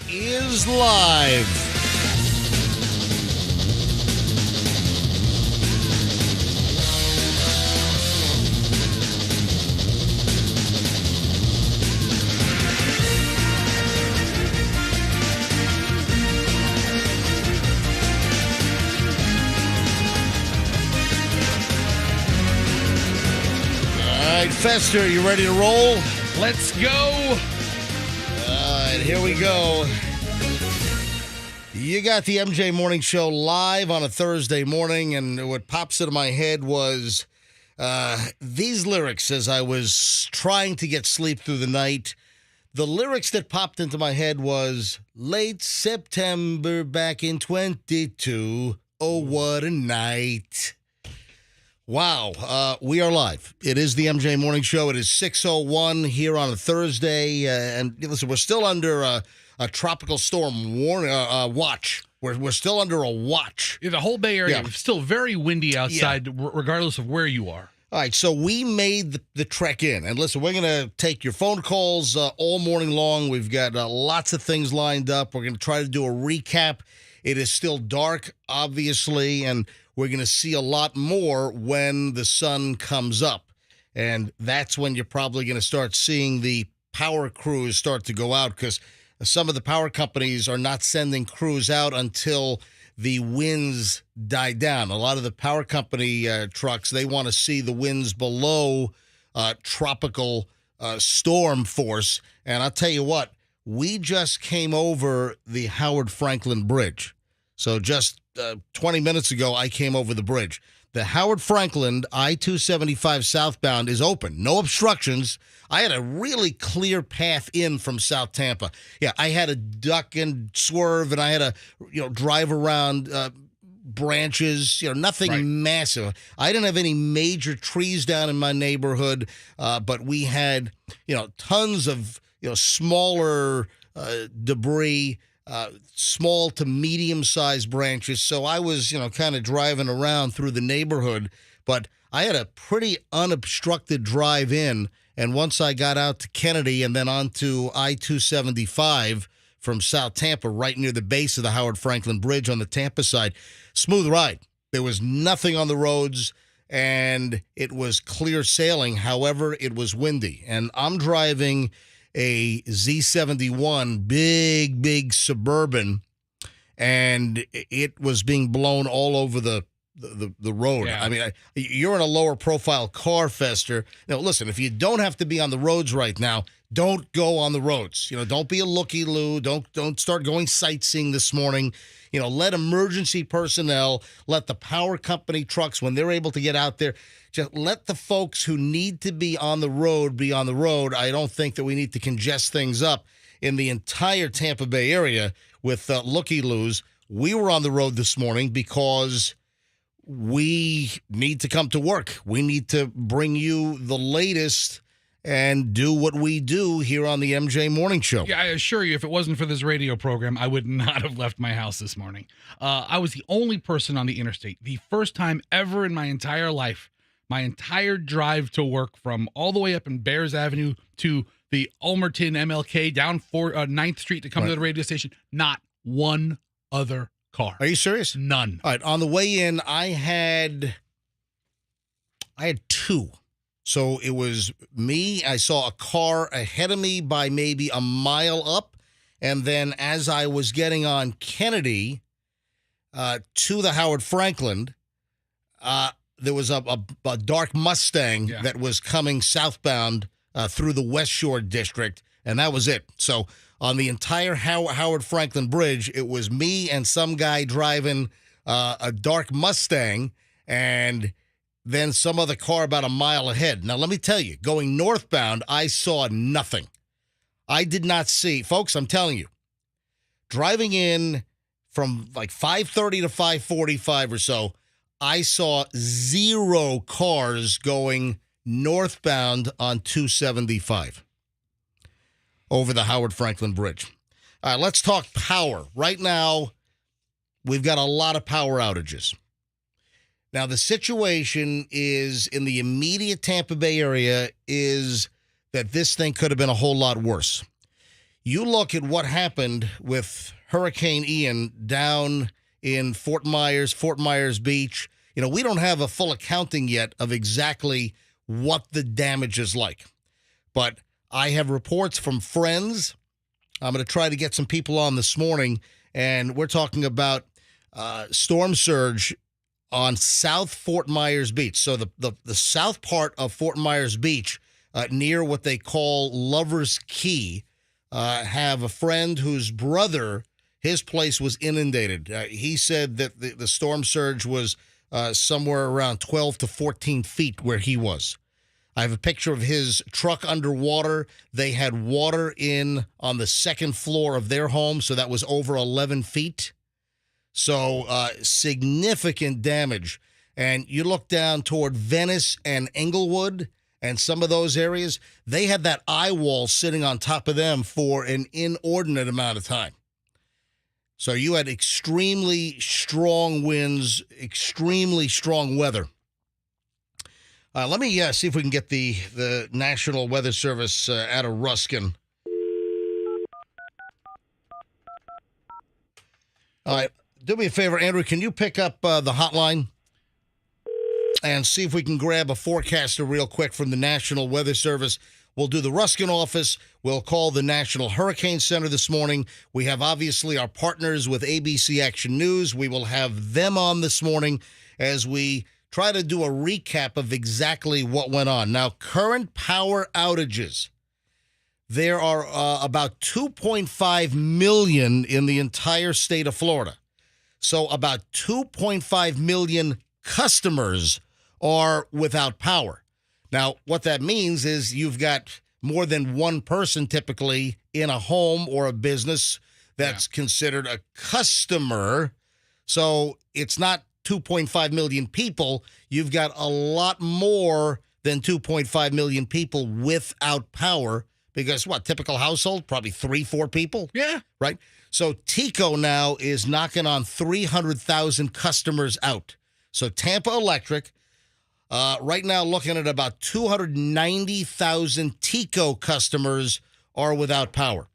Is live. All right, Fester, you ready to roll? Let's go. Here we go. You got the MJ Morning Show live on a Thursday morning, and what pops into my head was these lyrics as I was trying to get sleep through the night. The lyrics that popped into my head was, late September back in 22. Oh, what a night. Wow, we are live. It is the MJ Morning Show. It is 6:01 here on a Thursday, and listen, we're still under a tropical storm watch. We're still under a watch. The whole Bay Area is still very windy outside, regardless of where you are. All right, so we made the trek in, and listen, we're going to take your phone calls all morning long. We've got lots of things lined up. We're going to try to do a recap. It is still dark, obviously, and we're going to see a lot more when the sun comes up. And that's when you're probably going to start seeing the power crews start to go out, because some of the power companies are not sending crews out until the winds die down. A lot of the power company trucks, they want to see the winds below tropical storm force. And I'll tell you what, we just came over the Howard Franklin Bridge. So just 20 minutes ago, I came over the bridge. The Howard Franklin I-275 southbound is open. No obstructions. I had a really clear path in from South Tampa. Yeah, I had to duck and swerve, and I had to, drive around branches, nothing massive. I didn't have any major trees down in my neighborhood, but we had, tons of, smaller debris, small to medium-sized branches. So I was, kind of driving around through the neighborhood, but I had a pretty unobstructed drive in. And once I got out to Kennedy and then onto I-275 from South Tampa, right near the base of the Howard Franklin Bridge on the Tampa side, smooth ride. There was nothing on the roads, and it was clear sailing. However, it was windy. And I'm driving a Z71, big Suburban, and it was being blown all over the road. Yeah. I mean, you're in a lower profile car, Fester. Now, listen, if you don't have to be on the roads right now, don't go on the roads. Don't be a looky-loo. Don't start going sightseeing this morning. Let emergency personnel, let the power company trucks, when they're able to get out there, just let the folks who need to be on the road be on the road. I don't think that we need to congest things up in the entire Tampa Bay area with looky-loos. We were on the road this morning because we need to come to work. We need to bring you the latest and do what we do here on the MJ Morning Show. Yeah, I assure you, if it wasn't for this radio program, I would not have left my house this morning. I was the only person on the interstate, the first time ever in my entire life my entire drive to work from all the way up in Bears Avenue to the Ulmerton MLK down 9th Street to come to the radio station. Not one other car. Are you serious? None. All right. On the way in, I had two. So it was me. I saw a car ahead of me by maybe a mile up. And then as I was getting on Kennedy to the Howard Franklin, there was a dark Mustang that was coming southbound through the West Shore District, and that was it. So on the entire Howard Franklin Bridge, it was me and some guy driving a dark Mustang, and then some other car about a mile ahead. Now, let me tell you, going northbound, I saw nothing. I did not see, folks, I'm telling you, driving in from like 5:30 to 5:45 or so, I saw zero cars going northbound on 275 over the Howard Franklin Bridge. All right, let's talk power. Right now, we've got a lot of power outages. Now, the situation is in the immediate Tampa Bay area is that this thing could have been a whole lot worse. You look at what happened with Hurricane Ian down in Fort Myers Beach. You know, we don't have a full accounting yet of exactly what the damage is like. But I have reports from friends. I'm going to try to get some people on this morning, and we're talking about storm surge on South Fort Myers Beach. So the south part of Fort Myers Beach, near what they call Lover's Key, have a friend whose brother, his place was inundated. He said that the storm surge was somewhere around 12 to 14 feet where he was. I have a picture of his truck underwater. They had water in on the second floor of their home, so that was over 11 feet. So significant damage. And you look down toward Venice and Englewood and some of those areas, they had that eye wall sitting on top of them for an inordinate amount of time. So you had extremely strong winds, extremely strong weather. Let me see if we can get the National Weather Service out of Ruskin. All right. Do me a favor, Andrew. Can you pick up the hotline and see if we can grab a forecaster real quick from the National Weather Service? We'll do the Ruskin office. We'll call the National Hurricane Center this morning. We have, obviously, our partners with ABC Action News. We will have them on this morning as we try to do a recap of exactly what went on. Now, current power outages. There are about 2.5 million in the entire state of Florida. So about 2.5 million customers are without power. Now, what that means is you've got more than one person typically in a home or a business that's considered a customer. So it's not 2.5 million people. You've got a lot more than 2.5 million people without power because what, typical household, probably 3-4 people? Yeah. Right? So TECO now is knocking on 300,000 customers out. So Tampa Electric, right now looking at about 290,000 TECO customers are without power.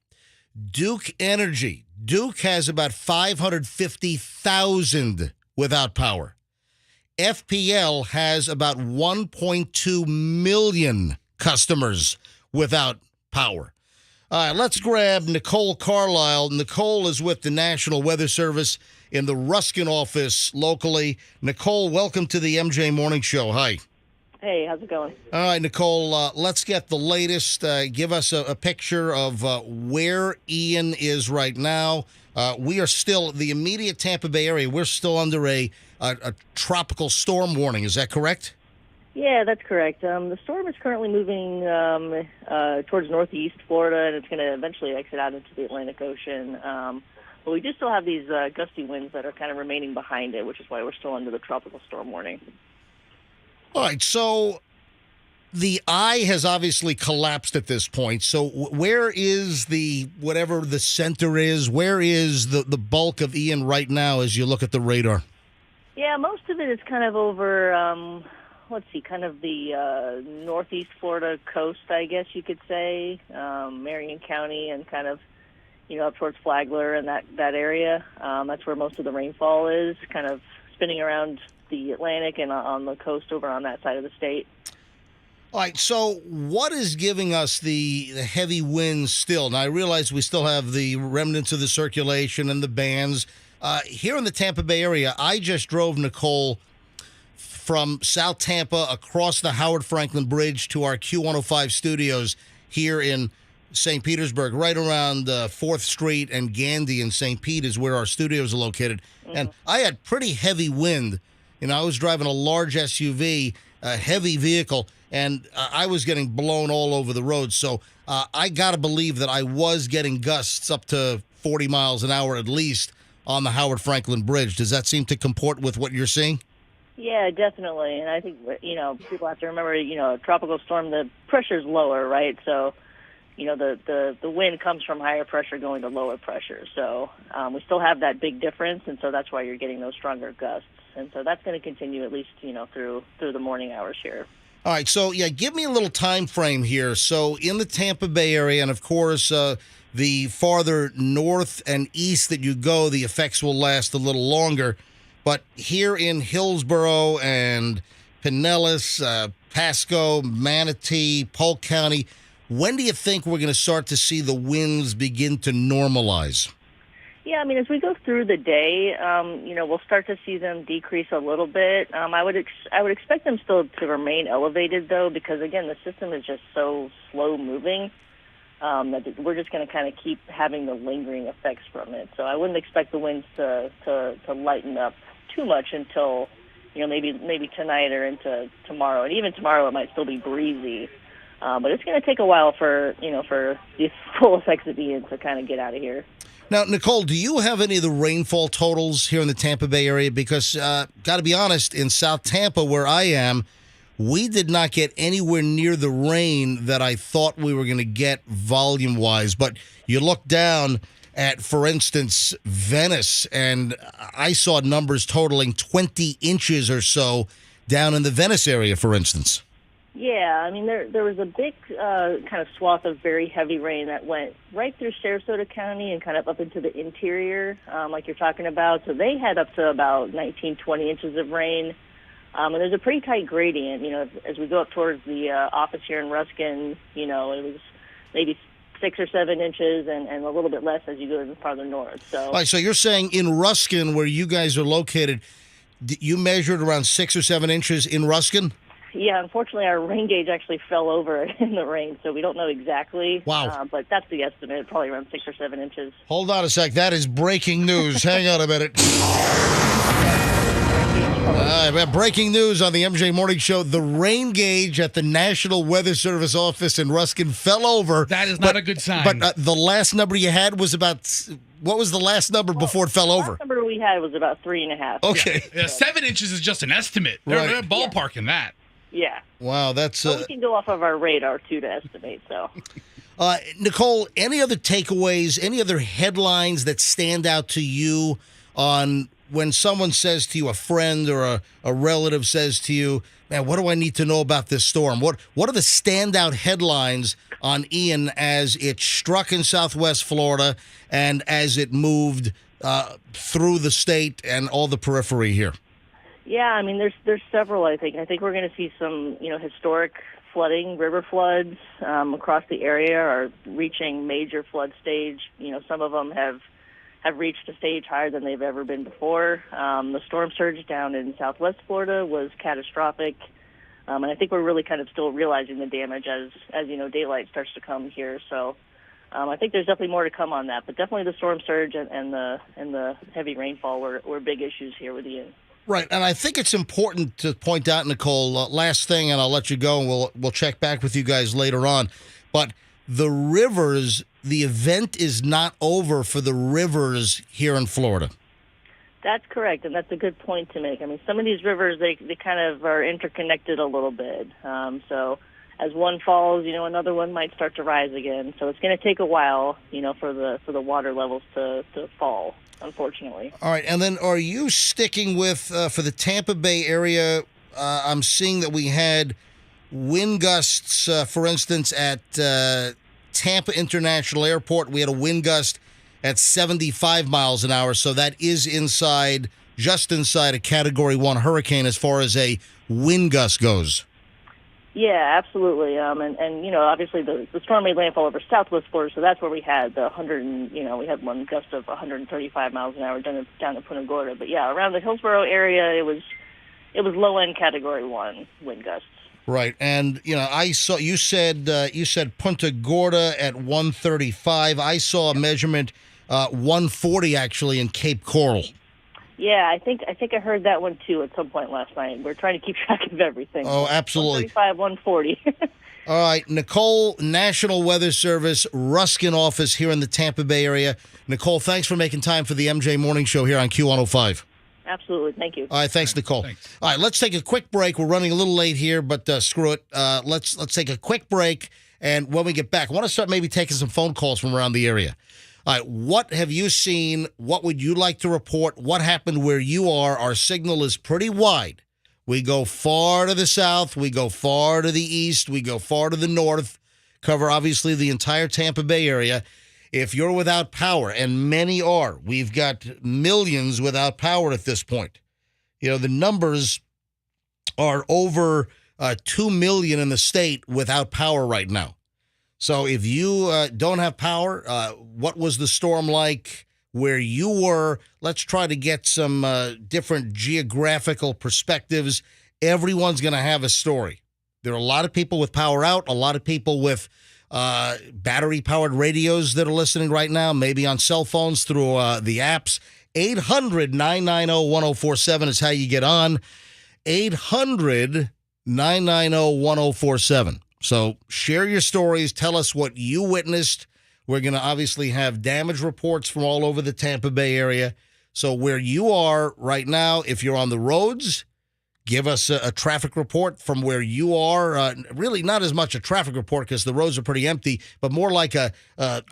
Duke Energy, Duke has about 550,000 without power. FPL has about 1.2 million customers without power. All right, let's grab Nicole Carlisle. Nicole is with the National Weather Service in the Ruskin office locally. Nicole, welcome to the MJ Morning Show. Hi. Hey, how's it going? All right, Nicole, let's get the latest. Give us a picture of where Ian is right now. We are still, the immediate Tampa Bay area, we're still under a tropical storm warning. Is that correct? Yeah, that's correct. The storm is currently moving towards northeast Florida, and it's going to eventually exit out into the Atlantic Ocean. But we do still have these gusty winds that are kind of remaining behind it, which is why we're still under the tropical storm warning. All right, so the eye has obviously collapsed at this point. So where is whatever the center is, where is the bulk of Ian right now as you look at the radar? Yeah, most of it is kind of over let's see, kind of the northeast Florida coast, I guess you could say, Marion County and kind of, up towards Flagler and that area. That's where most of the rainfall is, kind of spinning around the Atlantic and on the coast over on that side of the state. All right, so what is giving us the heavy winds still? Now, I realize we still have the remnants of the circulation and the bands. Here in the Tampa Bay area, I just drove Nicole from South Tampa across the Howard Franklin Bridge to our Q105 studios here in St. Petersburg, right around 4th Street and Gandy in St. Pete is where our studios are located. Mm-hmm. And I had pretty heavy wind. I was driving a large SUV, a heavy vehicle, and I was getting blown all over the road. So I got to believe that I was getting gusts up to 40 miles an hour at least on the Howard Franklin Bridge. Does that seem to comport with what you're seeing? Yeah, definitely. And I think, people have to remember, a tropical storm, the pressure's lower, right? So, the wind comes from higher pressure going to lower pressure. So we still have that big difference, and so that's why you're getting those stronger gusts. And so that's going to continue at least, through the morning hours here. All right, so, give me a little time frame here. So in the Tampa Bay area, and, of course, the farther north and east that you go, the effects will last a little longer. But here in Hillsborough and Pinellas, Pasco, Manatee, Polk County, when do you think we're going to start to see the winds begin to normalize? Yeah, as we go through the day, we'll start to see them decrease a little bit. I would expect them still to remain elevated, though, because, again, the system is just so slow moving that we're just going to kind of keep having the lingering effects from it. So I wouldn't expect the winds to lighten up too much until, maybe tonight or into tomorrow. And even tomorrow it might still be breezy. But it's going to take a while for these full effects of Ian to kind of get out of here. Now, Nicole, do you have any of the rainfall totals here in the Tampa Bay area? Because, got to be honest, in South Tampa, where I am, we did not get anywhere near the rain that I thought we were going to get volume-wise. But you look down at, for instance, Venice, and I saw numbers totaling 20 inches or so down in the Venice area, for instance. Yeah, there was a big kind of swath of very heavy rain that went right through Sarasota County and kind of up into the interior, like you're talking about. So they had up to about 19, 20 inches of rain. And there's a pretty tight gradient. As we go up towards the office here in Ruskin, it was maybe 6 or 7 inches and a little bit less as you go even farther north. So, all right, so you're saying in Ruskin, where you guys are located, you measured around 6 or 7 inches in Ruskin? Yeah, unfortunately, our rain gauge actually fell over in the rain, so we don't know exactly. Wow. But that's the estimate, probably around 6 or 7 inches. Hold on a sec. That is breaking news. Hang on a minute. Breaking news on the MJ Morning Show. The rain gauge at the National Weather Service office in Ruskin fell over. That is not a good sign. But the last number you had was about... What was the last number before it fell over? The last number we had was about 3.5. Okay. Yeah, 7 inches is just an estimate. They're ballparking that. Yeah. Wow, that's... we can go off of our radar, too, to estimate, so... Nicole, any other takeaways, any other headlines that stand out to you on when someone says to you, a friend or a relative says to you, man, what do I need to know about this storm? What are the standout headlines on Ian as it struck in Southwest Florida and as it moved through the state and all the periphery here? Yeah, there's several, I think. I think we're going to see some, historic flooding, river floods across the area are reaching major flood stage. Some of them have reached a stage higher than they've ever been before. The storm surge down in Southwest Florida was catastrophic. And I think we're really kind of still realizing the damage as daylight starts to come here. So I think there's definitely more to come on that. But definitely the storm surge and the heavy rainfall were big issues here with Ian. Right, and I think it's important to point out, Nicole, last thing, and I'll let you go, and we'll check back with you guys later on, but the rivers, the event is not over for the rivers here in Florida. That's correct, and that's a good point to make. Some of these rivers, they kind of are interconnected a little bit. So as one falls, another one might start to rise again. So it's going to take a while, for the water levels to fall, unfortunately. All right, and then are you sticking with, for the Tampa Bay area, I'm seeing that we had wind gusts, for instance, at Tampa International Airport. We had a wind gust at 75 miles an hour, so that is just inside a Category 1 hurricane as far as a wind gust goes. Yeah, absolutely. And obviously the storm made landfall over Southwest Florida, so that's where we had the 100, we had one gust of 135 miles an hour down to Punta Gorda. But yeah, around the Hillsborough area, it was low-end Category 1 wind gusts. Right, and I saw you said Punta Gorda at 135. I saw a measurement 140 actually in Cape Coral. Yeah, I think I heard that one too at some point last night. We're trying to keep track of everything. Oh, absolutely. 135, 140. All right, Nicole, National Weather Service, Ruskin office here in the Tampa Bay area. Nicole, thanks for making time for the MJ Morning Show here on Q105. Absolutely. Thank you. All right, thanks, Nicole. Thanks. All right, let's take a quick break. We're running a little late here, but screw it. Let's take a quick break, and when we get back, I want to start maybe taking some phone calls from around the area. All right, what have you seen? What would you like to report? What happened where you are? Our signal is pretty wide. We go far to the south. We go far to the east. We go far to the north. Cover, obviously, the entire Tampa Bay area. If you're without power, and many are, we've got millions without power at this point. The numbers are over 2 million in the state without power right now. So if you don't have power, what was the storm like where you were? Let's try to get some different geographical perspectives. Everyone's going to have a story. There are a lot of people with power out, a lot of people with battery-powered radios that are listening right now, maybe on cell phones through the apps. 800-990-1047 is how you get on. 800-990-1047. So share your stories. Tell us what you witnessed. We're going to obviously have damage reports from all over the Tampa Bay area. So where you are right now, if you're on the roads, give us a traffic report from where you are. Really not as much a traffic report because the roads are pretty empty, but more like a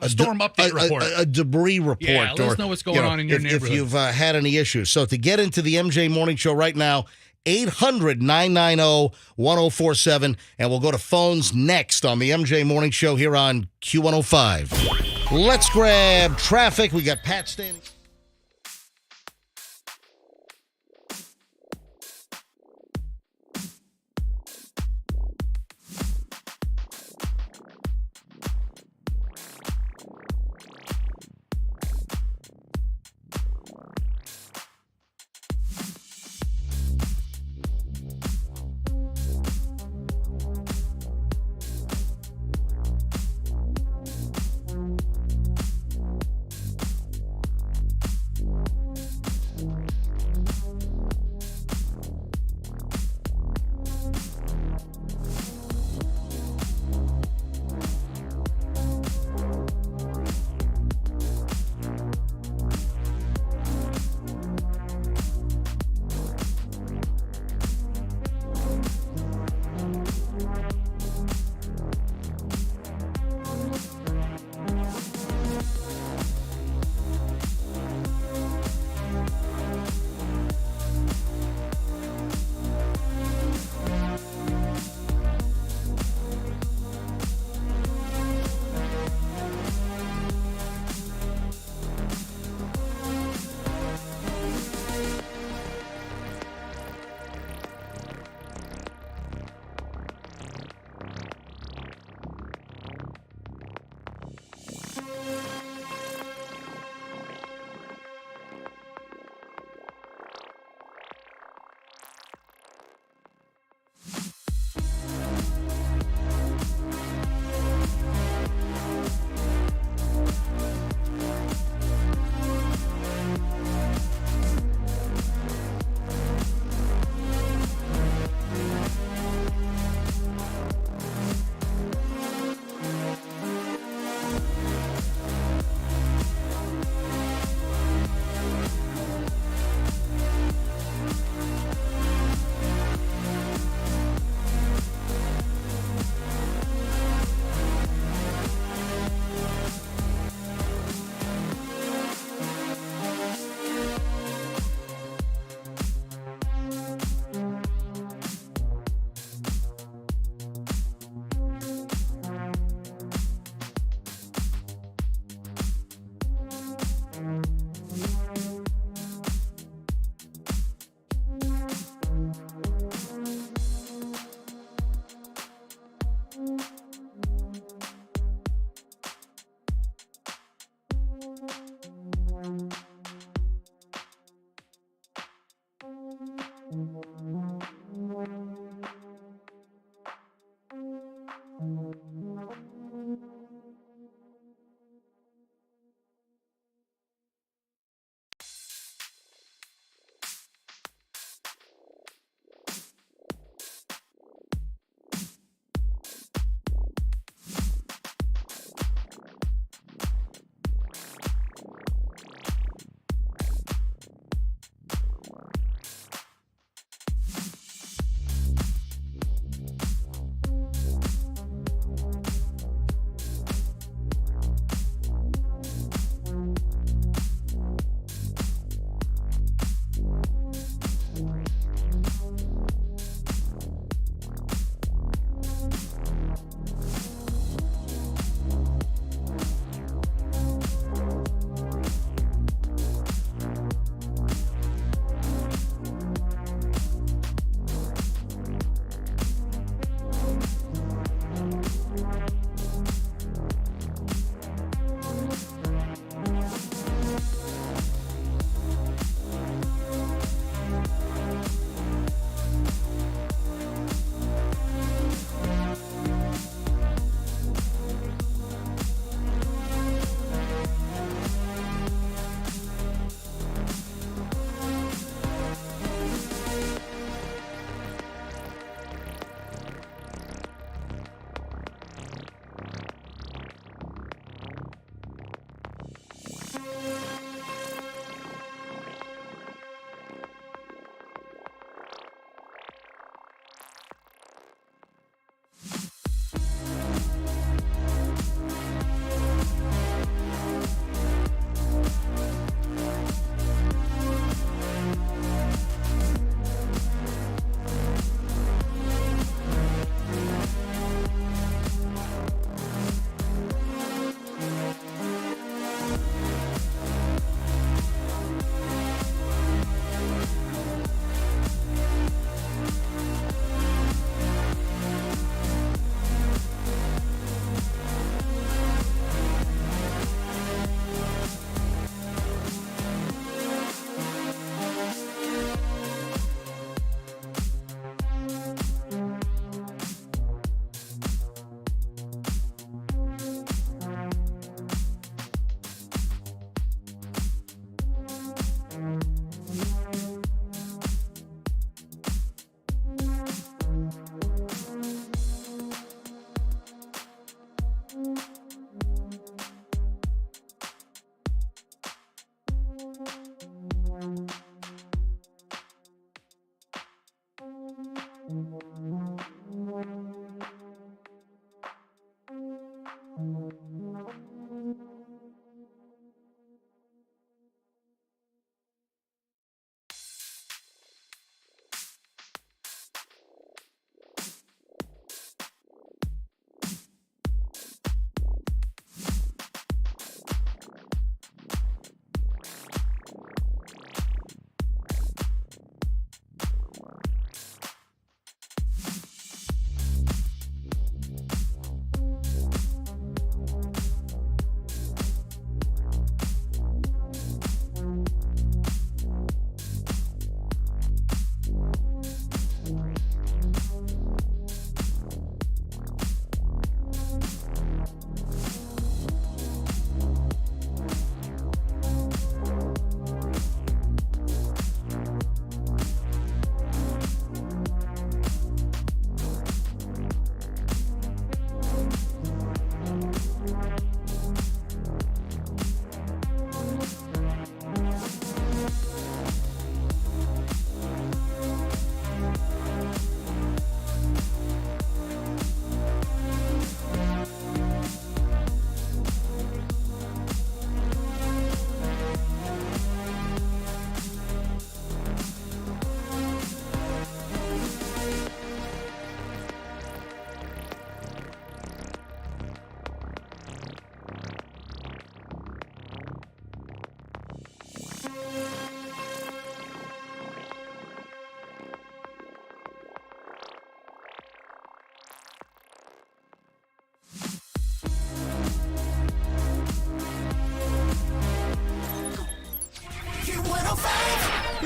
storm update report. A debris report. Yeah, let us know what's going on in your neighborhood. If you've had any issues. So to get into the MJ Morning Show right now, 800-990-1047, and we'll go to phones next on the MJ Morning Show here on Q105. Let's grab traffic. We got Pat standing.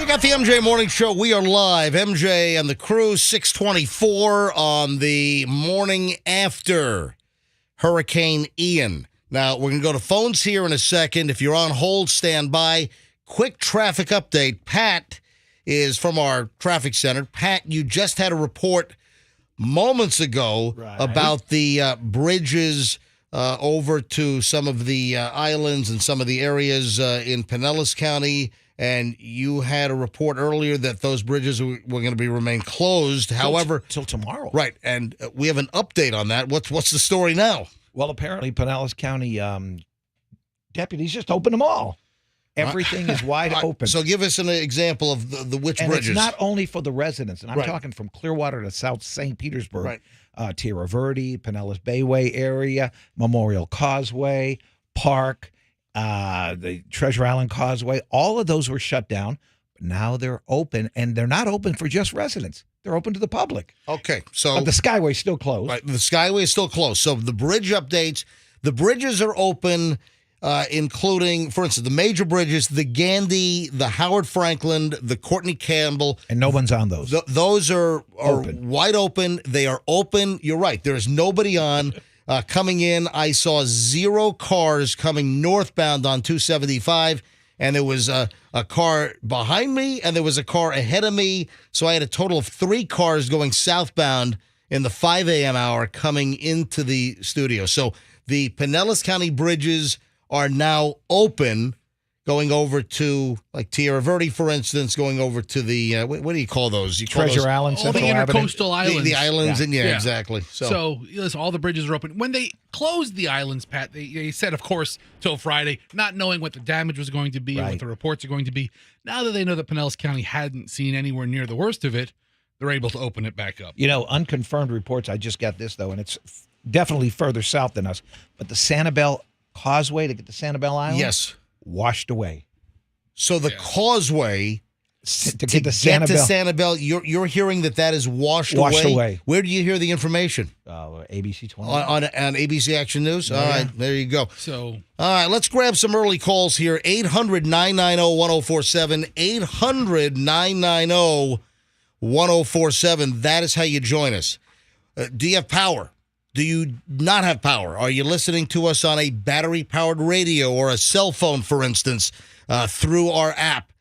We got the MJ Morning Show. We are live. MJ and the crew, 624 on the morning after Hurricane Ian. Now, we're going to go to phones here in a second. If you're on hold, stand by. Quick traffic update. Pat is from our traffic center. Pat, you just had a report moments ago about the bridges over to some of the islands and some of the areas in Pinellas County. And you had a report earlier that those bridges were going to remain closed. However, till tomorrow. Right, and we have an update on that. What's the story now? Well, apparently Pinellas County deputies just opened them all. Everything is wide open. So give us an example of the which and bridges. It's not only for the residents, and I'm talking from Clearwater to South St. Petersburg, Tierra Verde, Pinellas Bayway area, Memorial Causeway, Park, the Treasure Island Causeway. All of those were shut down. But now they're open, and they're not open for just residents. They're open to the public. Okay, so but the Skyway's still closed. Right, the Skyway is still closed. So the bridge updates. The bridges are open. Including, for instance, the major bridges, the Gandy, the Howard Franklin, the Courtney Campbell. And no one's on those. Those are open. Wide open. They are open. You're right. There's nobody on. Coming in, I saw 0 cars coming northbound on 275, and there was a car behind me, and there was a car ahead of me. So I had a total of 3 cars going southbound in the 5 a.m. hour coming into the studio. So the Pinellas County bridges are now open, going over to like Tierra Verde, for instance, going over to the what do you call those? You call Treasure Island, all the Central intercoastal Avenue. islands. the islands, and exactly. So listen, all the bridges are open. When they closed the islands, Pat, they said, of course, till Friday, not knowing what the damage was going to be and what the reports are going to be. Now that they know that Pinellas County hadn't seen anywhere near the worst of it, they're able to open it back up. You know, unconfirmed reports. I just got this though, and it's definitely further south than us. But the Sanibel Causeway to get to Sanibel Island, yes, washed away. So the causeway to to get to Sanibel, you're hearing that is washed away. Where do you hear the information? ABC 20 on ABC Action News. All right, there you go. So all right, let's grab some early calls here. 800-990-1047. 800-990-1047. That is how you join us. Do you have power? Do you not have power? Are you listening to us on a battery-powered radio or a cell phone, for instance, through our app?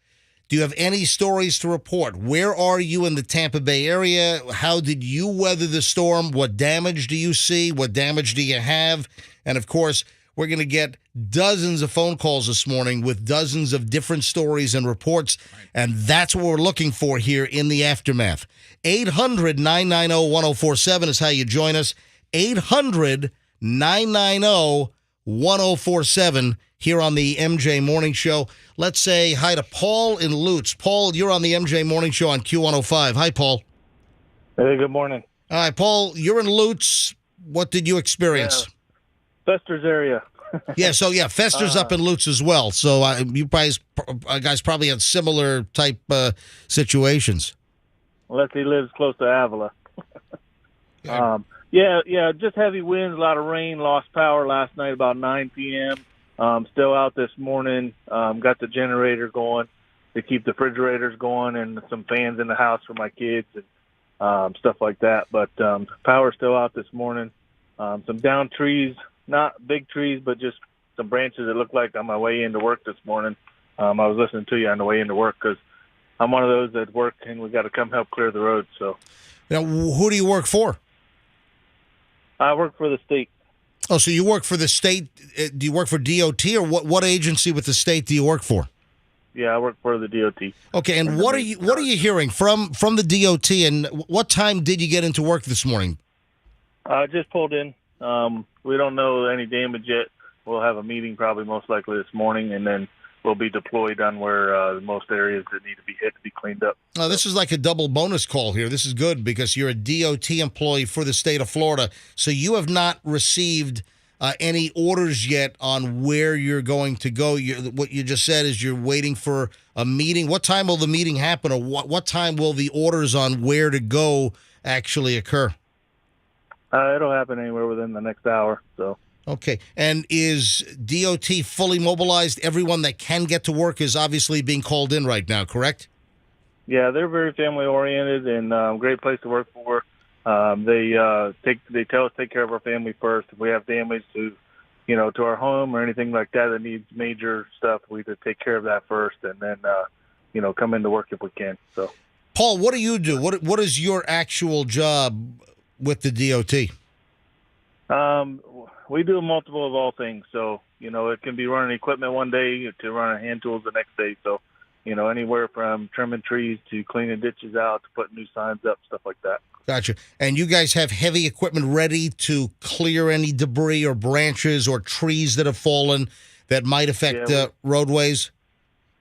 Do you have any stories to report? Where are you in the Tampa Bay area? How did you weather the storm? What damage do you see? What damage do you have? And, of course, we're going to get dozens of phone calls this morning with dozens of different stories and reports, and that's what we're looking for here in the aftermath. 800-990-1047 is how you join us. 800-990-1047 here on the MJ Morning Show. Let's say hi to Paul in Lutz. Paul, you're on the MJ Morning Show on Q105. Hi, Paul. Hey, good morning. All right, Paul, you're in Lutz. What did you experience? Fester's area. Fester's up in Lutz as well. So you guys probably had similar type situations. Unless he lives close to Avila. Just heavy winds, a lot of rain, lost power last night about 9 p.m. Still out this morning. Got the generator going to keep the refrigerators going and some fans in the house for my kids and stuff like that. But power's still out this morning. Some down trees, not big trees, but just some branches that look like on my way into work this morning. I was listening to you on the way into work because I'm one of those that work and we got to come help clear the road. So, now, who do you work for? I work for the state. Oh, so you work for the state? Do you work for DOT or what agency with the state do you work for? Yeah, I work for the DOT. Okay, and what are you hearing from the DOT? And what time did you get into work this morning? I just pulled in. We don't know any damage yet. We'll have a meeting probably most likely this morning, and then we'll be deployed on where most areas that need to be hit to be cleaned up. Oh, this is like a double bonus call here. This is good because you're a DOT employee for the state of Florida, so you have not received any orders yet on where you're going to go. What you just said is you're waiting for a meeting. What time will the meeting happen, or what time will the orders on where to go actually occur? It'll happen anywhere within the next hour. So. Okay. And is DOT fully mobilized? Everyone that can get to work is obviously being called in right now, correct? Yeah, they're very family oriented and great place to work for. They tell us to take care of our family first. If we have damage to to our home or anything like that needs major stuff, we just take care of that first, and then come into work if we can. So, Paul, what do you do? What is your actual job with the DOT? We do multiple of all things. So, it can be running equipment one day to running hand tools the next day. So, anywhere from trimming trees to cleaning ditches out to putting new signs up, stuff like that. Gotcha. And you guys have heavy equipment ready to clear any debris or branches or trees that have fallen that might affect roadways?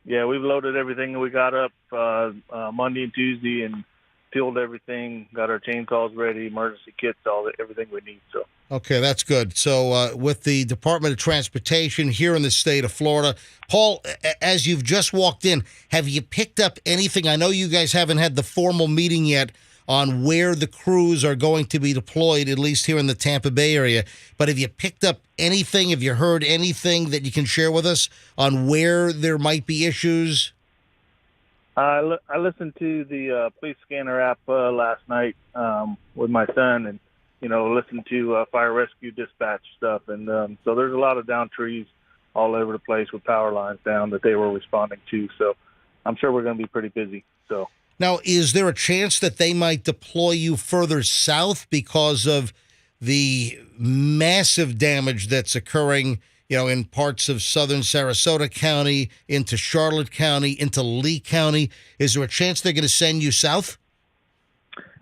Yeah, we've loaded everything. We got up Monday and Tuesday and filled everything, got our chainsaws ready, emergency kits, everything we need. So. Okay, that's good. So with the Department of Transportation here in the state of Florida, Paul, as you've just walked in, have you picked up anything? I know you guys haven't had the formal meeting yet on where the crews are going to be deployed, at least here in the Tampa Bay area. But have you picked up anything? Have you heard anything that you can share with us on where there might be issues? I listened to the police scanner app last night with my son and, listened to fire rescue dispatch stuff. And so there's a lot of down trees all over the place with power lines down that they were responding to. So I'm sure we're going to be pretty busy. So. Now, is there a chance that they might deploy you further south because of the massive damage that's occurring, in parts of southern Sarasota County, into Charlotte County, into Lee County? Is there a chance they're going to send you south?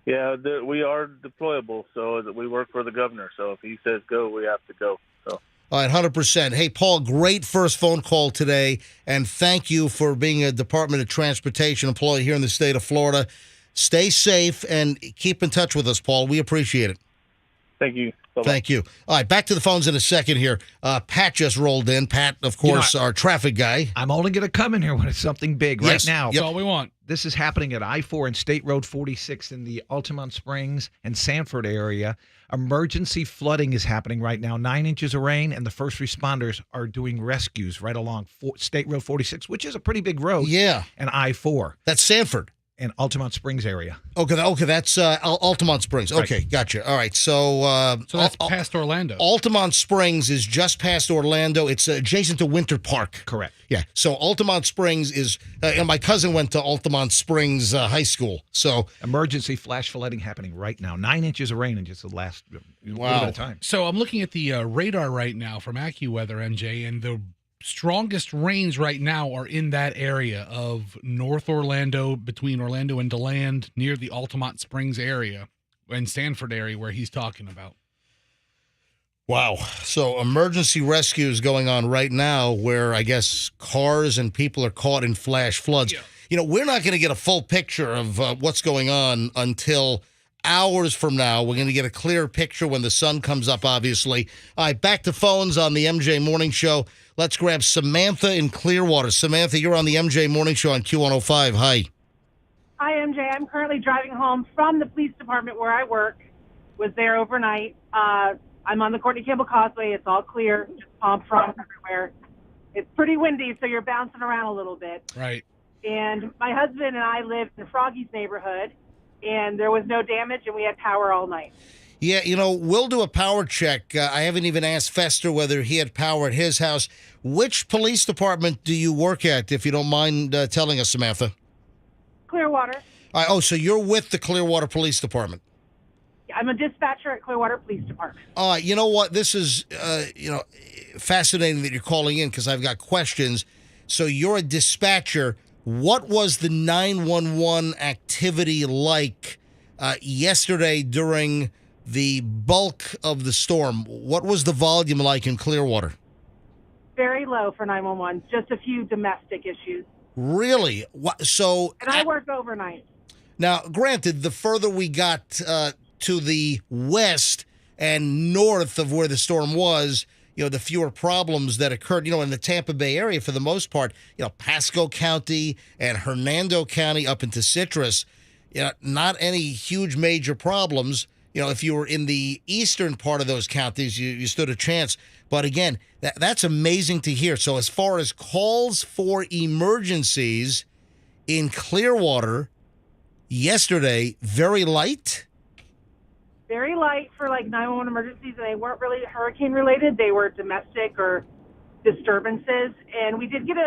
Yeah, we are deployable, so that we work for the governor. So if he says go, we have to go. So. All right, 100%. Hey, Paul, great first phone call today, and thank you for being a Department of Transportation employee here in the state of Florida. Stay safe and keep in touch with us, Paul. We appreciate it. Thank you. Bye-bye. Thank you. All right, back to the phones in a second here. Pat just rolled in. Pat, of course, our traffic guy. I'm only going to come in here when it's something big. Yes. Right now. That's all we want. This is happening at I-4 and State Road 46 in the Altamont Springs and Sanford area. Emergency flooding is happening right now. 9 inches of rain, and the first responders are doing rescues right along State Road 46, which is a pretty big road. Yeah. And I-4. That's Sanford. And Altamont Springs area. Okay, that's Altamont Springs. Okay, Right. Gotcha. All right, so that's past Orlando. Altamont Springs is just past Orlando. It's adjacent to Winter Park. Correct. Yeah, so Altamont Springs is, and my cousin went to Altamont Springs High School. So emergency flash flooding happening right now. 9 inches of rain in just the last little bit of time. So I'm looking at the radar right now from AccuWeather, MJ, and the strongest rains right now are in that area of North Orlando, between Orlando and DeLand, near the Altamont Springs area and Sanford area where he's talking about. Wow. So emergency rescue is going on right now where I guess cars and people are caught in flash floods. Yeah. We're not going to get a full picture of what's going on until hours from now. We're going to get a clearer picture when the sun comes up, obviously. All right, back to phones on the MJ Morning Show. Let's grab Samantha in Clearwater. Samantha, you're on the MJ Morning Show on Q105. Hi. Hi, MJ. I'm currently driving home from the police department where I work. Was there overnight. I'm on the Courtney Campbell Causeway. It's all clear. Just palm fronds everywhere. It's pretty windy, so you're bouncing around a little bit. Right. And my husband and I live in Froggy's neighborhood, and there was no damage, and we had power all night. Yeah, we'll do a power check. I haven't even asked Fester whether he had power at his house. Which police department do you work at, if you don't mind telling us, Samantha? Clearwater. So you're with the Clearwater Police Department? I'm a dispatcher at Clearwater Police Department. You know what? This is, fascinating that you're calling in because I've got questions. So you're a dispatcher. What was the 911 activity like yesterday during the bulk of the storm? What was the volume like in Clearwater? Very low for 911. Just a few domestic issues. Really? So, and I work overnight. Now, granted, the further we got to the west and north of where the storm was, the fewer problems that occurred, in the Tampa Bay area for the most part, Pasco County and Hernando County up into Citrus, not any huge major problems. If you were in the eastern part of those counties, you stood a chance. But again, that's amazing to hear. So as far as calls for emergencies, in Clearwater yesterday, very light. Very light for like 911 emergencies, and they weren't really hurricane related. They were domestic or disturbances. And we did get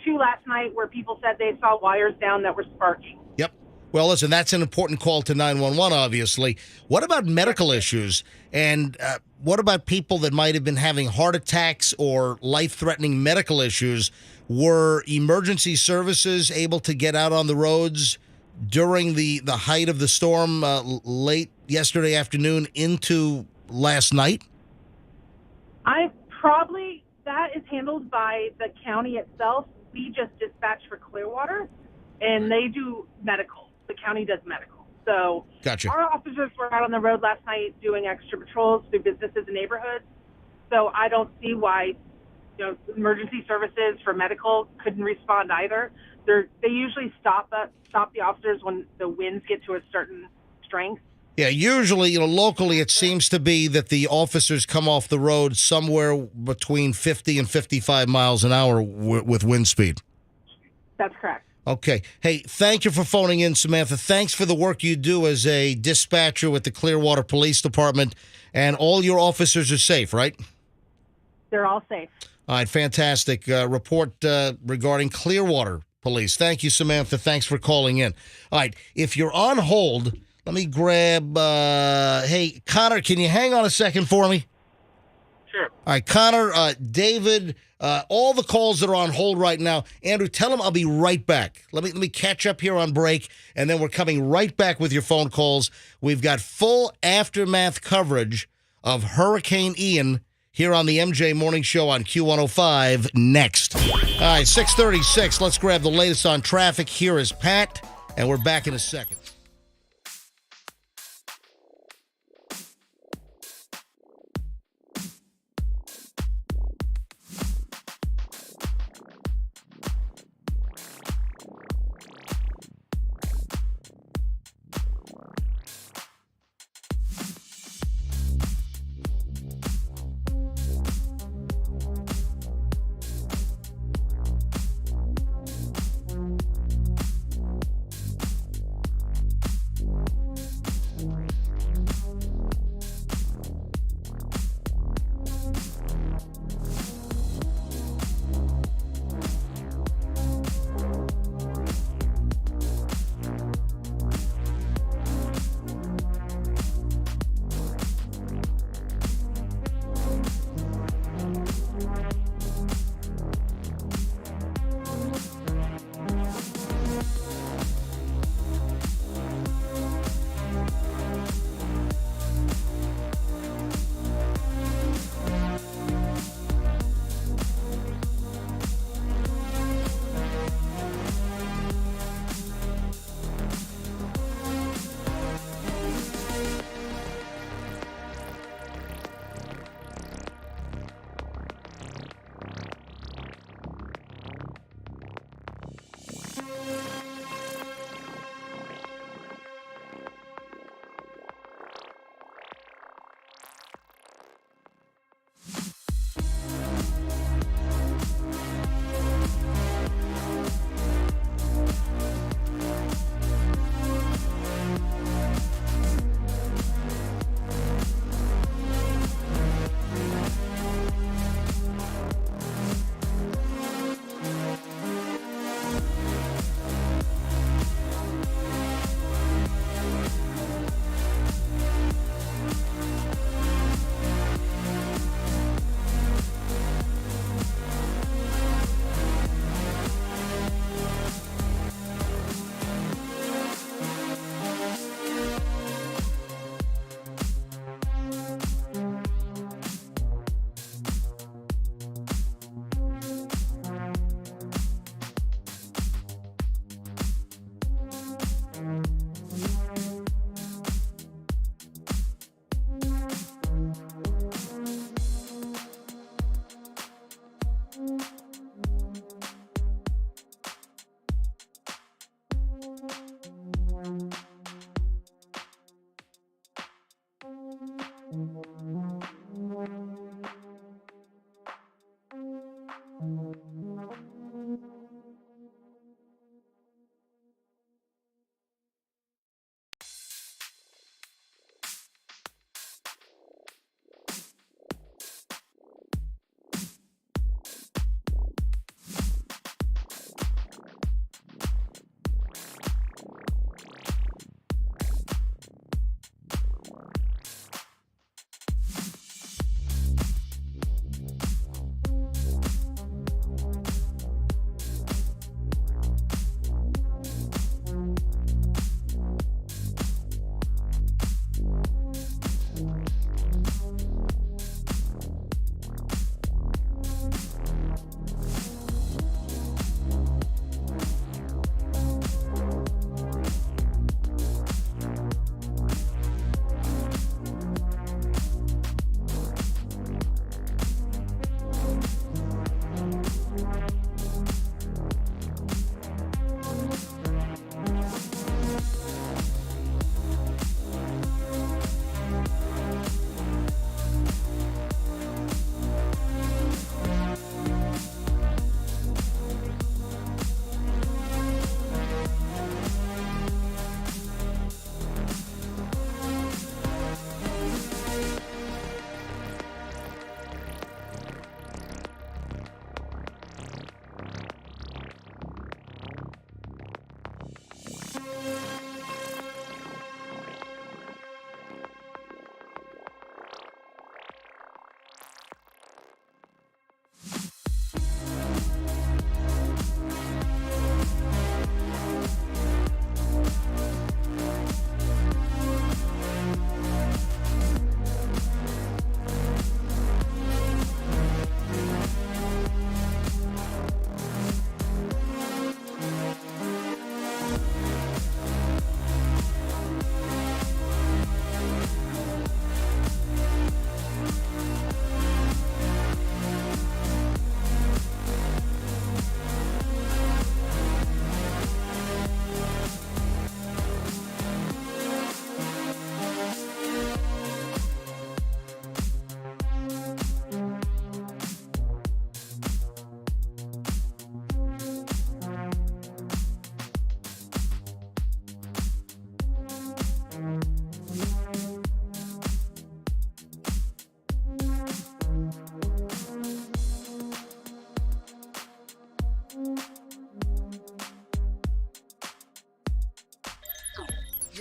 two last night where people said they saw wires down that were sparking. Yep. Well, listen, that's an important call to 911, obviously. What about medical issues? And what about people that might have been having heart attacks or life-threatening medical issues? Were emergency services able to get out on the roads during the height of the storm late yesterday afternoon into last night? That is handled by the county itself. We just dispatch for Clearwater, and they do medical. The county does medical. So Gotcha. Our officers were out on the road last night doing extra patrols through businesses and neighborhoods. So I don't see why emergency services for medical couldn't respond either. They usually stop the officers when the winds get to a certain strength. Yeah, usually, locally it seems to be that the officers come off the road somewhere between 50 and 55 miles an hour with wind speed. That's correct. Okay. Hey, thank you for phoning in, Samantha. Thanks for the work you do as a dispatcher with the Clearwater Police Department. And all your officers are safe, right? They're all safe. All right, fantastic. Report regarding Clearwater Police. Thank you, Samantha. Thanks for calling in. All right, if you're on hold, let me grab, hey, Connor, can you hang on a second for me? Sure. All right, Connor, David, all the calls that are on hold right now. Andrew, tell them I'll be right back. Let me catch up here on break, and then we're coming right back with your phone calls. We've got full aftermath coverage of Hurricane Ian here on the MJ Morning Show on Q105 next. All right, 6:36. Let's grab the latest on traffic. Here is Pat, and we're back in a second.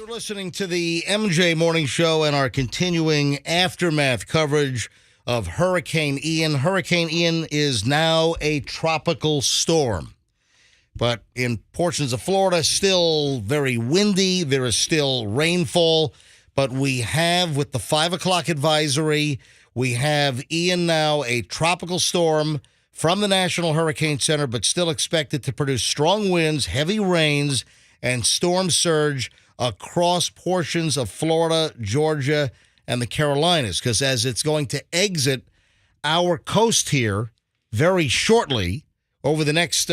You're listening to the MJ Morning Show and our continuing aftermath coverage of Hurricane Ian. Hurricane Ian is now a tropical storm, but in portions of Florida, still very windy. There is still rainfall, but we have, with the 5 o'clock advisory, we have Ian now a tropical storm from the National Hurricane Center, but still expected to produce strong winds, heavy rains, and storm surge across portions of Florida, Georgia, and the Carolinas, because as it's going to exit our coast here very shortly, over the next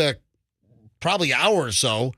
probably hour or so,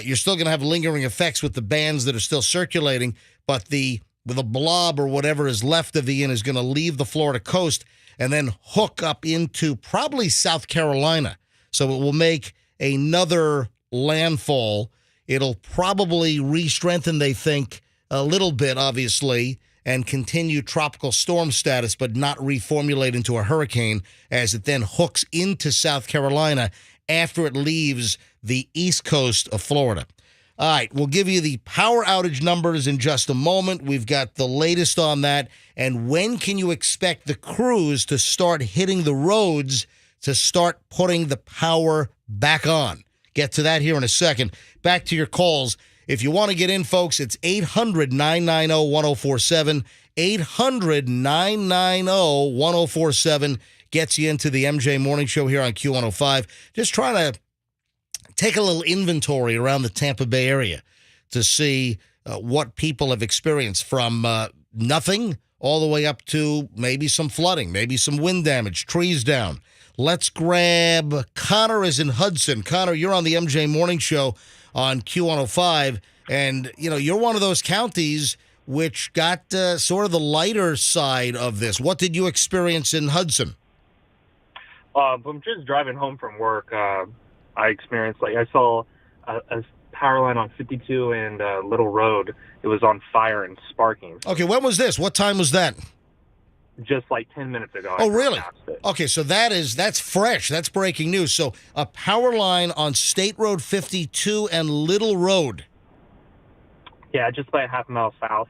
you're still going to have lingering effects with the bands that are still circulating, but the blob or whatever is left of Ian is going to leave the Florida coast and then hook up into probably South Carolina. So it will make another landfall. It'll probably re-strengthen, they think, a little bit, obviously, and continue tropical storm status, but not reformulate into a hurricane as it then hooks into South Carolina after it leaves the east coast of Florida. All right, we'll give you the power outage numbers in just a moment. We've got the latest on that. And when can you expect the crews to start hitting the roads to start putting the power back on? Get to that here in a second. Back to your calls. If you want to get in, folks, it's 800-990-1047. 800-990-1047 gets you into the MJ Morning Show here on Q105. Just trying to take a little inventory around the Tampa Bay area to see what people have experienced, from nothing all the way up to maybe some flooding, maybe some wind damage, trees down. Let's grab Connor is in Hudson. Connor, you're on the MJ Morning Show on Q105, and you're one of those counties which got sort of the lighter side of this. What did you experience in Hudson? I'm just driving home from work. I experienced, I saw a power line on 52 and Little Road. It was on fire and sparking. Okay, when was this? What time was that? Just 10 minutes ago. Oh, really? Okay, so that's fresh. That's breaking news. So a power line on State Road 52 and Little Road. Yeah, just about half a mile south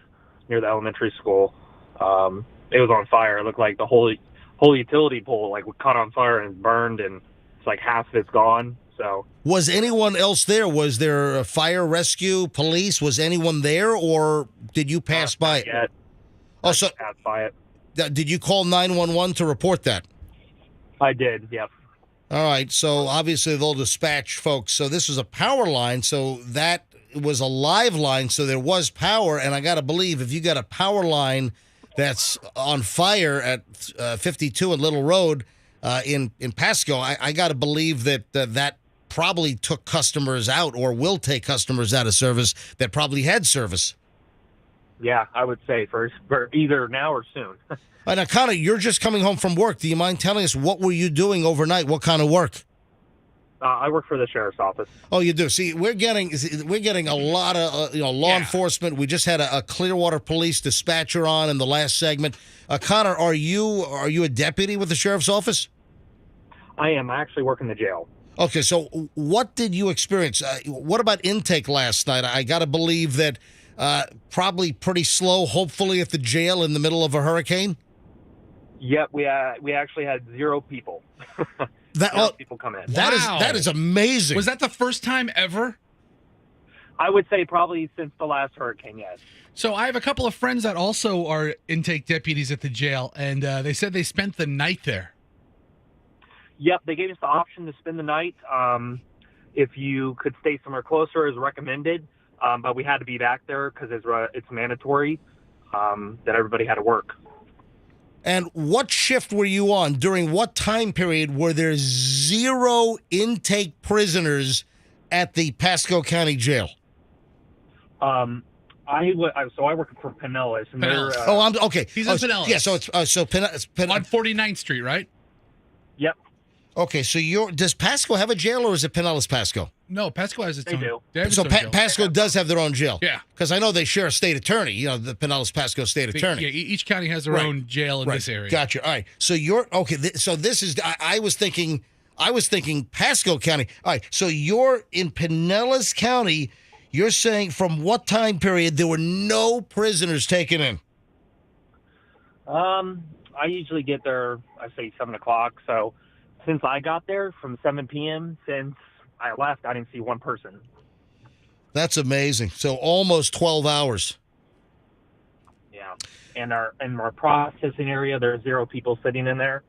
near the elementary school. It was on fire. It looked like the whole utility pole caught on fire and burned, and it's half of it's gone. So, was anyone else there? Was there a fire rescue, police? Was anyone there, or did you pass by it? Yet. Oh, so passed by it. Did you call 911 to report that? I did, yep. All right, so obviously they'll dispatch folks. So this was a power line, so that was a live line, so there was power. And I got to believe if you got a power line that's on fire at 52 and Little Road in Pasco, I got to believe that probably took customers out, or will take customers out of service that probably had service. Yeah, I would say for either now or soon. Now, Connor, you're just coming home from work. Do you mind telling us what were you doing overnight? What kind of work? I work for the sheriff's office. Oh, you do. See, we're getting a lot of law enforcement. We just had a Clearwater police dispatcher on in the last segment. Connor, are you a deputy with the sheriff's office? I am. I actually work in the jail. Okay, so what did you experience? What about intake last night? I got to believe that probably pretty slow, hopefully, at the jail in the middle of a hurricane? Yep, we actually had 0 people. People come in. That is amazing. Was that the first time ever? I would say probably since the last hurricane, yes. So I have a couple of friends that also are intake deputies at the jail, and they said they spent the night there. Yep, they gave us the option to spend the night. If you could stay somewhere closer, is recommended. But we had to be back there because it's mandatory that everybody had to work. And what shift were you on? During what time period were there 0 intake prisoners at the Pasco County Jail? I work for Pinellas. And Pinellas. Okay. He's in Pinellas. Yeah, so it's Pinellas. On 49th Street, right? Yep. Okay, so does Pasco have a jail, or is it Pinellas Pasco? No, Pasco has its They own. do. They have its So own jail. Pasco does have their own jail. Yeah. Because I know they share a state attorney, the Pinellas Pasco state attorney. Yeah, each county has their own jail in this area. Gotcha. All right. So you're okay. So this is. I was thinking Pasco County. All right. So you're in Pinellas County. You're saying from what time period there were no prisoners taken in? I usually get there, I say 7 o'clock. So since I got there from 7 p.m., since I left, I didn't see one person. That's amazing. So almost 12 hours. Yeah. And in our processing area, there are 0 people sitting in there.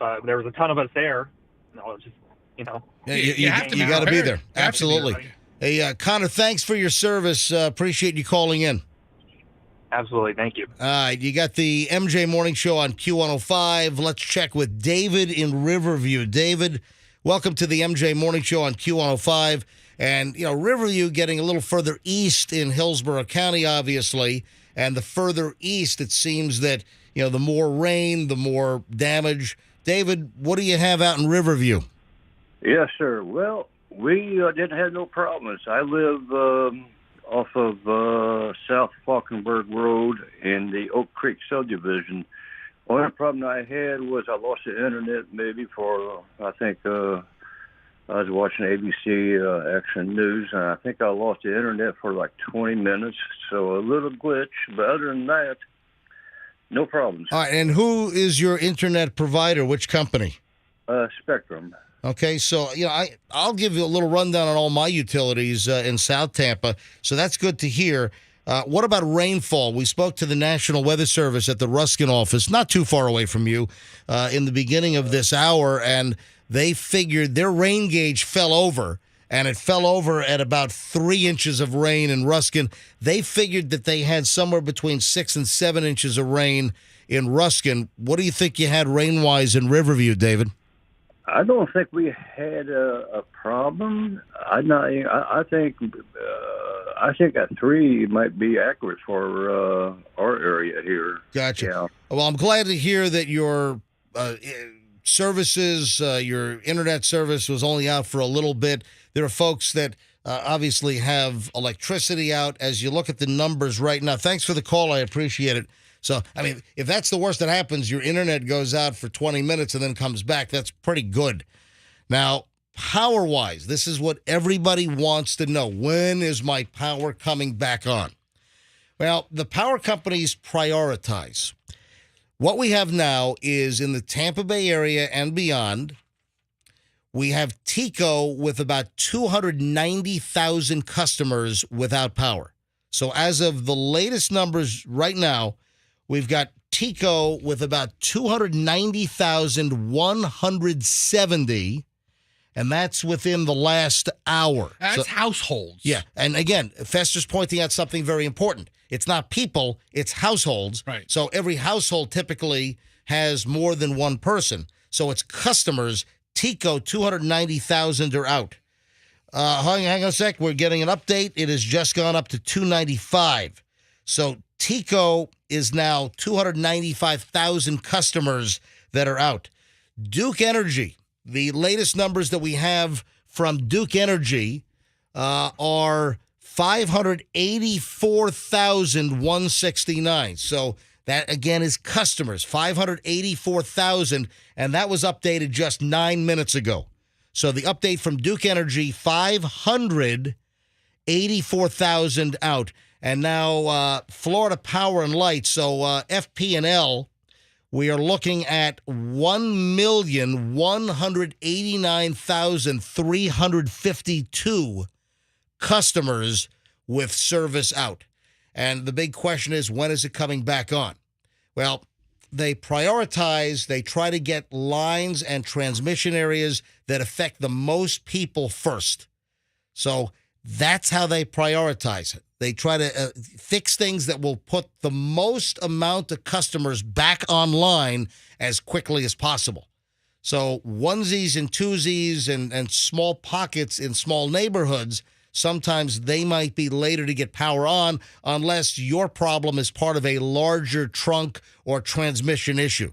But there was a ton of us there. No, just, Yeah, you you got to be there. You have to be Absolutely. there. Hey, Connor, thanks for your service. Appreciate you calling in. absolutely. Thank you. All right, you got the MJ Morning Show on Q105. Let's check with David in Riverview. David, welcome to the MJ Morning Show on Q105. And, Riverview getting a little further east in Hillsborough County, obviously. And the further east, it seems that, the more rain, the more damage. David, what do you have out in Riverview? Yes, sir. Well, we didn't have no problems. I live off of South Falkenberg Road in the Oak Creek subdivision. Only problem I had was I lost the internet maybe for, I think, I was watching ABC Action News, and I think I lost the internet for like 20 minutes. So a little glitch, but other than that, no problems. All right, and who is your internet provider? Which company? Spectrum. Okay, so I'll give you a little rundown on all my utilities in South Tampa. So that's good to hear. What about rainfall? We spoke to the National Weather Service at the Ruskin office, not too far away from you, in the beginning of this hour, and they figured their rain gauge fell over, and it fell over at about 3 inches of rain in Ruskin. They figured that they had somewhere between 6 and 7 inches of rain in Ruskin. What do you think you had rain-wise in Riverview, David? I don't think we had a problem. I think that 3 might be accurate for our area here. Gotcha. Yeah. Well, I'm glad to hear that your services, your internet service was only out for a little bit. There are folks that obviously have electricity out. As you look at the numbers right now, thanks for the call. I appreciate it. So, if that's the worst that happens, your internet goes out for 20 minutes and then comes back. That's pretty good. Now, power-wise, this is what everybody wants to know. When is my power coming back on? Well, the power companies prioritize. What we have now is in the Tampa Bay area and beyond, we have TECO with about 290,000 customers without power. So as of the latest numbers right now, we've got TECO with about 290,170, and that's within the last hour. That's households. Yeah, and again, Fester's pointing out something very important. It's not people, it's households. Right. So every household typically has more than one person. So it's customers. TECO, 290,000 are out. Hang on a sec. We're getting an update. It has just gone up to 295. So TECO is now 295,000 customers that are out. Duke Energy, the latest numbers that we have from Duke Energy are 584,169. So that, again, is customers, 584,000, and that was updated just 9 minutes ago. So the update from Duke Energy, 584,000 out. And now Florida Power and Light, so FP&L, we are looking at 1,189,352 customers with service out. And the big question is, when is it coming back on? Well, they prioritize, they try to get lines and transmission areas that affect the most people first. So that's how they prioritize it. They try to fix things that will put the most amount of customers back online as quickly as possible. So onesies and twosies and small pockets in small neighborhoods, sometimes they might be later to get power on unless your problem is part of a larger trunk or transmission issue.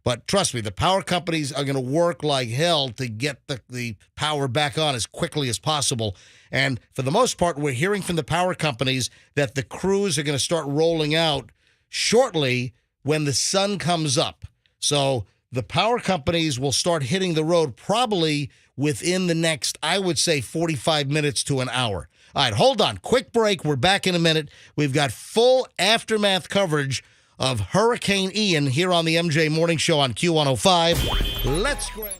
But trust me, the power companies are going to work like hell to get the power back on as quickly as possible. And for the most part, we're hearing from the power companies that the crews are going to start rolling out shortly when the sun comes up. So the power companies will start hitting the road probably within the next, I would say, 45 minutes to an hour. All right, hold on. Quick break. We're back in a minute. We've got full aftermath coverage of Hurricane Ian here on the MJ Morning Show on Q105. Let's grab.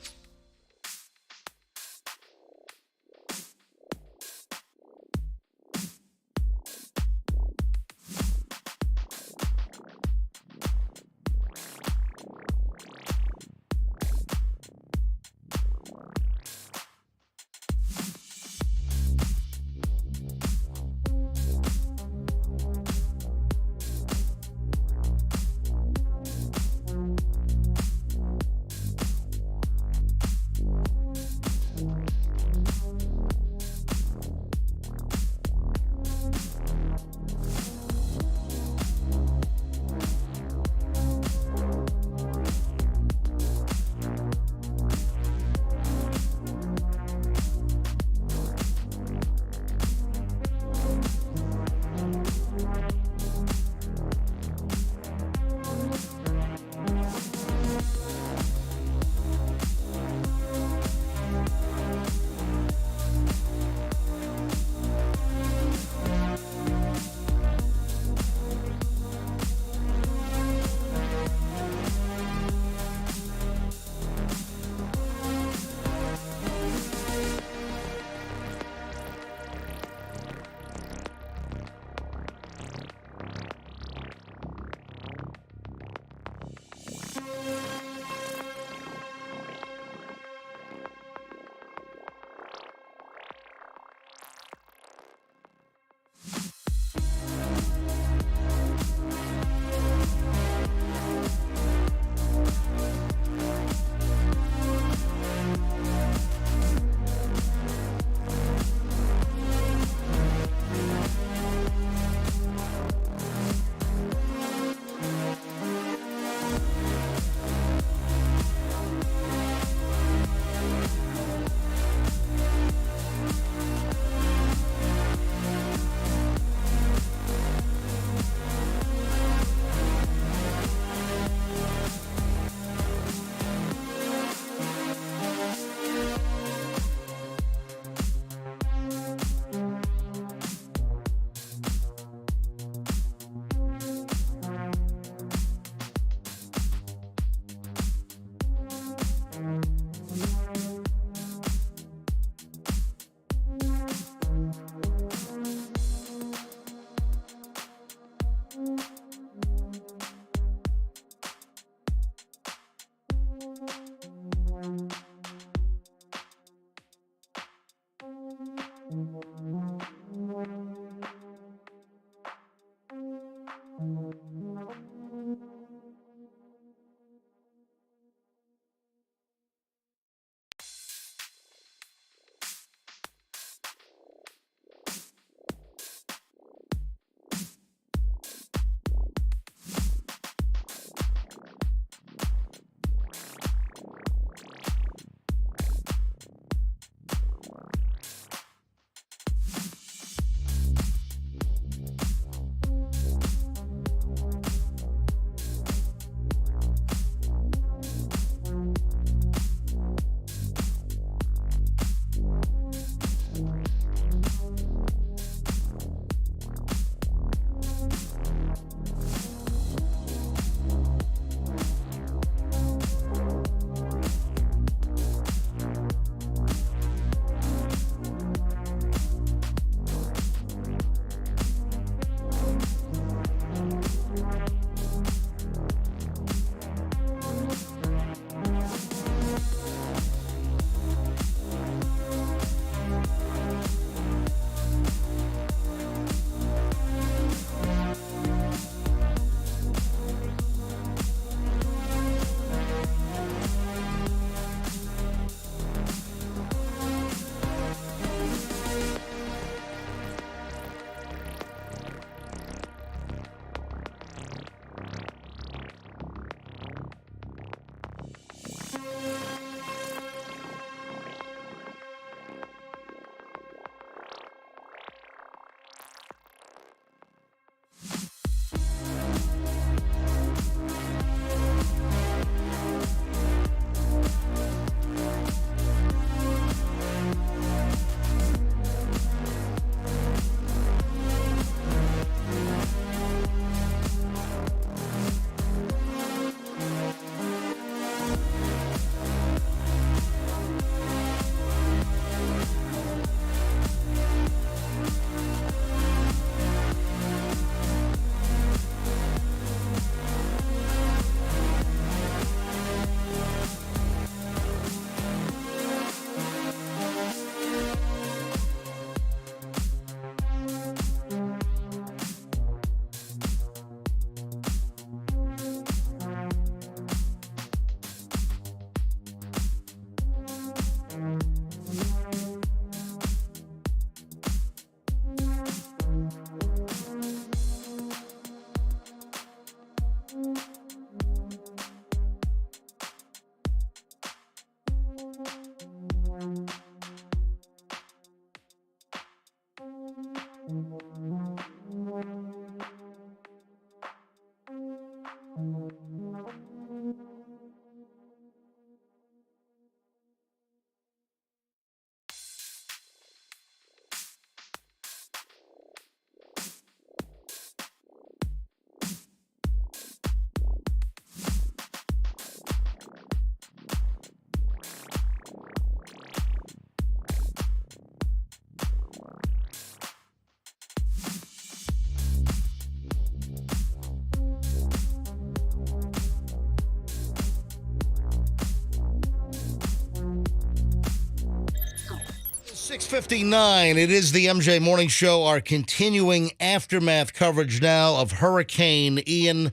6:59. It is the MJ Morning Show, our continuing aftermath coverage now of Hurricane Ian.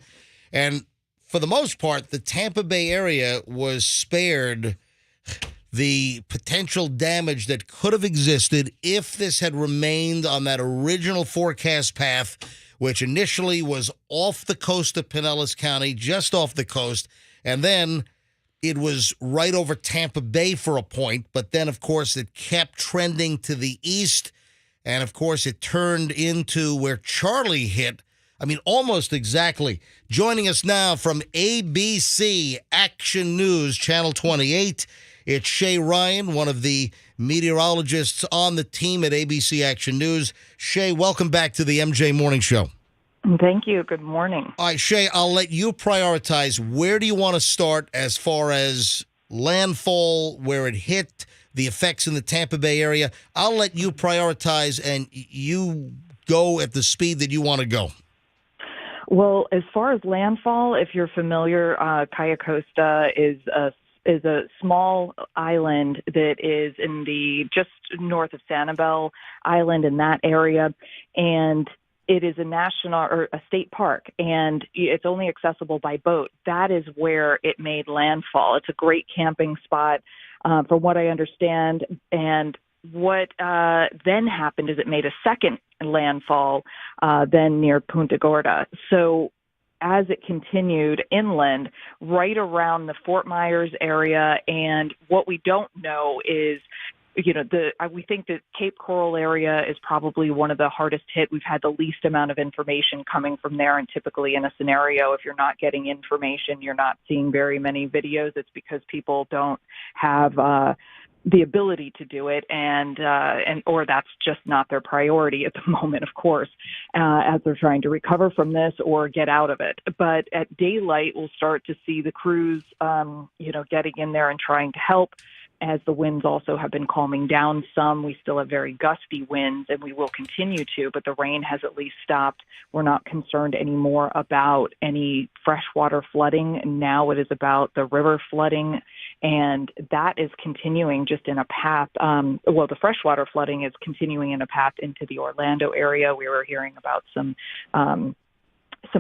And for the most part, the Tampa Bay area was spared the potential damage that could have existed if this had remained on that original forecast path, which initially was off the coast of Pinellas County, just off the coast, and then it was right over Tampa Bay for a point, but then, of course, it kept trending to the east, and, of course, it turned into where Charlie hit. I mean, almost exactly. Joining us now from ABC Action News, Channel 28, it's Shay Ryan, one of the meteorologists on the team at ABC Action News. Shay, welcome back to the MJ Morning Show. Thank you. Good morning. All right, Shay, I'll let you prioritize. Where do you want to start as far as landfall, where it hit, the effects in the Tampa Bay area? I'll let you prioritize, and you go at the speed that you want to go. Well, as far as landfall, if you're familiar, Cayo Costa is a small island that is in the just north of Sanibel Island in that area, and it is a national or a state park, and it's only accessible by boat. That is where it made landfall. It's a great camping spot, from what I understand. And what then happened is it made a second landfall then near Punta Gorda. So as it continued inland, right around the Fort Myers area, and what we don't know is, we think that Cape Coral area is probably one of the hardest hit. We've had the least amount of information coming from there, and typically in a scenario, if you're not getting information, you're not seeing very many videos. It's because people don't have the ability to do it, or that's just not their priority at the moment, of course, as they're trying to recover from this or get out of it. But at daylight, we'll start to see the crews, getting in there and trying to help, as the winds also have been calming down some. We still have very gusty winds, and we will continue to, but the rain has at least stopped. We're not concerned anymore about any freshwater flooding. Now it is about the river flooding, and that is continuing just in a path. The freshwater flooding is continuing in a path into the Orlando area. We were hearing about some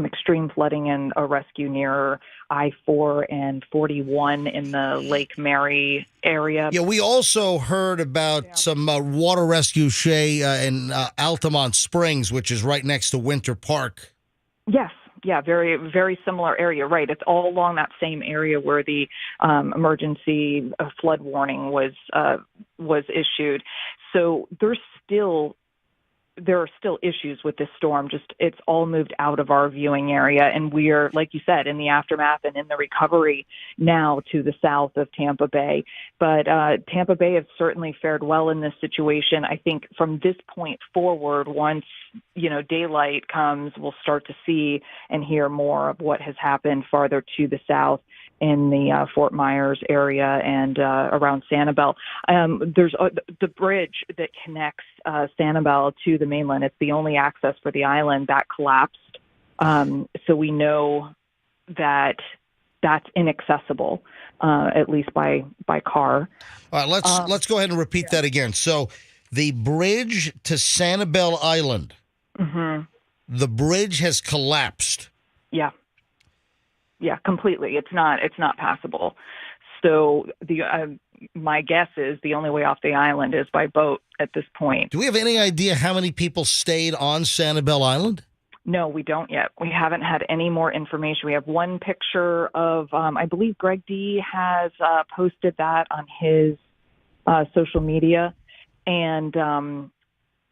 extreme flooding and a rescue near I-4 and 41 in the Lake Mary area. Yeah, we also heard about some water rescue, Shay, in Altamont Springs, which is right next to Winter Park. Yes. Yeah, very, very similar area, right. It's all along that same area where the emergency flood warning was issued. So there are still issues with this storm. Just it's all moved out of our viewing area, and we are, like you said, in the aftermath and in the recovery now to the south of Tampa Bay. But Tampa Bay has certainly fared well in this situation. I think from this point forward, once daylight comes, we'll start to see and hear more of what has happened farther to the south in the Fort Myers area and around Sanibel. There's the bridge that connects Sanibel to the mainland. It's the only access for the island that collapsed. So we know that that's inaccessible, at least by car. All right, let's go ahead and repeat that again. So the bridge to Sanibel Island, the bridge has collapsed. Yeah. Yeah, completely. It's not passable. So my guess is the only way off the island is by boat at this point. Do we have any idea how many people stayed on Sanibel Island? No, we don't yet. We haven't had any more information. We have one picture of, I believe Greg D has posted that on his social media, and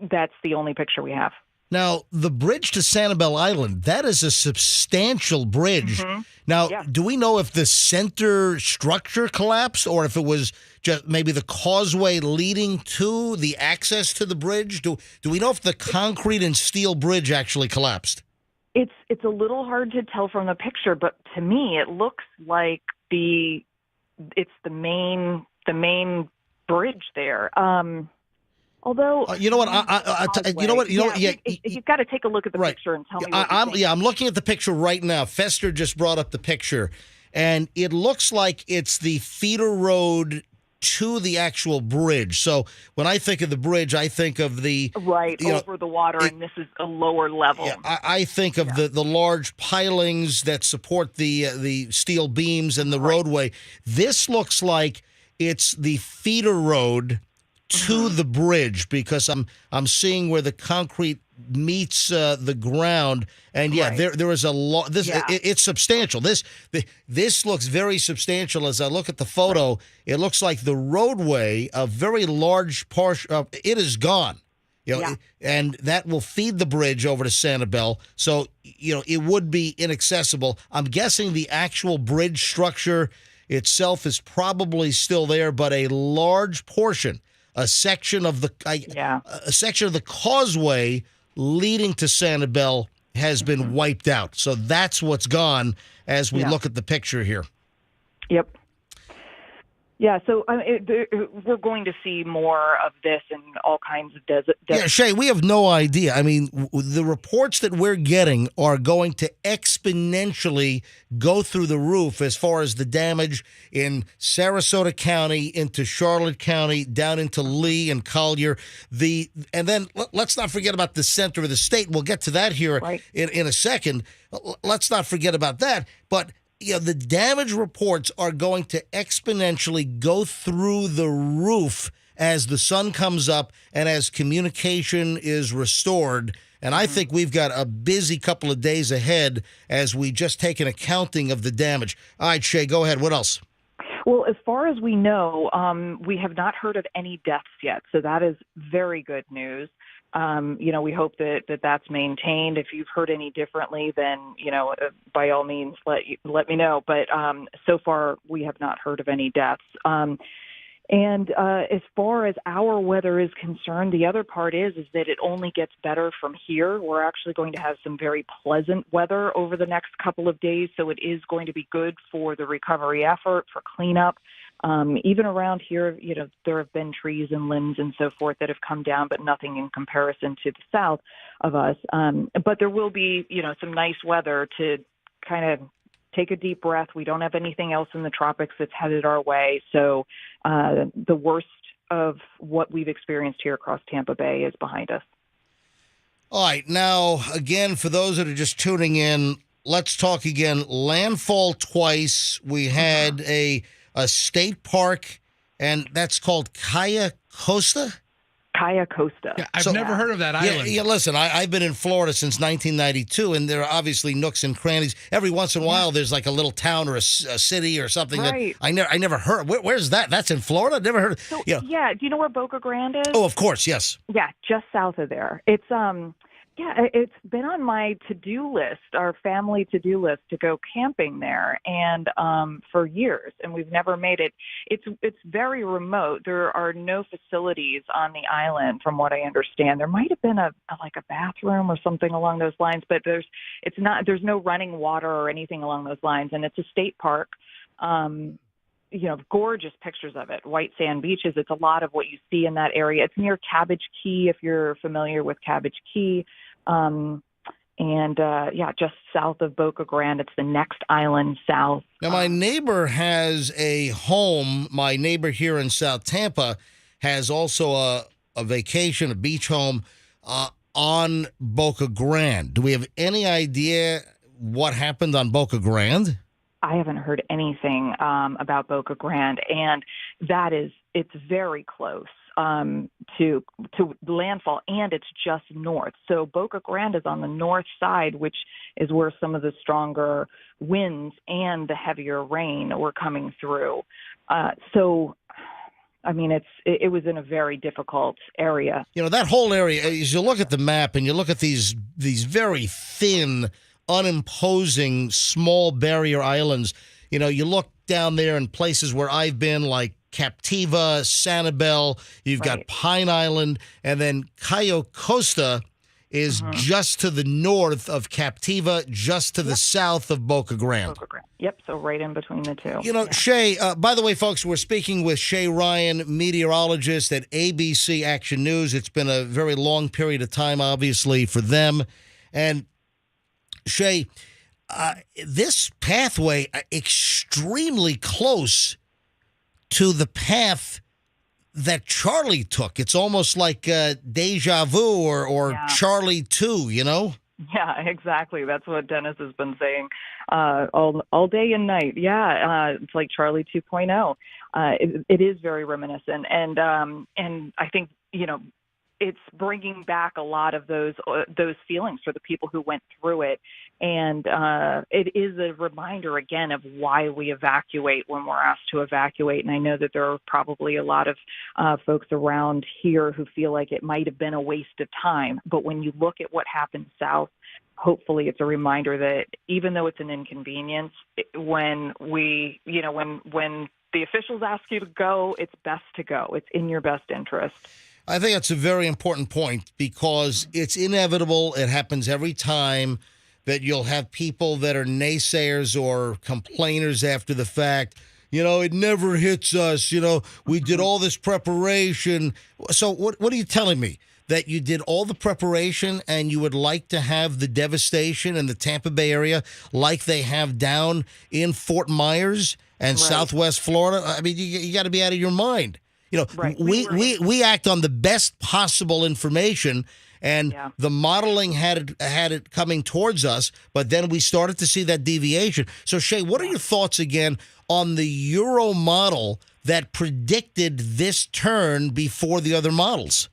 that's the only picture we have. Now, the bridge to Sanibel Island, that is a substantial bridge. Now, do we know if the center structure collapsed or if it was just maybe the causeway leading to the access to the bridge? Do we know if the concrete and steel bridge actually collapsed? It's a little hard to tell from the picture, but to me, it looks like it's the main bridge there. Although you know what, you've got to take a look at the picture and tell me. I'm looking at the picture right now. Fester just brought up the picture, and it looks like it's the feeder road to the actual bridge. So when I think of the bridge, I think of the over the water, and this is a lower level. Yeah, I think of the large pilings that support the steel beams and the roadway. This looks like it's the feeder road to the bridge, because I'm seeing where the concrete meets the ground, and there is a lot. It's substantial. This looks very substantial. As I look at the photo, it looks like the roadway, a very large portion of it is gone. And that will feed the bridge over to Sanibel. So it would be inaccessible. I'm guessing the actual bridge structure itself is probably still there, but a large portion, a section of the causeway leading to Sanibel has been wiped out. So that's what's gone as we look at the picture here. Yep. Yeah, so we're going to see more of this in all kinds of desert. Yeah, Shay, we have no idea. I mean, the reports that we're getting are going to exponentially go through the roof as far as the damage in Sarasota County, into Charlotte County, down into Lee and Collier. And then let's not forget about the center of the state. We'll get to that here in a second. Let's not forget about that. But the damage reports are going to exponentially go through the roof as the sun comes up and as communication is restored. And I think we've got a busy couple of days ahead as we just take an accounting of the damage. All right, Shay, go ahead. What else? Well, as far as we know, we have not heard of any deaths yet. So that is very good news. We hope that that's maintained. If you've heard any differently, then, by all means, let me know. But so far, we have not heard of any deaths. And as far as our weather is concerned, the other part is that it only gets better from here. We're actually going to have some very pleasant weather over the next couple of days. So it is going to be good for the recovery effort, for cleanup. Even around here, there have been trees and limbs and so forth that have come down, but nothing in comparison to the south of us. But there will be, some nice weather to kind of take a deep breath. We don't have anything else in the tropics that's headed our way. So the worst of what we've experienced here across Tampa Bay is behind us. All right. Now, again, for those that are just tuning in, let's talk again. Landfall twice. We had a state park, and that's called Cayo Costa? Cayo Costa. Yeah, I've never heard of that island. Yeah, listen, I've been in Florida since 1992, and there are obviously nooks and crannies. Every once in a while, there's like a little town or a city or something that I never heard. Where's that? That's in Florida? Never heard. So, do you know where Boca Grande is? Oh, of course, yes. Yeah, just south of there. It's it's been on my to-do list, our family to-do list, to go camping there, and for years, and we've never made it. It's very remote. There are no facilities on the island, from what I understand. There might have been a bathroom or something along those lines, but there's no running water or anything along those lines, and it's a state park. Gorgeous pictures of it, white sand beaches. It's a lot of what you see in that area. It's near Cabbage Key, if you're familiar with Cabbage Key. Just south of Boca Grande. It's the next island south. Now, my neighbor has a home. My neighbor here in South Tampa has also a vacation, a beach home on Boca Grande. Do we have any idea what happened on Boca Grande? I haven't heard anything about Boca Grande, and it's very close to landfall, and it's just north. So Boca Grande is on the north side, which is where some of the stronger winds and the heavier rain were coming through. It was in a very difficult area. That whole area, as you look at the map and you look at these very thin, unimposing small barrier islands, you look down there in places where I've been, like Captiva, Sanibel, you've got Pine Island, and then Cayo Costa is just to the north of Captiva, just to the south of Boca Grande. Boca Grande. Yep, so right in between the two. Shay, by the way, folks, we're speaking with Shay Ryan, meteorologist at ABC Action News. It's been a very long period of time, obviously, for them. And Shay, this pathway extremely close to the path that Charlie took. It's almost like deja vu or Charlie 2, you know? Yeah, exactly. That's what Dennis has been saying all day and night. Yeah, it's like Charlie 2.0. It is very reminiscent, and I think it's bringing back a lot of those feelings for the people who went through it, and it is a reminder again of why we evacuate when we're asked to evacuate. And I know that there are probably a lot of folks around here who feel like it might have been a waste of time, but when you look at what happened south, hopefully it's a reminder that even though it's an inconvenience, when the officials ask you to go, it's best to go. It's in your best interest. I think that's a very important point because it's inevitable. It happens every time that you'll have people that are naysayers or complainers after the fact. It never hits us. We did all this preparation. So what are you telling me? That you did all the preparation and you would like to have the devastation in the Tampa Bay area like they have down in Fort Myers and Southwest Florida? I mean, you got to be out of your mind. We act on the best possible information, and the modeling had it coming towards us, but then we started to see that deviation. So, Shay, what are your thoughts again on the Euro model that predicted this turn before the other models?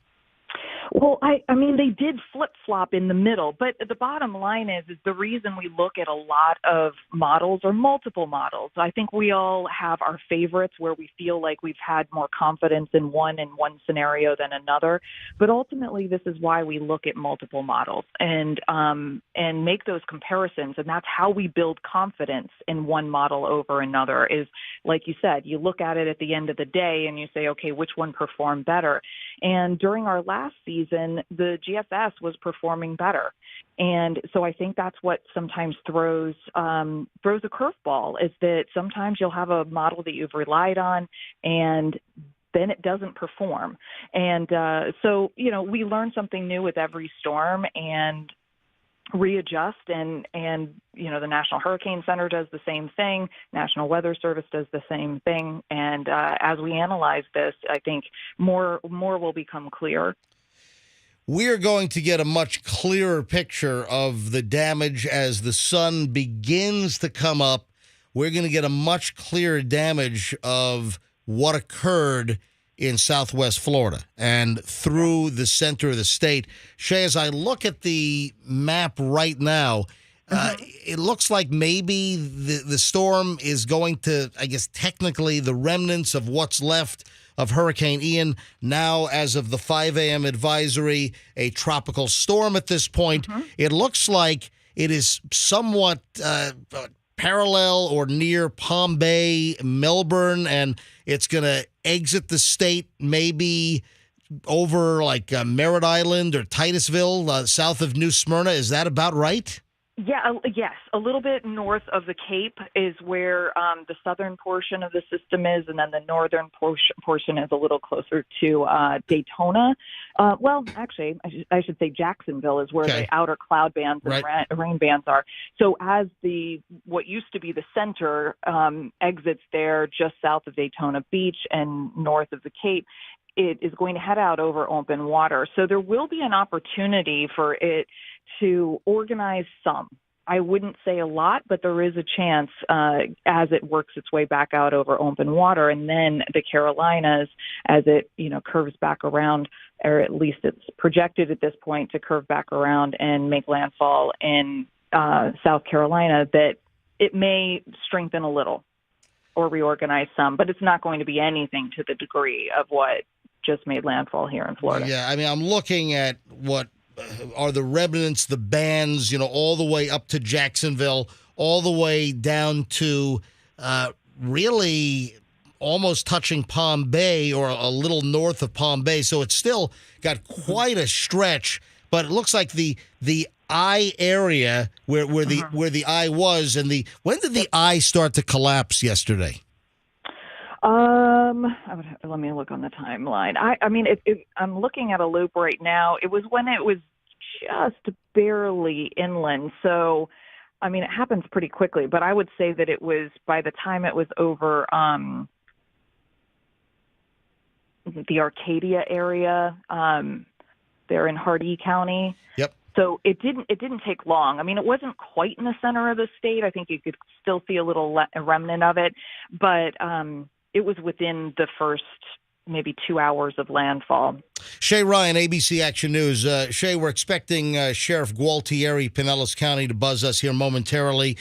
Well, I mean, they did flip-flop in the middle, but the bottom line is the reason we look at a lot of models or multiple models. I think we all have our favorites where we feel like we've had more confidence in one scenario than another, but ultimately this is why we look at multiple models and make those comparisons, and that's how we build confidence in one model over another is, like you said, you look at it at the end of the day and you say, okay, which one performed better? And during our last season, the GFS was performing better. And so I think that's what sometimes throws a curveball is that sometimes you'll have a model that you've relied on and then it doesn't perform. And so, we learn something new with every storm and readjust and the National Hurricane Center does the same thing. National Weather Service does the same thing. And as we analyze this, I think more will become clear. We're going to get a much clearer picture of the damage as the sun begins to come up. We're going to get a much clearer damage of what occurred in Southwest Florida and through the center of the state. Shay, as I look at the map right now, it looks like maybe the storm is going to, I guess, technically the remnants of what's left of Hurricane Ian, now as of the 5 a.m. advisory, a tropical storm at this point. It looks like it is somewhat parallel or near Palm Bay, Melbourne, and it's going to exit the state maybe over like Merritt Island or Titusville, south of New Smyrna. Is that about right? Yeah, yes. A little bit north of the Cape is where the southern portion of the system is, and then the northern portion is a little closer to Daytona. Well, actually, I should say Jacksonville is where the outer cloud bands and rain bands are. So as what used to be the center exits there just south of Daytona Beach and north of the Cape, it is going to head out over open water. So there will be an opportunity for it to organize some. I wouldn't say a lot, but there is a chance as it works its way back out over open water. And then the Carolinas, as it curves back around, or at least it's projected at this point to curve back around and make landfall in South Carolina, that it may strengthen a little or reorganize some, but it's not going to be anything to the degree of what just made landfall here in Florida. Yeah, I mean, I'm looking at what are the remnants, the bands, all the way up to Jacksonville, all the way down to really almost touching Palm Bay or a little north of Palm Bay. So it's still got quite a stretch, but it looks like the eye area where the eye was, and when did the eye start to collapse yesterday? Let me look on the timeline. I mean, I'm looking at a loop right now. It was when it was just barely inland. So, I mean, it happens pretty quickly, but I would say that it was by the time it was over the Arcadia area. They're in Hardee County. Yep. So it didn't take long. I mean, it wasn't quite in the center of the state. I think you could still see a little remnant of it, but it was within the first maybe 2 hours of landfall. Shay Ryan, ABC Action News. Shay, we're expecting Sheriff Gualtieri, Pinellas County, to buzz us here momentarily.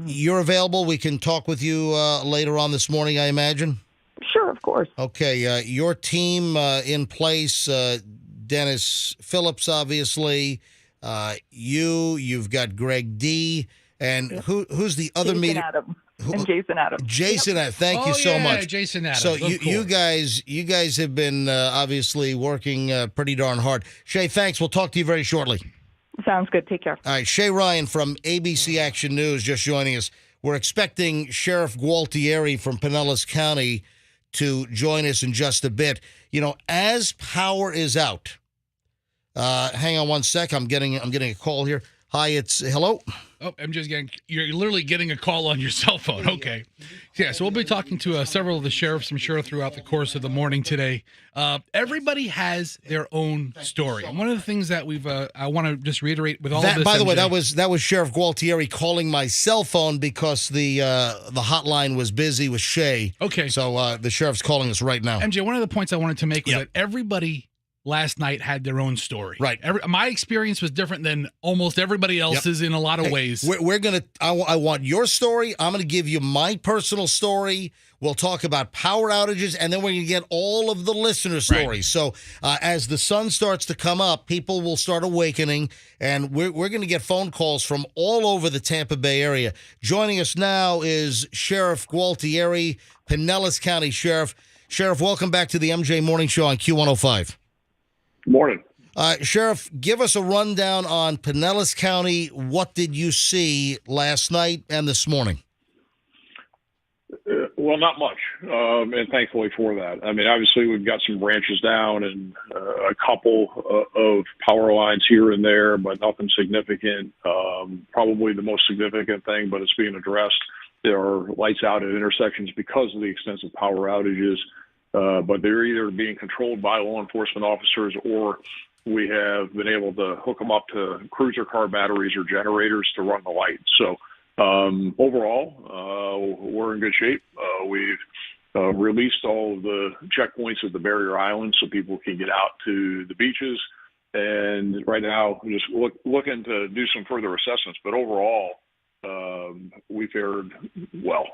You're available. We can talk with you later on this morning, I imagine. Sure, of course. Okay, your team in place, Dennis Phillips, obviously. You've got Greg D. And who's the other Jason Adams. And Jason Adams. Jason, thank you so much. Jason Adams. So you guys have been obviously working pretty darn hard. Shay, thanks. We'll talk to you very shortly. Sounds good. Take care. All right, Shay Ryan from ABC Action News just joining us. We're expecting Sheriff Gualtieri from Pinellas County to join us in just a bit. You know, as power is out. Hang on one sec. I'm getting a call here. Hi, hello. Oh, you're literally getting a call on your cell phone. Okay. Yeah, so we'll be talking to several of the sheriffs, I'm sure, throughout the course of the morning today. Everybody has their own story. And one of the things that I want to just reiterate with all of this. By the way, that was Sheriff Gualtieri calling my cell phone because the hotline was busy with Shay. Okay. So the sheriff's calling us right now. MJ, one of the points I wanted to make was that everybody last night had their own story. Right. My experience was different than almost everybody else's in a lot of ways. I want your story. I'm going to give you my personal story. We'll talk about power outages, and then we're going to get all of the listener stories. Right. So as the sun starts to come up, people will start awakening, and we're going to get phone calls from all over the Tampa Bay area. Joining us now is Sheriff Gualtieri, Pinellas County Sheriff. Sheriff, welcome back to the MJ Morning Show on Q105. Morning. Sheriff, give us a rundown on Pinellas County. What did you see last night and this morning? Well, not much, and thankfully for that. I mean, obviously, we've got some branches down and a couple of power lines here and there, but nothing significant. Probably the most significant thing, but it's being addressed. There are lights out at intersections because of the extensive power outages. But they're either being controlled by law enforcement officers or we have been able to hook them up to cruiser car batteries or generators to run the light. So overall, we're in good shape. We've released all of the checkpoints at the barrier islands so people can get out to the beaches. And right now, we're just looking to do some further assessments. But overall, we fared well.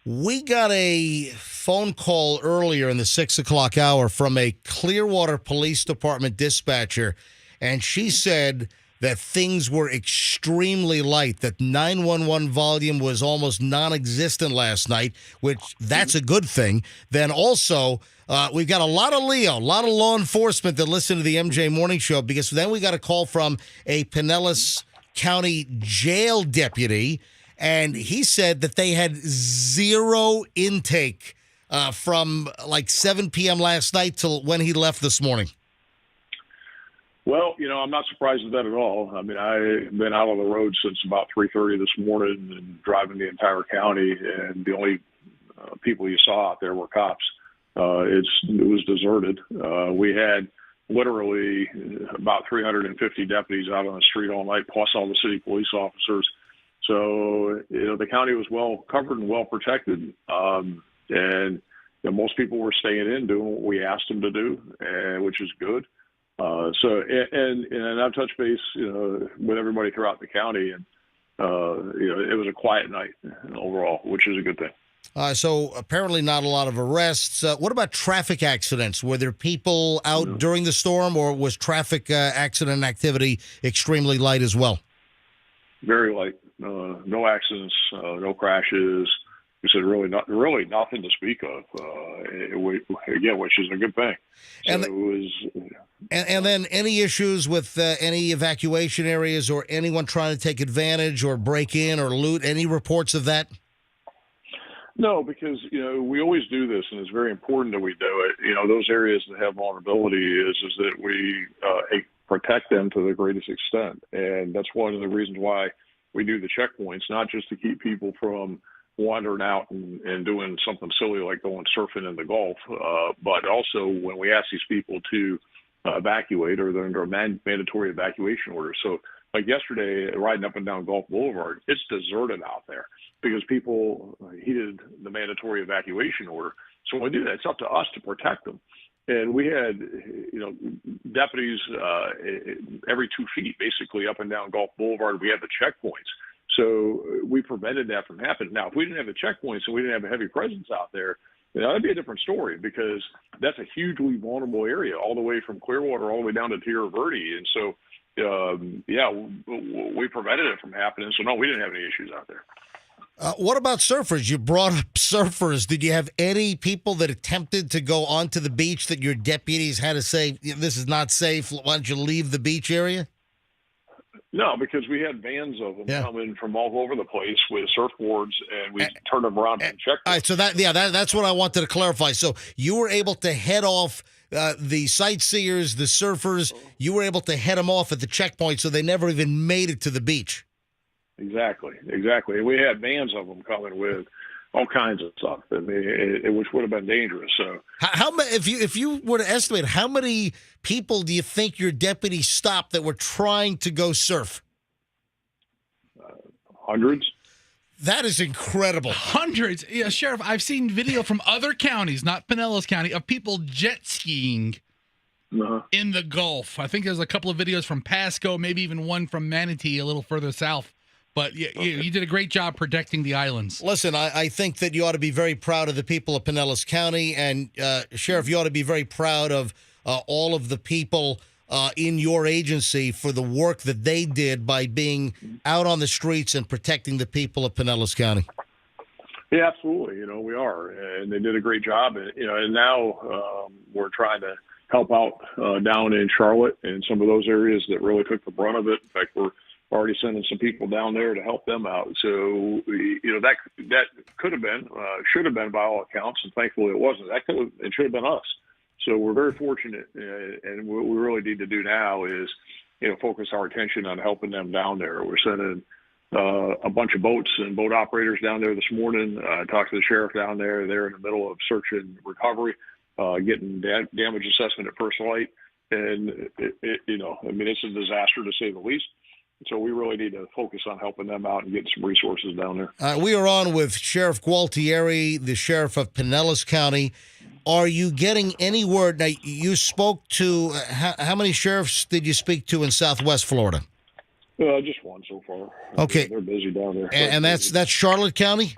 We got a phone call earlier in the 6 o'clock hour from a Clearwater Police Department dispatcher, and she said that things were extremely light, that 911 volume was almost non-existent last night, which that's a good thing. Then also, we've got a lot of Leo, a lot of law enforcement that listen to the MJ Morning Show, because then we got a call from a Pinellas County jail deputy, and he said that they had zero intake from like 7 p.m. last night till when he left this morning. Well, I'm not surprised at that at all. I mean, I've been out on the road since about 3:30 this morning and driving the entire county, and the only people you saw out there were cops. It was deserted. We had literally about 350 deputies out on the street all night, plus all the city police officers. So, the county was well covered and well protected. And most people were staying in, doing what we asked them to do, which is good. And I've touched base, with everybody throughout the county, and, it was a quiet night overall, which is a good thing. So apparently not a lot of arrests. What about traffic accidents? Were there people out during the storm, or was traffic accident activity extremely light as well? Very light. No accidents, no crashes. We said really nothing to speak of. Again, which is a good thing. So and then any issues with any evacuation areas or anyone trying to take advantage or break in or loot? Any reports of that? No, because we always do this, and it's very important that we do it. Those areas that have vulnerability is that we protect them to the greatest extent, and that's one of the reasons why we do the checkpoints, not just to keep people from wandering out and doing something silly like going surfing in the Gulf. But also when we ask these people to evacuate, or they're under a mandatory evacuation order. So like yesterday, riding up and down Gulf Boulevard, it's deserted out there because people heeded the mandatory evacuation order. So when we do that, it's up to us to protect them. And we had, deputies every 2 feet, basically up and down Gulf Boulevard. We had the checkpoints. So we prevented that from happening. Now, if we didn't have the checkpoints and we didn't have a heavy presence out there, that'd be a different story, because that's a hugely vulnerable area all the way from Clearwater all the way down to Tierra Verde. And so, we prevented it from happening. So, no, we didn't have any issues out there. What about surfers? You brought up surfers. Did you have any people that attempted to go onto the beach that your deputies had to say, this is not safe, why don't you leave the beach area? No, because we had vans of them coming from all over the place with surfboards, and we turned them around and checked them. All right, so that's what I wanted to clarify. So you were able to head off the sightseers, the surfers, you were able to head them off at the checkpoint so they never even made it to the beach. Exactly. We had vans of them coming with all kinds of stuff. I mean, which would have been dangerous. So, if you were to estimate, how many people do you think your deputies stopped that were trying to go surf? Hundreds. That is incredible. Hundreds. Yeah, Sheriff, I've seen video from other counties, not Pinellas County, of people jet skiing in the Gulf. I think there's a couple of videos from Pasco, maybe even one from Manatee a little further south. But you did a great job protecting the islands. Listen, I think that you ought to be very proud of the people of Pinellas County. And, Sheriff, you ought to be very proud of all of the people in your agency for the work that they did by being out on the streets and protecting the people of Pinellas County. Yeah, absolutely. We are. And they did a great job. And now we're trying to help out down in Charlotte and some of those areas that really took the brunt of it. In fact, we're already sending some people down there to help them out. So, that could have been, should have been by all accounts, and thankfully it wasn't. It should have been us. So we're very fortunate, and what we really need to do now is, focus our attention on helping them down there. We're sending a bunch of boats and boat operators down there this morning. I talked to the sheriff down there. They're in the middle of search and recovery, getting damage assessment at first light. And, it's a disaster to say the least. So we really need to focus on helping them out and getting some resources down there. We are on with Sheriff Gualtieri, the sheriff of Pinellas County. Are you getting any word? Now, you spoke to, how many sheriffs did you speak to in Southwest Florida? Just one so far. Okay. They're busy down there. And that's Charlotte County?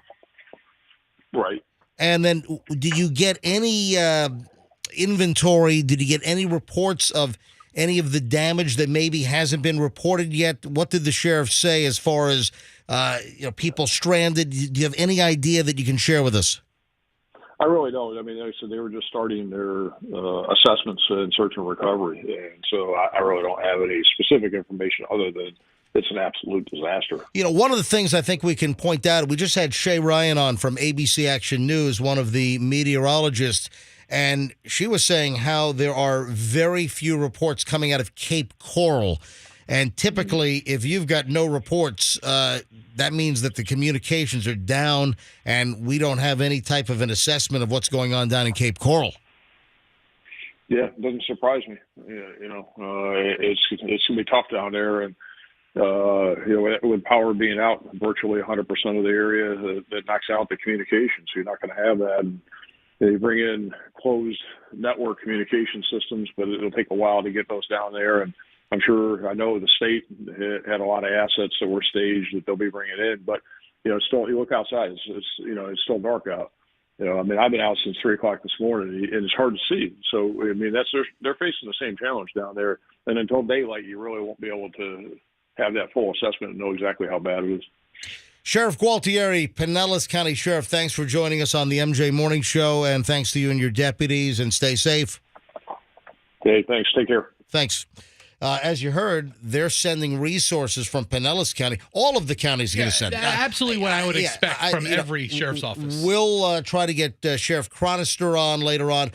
Right. And then do you get any inventory? Did you get any reports of any of the damage that maybe hasn't been reported yet? What did the sheriff say as far as people stranded? Do you have any idea that you can share with us? I really don't. I mean, like I said, they were just starting their assessments in search and recovery. And so I really don't have any specific information other than it's an absolute disaster. One of the things I think we can point out, we just had Shay Ryan on from ABC Action News, one of the meteorologists, and she was saying how there are very few reports coming out of Cape Coral. And typically, if you've got no reports, that means that the communications are down and we don't have any type of an assessment of what's going on down in Cape Coral. Yeah, it doesn't surprise me. It's going to be tough down there. And, with power being out virtually 100% of the area, that knocks out the communication. So you're not going to have that. And they bring in closed network communication systems, but it'll take a while to get those down there. And I know the state had a lot of assets that were staged that they'll be bringing in, but still, you look outside, it's still dark out. I've been out since 3:00 this morning, and it's hard to see. So they're facing the same challenge down there, and until daylight, you really won't be able to have that full assessment and know exactly how bad it is. Sheriff Gualtieri, Pinellas County Sheriff, thanks for joining us on the MJ Morning Show, and thanks to you and your deputies, and stay safe. Okay, thanks. Take care. Thanks. as you heard, they're sending resources from Pinellas County. All of the counties are going to send it. Absolutely what I would expect from every sheriff's office. We'll try to get Sheriff Chronister on later on.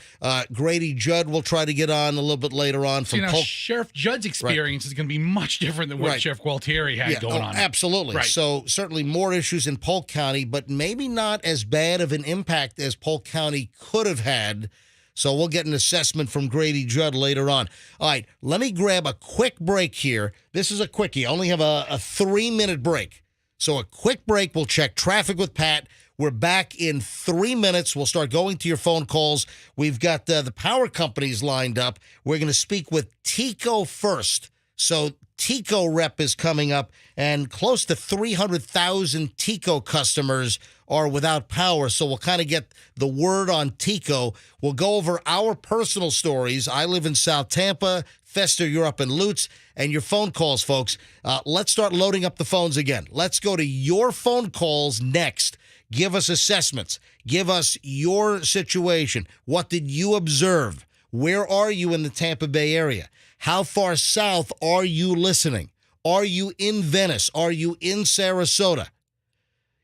Grady Judd will try to get on a little bit later on. From Sheriff Judd's experience is going to be much different than what Sheriff Gualtieri had going on. Absolutely. Right. So certainly more issues in Polk County, but maybe not as bad of an impact as Polk County could have had. So we'll get an assessment from Grady Judd later on. All right, let me grab a quick break here. This is a quickie. I only have a 3-minute break. So a quick break. We'll check traffic with Pat. We're back in 3 minutes. We'll start going to your phone calls. We've got the power companies lined up. We're going to speak with TECO first. So TECO rep is coming up, and close to 300,000 TECO customers are without power. So we'll kind of get the word on TECO. We'll go over our personal stories. I live in South Tampa. Fester, you're up in Lutz. And your phone calls, folks. Let's start loading up the phones again. Let's go to your phone calls next. Give us assessments. Give us your situation. What did you observe? Where are you in the Tampa Bay area? How far south are you listening? Are you in Venice? Are you in Sarasota?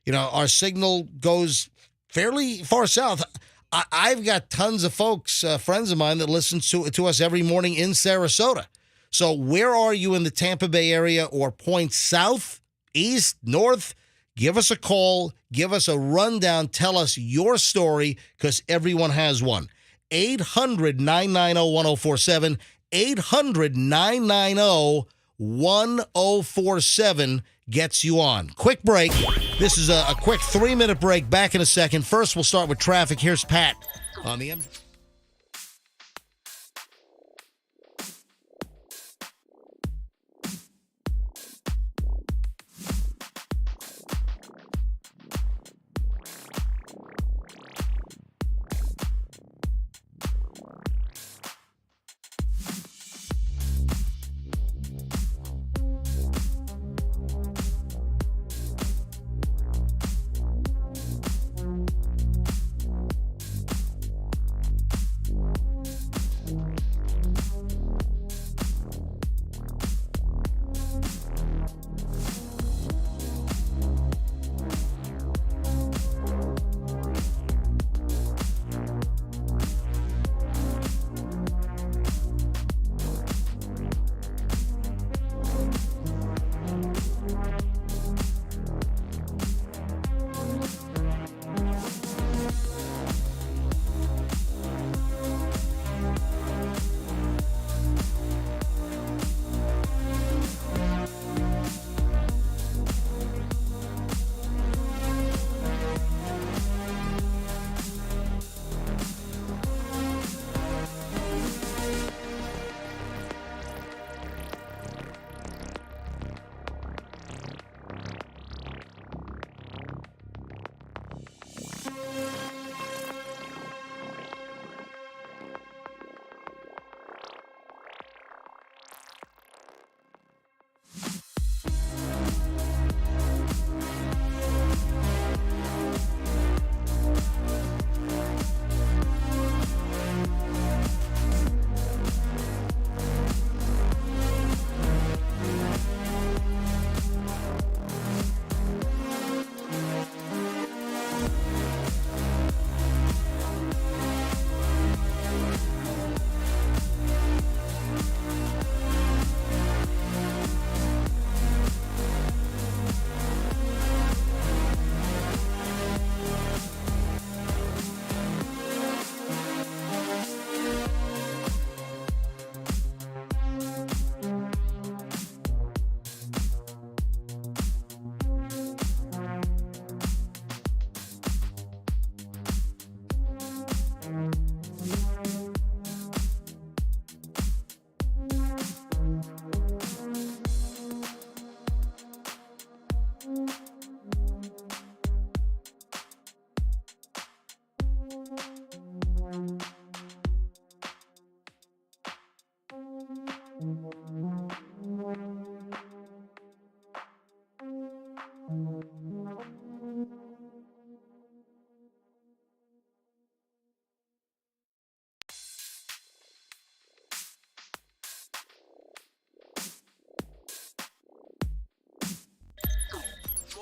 You know, our signal goes fairly far south. I've got tons of folks, friends of mine, that listen to us every morning in Sarasota. So where are you in the Tampa Bay area or points south, east, north? Give us a call. Give us a rundown. Tell us your story, because everyone has one. 800-990-1047. 800-990-1047 gets you on. Quick break. This is a quick 3-minute break. Back in a second. First, we'll start with traffic. Here's Pat on the M.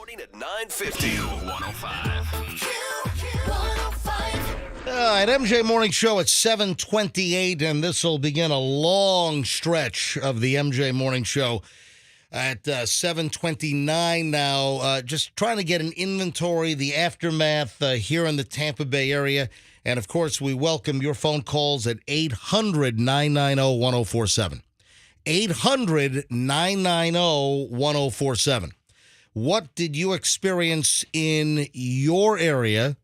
Morning at 9:50. Q105. All right, MJ Morning Show at 7:28, and this will begin a long stretch of the MJ Morning Show at 7:29 now. Just trying to get an inventory, the aftermath here in the Tampa Bay area. And, of course, we welcome your phone calls at 800-990-1047. 800-990-1047. What did you experience in your area?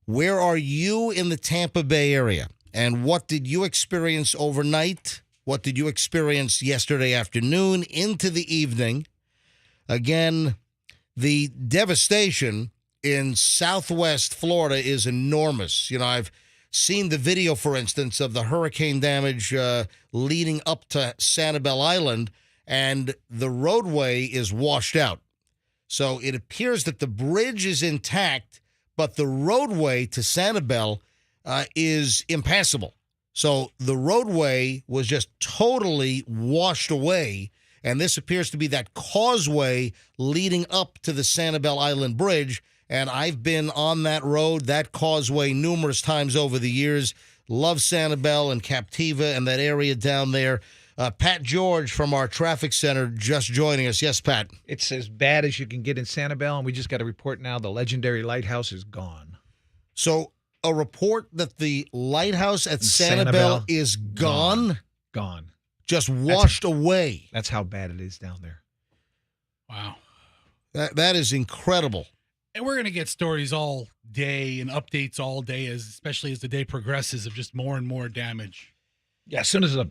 Where are you in the Tampa Bay area? And what did you experience overnight? What did you experience yesterday afternoon into the evening? Again, the devastation in Southwest Florida is enormous. You know, I've seen the video, for instance, of the hurricane damage leading up to Sanibel Island, and the roadway is washed out. So it appears that the bridge is intact, but the roadway to Sanibel is impassable. So the roadway was just totally washed away, and this appears to be that causeway leading up to the Sanibel Island Bridge. And I've been on that road, that causeway, numerous times over the years. Love Sanibel and Captiva and that area down there. Pat George from our traffic center just joining us. Yes, Pat. It's as bad as you can get in Sanibel, and we just got a report now the legendary lighthouse is gone. So a report that the lighthouse at Sanibel is gone? Gone. Just washed away. That's how bad it is down there. Wow. That is incredible. And we're going to get stories all day and updates all day, especially as the day progresses, of just more and more damage. Yeah, as soon as the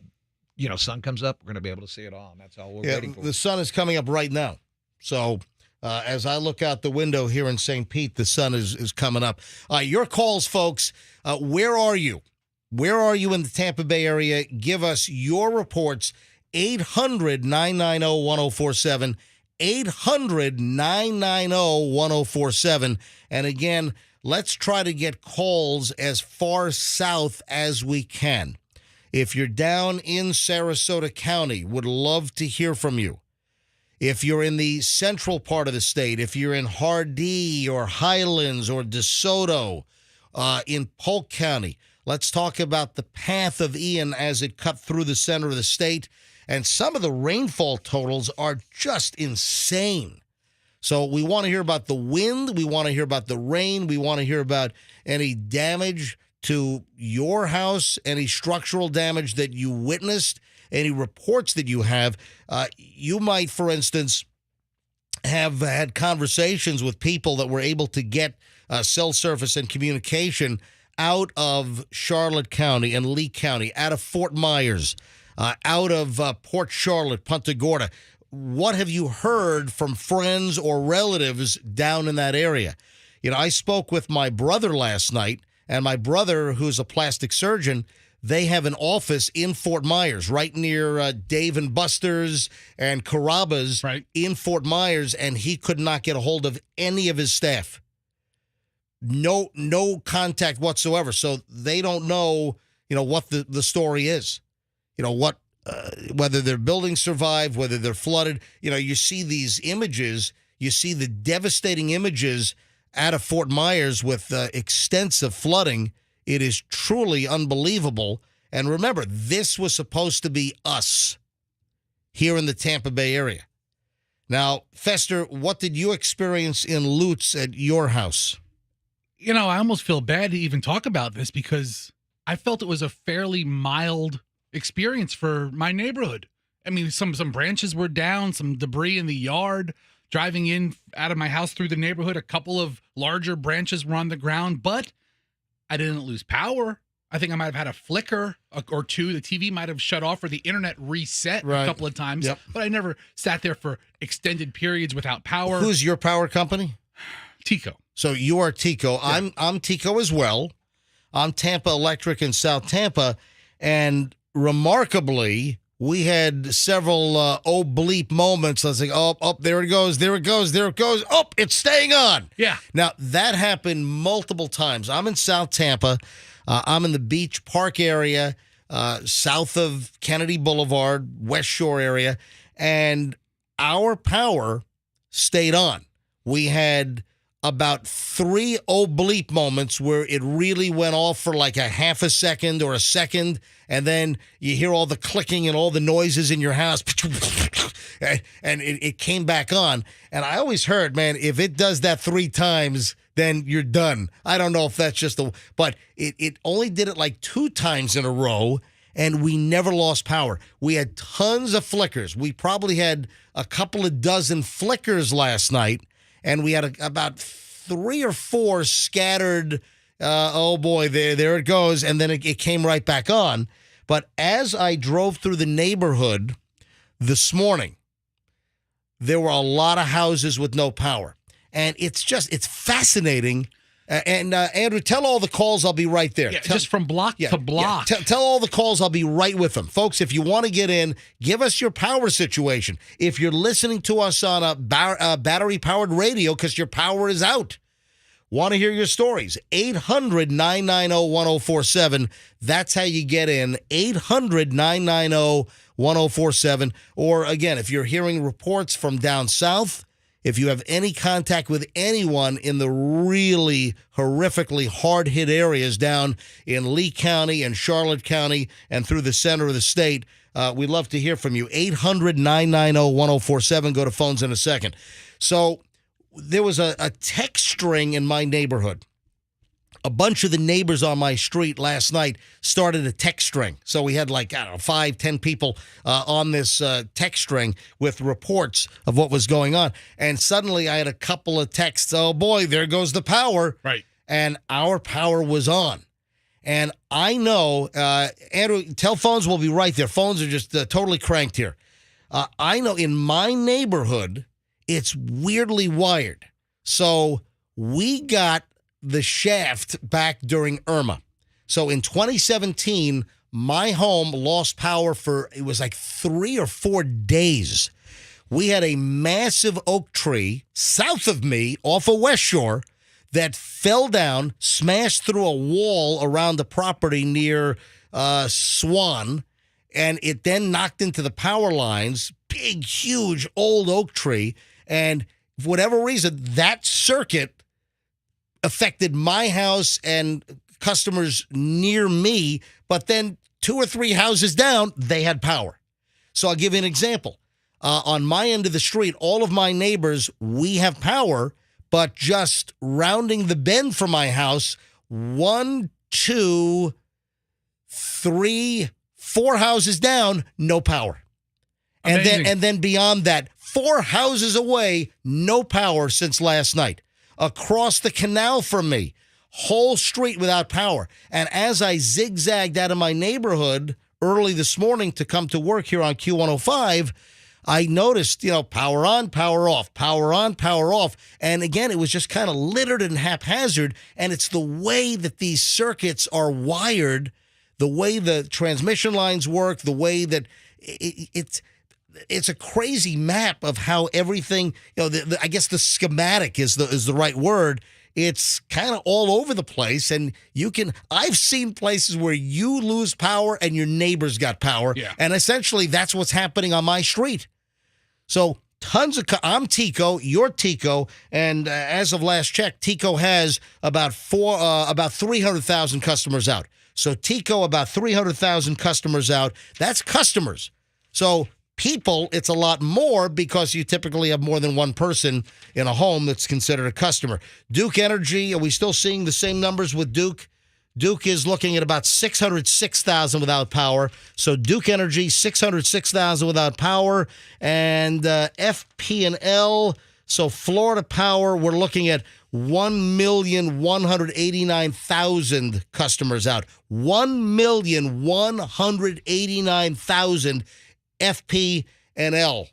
sun comes up, we're going to be able to see it all, and that's all we're waiting for. The sun is coming up right now. So as I look out the window here in St. Pete, the sun is coming up. Your calls, folks. Where are you? Where are you in the Tampa Bay area? Give us your reports. 800-990-1047. 800-990-1047. And again, let's try to get calls as far south as we can. If you're down in Sarasota County, would love to hear from you. If you're in the central part of the state, if you're in Hardee or Highlands or DeSoto, in Polk County, let's talk about the path of Ian as it cut through the center of the state. And some of the rainfall totals are just insane. So we want to hear about the wind. We want to hear about the rain. We want to hear about any damage to your house, any structural damage that you witnessed, any reports that you have. You might, for instance, have had conversations with people that were able to get cell service and communication out of Charlotte County and Lee County, out of Fort Myers, out of Port Charlotte, Punta Gorda. What have you heard from friends or relatives down in that area? You know, I spoke with my brother last night, and my brother, who's a plastic surgeon, they have an office in Fort Myers, right near Dave and Buster's and Carrabba's in Fort Myers, and he could not get a hold of any of his staff. No contact whatsoever. So they don't know, what the story is. Whether their buildings survive, whether they're flooded. You see these images, you see the devastating images out of Fort Myers with extensive flooding. It is truly unbelievable. And remember, this was supposed to be us here in the Tampa Bay area. Now, Fester, what did you experience in Lutz at your house? I almost feel bad to even talk about this because I felt it was a fairly mild experience for my neighborhood. I mean, some branches were down, some debris in the yard. Driving in out of my house through the neighborhood, a couple of larger branches were on the ground, but I didn't lose power. I think I might have had a flicker or two. The TV might have shut off or the internet reset a couple of times, but I never sat there for extended periods without power. Who's your power company? Tico. So you are Tico. Yeah. I'm Tico as well. I'm Tampa Electric in South Tampa, and remarkably, we had several bleep moments. I was like, oh, there it goes. Oh, it's staying on. Yeah. Now, that happened multiple times. I'm in South Tampa. I'm in the Beach Park area, south of Kennedy Boulevard, West Shore area, and our power stayed on. we had about 3 oblique moments where it really went off for like a half a second or a second, and then you hear all the clicking and all the noises in your house, and it came back on. And I always heard, man, if it does that 3 times, then you're done. I don't know if that's just but it only did it like 2 times in a row, and we never lost power. We had tons of flickers. We probably had a couple of dozen flickers last night, and we had about 3 or 4 scattered, oh boy, there it goes, and then it came right back on. But as I drove through the neighborhood this morning, there were a lot of houses with no power. And it's fascinating. And Andrew, tell all the calls. I'll be right there. Yeah, just from block to block. Yeah. Tell all the calls. I'll be right with them. Folks, if you want to get in, give us your power situation. If you're listening to us on a battery-powered radio because your power is out, want to hear your stories, 800-990-1047. That's how you get in, 800-990-1047. Or, again, if you're hearing reports from down south, if you have any contact with anyone in the really horrifically hard-hit areas down in Lee County and Charlotte County and through the center of the state, we'd love to hear from you. 800-990-1047. Go to phones in a second. So there was a text string in my neighborhood. A bunch of the neighbors on my street last night started a text string. So we had 5, 10 people on this text string with reports of what was going on. And suddenly I had a couple of texts. Oh, boy, there goes the power. Right. And our power was on. And I know, Andrew, telephones will be right there. Phones are just totally cranked here. I know in my neighborhood, it's weirdly wired. So we got the shaft back during Irma. So in 2017, my home lost power for, it was like 3 or 4 days. We had a massive oak tree south of me off of West Shore that fell down, smashed through a wall around the property near Swan, and it then knocked into the power lines. Big, huge, old oak tree. And for whatever reason, that circuit affected my house and customers near me, but then 2 or 3 houses down, they had power. So I'll give you an example. On my end of the street, all of my neighbors, we have power, but just rounding the bend from my house, 1, 2, 3, 4 houses down, no power. And then beyond that, 4 houses away, no power since last night. Across the canal from me, whole street without power. And as I zigzagged out of my neighborhood early this morning to come to work here on Q105, I noticed, power on, power off, power on, power off. And again, it was just kind of littered and haphazard. And it's the way that these circuits are wired, the way the transmission lines work, the way that it's a crazy map of how everything, I guess the schematic is the right word. It's kind of all over the place, and I've seen places where you lose power and your neighbors got power. Yeah. And essentially that's what's happening on my street. So I'm Tico, you're Tico, and as of last check, Tico has about 300,000 customers out. So Tico, about 300,000 customers out. That's customers. So people, it's a lot more because you typically have more than one person in a home that's considered a customer. Duke Energy, are we still seeing the same numbers with Duke? Duke is looking at about 606,000 without power. So Duke Energy, 606,000 without power. And FP&L, so Florida Power, we're looking at 1,189,000 customers out. 1,189,000 FP&L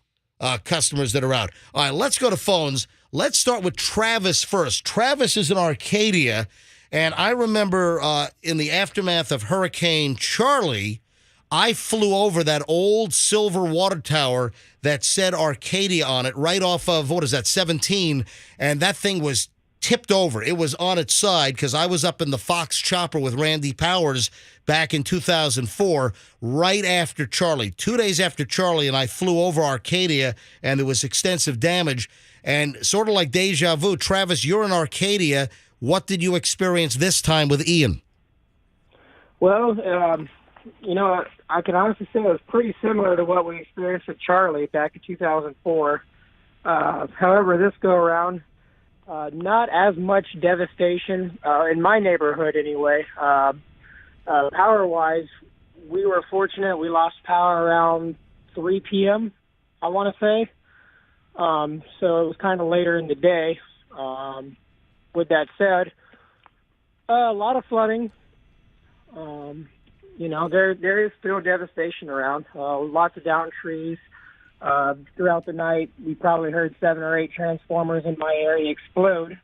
customers that are out. All right, let's go to phones. Let's start with Travis first. Travis is in Arcadia, and I remember in the aftermath of Hurricane Charlie, I flew over that old silver water tower that said Arcadia on it right off of, 17, and that thing was tipped over. It was on its side because I was up in the Fox chopper with Randy Powers back in 2004, right after Charlie. 2 days after Charlie, and I flew over Arcadia, and there was extensive damage. And sort of like deja vu, Travis, you're in Arcadia. What did you experience this time with Ian? Well, I can honestly say it was pretty similar to what we experienced with Charlie back in 2004. However, this go around, not as much devastation in my neighborhood anyway. Power-wise, we were fortunate. We lost power around 3 p.m., I want to say. So it was kind of later in the day. With that said, a lot of flooding. There is still devastation around. Lots of downed trees. Throughout the night, we probably heard 7 or 8 transformers in my area explode.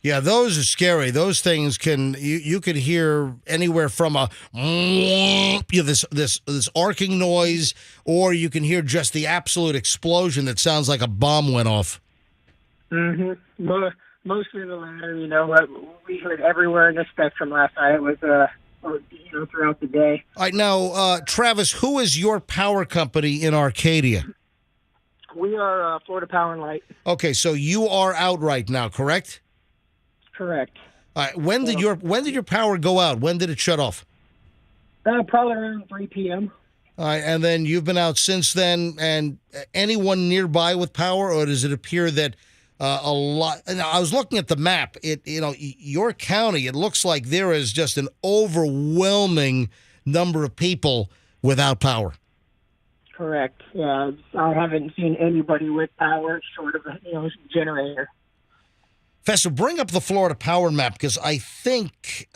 Yeah, those are scary. Those things you could hear anywhere from a this arcing noise, or you can hear just the absolute explosion that sounds like a bomb went off. Mm-hmm. Mostly the latter. We heard everywhere in the spectrum last night. It was throughout the day. All right, now, Travis, who is your power company in Arcadia? We are Florida Power and Light. Okay, so you are out right now, correct? Correct. All right, when did your power go out? When did it shut off? Probably around 3 p.m. All right, and then you've been out since then. And anyone nearby with power, or does it appear that a lot? And I was looking at the map. Your county. It looks like there is just an overwhelming number of people without power. Correct. Yeah, I haven't seen anybody with power short of a generator. Fester, bring up the Florida power map because I think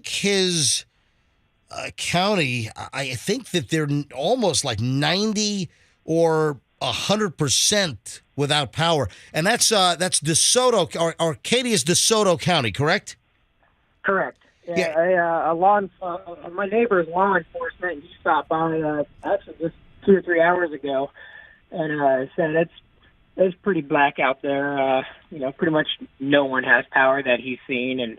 his county. I think that they're almost like 90 or 100% without power, and that's DeSoto. Arcadia's DeSoto County, correct? Correct. Yeah. My neighbor's law enforcement. He stopped by actually just 2 or 3 hours ago, and said it's pretty black out there. Pretty much no one has power that he's seen, and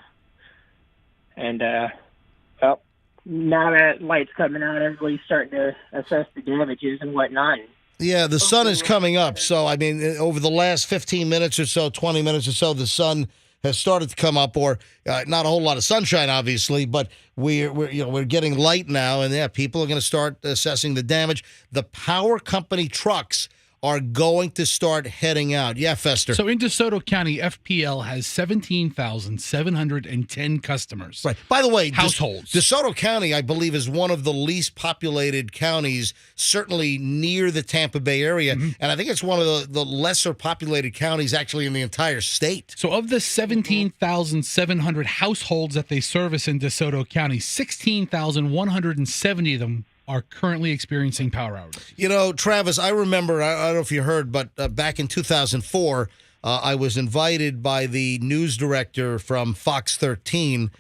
now that light's coming out, everybody's starting to assess the damages and whatnot. Yeah, the sun is coming up. So, I mean, over the last 15 minutes or so, 20 minutes or so, the sun has started to come up, or not a whole lot of sunshine, obviously, but we're getting light now, and people are going to start assessing the damage. The power company trucks are going to start heading out. Yeah, Fester. So in DeSoto County, FPL has 17,710 customers. Right. By the way, households. DeSoto County, I believe, is one of the least populated counties, certainly near the Tampa Bay area. Mm-hmm. And I think it's one of the lesser populated counties actually in the entire state. So of the 17,700 households that they service in DeSoto County, 16,170 of them are currently experiencing power outages. Travis, I remember, I don't know if you heard, but back in 2004, I was invited by the news director from Fox 13.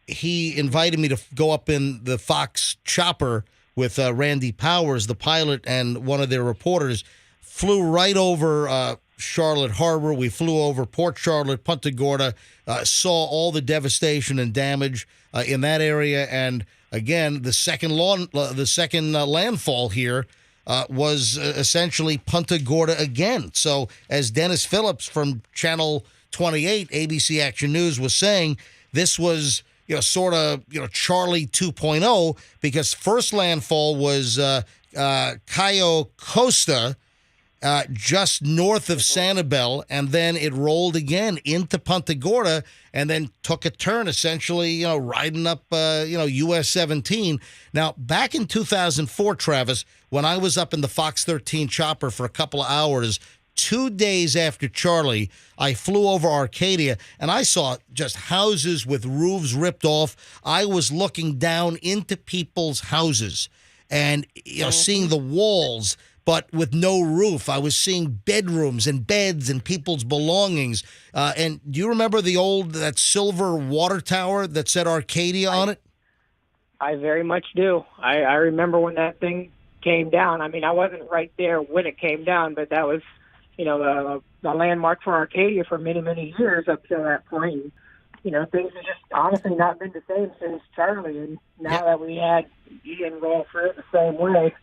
He invited me to go up in the Fox chopper with Randy Powers, the pilot, and one of their reporters. Flew right over Charlotte Harbor. We flew over Port Charlotte, Punta Gorda, saw all the devastation and damage in that area, and again, the second landfall here was essentially Punta Gorda again. So as Dennis Phillips from Channel 28, ABC Action News, was saying, this was sort of Charlie 2.0, because first landfall was Cayo Costa, just north of Sanibel, and then it rolled again into Punta Gorda, and then took a turn, essentially, riding up, US 17. Now, back in 2004, Travis, when I was up in the Fox 13 chopper for a couple of hours, 2 days after Charlie, I flew over Arcadia, and I saw just houses with roofs ripped off. I was looking down into people's houses and seeing the walls, but with no roof. I was seeing bedrooms and beds and people's belongings. And do you remember that silver water tower that said Arcadia on it? I very much do. I remember when that thing came down. I mean, I wasn't right there when it came down, but that was, the landmark for Arcadia for many, many years up to that point. And, you know, things have just honestly not been the same since Charlie. And now that we had Ian roll through it the same way.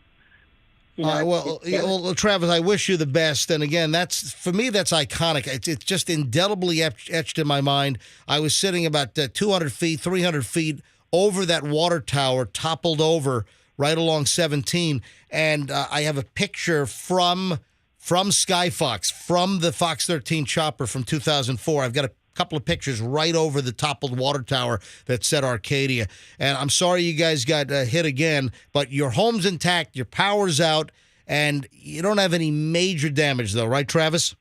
You know, well, Travis, I wish you the best. And again, for me, that's iconic. It's just indelibly etched in my mind. I was sitting about 200 feet, 300 feet over that water tower, toppled over right along 17. And I have a picture from Skyfox, from the Fox 13 chopper from 2004. I've got a couple of pictures right over the toppled water tower that said Arcadia. And I'm sorry you guys got hit again, but your home's intact, your power's out, and you don't have any major damage, though, right, Travis?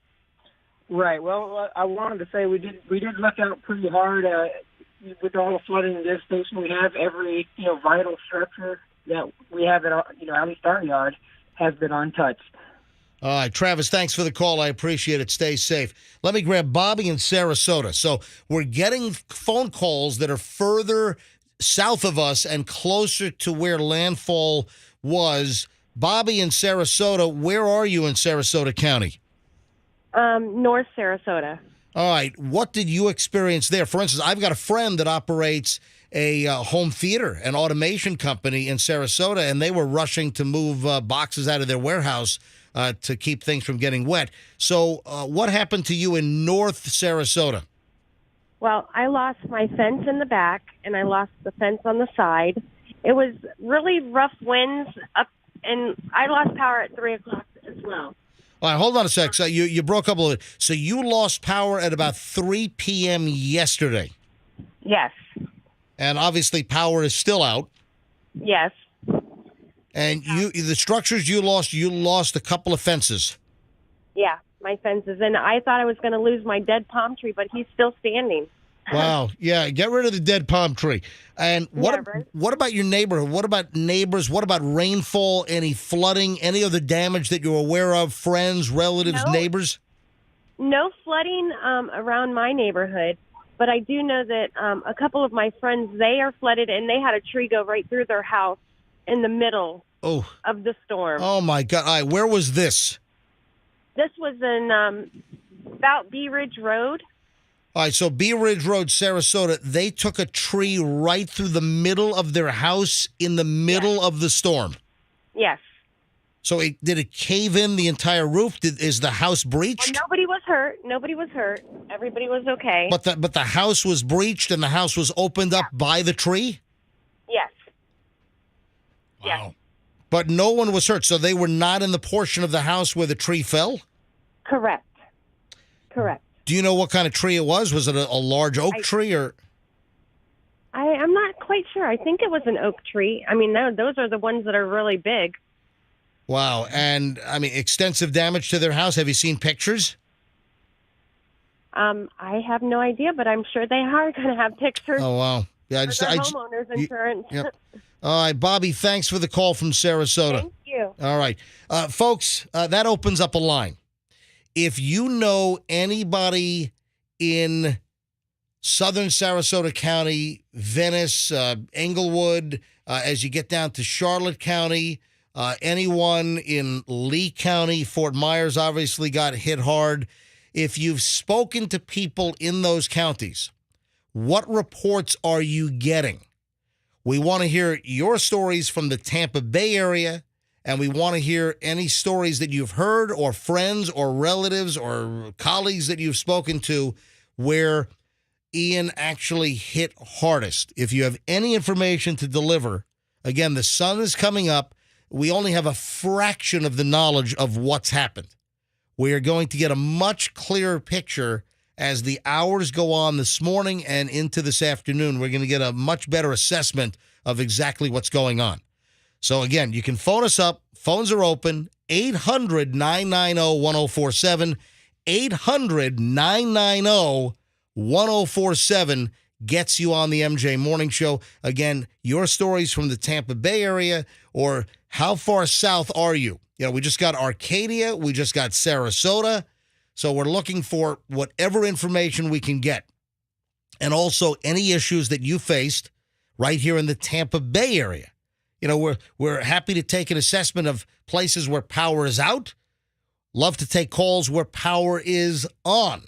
Right. Well, I wanted to say we did look out pretty hard with all the flooding and devastation we have. Every vital structure that we have at at least our yard has been untouched. All right, Travis, thanks for the call. I appreciate it. Stay safe. Let me grab Bobby in Sarasota. So we're getting phone calls that are further south of us and closer to where landfall was. Bobby in Sarasota, where are you in Sarasota County? North Sarasota. All right, what did you experience there? For instance, I've got a friend that operates a home theater, an automation company in Sarasota, and they were rushing to move boxes out of their warehouse to keep things from getting wet. So what happened to you in North Sarasota? Well, I lost my fence in the back, and I lost the fence on the side. It was really rough winds up, and I lost power at 3 o'clock as well. All right, hold on a sec. So you broke up a little bit. So you lost power at about 3 p.m. yesterday. Yes. And obviously power is still out. Yes. And the structures you lost a couple of fences. Yeah, my fences. And I thought I was going to lose my dead palm tree, but he's still standing. Wow. Yeah, get rid of the dead palm tree. And what about your neighborhood? What about neighbors? What about rainfall? Any flooding? Any other damage that you're aware of? Friends, relatives, neighbors? No flooding around my neighborhood, but I do know that a couple of my friends, they are flooded, and they had a tree go right through their house in the middle of the storm. Oh, my God. All right, where was this? This was in about Bee Ridge Road. All right, so Bee Ridge Road, Sarasota, they took a tree right through the middle of their house in the middle of the storm. Yes. So did it cave in the entire roof? Is the house breached? Well, nobody was hurt. Nobody was hurt. Everybody was okay. But the house was breached and the house was opened up by the tree? Yes. Wow. Yes. But no one was hurt, so they were not in the portion of the house where the tree fell? Correct. Do you know what kind of tree it was? Was it a large oak tree or? I'm not quite sure. I think it was an oak tree. I mean, those are the ones that are really big. Wow. And, I mean, extensive damage to their house. Have you seen pictures? I have no idea, but I'm sure they are going to have pictures. Oh, wow. Yeah, homeowners insurance. Yep. All right, Bobby, thanks for the call from Sarasota. Thank you. All right. Folks, that opens up a line. If you know anybody in southern Sarasota County, Venice, Englewood, as you get down to Charlotte County, anyone in Lee County, Fort Myers obviously got hit hard. If you've spoken to people in those counties, what reports are you getting? We want to hear your stories from the Tampa Bay area, and we want to hear any stories that you've heard or friends or relatives or colleagues that you've spoken to where Ian actually hit hardest. If you have any information to deliver, again, the sun is coming up. We only have a fraction of the knowledge of what's happened. We are going to get a much clearer picture as the hours go on this morning and into this afternoon. We're going to get a much better assessment of exactly what's going on. So, again, you can phone us up. Phones are open, 800-990-1047, 800-990-1047 gets you on the MJ Morning Show. Again, your stories from the Tampa Bay area, or how far south are you? You know, we just got Arcadia. We just got Sarasota. So we're looking for whatever information we can get. And also any issues that you faced right here in the Tampa Bay area. You know, we're happy to take an assessment of places where power is out, Love to take calls where power is on.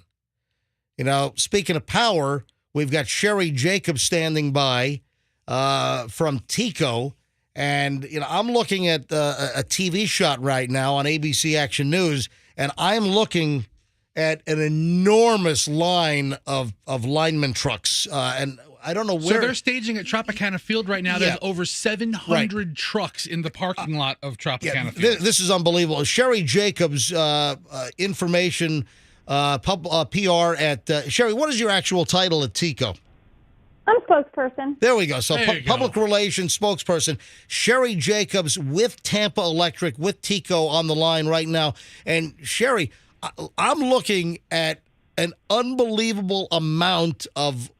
You know, speaking of power, we've got Sherry Jacobs standing by from TECO. And, you know, I'm looking at a TV shot right now on ABC Action News, and I'm looking at an enormous line of lineman trucks. And I don't know where. So they're staging at Tropicana Field right now. There's over 700 trucks in the parking lot of Tropicana Field. This is unbelievable. Sherry Jacobs, information, PR at Sherry, what is your actual title at TECO? I'm spokesperson. There we go. So public relations spokesperson, Sherry Jacobs with Tampa Electric, with TECO on the line right now. And Sherry, I'm looking at an unbelievable amount of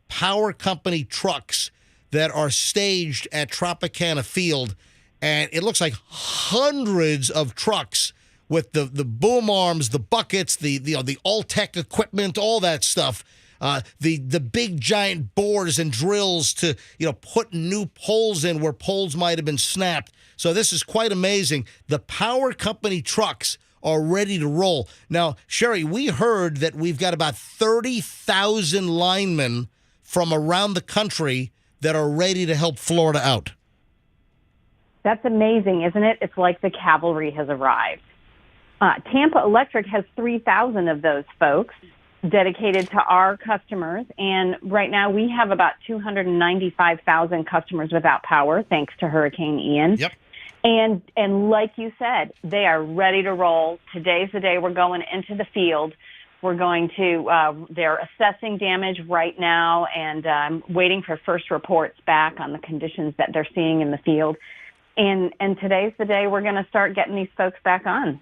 power company trucks that are staged at Tropicana Field. And it looks like hundreds of trucks with the boom arms, the buckets, the all-tech equipment, all that stuff. The big giant bores and drills to, put new poles in where poles might have been snapped. So this is quite amazing. The power company trucks are ready to roll. Now, Sherry, we heard that we've got about 30,000 linemen from around the country that are ready to help Florida out. That's amazing, isn't it? It's like the cavalry has arrived. Tampa Electric has 3,000 of those folks dedicated to our customers. And right now we have about 295,000 customers without power, thanks to Hurricane Ian. Yep. And like you said, they are ready to roll. Today's the day we're going into the field. We're going to, they're assessing damage right now, and I'm waiting for first reports back on the conditions that they're seeing in the field. And today's the day we're going to start getting these folks back on.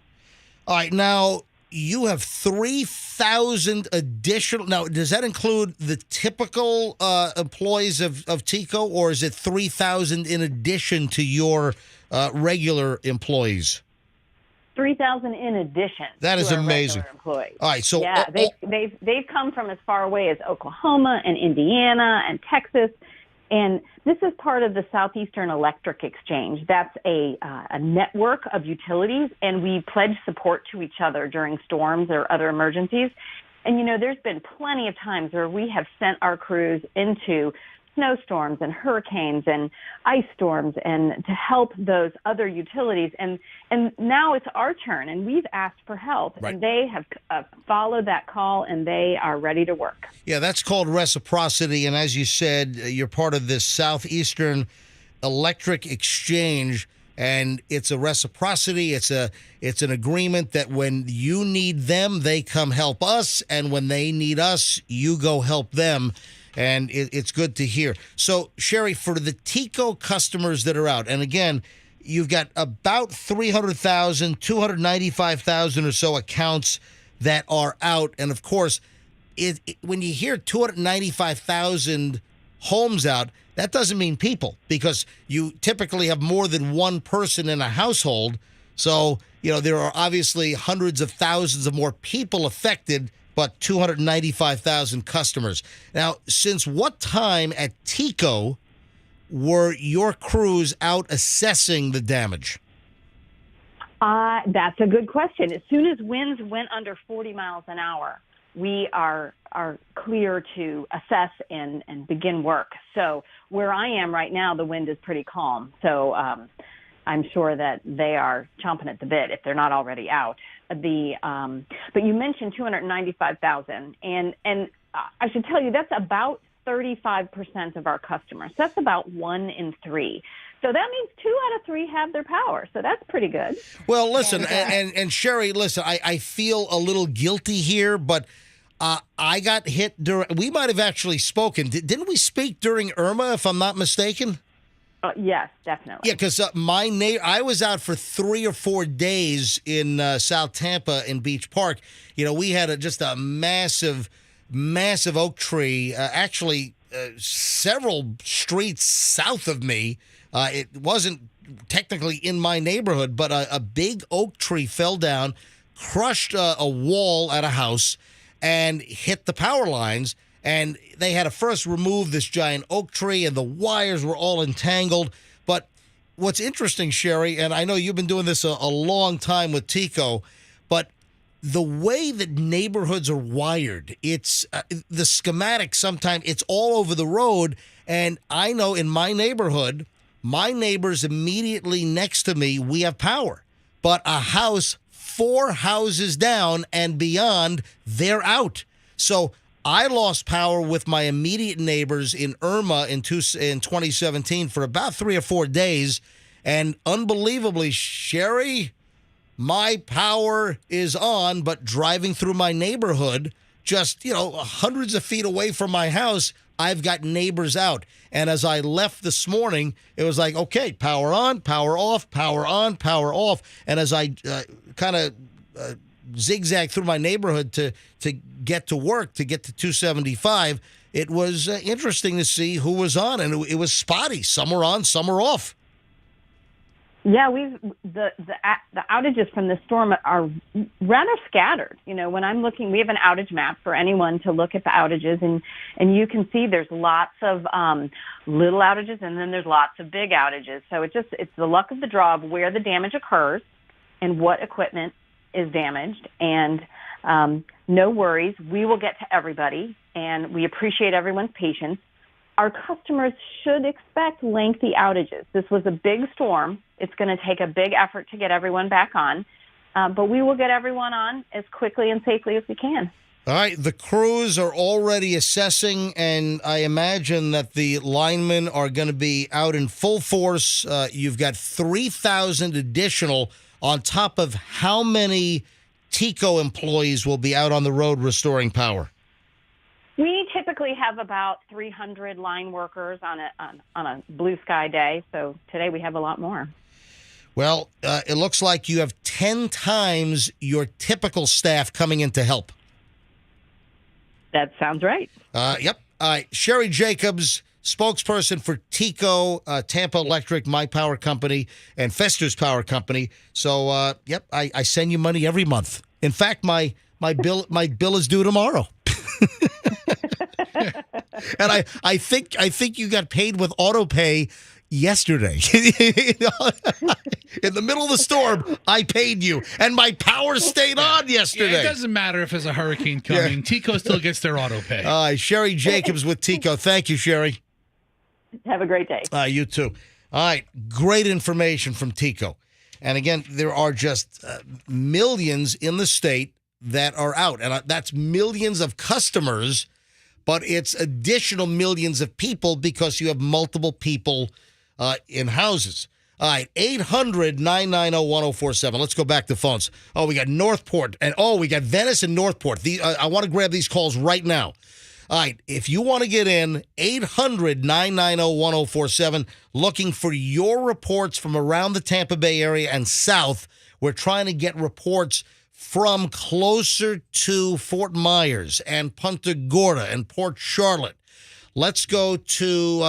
All right, now you have 3,000 additional. Now, does that include the typical employees of TECO, or is it 3,000 in addition to your regular employees? 3,000 in addition. That is to our amazing. regular employees. All right, so yeah, they've come from as far away as Oklahoma and Indiana and Texas. And this is part of the Southeastern Electric Exchange. That's a network of utilities, and we pledge support to each other during storms or other emergencies. And, there's been plenty of times where we have sent our crews into snowstorms and hurricanes and ice storms and to help those other utilities. And now it's our turn, and we've asked for help. Right. And they have followed that call, and they are ready to work. Yeah, that's called reciprocity. And as you said, you're part of this Southeastern Electric Exchange, and it's a reciprocity. It's an agreement that when you need them, they come help us, and when they need us, you go help them. And it's good to hear. So, Sherry, for the TECO customers that are out, and again, you've got about 300,000, 295,000 or so accounts that are out. And, of course, when you hear 295,000 homes out, that doesn't mean people, because you typically have more than one person in a household. So, there are obviously hundreds of thousands of more people affected, but 295,000 customers. Now, since what time at TECO were your crews out assessing the damage? That's a good question. As soon as winds went under 40 miles an hour, we are clear to assess and begin work. So where I am right now, the wind is pretty calm. So I'm sure that they are chomping at the bit if they're not already out. But you mentioned 295,000, and I should tell you that's about 35% of our customers. That's about 1 in 3. So that means 2 out of 3 have their power. So that's pretty good. Well, listen, and Sherry, listen, I feel a little guilty here, but I got hit during. We might have actually spoken. Didn't we speak during Irma, if I'm not mistaken? Yes, definitely. Yeah, because I was out for 3 or 4 days in South Tampa in Beach Park. We had just a massive oak tree, actually several streets south of me. It wasn't technically in my neighborhood, but a big oak tree fell down, crushed a wall at a house, and hit the power lines. And they had to first remove this giant oak tree, and the wires were all entangled. But what's interesting, Sherry, and I know you've been doing this a long time with TECO, but the way that neighborhoods are wired, it's the schematic. Sometimes it's all over the road, and I know in my neighborhood, my neighbors immediately next to me, we have power, but a house 4 houses down and beyond, they're out. So I lost power with my immediate neighbors in Irma in 2017 for about 3 or 4 days, and unbelievably, Sherry, my power is on, but driving through my neighborhood, just, hundreds of feet away from my house, I've got neighbors out. And as I left this morning, it was like, okay, power on, power off, power on, power off. And as I kind of zigzag through my neighborhood to get to work, to get to 275, it was interesting to see who was on, and it was spotty. Some were on, some were off. Yeah, the outages from the storm are rather scattered. When I'm looking, we have an outage map for anyone to look at the outages, and you can see there's lots of little outages, and then there's lots of big outages. So it's the luck of the draw of where the damage occurs and what equipment is damaged. And no worries, we will get to everybody, and we appreciate everyone's patience. Our customers should expect lengthy outages. This was a big storm. It's going to take a big effort to get everyone back on, but we will get everyone on as quickly and safely as we can. All right, the crews are already assessing, and I imagine that the linemen are going to be out in full force. You've got 3,000 additional on top of how many TECO employees will be out on the road restoring power? We typically have about 300 line workers on a blue sky day, so today we have a lot more. Well, it looks like you have 10 times your typical staff coming in to help. That sounds right. Yep. All right. Sherry Jacobs, spokesperson for TECO, Tampa Electric, my power company, and Fester's Power Company. So, yep, I send you money every month. In fact, my bill is due tomorrow. And I think you got paid with auto pay yesterday. In the middle of the storm, I paid you, and my power stayed on yesterday. Yeah, it doesn't matter if there's a hurricane coming. TECO still gets their auto pay. Sherry Jacobs with TECO. Thank you, Sherry. Have a great day. You too. All right. Great information from TECO. And again, there are just millions in the state that are out. And that's millions of customers, but it's additional millions of people because you have multiple people in houses. All right, 800-990-1047. Let's go back to phones. Oh, we got Northport, and we got Venice and Northport. I want to grab these calls right now. All right, if you want to get in, 800-990-1047, looking for your reports from around the Tampa Bay area and south. We're trying to get reports from closer to Fort Myers and Punta Gorda and Port Charlotte. Let's go to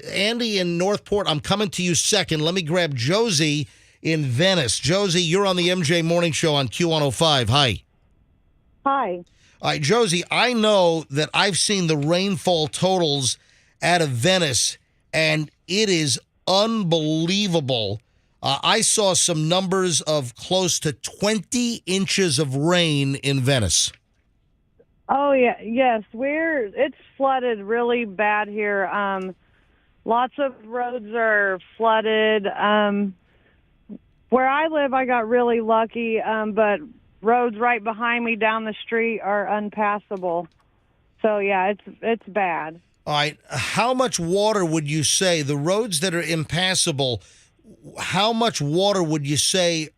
Andy in Northport. I'm coming to you second. Let me grab Josie in Venice. Josie, you're on the MJ Morning Show on Q105. Hi. Hi. All right, Josie, I know that I've seen the rainfall totals out of Venice, and it is unbelievable. I saw some numbers of close to 20 inches of rain in Venice. Oh, yeah. Yes, it's flooded really bad here. Lots of roads are flooded. Where I live, I got really lucky, but roads right behind me down the street are unpassable. So, yeah, it's bad. All right. How much water would you say, the roads that are impassable, how much water would you say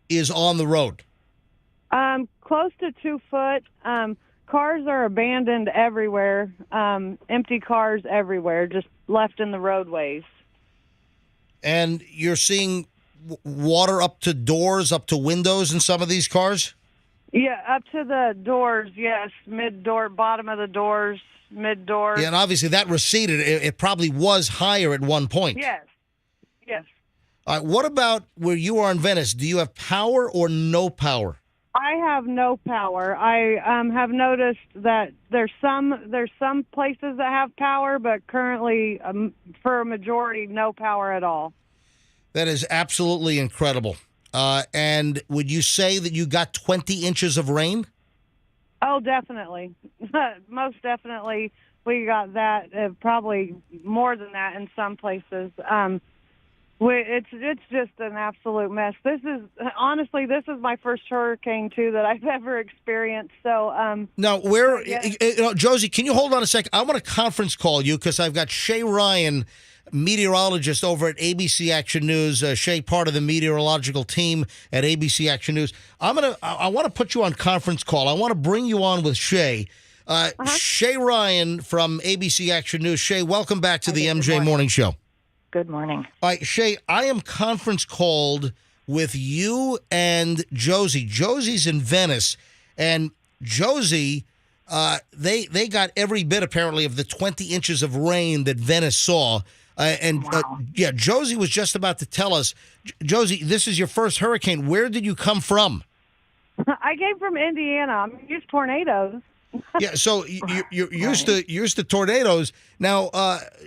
is on the road? Close to 2 foot. Cars are abandoned everywhere, empty cars everywhere, just left in the roadways. And you're seeing water up to doors, up to windows in some of these cars? Yeah, up to the doors, yes. Mid-door, bottom of the doors, mid-door. Yeah, and obviously that receded. It probably was higher at one point. Yes. All right, what about where you are in Venice? Do you have power or no power? I have no power. I have noticed that there's some places that have power, but currently, for a majority, no power at all. That is absolutely incredible. And would you say that you got 20 inches of rain? Oh, definitely. Most definitely. We got that, probably more than that in some places. It's just an absolute mess. This is my first hurricane too that I've ever experienced. So now, Josie, can you hold on a second? I want to conference call you because I've got Shay Ryan, meteorologist over at ABC Action News. Shay, part of the meteorological team at ABC Action News. I want to put you on conference call. I want to bring you on with Shay. Shay Ryan from ABC Action News. Shay, welcome back to the MJ Morning Show. Good morning. All right, Shay, I am conference called with you and Josie. Josie's in Venice, and Josie, they got every bit, apparently, of the 20 inches of rain that Venice saw. Josie was just about to tell us. Josie, this is your first hurricane. Where did you come from? I came from Indiana. I'm used to tornadoes. Yeah, so you're used to tornadoes. Now,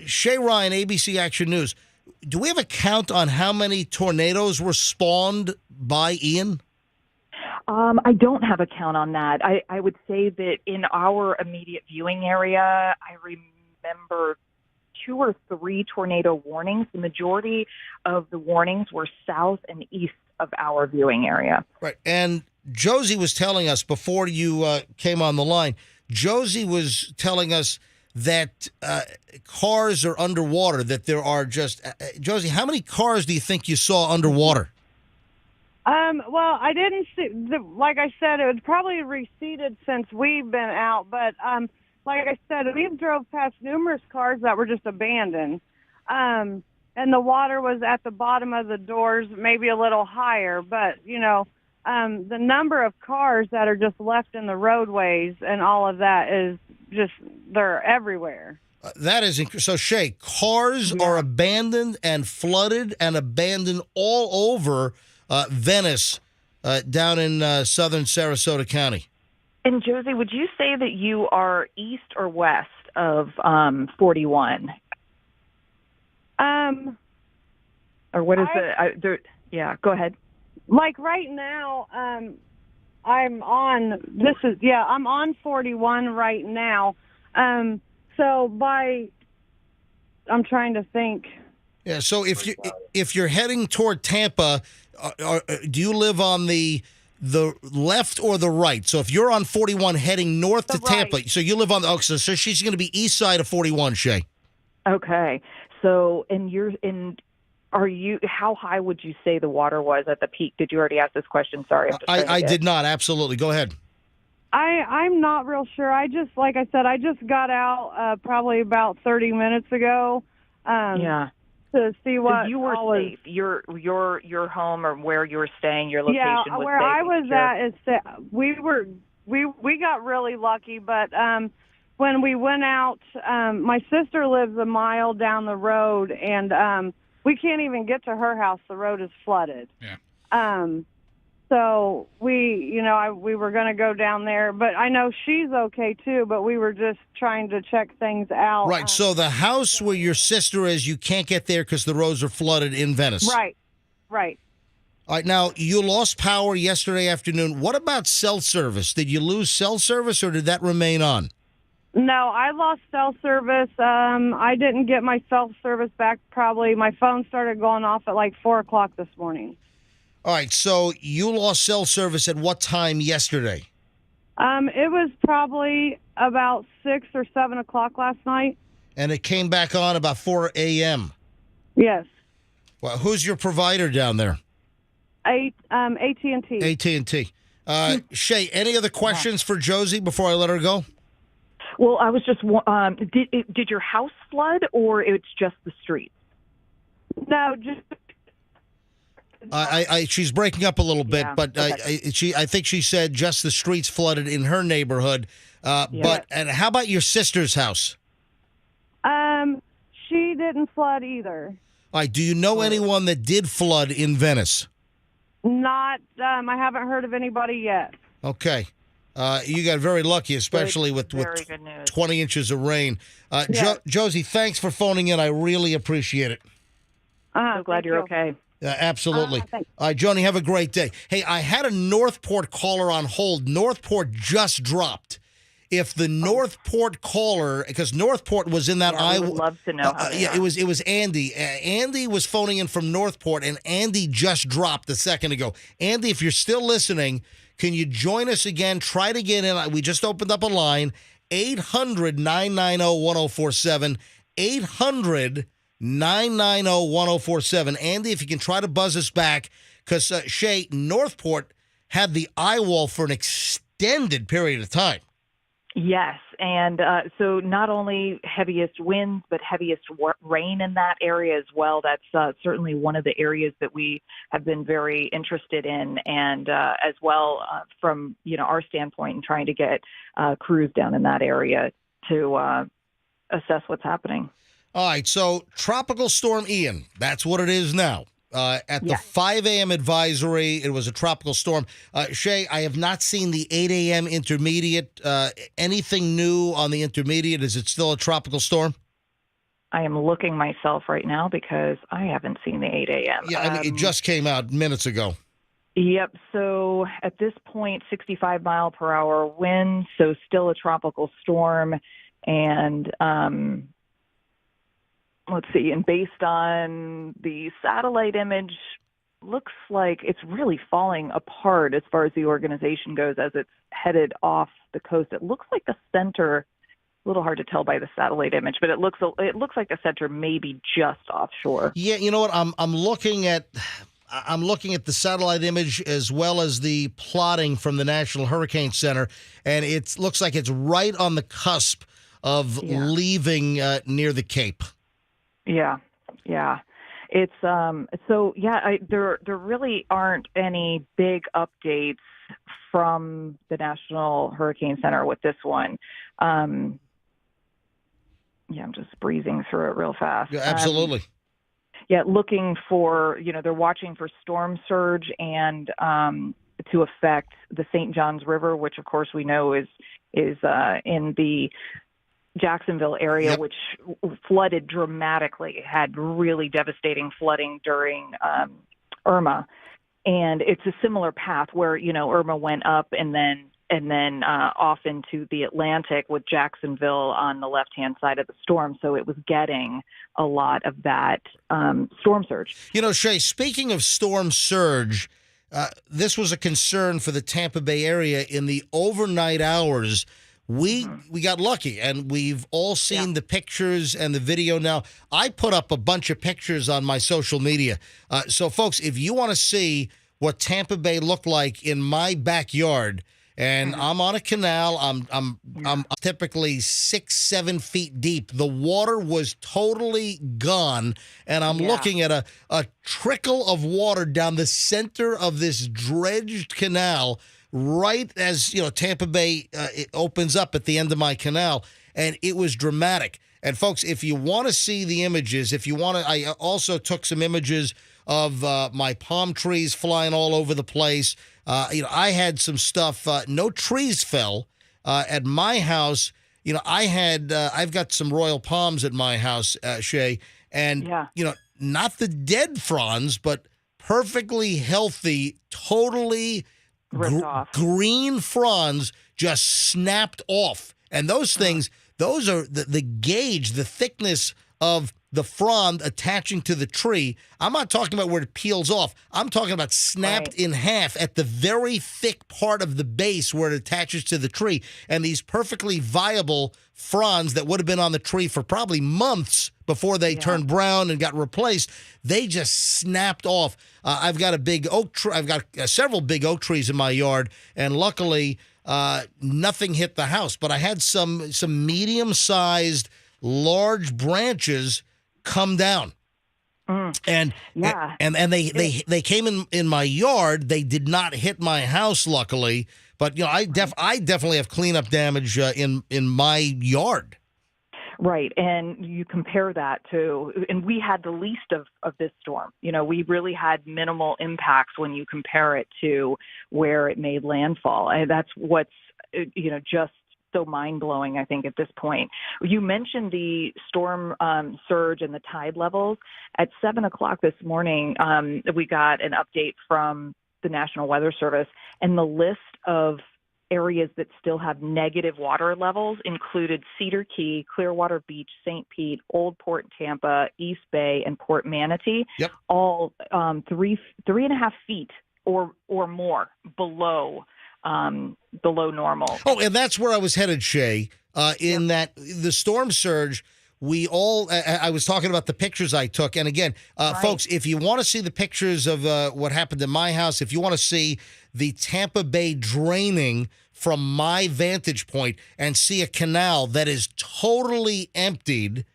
Shay Ryan, ABC Action News, do we have a count on how many tornadoes were spawned by Ian? I don't have a count on that. I would say that in our immediate viewing area, I remember 2 or 3 tornado warnings. The majority of the warnings were south and east of our viewing area. Right, and Josie was telling us before you came on the line, Josie was telling us that cars are underwater, that there are just... Josie, how many cars do you think you saw underwater? Well, I didn't see... like I said, it was probably receded since we've been out, but like I said, we've drove past numerous cars that were just abandoned. And the water was at the bottom of the doors, maybe a little higher, but, the number of cars that are just left in the roadways and all of that is just, they're everywhere. That is so, Shay. Cars are abandoned and flooded and abandoned all over Venice, down in southern Sarasota County. And Josie, would you say that you are east or west of 41? Or what is it? Yeah, go ahead. Like right now, I'm on 41 right now. I'm trying to think. Yeah, so if you're heading toward Tampa, do you live on the left or the right? So if you're on 41 heading north to Tampa, so you live on the so she's going to be east side of 41, Shay. Okay. So how high would you say the water was at the peak? Did you already ask this question? Sorry. I did not. Absolutely. Go ahead. I'm not real sure. Like I said, I just got out probably about 30 minutes ago. To see what you were safe. Your home or where you were staying, your location was safe. Yeah, where I was at we got really lucky, but when we went out, my sister lives a mile down the road, and we can't even get to her house. The road is flooded. Yeah. So we were going to go down there, but I know she's okay too, but we were just trying to check things out. Right. So the house where your sister is, you can't get there because the roads are flooded in Venice. Right. All right. Now, you lost power yesterday afternoon. What about cell service? Did you lose cell service or did that remain on? No, I lost cell service. I didn't get my cell service back. Probably my phone started going off at like 4 o'clock this morning. All right, so you lost cell service at what time yesterday? It was probably about 6 or 7 o'clock last night. And it came back on about 4 a.m.? Yes. Well, who's your provider down there? AT&T. AT&T. Shay, any other questions for Josie before I let her go? Well, I was just, did your house flood or it's just the streets? No, just... she's breaking up a little bit, but I think she said just the streets flooded in her neighborhood. But how about your sister's house? She didn't flood either. All right. Do you know anyone that did flood in Venice? Not. I haven't heard of anybody yet. Okay. You got very lucky, especially with 20 inches of rain. Josie, thanks for phoning in. I really appreciate it. I'm so glad you're okay. Absolutely. All right, Joni, have a great day. Hey, I had a Northport caller on hold. Northport just dropped. If the Northport caller, because Northport was in that I would love to know how they are. it was Andy. Andy was phoning in from Northport, and Andy just dropped a second ago. Andy, if you're still listening, can you join us again? Try to get in. We just opened up a line, 800-990-1047, 800-990-1047. Andy, if you can try to buzz us back, because Shay, Northport had the eye wall for an extended period of time. Yes, and so not only heaviest winds, but heaviest rain in that area as well. That's certainly one of the areas that we have been very interested in, and as well from our standpoint in trying to get crews down in that area to assess what's happening. All right, so Tropical Storm Ian, that's what it is now. At the 5 a.m. advisory, it was a tropical storm. Shay, I have not seen the 8 a.m. intermediate. Anything new on the intermediate? Is it still a tropical storm? I am looking myself right now because I haven't seen the 8 a.m. Yeah, I mean, it just came out minutes ago. Yep. So at this point, 65 mile per hour wind, so still a tropical storm. And let's see, and based on the satellite image, looks like it's really falling apart as far as the organization goes as it's headed off the coast. It looks like the center, a little hard to tell by the satellite image, but it looks like the center may be just offshore. Yeah, you know what? I'm looking at the satellite image as well as the plotting from the National Hurricane Center, and it looks like it's right on the cusp of leaving near the Cape. Yeah. It's there really aren't any big updates from the National Hurricane Center with this one. I'm just breezing through it real fast. Yeah, absolutely. Looking for, they're watching for storm surge and to affect the St. Johns River, which of course we know is in the Jacksonville area, which flooded dramatically, had really devastating flooding during Irma. And it's a similar path where, Irma went up and then off into the Atlantic with Jacksonville on the left-hand side of the storm. So it was getting a lot of that storm surge. Shay, speaking of storm surge, this was a concern for the Tampa Bay area in the overnight hours. We got lucky, and we've all seen the pictures and the video now. I put up a bunch of pictures on my social media. So, folks, if you want to see what Tampa Bay looked like in my backyard, and I'm on a canal, I'm typically 6-7 feet deep. The water was totally gone, and I'm looking at a trickle of water down the center of this dredged canal, right as Tampa Bay it opens up at the end of my canal, and it was dramatic. And folks, if you want to see the images, I also took some images of my palm trees flying all over the place. I had some stuff. No trees fell at my house. I've got some royal palms at my house, Shay, and not the dead fronds, but perfectly healthy, totally green fronds just snapped off. And those things, those are the gauge, the thickness of the frond attaching to the tree. I'm not talking about where it peels off. I'm talking about snapped in half at the very thick part of the base where it attaches to the tree. And these perfectly viable fronds that would have been on the tree for probably months before they turned brown and got replaced, they just snapped off. I've got a big oak tree. I've got several big oak trees in my yard, and luckily nothing hit the house. But I had some medium-sized, large branches come down, and they came in my yard. They did not hit my house, luckily. But I definitely have cleanup damage in my yard. Right, and you compare that to, and we had the least of this storm. We really had minimal impacts when you compare it to where it made landfall. And that's what's, just so mind-blowing, I think, at this point. You mentioned the storm surge and the tide levels. At 7 o'clock this morning, we got an update from the National Weather Service, and the list of areas that still have negative water levels included Cedar Key, Clearwater Beach, St. Pete, Old Port Tampa, East Bay, and Port Manatee, all 3.5 feet or more below normal. Oh, and that's where I was headed, Shay, in that the storm surge, I was talking about the pictures I took. And again, folks, if you want to see the pictures of what happened in my house, if you want to see the Tampa Bay draining from my vantage point and see a canal that is totally emptied,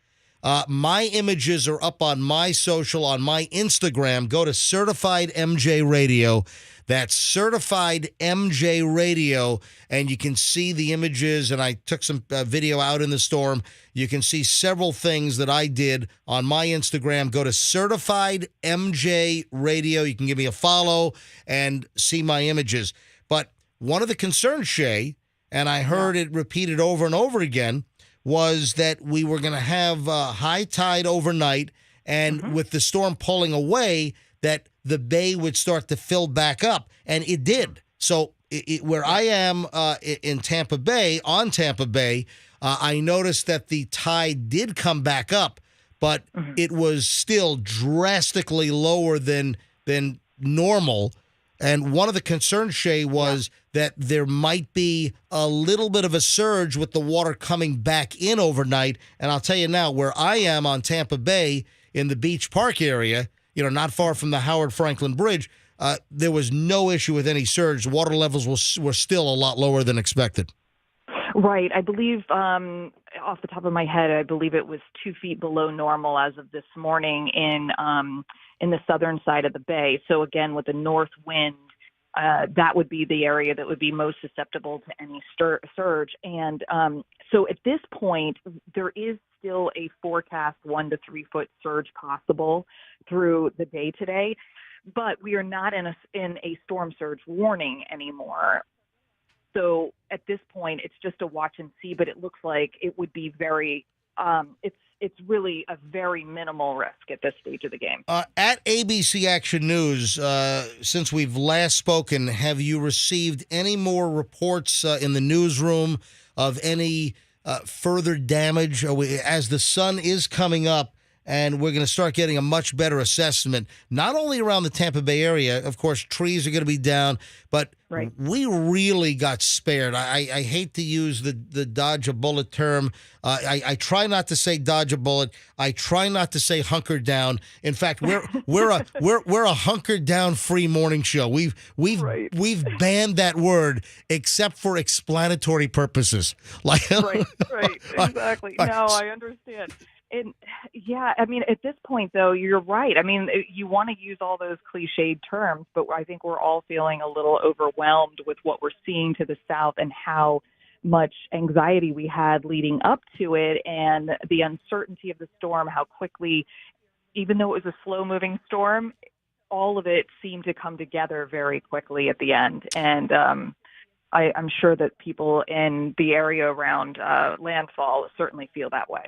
my images are up on my social, on my Instagram. Go to Certified MJ Radio. That's Certified MJ Radio, and you can see the images, and I took some video out in the storm. You can see several things that I did on my Instagram. Go to Certified MJ Radio. You can give me a follow and see my images. But one of the concerns, Shay, and I heard it repeated over and over again, was that we were going to have high tide overnight, and with the storm pulling away, that the bay would start to fill back up, and it did. So where I am in Tampa Bay, on Tampa Bay, I noticed that the tide did come back up, but it was still drastically lower than normal. And one of the concerns, Shay, was that there might be a little bit of a surge with the water coming back in overnight. And I'll tell you now, where I am on Tampa Bay in the Beach Park area, not far from the Howard Franklin Bridge, there was no issue with any surge. Water levels were still a lot lower than expected. Right. I believe, off the top of my head, I believe it was 2 feet below normal as of this morning in the southern side of the bay. So again, with the north wind, that would be the area that would be most susceptible to any surge. And so at this point, there is still a forecast 1 to 3 foot surge possible through the day today, but we are not in a storm surge warning anymore. So at this point, it's just a watch and see, but it looks like it would be very, it's really a very minimal risk at this stage of the game. At ABC Action News, since we've last spoken, have you received any more reports in the newsroom of any further damage as the sun is coming up? And we're going to start getting a much better assessment, not only around the Tampa Bay area. Of course, trees are going to be down, but we really got spared. I hate to use the dodge a bullet term. I try not to say dodge a bullet. I try not to say hunker down. In fact, we're a hunkered down free morning show. We've banned that word except for explanatory purposes. Right, exactly. No, I understand. And yeah, I mean, at this point, though, you're right. I mean, you want to use all those cliched terms, but I think we're all feeling a little overwhelmed with what we're seeing to the south and how much anxiety we had leading up to it, and the uncertainty of the storm, how quickly, even though it was a slow-moving storm, all of it seemed to come together very quickly at the end. And I'm sure that people in the area around landfall certainly feel that way.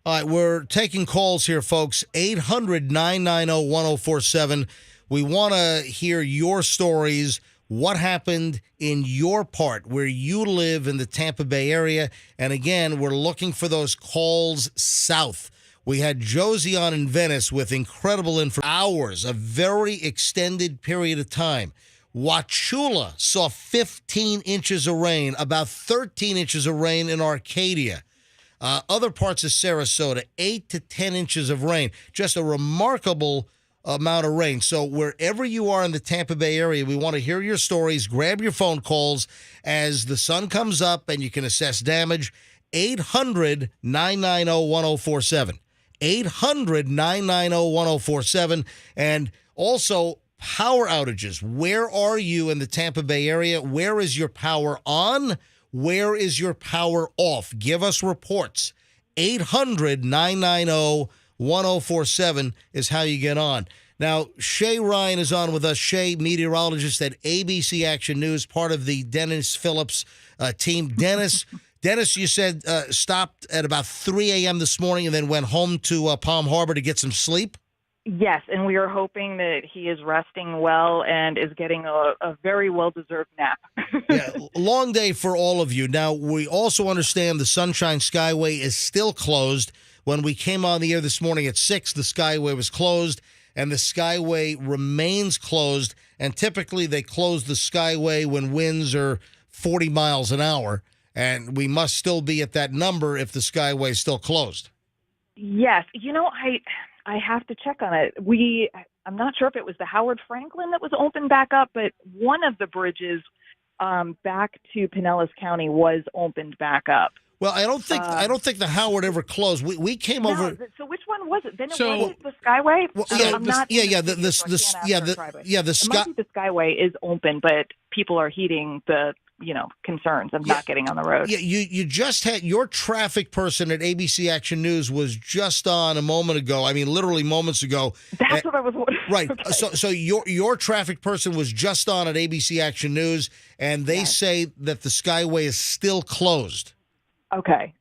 All right, we're taking calls here, folks. 800-990-1047. We want to hear your stories. What happened in your part where you live in the Tampa Bay area? And again, we're looking for those calls south. We had Josie on in Venice with incredible info. Hours, a very extended period of time. Wauchula saw 15 inches of rain, about 13 inches of rain in Arcadia. Other parts of Sarasota, 8 to 10 inches of rain. Just a remarkable amount of rain. So wherever you are in the Tampa Bay area, we want to hear your stories. Grab your phone calls as the sun comes up and you can assess damage. 800-990-1047. 800-990-1047. And also power outages. Where are you in the Tampa Bay area? Where is your power on? Where is your power off? Give us reports. 800-990-1047 is how you get on. Now, Shay Ryan is on with us. Shay, meteorologist at ABC Action News, part of the Dennis Phillips team. Dennis, Dennis, you said stopped at about 3 a.m. this morning and then went home to Palm Harbor to get some sleep? Yes, and we are hoping that he is resting well and is getting a very well-deserved nap. Yeah, long day for all of you. Now, we also understand the Sunshine Skyway is still closed. When we came on the air this morning at 6, the Skyway was closed, and the Skyway remains closed. And typically they close the Skyway when winds are 40 miles an hour, and we must still be at that number if the Skyway is still closed. Yes, I have to check on it. I'm not sure if it was the Howard Franklin that was opened back up, but one of the bridges back to Pinellas County was opened back up. Well, I don't think the Howard ever closed. We came over. So which one was it? Then it wasn't the Skyway. Well, The Skyway is open, but people are heeding the concerns of not getting on the road. Yeah, you just had your traffic person at ABC Action News was just on a moment ago. I mean, literally moments ago. That's what I was wondering. Right. Okay. So your traffic person was just on at ABC Action News, and they say that the Skyway is still closed. Okay.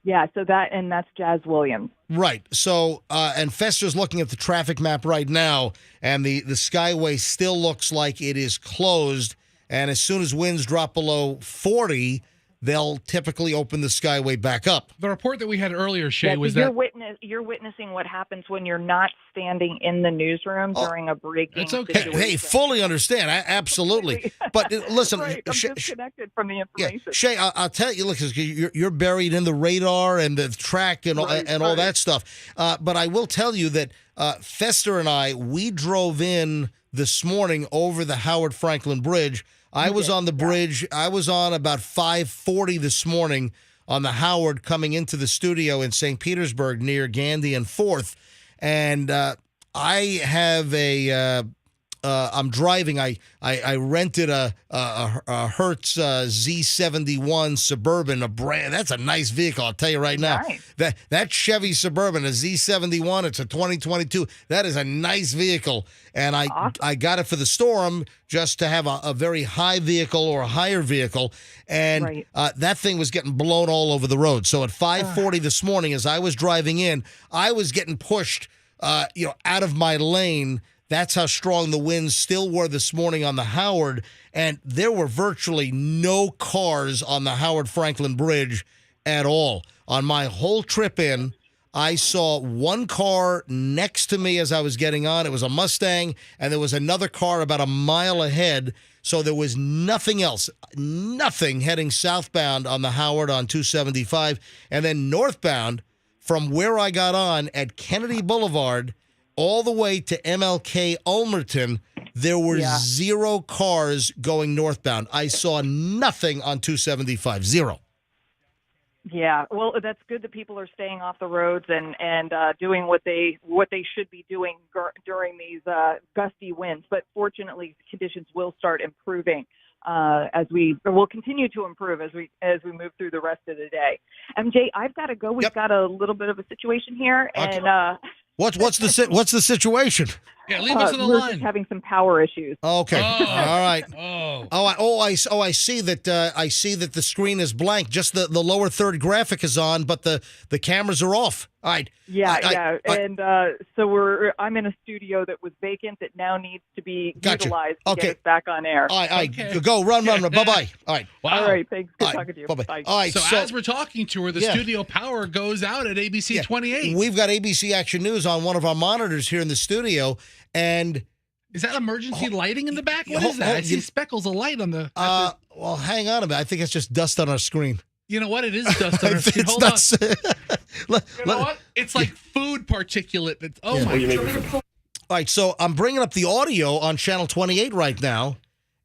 Yeah. So that's Jazz Williams. Right. So and Fester's looking at the traffic map right now, and the Skyway still looks like it is closed. And as soon as winds drop below 40, they'll typically open the Skyway back up. The report that we had earlier, Shay, was you're that you're witnessing what happens when you're not standing in the newsroom during a breaking. It's okay. situation. Hey, fully understand. Absolutely. But listen, Right, I'm disconnected from the information. Yeah, Shay, I'll tell you, look, you're buried in the radar and the track and all that stuff. But I will tell you that Fester and I, we drove in this morning over the Howard Franklin Bridge. I was on the bridge. I was on about 5:40 this morning on the Howard coming into the studio in St. Petersburg near Gandy and 4th. And I have I'm driving. I rented a Hertz Z71 Suburban, that's a nice vehicle. I'll tell you right now. Nice. That Chevy Suburban, a Z71, it's a 2022. That is a nice vehicle, and I got it for the storm just to have a very high vehicle or a higher vehicle, and that thing was getting blown all over the road. So at 5:40 this morning, as I was driving in, I was getting pushed, out of my lane. That's how strong the winds still were this morning on the Howard, and there were virtually no cars on the Howard Franklin Bridge at all. On my whole trip in, I saw one car next to me as I was getting on. It was a Mustang, and there was another car about a mile ahead, so there was nothing else, nothing heading southbound on the Howard on 275, and then northbound from where I got on at Kennedy Boulevard all the way to MLK Ulmerton, there were zero cars going northbound. I saw nothing on 275, zero. Yeah, well, that's good that people are staying off the roads and doing what they should be doing during these gusty winds. But fortunately, conditions will start improving as we will continue to improve as we move through the rest of the day. MJ, I've got to go. We've got a little bit of a situation here, and. What's the situation? Yeah, leave us on the we're line. Just having some power issues. Okay. Oh. All right. I see that the screen is blank. Just the lower third graphic is on, but the cameras are off. All right. So I'm in a studio that was vacant that now needs to be utilized to get us back on air. All right. Go run. Bye-bye. All right. Wow. All right. Thanks. Good talking to you. Bye-bye. Bye. All right. So as we're talking to her, the studio power goes out at ABC 28. We've got ABC Action News on one of our monitors here in the studio, and is that emergency lighting in the back? What is that? I see speckles of light on the. Well, hang on a minute. I think it's just dust on our screen. You know what? It is dust on our screen. Hold on. You know what? It's like food particulate. That's, my God. All right, so I'm bringing up the audio on Channel 28 right now,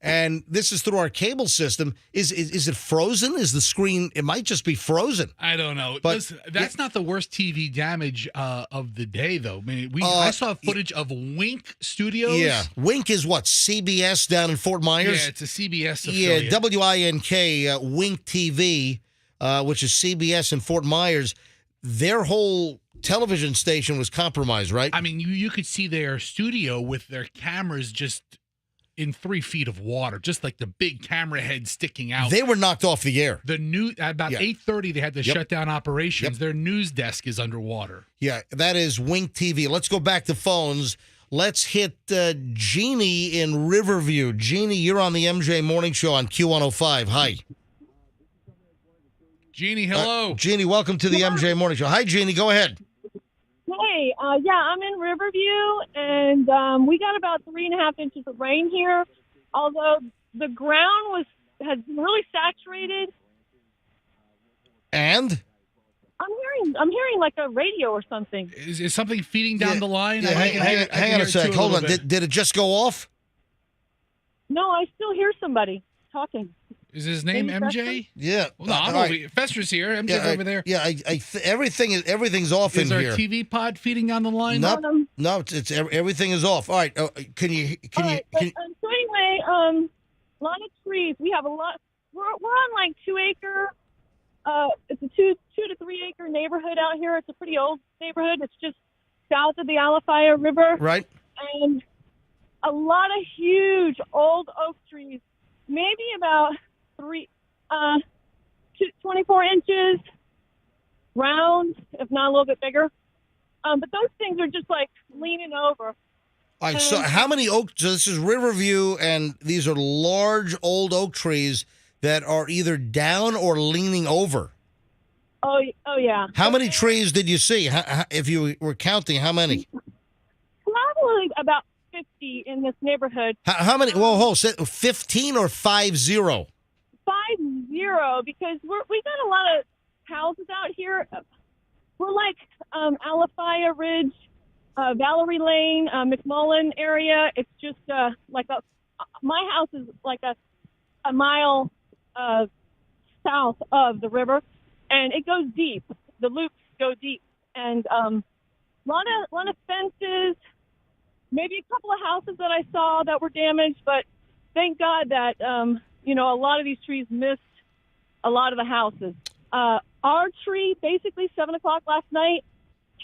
and this is through our cable system. Is it frozen? Is the screen? It might just be frozen. I don't know. But that's not the worst TV damage of the day, though. I mean, I saw footage of Wink Studios. Yeah, Wink is what, CBS down in Fort Myers. Yeah, it's a CBS affiliate. Yeah, WINK Wink TV, which is CBS in Fort Myers. Their whole television station was compromised, right? I mean, you could see their studio with their cameras just in 3 feet of water, just like the big camera head sticking out. They were knocked off the air. The new about 8:30, they had to shut down operations. Yep. Their news desk is underwater. Yeah, that is Wink TV. Let's go back to phones. Let's hit Jeannie in Riverview. Jeannie, you're on the MJ Morning Show on Q105. Hi. Jeannie, hello. Jeannie, welcome to the MJ Morning Show. Hi, Jeannie. Go ahead. Hey, I'm in Riverview, and we got about 3.5 inches of rain here. Although the ground has been really saturated. And? I'm hearing like a radio or something. Is something feeding down the line? Yeah, hang on a sec. Hold on. Did it just go off? No, I still hear somebody talking. Is his name Maybe MJ? Yeah. Well, no, I'm over here. Fester's here. MJ's over there. Yeah, everything's off in here. Is our TV pod feeding down the line? No, it's everything is off. All right. Can you? So anyway, a lot of trees. We have a lot. We're on like 2 acre. It's a 2 to 3 acre neighborhood out here. It's a pretty old neighborhood. It's just south of the Alafaya River. Right. And a lot of huge old oak trees, maybe about 24 inches round, if not a little bit bigger. But those things are just like leaning over. All right. So how many oak? So this is Riverview, and these are large old oak trees that are either down or leaning over. Oh yeah. How many trees did you see? If you were counting, how many? Probably about 50 in this neighborhood. How many? Well, hold. 15 or 50? 50, because we got a lot of houses out here. We're like Alafaya Ridge, Valerie Lane, McMullen area. It's just like my house is like a mile south of the river, and it goes deep. The loops go deep, and lot of fences. Maybe a couple of houses that I saw that were damaged, but thank God that a lot of these trees missed a lot of the houses. Our tree, basically 7 o'clock last night,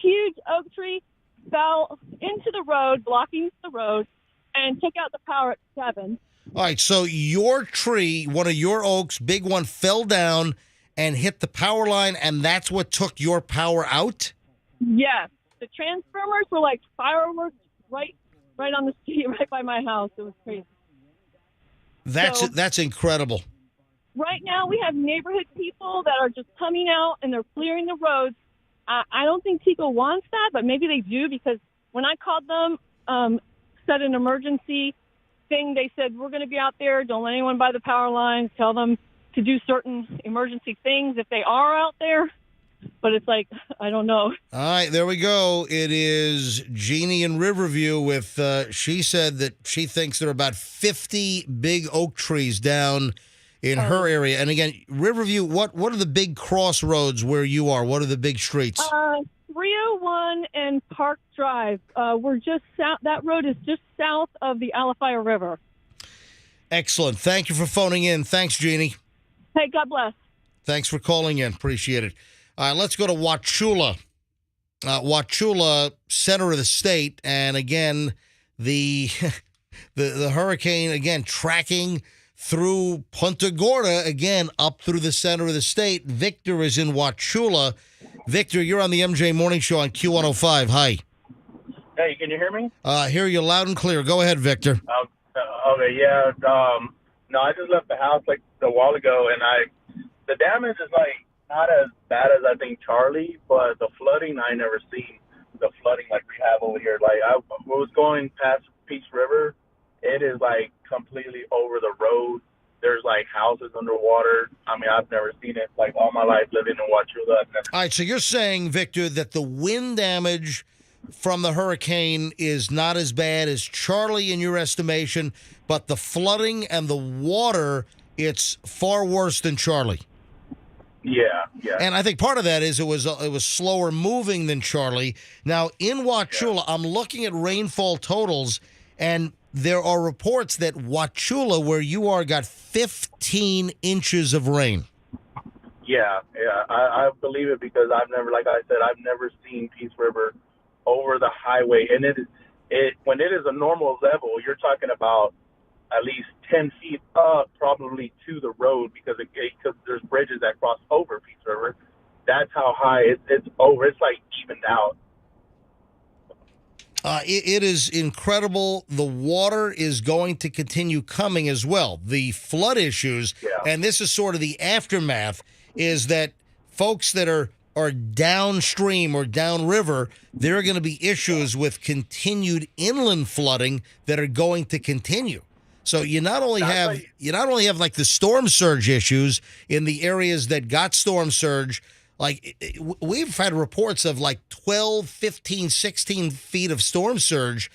huge oak tree, fell into the road, blocking the road, and took out the power at 7. All right, so your tree, one of your oaks, big one, fell down and hit the power line, and that's what took your power out? Yes. The transformers were like fireworks right on the street, right by my house. It was crazy. That's incredible. Right now, we have neighborhood people that are just coming out, and they're clearing the roads. I don't think Tico wants that, but maybe they do, because when I called them, said an emergency thing, they said, we're going to be out there. Don't let anyone by the power lines. Tell them to do certain emergency things if they are out there. But it's like, I don't know. All right, there we go. It is Jeannie in Riverview with, she said that she thinks there are about 50 big oak trees down in her area. And again, Riverview, what are the big crossroads where you are? What are the big streets? 301 and Park Drive. We're just south. That road is just south of the Alafaya River. Excellent. Thank you for phoning in. Thanks, Jeannie. Hey, God bless. Thanks for calling in. Appreciate it. Let's go to Wauchula. Wauchula, center of the state. And again, the hurricane, again, tracking through Punta Gorda, again, up through the center of the state. Victor is in Wauchula. Victor, you're on the MJ Morning Show on Q105. Hi. Hey, can you hear me? Hear you loud and clear. Go ahead, Victor. Okay, yeah. No, I just left the house like a while ago, and the damage is like not as bad as I think Charlie, but the flooding I never seen. The flooding like we have over here. Like I was going past Peace River, it is like completely over the road. There's like houses underwater. I mean, I've never seen it like all my life living in Wauchula. All right, so you're saying, Victor, that the wind damage from the hurricane is not as bad as Charlie in your estimation, but the flooding and the water, it's far worse than Charlie. Yeah. And I think part of that is it was slower moving than Charlie. Now, in Wauchula, I'm looking at rainfall totals, and there are reports that Wauchula, where you are, got 15 inches of rain. Yeah. I believe it because I've never seen Peace River over the highway. And it when it is a normal level, you're talking about at least 10 feet up, probably to the road, because there's bridges that cross over Peace River. That's how high it's over. It's like evened out. It is incredible. The water is going to continue coming as well. The flood issues, and this is sort of the aftermath, is that folks that are downstream or downriver, there are going to be issues with continued inland flooding that are going to continue. So you not only have like the storm surge issues in the areas that got storm surge. Like, we've had reports of like 12, 15, 16 feet of storm surge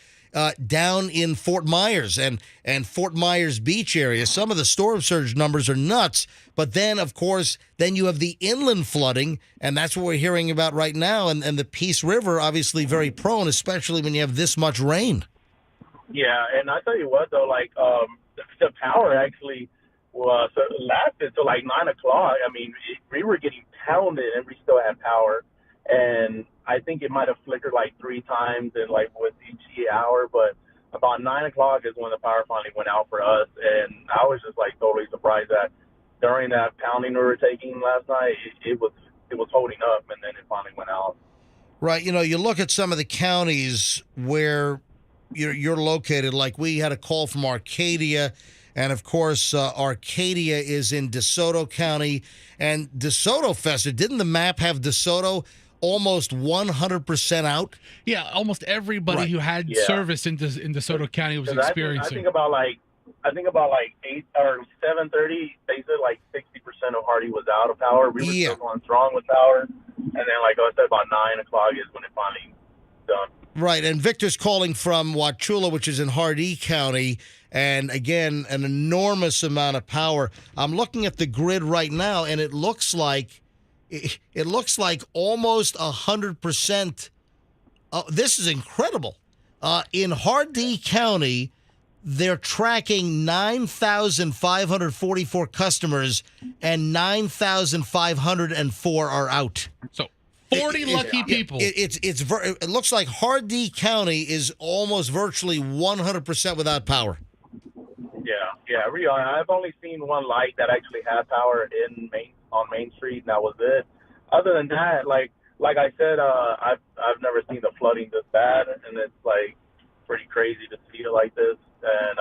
down in Fort Myers and Fort Myers Beach area. Some of the storm surge numbers are nuts. But then, of course, then you have the inland flooding, and that's what we're hearing about right now. And the Peace River, obviously very prone, especially when you have this much rain. Yeah, and I tell you what, though, like the power actually lasted till like 9 o'clock. I mean, we were getting pounded, and we still had power. And I think it might have flickered like 3 times, and like with each hour. But about 9 o'clock is when the power finally went out for us, and I was just like totally surprised that during that pounding we were taking last night, it was holding up, and then it finally went out. Right. You know, you look at some of the counties where you're located. Like, we had a call from Arcadia. And, of course, Arcadia is in DeSoto County. And DeSoto Fester, didn't the map have DeSoto almost 100% out? Yeah, almost everybody who had service in DeSoto County was experiencing. I think about like 8 or 7:30. They said like 60% of Hardy was out of power. We were still going strong with power. And then, like I said, about 9 o'clock is when it finally done. Right, and Victor's calling from Wauchula, which is in Hardee County, and again, an enormous amount of power. I'm looking at the grid right now, and it looks like almost 100%. This is incredible. In Hardee County, they're tracking 9,544 customers, and 9,504 are out. So 40 lucky people. It looks like Hardee County is almost virtually 100% without power. Yeah, really. I've only seen one light that actually had power on Main Street, and that was it. Other than that, like I said, I've never seen the flooding this bad, and it's like pretty crazy to see it like this. And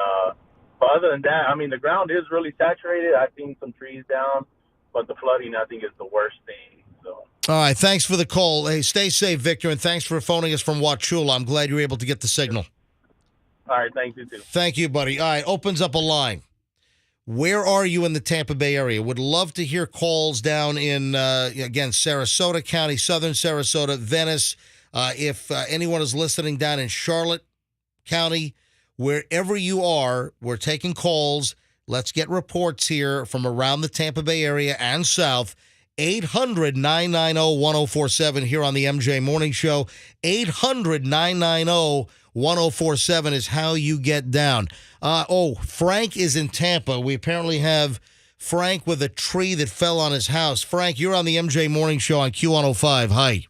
but other than that, I mean, the ground is really saturated. I've seen some trees down, but the flooding, I think, is the worst thing. So. All right, thanks for the call. Hey, stay safe, Victor, and thanks for phoning us from Wauchula. I'm glad you were able to get the signal. All right, thank you, too. Thank you, buddy. All right, opens up a line. Where are you in the Tampa Bay area? Would love to hear calls down in, again, Sarasota County, southern Sarasota, Venice. If anyone is listening down in Charlotte County, wherever you are, we're taking calls. Let's get reports here from around the Tampa Bay area and south. 800-990-1047 here on the MJ Morning Show. 800-990-1047 is how you get down. Frank is in Tampa. We apparently have Frank with a tree that fell on his house. Frank, you're on the MJ Morning Show on Q105. Hi.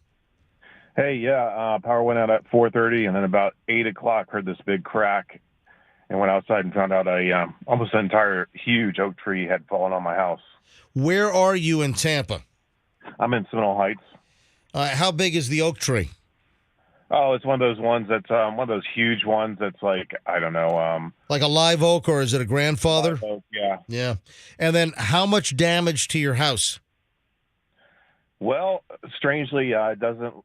Hey, power went out at 4:30, and then about 8 o'clock heard this big crack and went outside and found out almost an entire huge oak tree had fallen on my house. Where are you in Tampa? I'm in Seminole Heights. How big is the oak tree? Oh, it's one of those ones that's one of those huge ones that's like, I don't know. Like a live oak, or is it a grandfather? Live oak, yeah. Yeah. And then how much damage to your house? Well, strangely, it doesn't.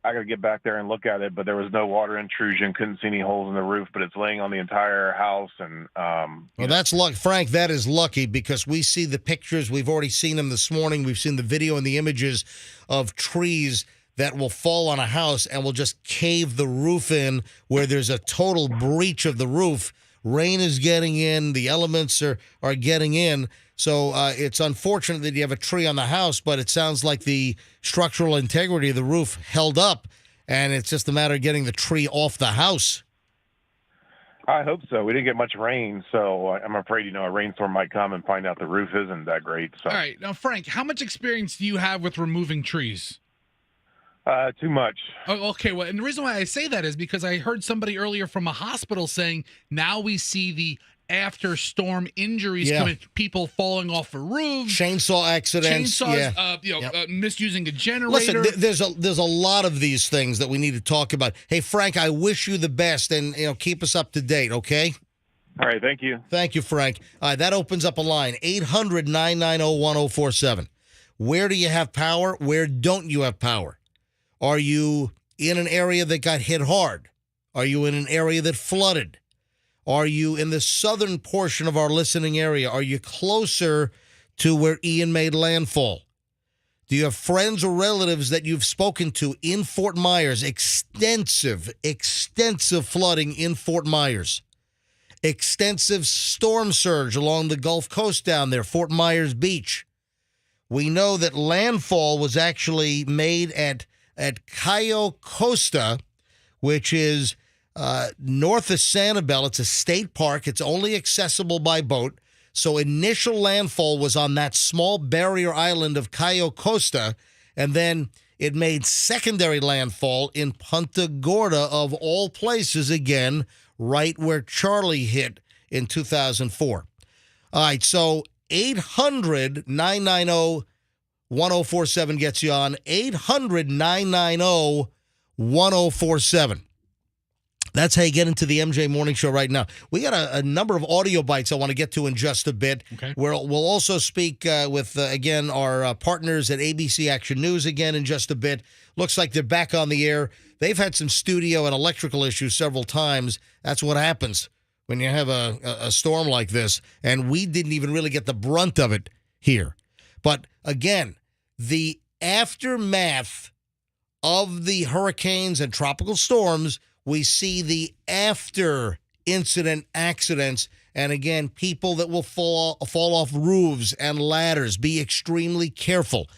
I got to get back there and look at it, but there was no water intrusion. Couldn't see any holes in the roof, but it's laying on the entire house. And well, that's luck, Frank. That is lucky, because we see the pictures. We've already seen them this morning. We've seen the video and the images of trees that will fall on a house and will just cave the roof in, where there's a total breach of the roof. Rain is getting in. The elements are getting in. So it's unfortunate that you have a tree on the house, but it sounds like the structural integrity of the roof held up, and it's just a matter of getting the tree off the house. I hope so. We didn't get much rain, so I'm afraid, a rainstorm might come and find out the roof isn't that great. So. All right. Now, Frank, how much experience do you have with removing trees? Too much. Oh, okay. Well, and the reason why I say that is because I heard somebody earlier from a hospital saying now we see the after storm injuries come in, people falling off of roofs, chainsaw accidents, chainsaws, misusing a generator. Listen, there's a lot of these things that we need to talk about. Hey, Frank, I wish you the best, and keep us up to date, okay? All right, thank you. Thank you, Frank. All right, that opens up a line, 800-990-1047. Where do you have power? Where don't you have power? Are you in an area that got hit hard? Are you in an area that flooded? Are you in the southern portion of our listening area? Are you closer to where Ian made landfall? Do you have friends or relatives that you've spoken to in Fort Myers? Extensive flooding in Fort Myers. Extensive storm surge along the Gulf Coast down there, Fort Myers Beach. We know that landfall was actually made at Cayo Costa, which is north of Sanibel. It's a state park. It's only accessible by boat. So initial landfall was on that small barrier island of Cayo Costa, and then it made secondary landfall in Punta Gorda, of all places, again, right where Charlie hit in 2004. All right, so 800-990-1047 gets you on. 800-990-1047. That's how you get into the MJ Morning Show right now. We got a number of audio bites I want to get to in just a bit. Okay. We'll also speak with, again, our partners at ABC Action News again in just a bit. Looks like they're back on the air. They've had some studio and electrical issues several times. That's what happens when you have a storm like this. And we didn't even really get the brunt of it here. But, again, the aftermath of the hurricanes and tropical storms, we see the after incident accidents, and again, people that will fall off roofs and ladders. Be extremely careful.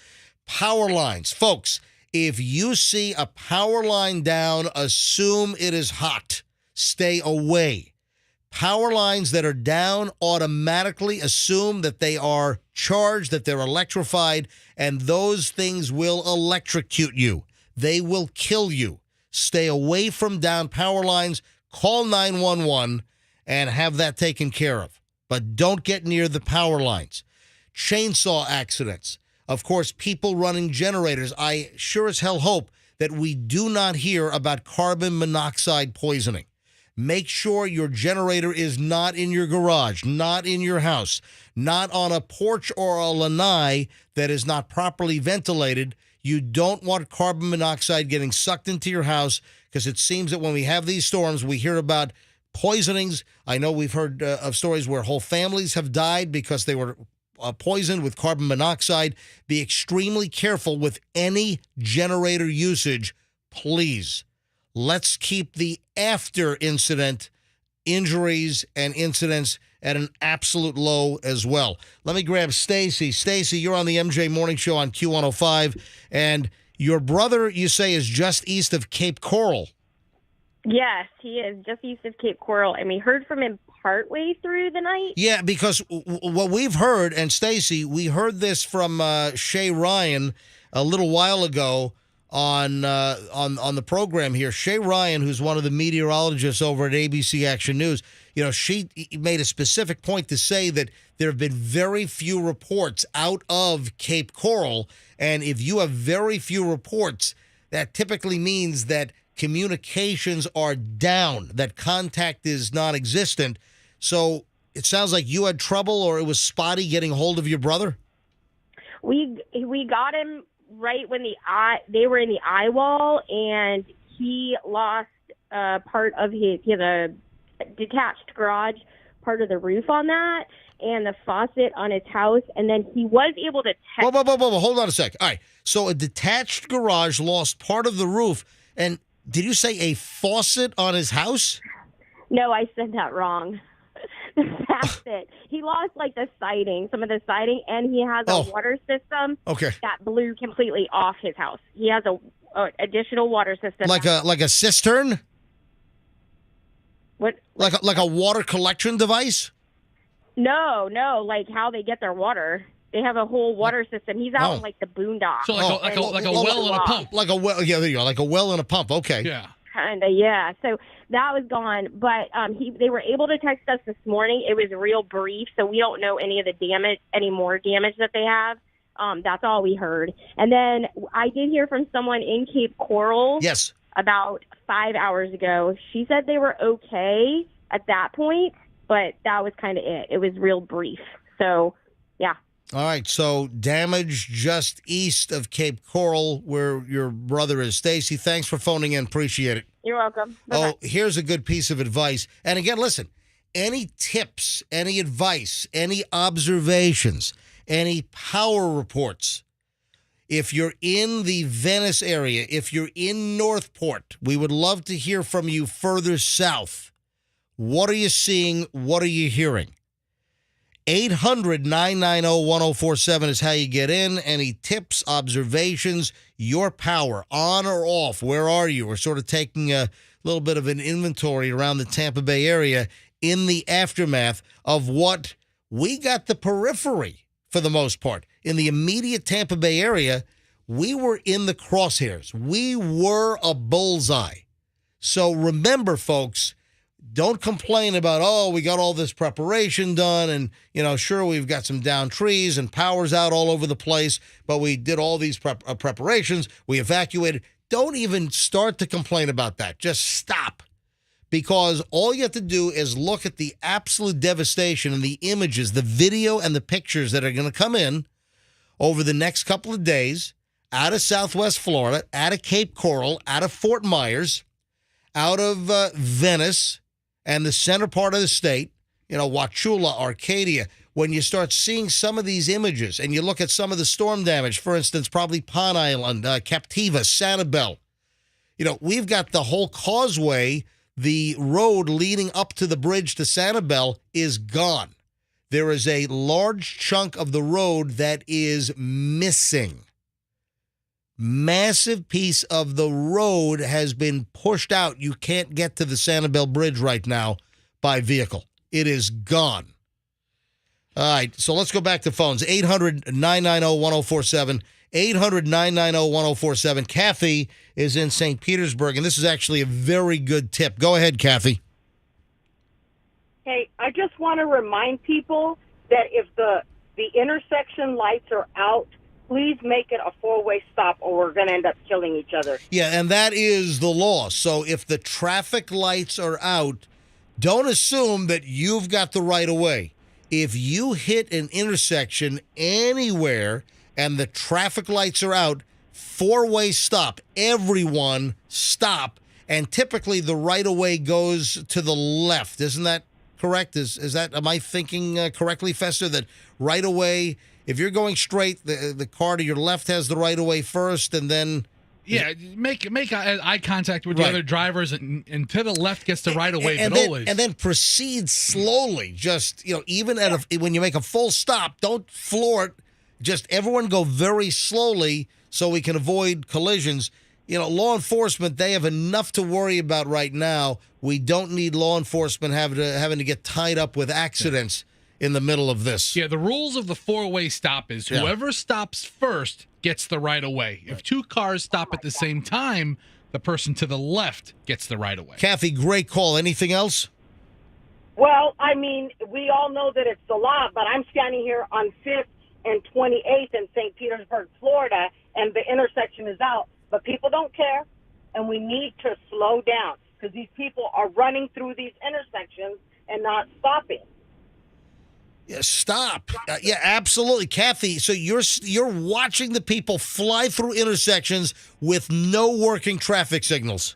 Power lines. Folks, if you see a power line down, assume it is hot. Stay away. Power lines that are down, automatically assume that they are charged, that they're electrified, and those things will electrocute you. They will kill you. Stay away from down power lines. Call 911 and have that taken care of. But don't get near the power lines. Chainsaw accidents. Of course, people running generators. I sure as hell hope that we do not hear about carbon monoxide poisoning. Make sure your generator is not in your garage, not in your house, not on a porch or a lanai that is not properly ventilated. You don't want carbon monoxide getting sucked into your house, because it seems that when we have these storms, we hear about poisonings. I know we've heard of stories where whole families have died because they were poisoned with carbon monoxide. Be extremely careful with any generator usage, please. Let's keep the after incident injuries and incidents at an absolute low as well. Let me grab Stacy. Stacy, you're on the MJ Morning Show on Q105, and your brother, you say, is just east of Cape Coral. Yes, he is just east of Cape Coral, and we heard from him partway through the night. Yeah, because what we've heard, and Stacy, we heard this from Shay Ryan a little while ago on the program here. Shay Ryan, who's one of the meteorologists over at ABC Action News, she made a specific point to say that there have been very few reports out of Cape Coral, and if you have very few reports, that typically means that communications are down, that contact is non-existent. So it sounds like you had trouble, or it was spotty getting hold of your brother? We got him right when they were in the eye wall, and he lost part of he had a detached garage, part of the roof on that, and the faucet on his house, and then he was able to text. Whoa, hold on a sec. All right, so a detached garage lost part of the roof, and did you say a faucet on his house? No, I said that wrong. The faucet. He lost some of the siding, and he has a water system that blew completely off his house. He has a additional water system. Like a cistern? What? Like a water collection device? No, like how they get their water. They have a whole water system. He's out in the boondocks. So like a well and a pump. Like a well, yeah, there you go. Like a well and a pump. Okay. Yeah. Kind of, yeah. So that was gone, but they were able to text us this morning. It was real brief, so we don't know any more damage that they have. That's all we heard. And then I did hear from someone in Cape Coral. Yes. About 5 hours ago. She said they were okay at that point, but that was kind of it. It was real brief. So, yeah. All right, so damage just east of Cape Coral, where your brother is. Stacy, thanks for phoning in. Appreciate it. You're welcome. Bye-bye. Oh, here's a good piece of advice. And again, listen, any tips, any advice, any observations, any power reports, if you're in the Venice area, if you're in Northport, we would love to hear from you further south. What are you seeing? What are you hearing? 800-990-1047 is how you get in. Any tips, observations, your power, on or off? Where are you? We're sort of taking a little bit of an inventory around the Tampa Bay area in the aftermath of what we got the periphery for the most part. In the immediate Tampa Bay area, we were in the crosshairs. We were a bullseye. So remember, folks, don't complain about, oh, we got all this preparation done and, sure, we've got some down trees and power's out all over the place, but we did all these preparations. We evacuated. Don't even start to complain about that. Just stop. Because all you have to do is look at the absolute devastation and the images, the video and the pictures that are going to come in over the next couple of days out of Southwest Florida, out of Cape Coral, out of Fort Myers, out of Venice, and the center part of the state, Wauchula, Arcadia. When you start seeing some of these images and you look at some of the storm damage, for instance, probably Pond Island, Captiva, Sanibel, we've got the whole causeway, the road leading up to the bridge to Sanibel is gone. There is a large chunk of the road that is missing. Massive piece of the road has been pushed out. You can't get to the Sanibel Bridge right now by vehicle. It is gone. All right, so let's go back to phones. 800-990-1047. 800-990-1047. Kathy is in St. Petersburg, and this is actually a very good tip. Go ahead, Kathy. Hey, I just want to remind people that if the intersection lights are out, please make it a four-way stop or we're going to end up killing each other. Yeah, and that is the law. So if the traffic lights are out, don't assume that you've got the right of way. If you hit an intersection anywhere and the traffic lights are out, four-way stop. Everyone stop. And typically the right of way goes to the left. Isn't that correct? Am I thinking correctly, Fester, that right of way, if you're going straight, the car to your left has the right of way first, and then yeah, make eye contact with the other drivers, and to the left gets the right of way. And then proceed slowly. Just even when you make a full stop, don't floor it. Just everyone go very slowly so we can avoid collisions. Law enforcement, they have enough to worry about right now. We don't need law enforcement having to get tied up with accidents in the middle of this. Yeah, the rules of the four-way stop is whoever stops first gets the right of way. If two cars stop at the same time, the person to the left gets the right of way. Kathy, great call. Anything else? Well, I mean, we all know that it's the law, but I'm standing here on 5th and 28th in St. Petersburg, Florida, and the intersection is out. But people don't care, and we need to slow down because these people are running through these intersections and not stopping. Yeah, stop. Yeah, absolutely. Kathy, so you're watching the people fly through intersections with no working traffic signals.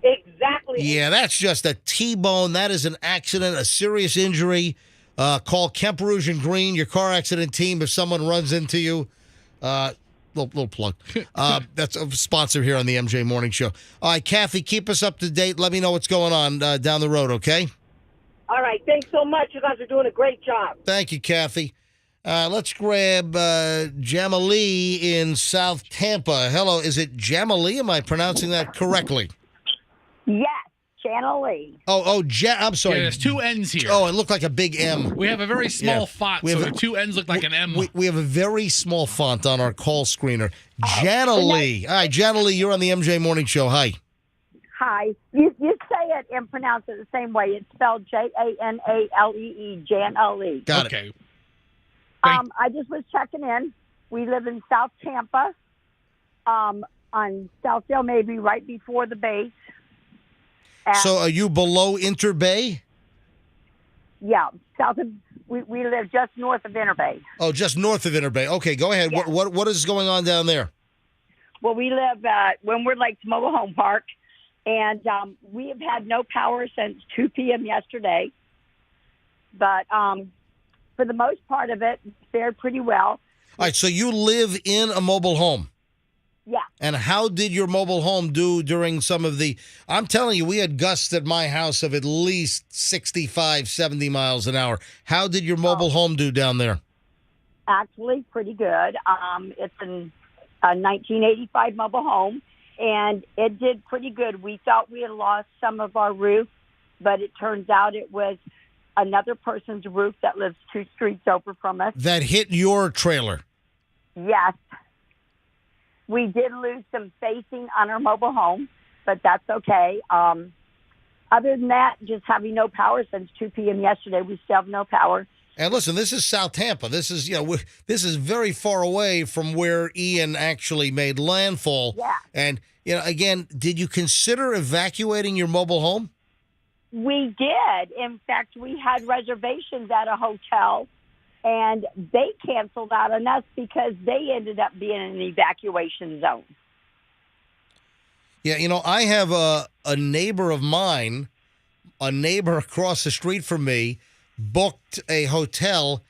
Exactly. Yeah, that's just a T-bone. That is an accident, a serious injury. Call Kemp Rouge and Green, your car accident team, if someone runs into you. Little plug. That's a sponsor here on the MJ Morning Show. All right, Kathy, keep us up to date. Let me know what's going on down the road, okay? All right, thanks so much. You guys are doing a great job. Thank you, Kathy. Let's grab Jamalee in South Tampa. Hello, is it Jamalee? Am I pronouncing that correctly? Yes, Jamalee. I'm sorry. Yeah, there's two N's here. Oh, it looked like a big M. We have a very small font, so the two N's look like an M. We have a very small font on our call screener. Janalee. All right, Janalee, you're on the MJ Morning Show. Hi. Hi. You say it and pronounce it the same way. It's spelled Janealee, Jan-A-Lee. Got okay. it. I just was checking in. We live in South Tampa, on Southdale, maybe right before the base. So are you below Interbay? Yeah, we live just north of Interbay. Oh, just north of Interbay. Okay, go ahead. Yeah. What is going on down there? Well, we live at Windward Lakes Mobile Home Park, and we have had no power since 2 p.m. yesterday. But for the most part of it, fared pretty well. All right, so you live in a mobile home. Yeah. And how did your mobile home do during some of the, I'm telling you, we had gusts at my house of at least 65, 70 miles an hour. How did your mobile home do down there? Actually, pretty good. It's a 1985 mobile home, and it did pretty good. We thought we had lost some of our roof, but it turns out it was another person's roof that lives 2 streets over from us. That hit your trailer? Yes. We did lose some facing on our mobile home, but that's okay. Other than that, just having no power since 2 p.m. yesterday, we still have no power. And listen, this is South Tampa. This is, this is very far away from where Ian actually made landfall. Yeah. And, again, did you consider evacuating your mobile home? We did. In fact, we had reservations at a hotel, and they canceled out on us because they ended up being in an evacuation zone. Yeah, I have a neighbor of mine, a neighbor across the street from me, booked a hotel,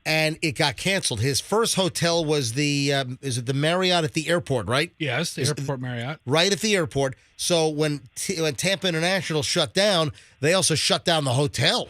and it got canceled. His first hotel was is it the Marriott at the airport, right? Yes, the airport Marriott. Right at the airport. So when Tampa International shut down, they also shut down the hotel.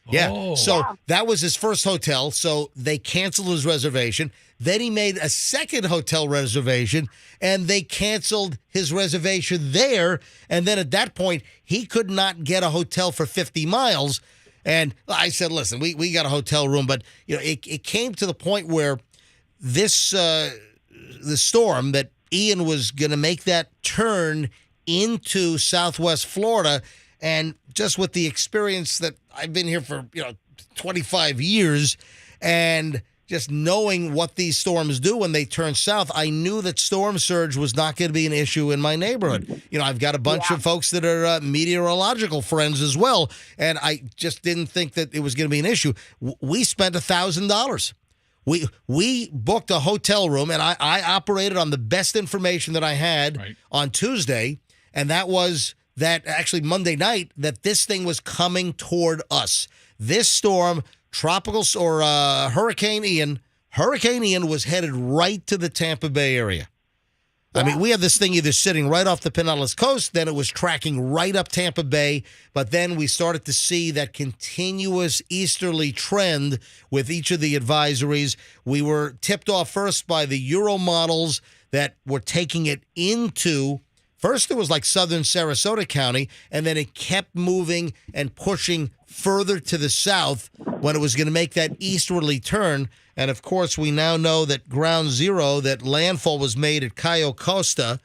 Yeah. Oh. So that was his first hotel. So they canceled his reservation. Then he made a second hotel reservation, and they canceled his reservation there. And then at that point, he could not get a hotel for 50 miles. And I said, listen, we got a hotel room, but it came to the point where this the storm that Ian was going to make that turn into Southwest Florida, and just with the experience that I've been here for 25 years, and just knowing what these storms do when they turn south, I knew that storm surge was not going to be an issue in my neighborhood. I've got a bunch of folks that are meteorological friends as well, and I just didn't think that it was going to be an issue. We spent $1,000. We booked a hotel room, and I operated on the best information that I had on Tuesday, and that was that actually Monday night that this thing was coming toward us. This storm, tropical or Hurricane Ian was headed right to the Tampa Bay area. I mean, we have this thing either sitting right off the Pinellas coast, then it was tracking right up Tampa Bay, but then we started to see that continuous easterly trend with each of the advisories. We were tipped off first by the Euro models that were taking it into, first it was like southern Sarasota County, and then it kept moving and pushing further to the south when it was going to make that easterly turn. And, of course, we now know that ground zero, that landfall was made at Cayo Costa,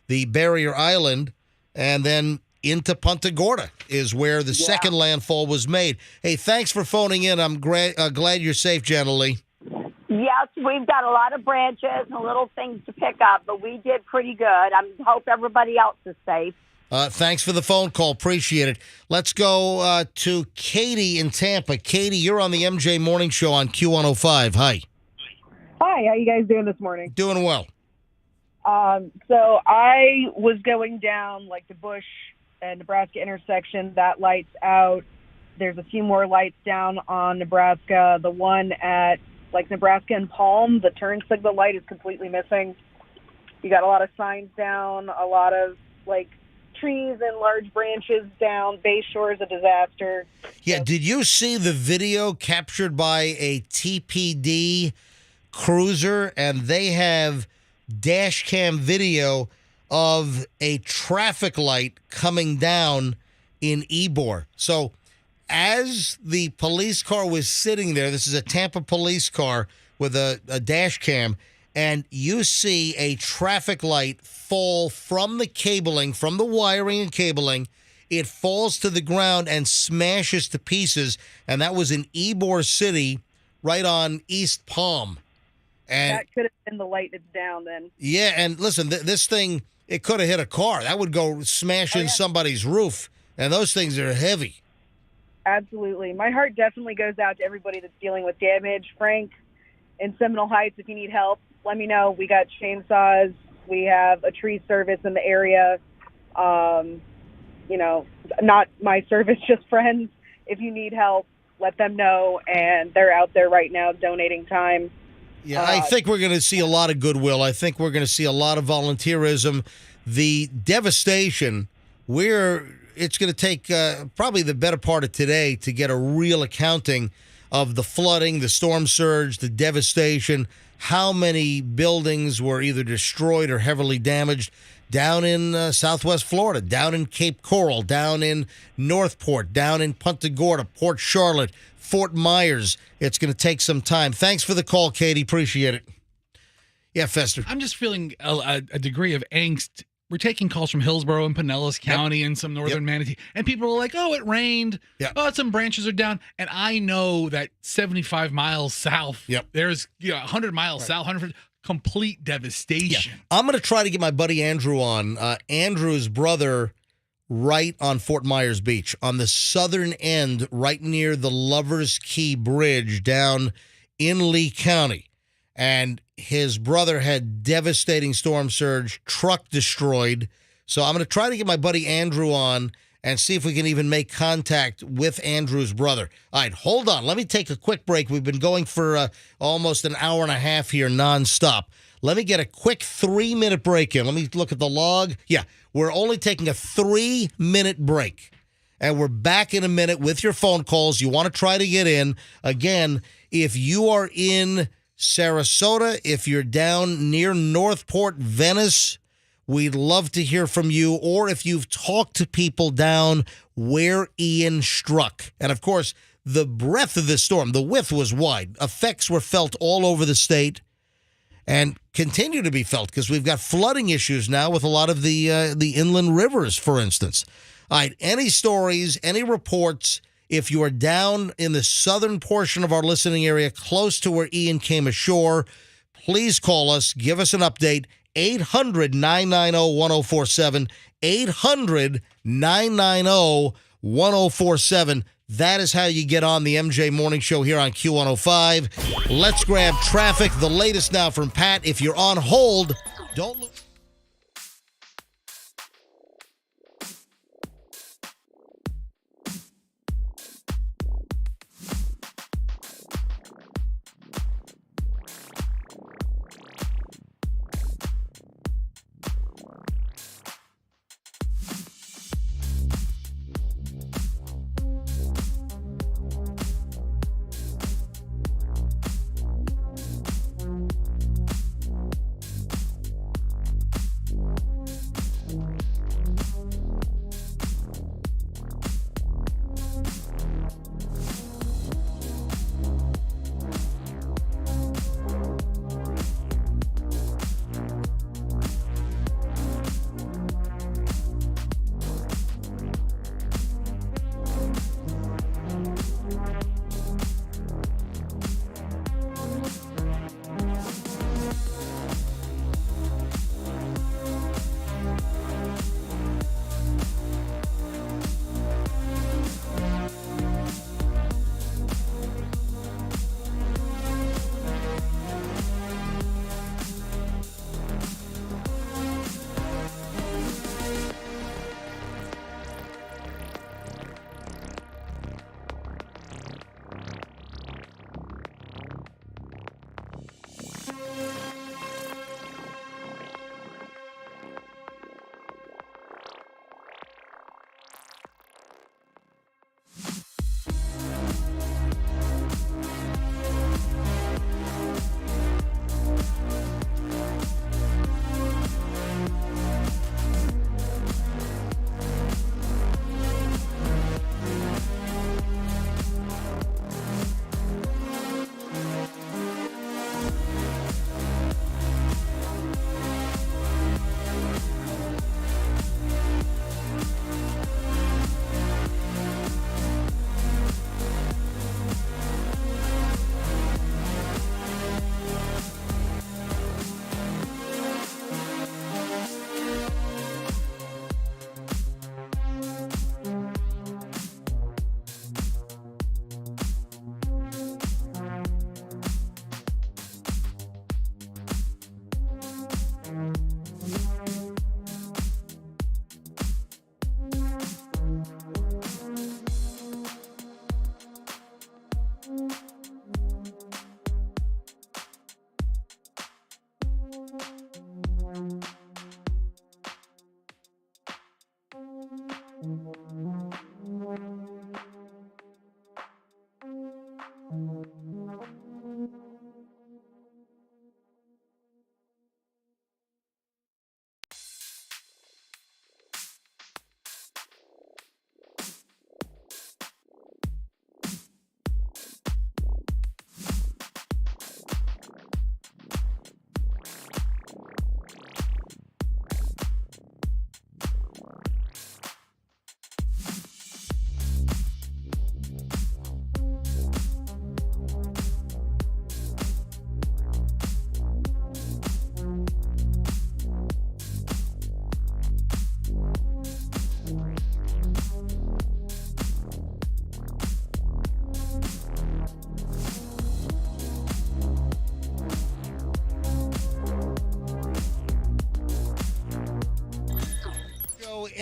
the barrier island, and then into Punta Gorda is where the second landfall was made. Hey, thanks for phoning in. I'm glad you're safe, Jenna Lee. Yes, we've got a lot of branches and little things to pick up, but we did pretty good. I hope everybody else is safe. Thanks for the phone call. Appreciate it. Let's go to Katie in Tampa. Katie, you're on the MJ Morning Show on Q105. Hi. Hi, how you guys doing this morning? Doing well. So I was going down like the Bush and Nebraska intersection. That light's out. There's a few more lights down on Nebraska. The one at like Nebraska and Palm, the turn signal light is completely missing. You got a lot of signs down, a lot of like trees and large branches down. Bay Shore is a disaster. Yeah, did you see the video captured by a TPD cruiser? And they have dash cam video of a traffic light coming down in Ybor. So as the police car was sitting there, this is a Tampa police car with a dash cam, and you see a traffic light fall from the cabling, from the wiring and cabling. It falls to the ground and smashes to pieces, and that was in Ybor City, right on East Palm. And that could have been the light that's down then. yeah, and listen, this thing, it could have hit a car. That would go smash in somebody's roof, and those things are heavy. Absolutely. My heart definitely goes out to everybody that's dealing with damage. Frank, in Seminole Heights, if you need help, let me know. We got chainsaws. We have a tree service in the area. Not my service, just friends. If you need help, let them know. And they're out there right now donating time. Yeah, I think we're going to see a lot of goodwill. I think we're going to see a lot of volunteerism. The devastation, it's going to take probably the better part of today to get a real accounting of the flooding, the storm surge, the devastation, how many buildings were either destroyed or heavily damaged down in Southwest Florida, down in Cape Coral, down in Northport, down in Punta Gorda, Port Charlotte, Fort Myers. It's going to take some time. Thanks for the call, Katie. Appreciate it. Yeah, Fester. I'm just feeling a degree of angst. We're taking calls from Hillsborough and Pinellas County and some northern Manatee, and people are like, oh, it rained. Oh, some branches are down. And I know that 75 miles south, there's 100 miles south, 100 complete devastation. Yeah. I'm going to try to get my buddy Andrew on. Andrew's brother, right on Fort Myers Beach, on the southern end, right near the Lovers Key Bridge down in Lee County. And his brother had devastating storm surge, truck destroyed. So I'm going to try to get my buddy Andrew on and see if we can even make contact with Andrew's brother. All right, hold on. Let me take a quick break. We've been going for almost an hour and a half here nonstop. Let me get a quick 3-minute break in. Let me look at the log. Yeah, we're only taking a 3-minute break. And we're back in a minute with your phone calls. You want to try to get in. Again, if you are in Sarasota, if you're down near Northport, Venice, we'd love to hear from you. Or if you've talked to people down where Ian struck. And of course, the breadth of this storm, the width was wide. Effects were felt all over the state and continue to be felt because we've got flooding issues now with a lot of the inland rivers, for instance. All right, any stories, any reports? If you are down in the southern portion of our listening area, close to where Ian came ashore, please call us. Give us an update. 800-990-1047. 800-990-1047. That is how you get on the MJ Morning Show here on Q105. Let's grab traffic. The latest now from Pat. If you're on hold, don't lose.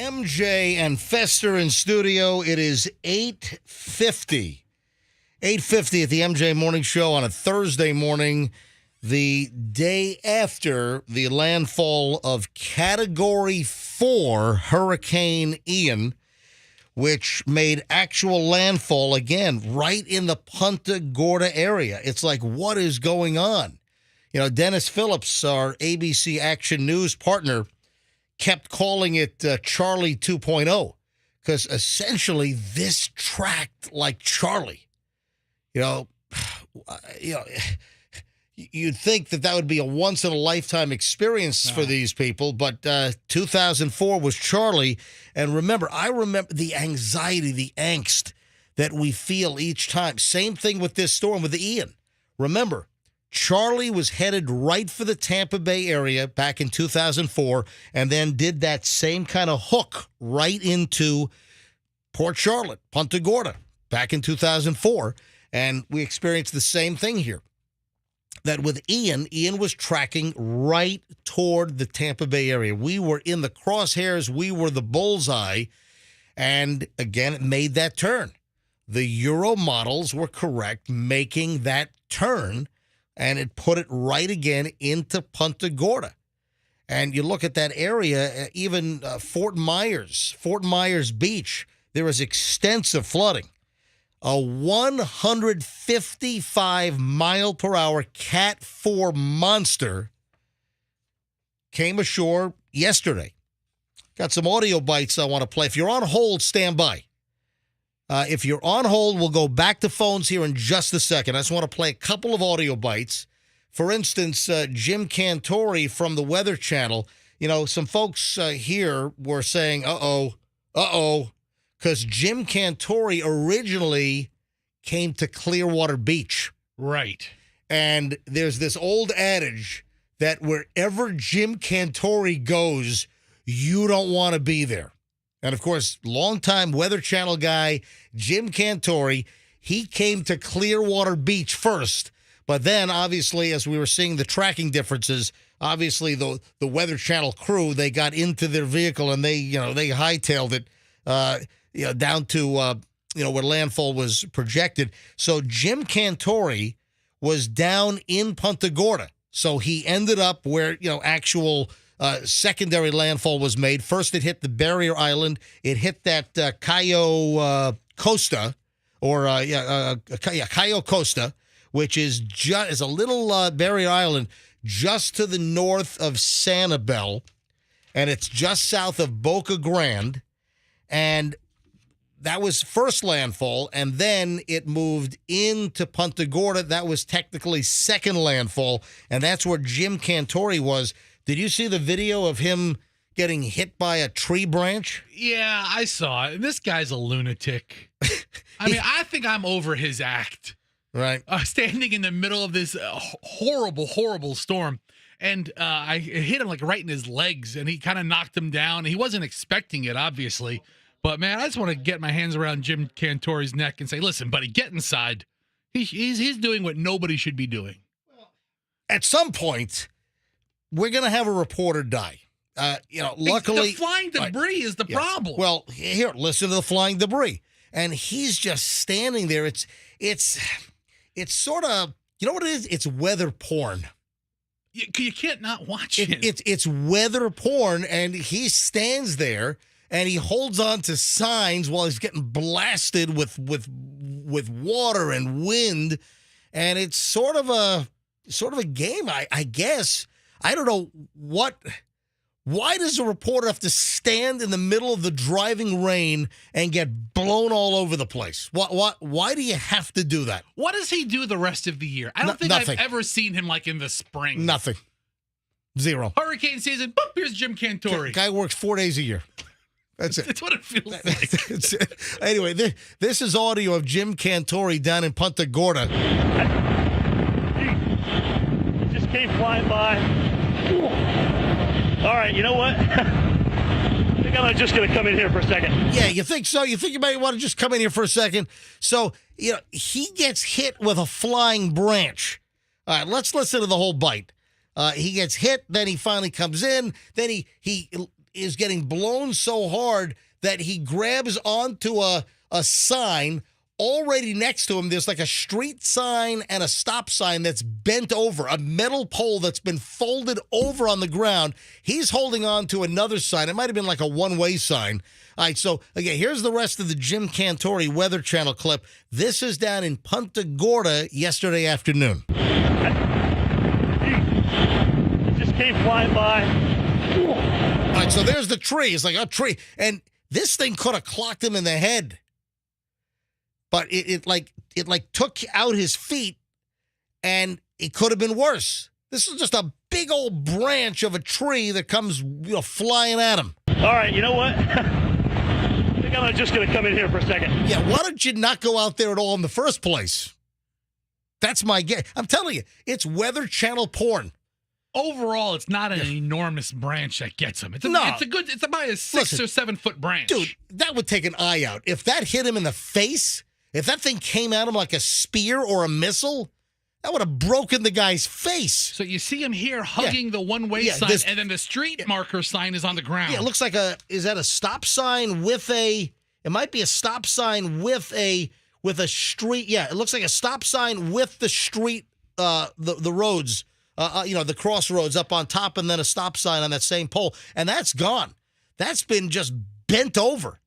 MJ and Fester in studio. It is 8:50. 8:50 at the MJ Morning Show on a Thursday morning, the day after the landfall of Category 4 Hurricane Ian, which made actual landfall, again, right in the Punta Gorda area. It's like, what is going on? You know, Dennis Phillips, our ABC Action News partner, kept calling it Charlie 2.0 because essentially this tracked like Charlie. You'd think that would be a once-in-a-lifetime experience for these people, but 2004 was Charlie. And remember, I remember the anxiety, the angst that we feel each time. Same thing with this storm, with the Ian. Remember, Charlie was headed right for the Tampa Bay area back in 2004 and then did that same kind of hook right into Port Charlotte, Punta Gorda, back in 2004. And we experienced the same thing here. That with Ian was tracking right toward the Tampa Bay area. We were in the crosshairs. We were the bullseye. And again, it made that turn. The Euro models were correct, making that turn, and it put it right again into Punta Gorda. And you look at that area, even Fort Myers Beach, there was extensive flooding. A 155-mile-per-hour Cat 4 monster came ashore yesterday. Got some audio bites I want to play. If you're on hold, stand by. If you're on hold, we'll go back to phones here in just a second. I just want to play a couple of audio bites. For instance, Jim Cantori from the Weather Channel. You know, some folks here were saying, uh-oh, because Jim Cantori originally came to Clearwater Beach. Right. And there's this old adage that wherever Jim Cantori goes, you don't want to be there. And, of course, longtime Weather Channel guy, Jim Cantori, he came to Clearwater Beach first. But then, obviously, as we were seeing the tracking differences, obviously the Weather Channel crew, they got into their vehicle and they hightailed it down to where landfall was projected. So Jim Cantori was down in Punta Gorda. So he ended up where actual secondary landfall was made. First, it hit the barrier island. It hit that Cayo Costa, Cayo Costa, which is a little barrier island just to the north of Sanibel, and it's just south of Boca Grande. And that was first landfall, and then it moved into Punta Gorda. That was technically second landfall, and that's where Jim Cantori was. Did you see the video of him getting hit by a tree branch? Yeah, I saw it. This guy's a lunatic. I mean, I think I'm over his act. Right. Standing in the middle of this horrible, horrible storm. And it hit him like right in his legs, and he kind of knocked him down. He wasn't expecting it, obviously. But, man, I just want to get my hands around Jim Cantori's neck and say, listen, buddy, get inside. He's doing what nobody should be doing. At some point, we're going to have a reporter die. Luckily. The flying debris is the problem. Well, here, listen to the flying debris. And he's just standing there. It's sort of, you know what it is? It's weather porn. You can't not watch it. It's weather porn, and he stands there, and he holds on to signs while he's getting blasted with water and wind, and it's sort of a game, I guess. I don't know what. Why does a reporter have to stand in the middle of the driving rain and get blown all over the place? Why do you have to do that? What does he do the rest of the year? I don't think nothing. I've ever seen him like in the spring. Nothing. Zero. Hurricane season, boop, here's Jim Cantori. Guy works 4 days a year. That's it. That's what it feels like. That's it. Anyway, this is audio of Jim Cantori down in Punta Gorda. It just came flying by. All right, you know what? I think I'm just going to come in here for a second. Yeah, you think so? You think you might want to just come in here for a second? So, he gets hit with a flying branch. All right, let's listen to the whole bite. He gets hit, then he finally comes in, then he is getting blown so hard that he grabs onto a sign. Already next to him, there's like a street sign and a stop sign that's bent over, a metal pole that's been folded over on the ground. He's holding on to another sign. It might have been like a one-way sign. All right, so, again, here's the rest of the Jim Cantori Weather Channel clip. This is down in Punta Gorda yesterday afternoon. It just came flying by. All right, so there's the tree. It's like a tree. And this thing could have clocked him in the head. But it took out his feet, and it could have been worse. This is just a big old branch of a tree that comes flying at him. All right, you know what? I think I'm just going to come in here for a second. Yeah, why don't you not go out there at all in the first place? That's my guess. I'm telling you, it's Weather Channel porn. Overall, it's not an enormous branch that gets him. It's about a 6 or 7 foot branch. Dude, that would take an eye out. If that hit him in the face, if that thing came at him like a spear or a missile, that would have broken the guy's face. So you see him here hugging the one-way sign, and then the street marker sign is on the ground. Yeah, it looks like is that a stop sign with it might be a stop sign with a street. Yeah, it looks like a stop sign with the street, the roads, the crossroads up on top, and then a stop sign on that same pole. And that's gone. That's been just bent over.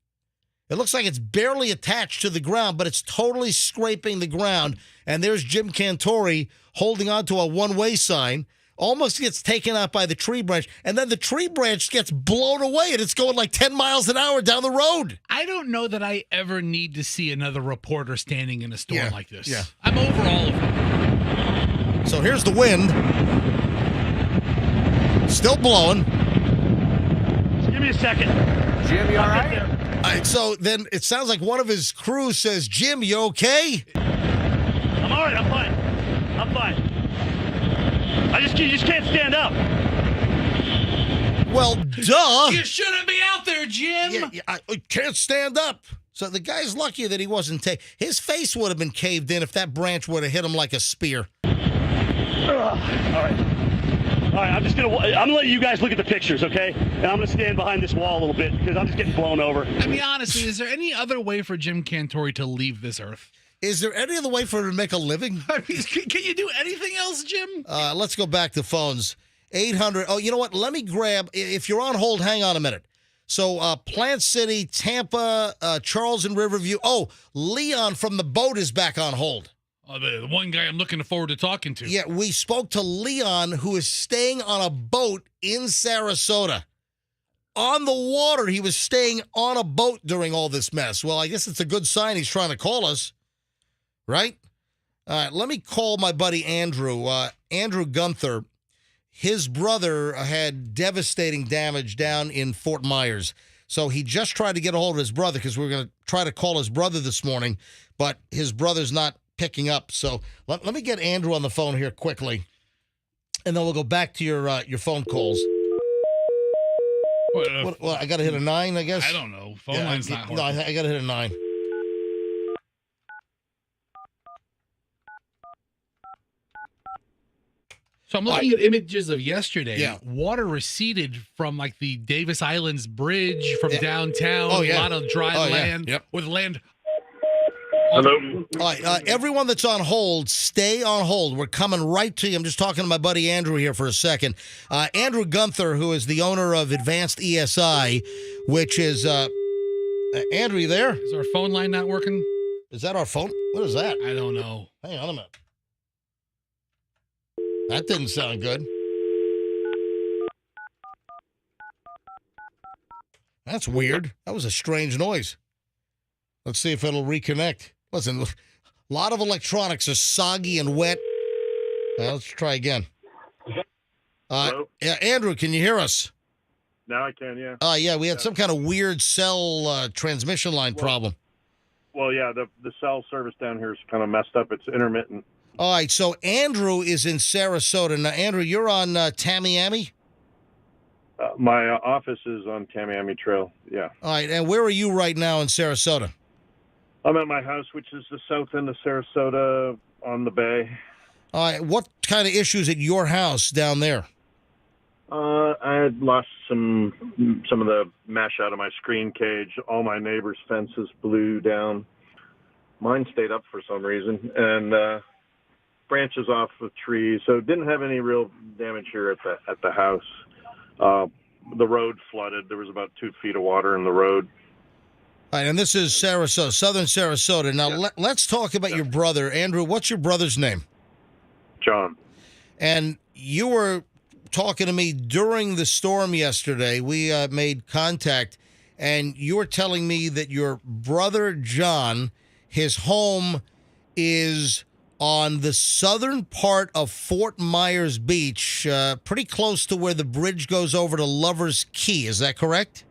It looks like it's barely attached to the ground, but it's totally scraping the ground. And there's Jim Cantori holding onto a one-way sign, almost gets taken out by the tree branch, and then the tree branch gets blown away, and it's going like 10 miles an hour down the road. I don't know that I ever need to see another reporter standing in a storm like this. Yeah. I'm over all of it. So here's the wind. Still blowing. Just give me a second. Jim, you all right? All right, so then it sounds like one of his crew says, Jim, you okay? I'm all right. I'm fine. I'm fine. You just can't stand up. Well, duh. You shouldn't be out there, Jim. Yeah, I can't stand up. So the guy's lucky that he wasn't his face would have been caved in if that branch would have hit him like a spear. All right. All right, I'm gonna let you guys look at the pictures, okay? And I'm gonna stand behind this wall a little bit because I'm just getting blown over. I mean, honestly, is there any other way for Jim Cantori to leave this earth? Is there any other way for him to make a living? I mean, can you do anything else, Jim? Let's go back to phones. 800. Oh, you know what? Let me grab. If you're on hold, hang on a minute. So Plant City, Tampa, Charles and Riverview. Oh, Leon from the boat is back on hold. The one guy I'm looking forward to talking to. Yeah, we spoke to Leon, who is staying on a boat in Sarasota. On the water, he was staying on a boat during all this mess. Well, I guess it's a good sign he's trying to call us, right? All right, let me call my buddy Andrew. Andrew Gunther, his brother had devastating damage down in Fort Myers. So he just tried to get a hold of his brother because we were going to try to call his brother this morning, but his brother's not picking up. So let me get Andrew on the phone here quickly, and then we'll go back to your phone calls. What, I got to hit a 9, I guess? I don't know. Phone line's not hard. No, I got to hit a 9. So I'm looking at images of yesterday. Yeah. Water receded from like the Davis Islands Bridge from downtown. Oh, yeah. A lot of dry land. Yep. With land. Hello. All right, everyone that's on hold, stay on hold. We're coming right to you. I'm just talking to my buddy Andrew here for a second. Andrew Gunther, who is the owner of Advanced ESI, which is Andrew, you there? Is our phone line not working? Is that our phone? What is that? I don't know. Hang on a minute. That didn't sound good. That's weird. That was a strange noise. Let's see if it'll reconnect. Listen, a lot of electronics are soggy and wet. Let's try again. Hello? Yeah, Andrew, can you hear us? Now I can, yeah. Yeah, we had some kind of weird cell transmission line problem. Well, yeah, the cell service down here is kind of messed up. It's intermittent. All right, so Andrew is in Sarasota. Now, Andrew, you're on Tamiami? My office is on Tamiami Trail, yeah. All right, and where are you right now in Sarasota? I'm at my house, which is the south end of Sarasota on the bay. All right, what kind of issues at your house down there? I had lost some of the mesh out of my screen cage. All my neighbors' fences blew down. Mine stayed up for some reason, and branches off of trees. So didn't have any real damage here at the house. The road flooded. There was about 2 feet of water in the road. All right, and this is Sarasota, southern Sarasota. Now, let's talk about your brother. Andrew, what's your brother's name? John. And you were talking to me during the storm yesterday. We made contact, and you were telling me that your brother, John, his home is on the southern part of Fort Myers Beach, pretty close to where the bridge goes over to Lover's Key. Is that correct?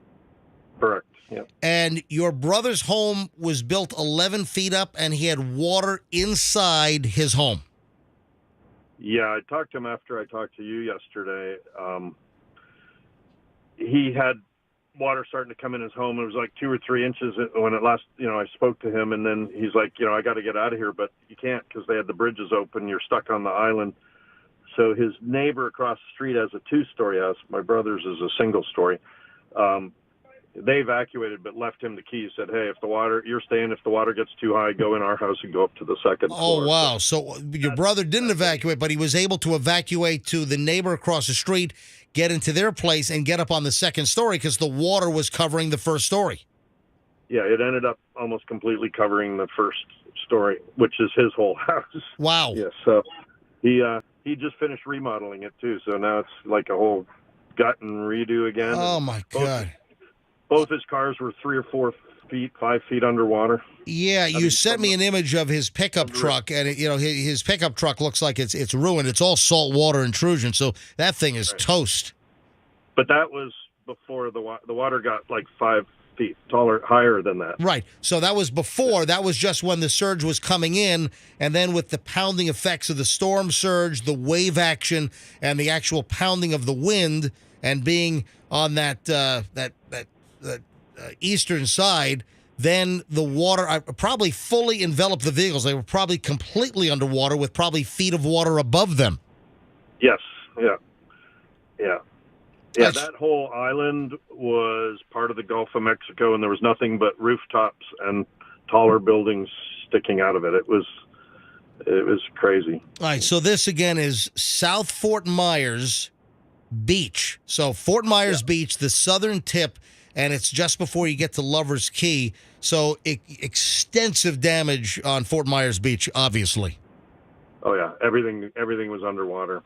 Correct, yeah. And your brother's home was built 11 feet up, and he had water inside his home. Yeah, I talked to him after I talked to you yesterday. He had water starting to come in his home. It was like 2 or 3 inches when it last, I spoke to him, and then he's like, I got to get out of here, but you can't because they had the bridges open. You're stuck on the island. So his neighbor across the street has a 2-story house. My brother's is a single story. They evacuated, but left him the key. Said, hey, you're staying. If the water gets too high, go in our house and go up to the second floor. Oh, wow. So your brother didn't evacuate, but he was able to evacuate to the neighbor across the street, get into their place, and get up on the second story because the water was covering the first story. Yeah, it ended up almost completely covering the first story, which is his whole house. Wow. Yeah, so he just finished remodeling it, too. So now it's like a whole gut and redo again. Oh, my God. Both his cars were 3 or 4 feet, 5 feet underwater. Yeah, you sent me an image of his pickup truck, and his pickup truck looks like it's ruined. It's all saltwater intrusion, so that thing is toast. But that was before the water got like 5 feet higher than that. Right. So that was before. That was just when the surge was coming in, and then with the pounding effects of the storm surge, the wave action, and the actual pounding of the wind, and being on that eastern side, then the water probably fully enveloped the vehicles. They were probably completely underwater with probably feet of water above them. Yes. Yeah. That whole island was part of the Gulf of Mexico, and there was nothing but rooftops and taller buildings sticking out of it. It was crazy. All right. So this again is South Fort Myers Beach. So Fort Myers Beach, the southern tip, and it's just before you get to Lover's Key. So extensive damage on Fort Myers Beach, obviously. Oh yeah, everything was underwater.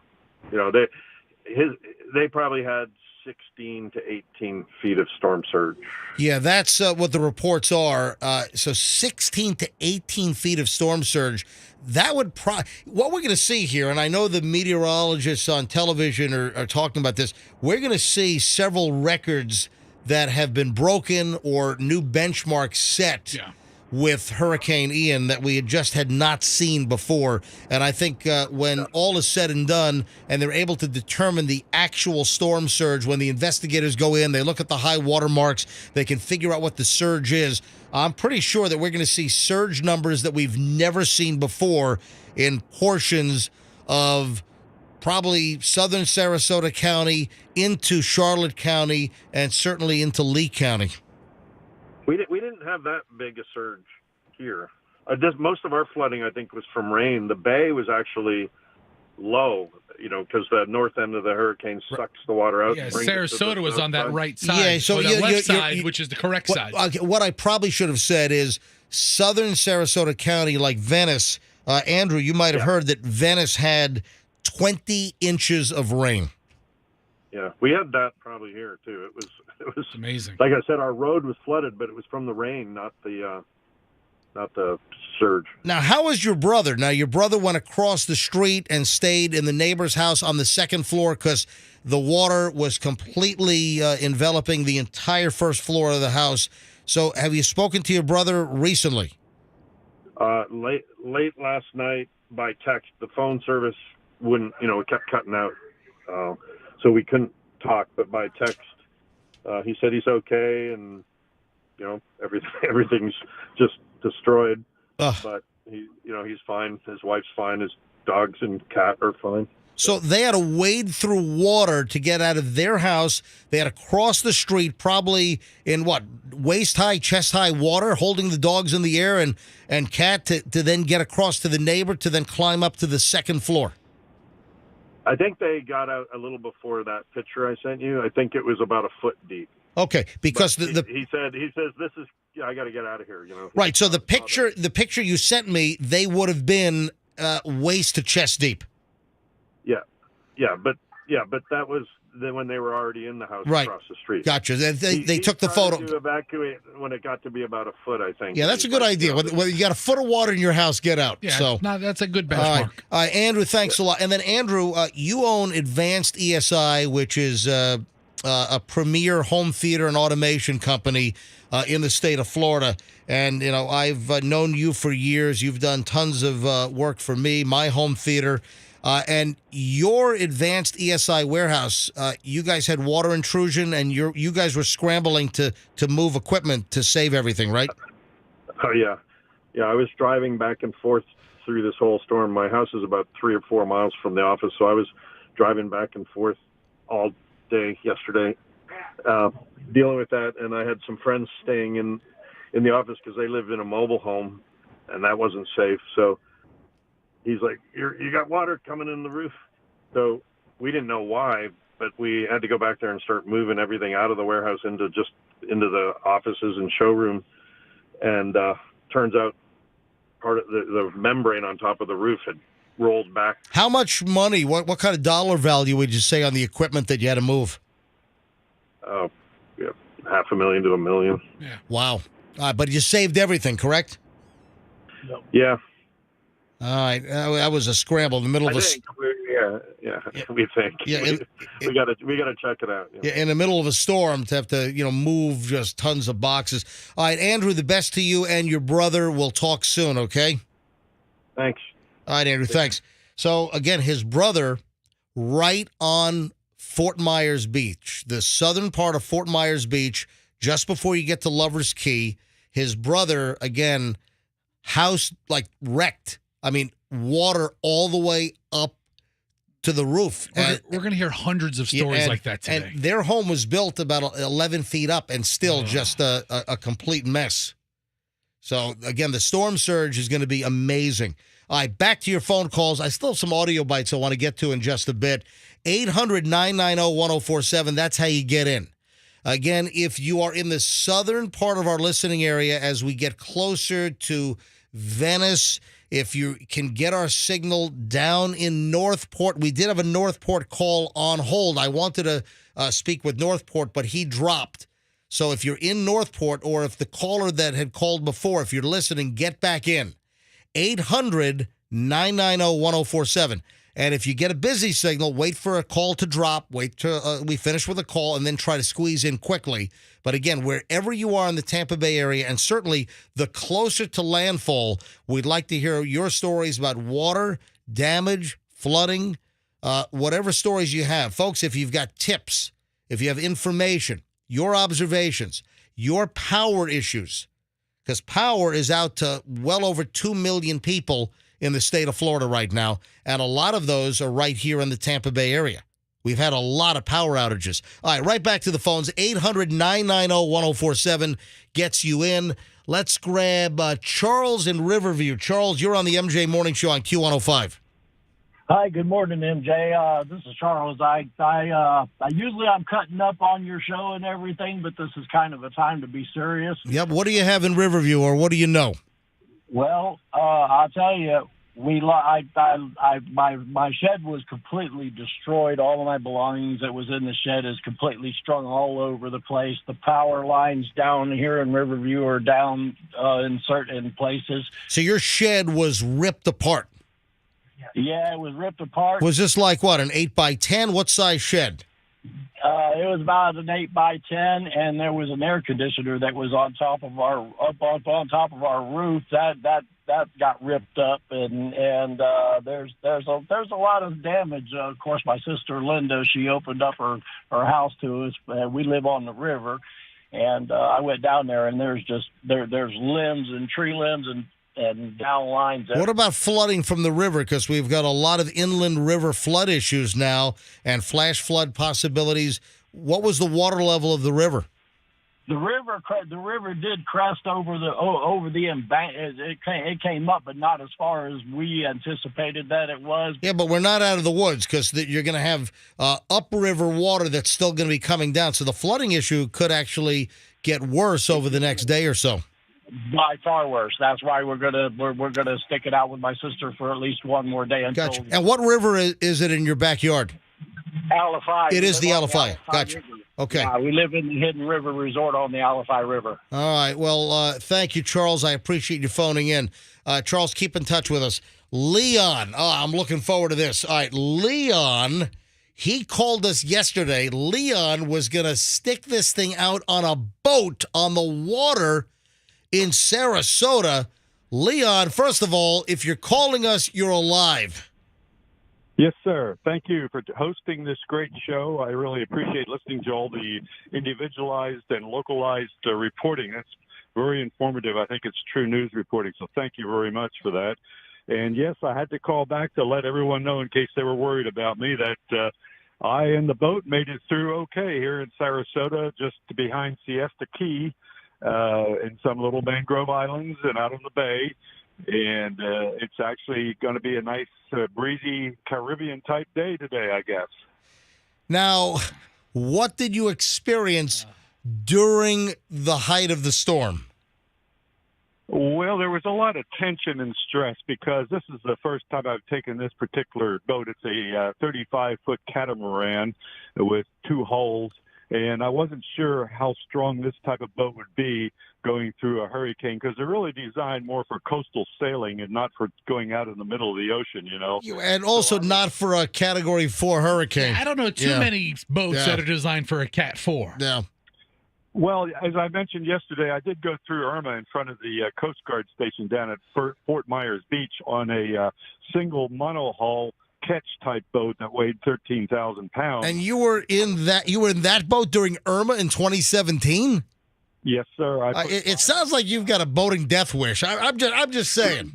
They probably had 16 to 18 feet of storm surge. Yeah, that's what the reports are. So 16 to 18 feet of storm surge. That would what we're going to see here, and I know the meteorologists on television are talking about this. We're going to see several records that have been broken or new benchmarks set with Hurricane Ian that we had not seen before. And I think when all is said and done and they're able to determine the actual storm surge, when the investigators go in, they look at the high water marks, they can figure out what the surge is. I'm pretty sure that we're going to see surge numbers that we've never seen before in portions of probably southern Sarasota County into Charlotte County and certainly into Lee County. We didn't have that big a surge here. Most of our flooding, I think, was from rain. The bay was actually low, because the north end of the hurricane sucks the water out. Yeah, Sarasota was on that right side. Yeah, so the left side, which is the correct side. What I probably should have said is southern Sarasota County, like Venice. Andrew, you might have heard that Venice had 20 inches of rain. Yeah, we had that probably here too. It was amazing. Like I said, our road was flooded, but it was from the rain, not the surge. Now, how was your brother? Now, your brother went across the street and stayed in the neighbor's house on the second floor because the water was completely enveloping the entire first floor of the house. So, have you spoken to your brother recently? Late last night by text. The phone service wouldn't, it kept cutting out. So we couldn't talk, but by text, he said he's okay, and everything's just destroyed. But he's fine. His wife's fine. His dogs and cat are fine. So they had to wade through water to get out of their house. They had to cross the street, probably in waist-high, chest-high water, holding the dogs in the air and cat to then get across to the neighbor to then climb up to the second floor. I think they got out a little before that picture I sent you. I think it was about a foot deep. Okay, because he says this is I got to get out of here. Right. So the picture you sent me, they would have been waist to chest deep. But that was when they were already in the house right across the street. Gotcha. They took the photo. To evacuate when it got to be about a foot, I think. Yeah, that's a good idea. When you got a foot of water in your house, get out. Yeah, so that's a good benchmark. All right, Andrew, thanks a lot. And then Andrew, you own Advanced ESI, which is a premier home theater and automation company in the state of Florida. And I've known you for years. You've done tons of work for me, my home theater. And your Advanced ESI warehouse, you guys had water intrusion, and you guys were scrambling to move equipment to save everything, right? Oh, yeah. Yeah, I was driving back and forth through this whole storm. My house is about 3 or 4 miles from the office, so I was driving back and forth all day yesterday dealing with that. And I had some friends staying in the office because they lived in a mobile home, and that wasn't safe. So he's like, you got water coming in the roof. So we didn't know why, but we had to go back there and start moving everything out of the warehouse into the offices and showroom. And turns out part of the membrane on top of the roof had rolled back. How much money, what kind of dollar value would you say on the equipment that you had to move? $500,000 to $1 million. Yeah. Wow. But you saved everything, correct? Yeah. All right, that was a scramble in the middle of we think. Yeah, we got to check it out. Yeah, in the middle of a storm to have to move just tons of boxes. All right, Andrew, the best to you and your brother. We'll talk soon, okay? Thanks. All right, Andrew, thanks. So again, his brother, right on Fort Myers Beach, the southern part of Fort Myers Beach, just before you get to Lover's Key. His brother, again, house wrecked. I mean, water all the way up to the roof. We're going to hear hundreds of stories like that today. And their home was built about 11 feet up and still just a complete mess. So, again, the storm surge is going to be amazing. All right, back to your phone calls. I still have some audio bites I want to get to in just a bit. 800-990-1047, that's how you get in. Again, if you are in the southern part of our listening area as we get closer to Venice, if you can get our signal down in Northport. We did have a Northport call on hold. I wanted to speak with Northport, but he dropped. So if you're in Northport, or if the caller that had called before, if you're listening, get back in. 800-990-1047. And if you get a busy signal, wait for a call to drop. Wait till we finish with a call and then try to squeeze in quickly. But again, wherever you are in the Tampa Bay area, and certainly the closer to landfall, we'd like to hear your stories about water, damage, flooding, whatever stories you have. Folks, if you've got tips, if you have information, your observations, your power issues, because power is out to well over 2 million people in the state of Florida right now, and a lot of those are right here in the Tampa Bay area. We've had a lot of power outages. All right, right back to the phones. 800-990-1047 gets you in. Let's grab Charles in Riverview. Charles, you're on the MJ Morning Show on Q105. Hi, good morning, MJ. This is Charles. I usually I'm cutting up on your show and everything, but this is kind of a time to be serious. Yep. What do you have in Riverview, or what do you know? Well, I'll tell you, my shed was completely destroyed. All of my belongings that was in the shed is completely strung all over the place. The power lines down here in Riverview are down in certain places. So your shed was ripped apart? Yeah, it was ripped apart. Was this like what, an 8x10? What size shed? It was about an 8x10, and there was an air conditioner that was on top of our roof. That got ripped up, and there's a lot of damage. Of course, my sister Linda, she opened up her house to us. We live on the river, and I went down there, and there's limbs and tree limbs and and down lines. What about flooding from the river? Because we've got a lot of inland river flood issues now and flash flood possibilities. What was the water level of the river? The river did crest over the embank. It came up, but not as far as we anticipated that it was. Yeah, but we're not out of the woods because you're going to have upriver water that's still going to be coming down. So the flooding issue could actually get worse over the next day or so. By far worse. That's why we're gonna stick it out with my sister for at least one more day until. Gotcha. And what river is it in your backyard? Alafai. It is the Alafai. Gotcha. River. Okay. We live in the Hidden River Resort on the Alafai River. All right. Well, thank you, Charles. I appreciate you phoning in. Charles, keep in touch with us. Leon. Oh, I'm looking forward to this. All right. Leon, he called us yesterday. Leon was going to stick this thing out on a boat on the water in Sarasota. Leon, first of all, if you're calling us, you're alive. Yes, sir. Thank you for hosting this great show. I really appreciate listening to all the individualized and localized reporting. That's very informative. I think it's true news reporting, so thank you very much for that. And, yes, I had to call back to let everyone know in case they were worried about me that I and the boat made it through okay here in Sarasota, just behind Siesta Key, in some little mangrove islands and out on the bay. And it's actually going to be a nice, breezy Caribbean-type day today, I guess. Now, what did you experience during the height of the storm? Well, there was a lot of tension and stress because this is the first time I've taken this particular boat. It's a 35-foot catamaran with 2 hulls. And I wasn't sure how strong this type of boat would be going through a hurricane because they're really designed more for coastal sailing and not for going out in the middle of the ocean, you know. And also not for a Category 4 hurricane. I don't know too many boats that are designed for a Cat 4. Yeah. Well, as I mentioned yesterday, I did go through Irma in front of the Coast Guard station down at Fort Myers Beach on a single monohull catch type boat that weighed 13,000 pounds. And you were in that boat during Irma in 2017? Yes, sir. It sounds like you've got a boating death wish. I'm just saying.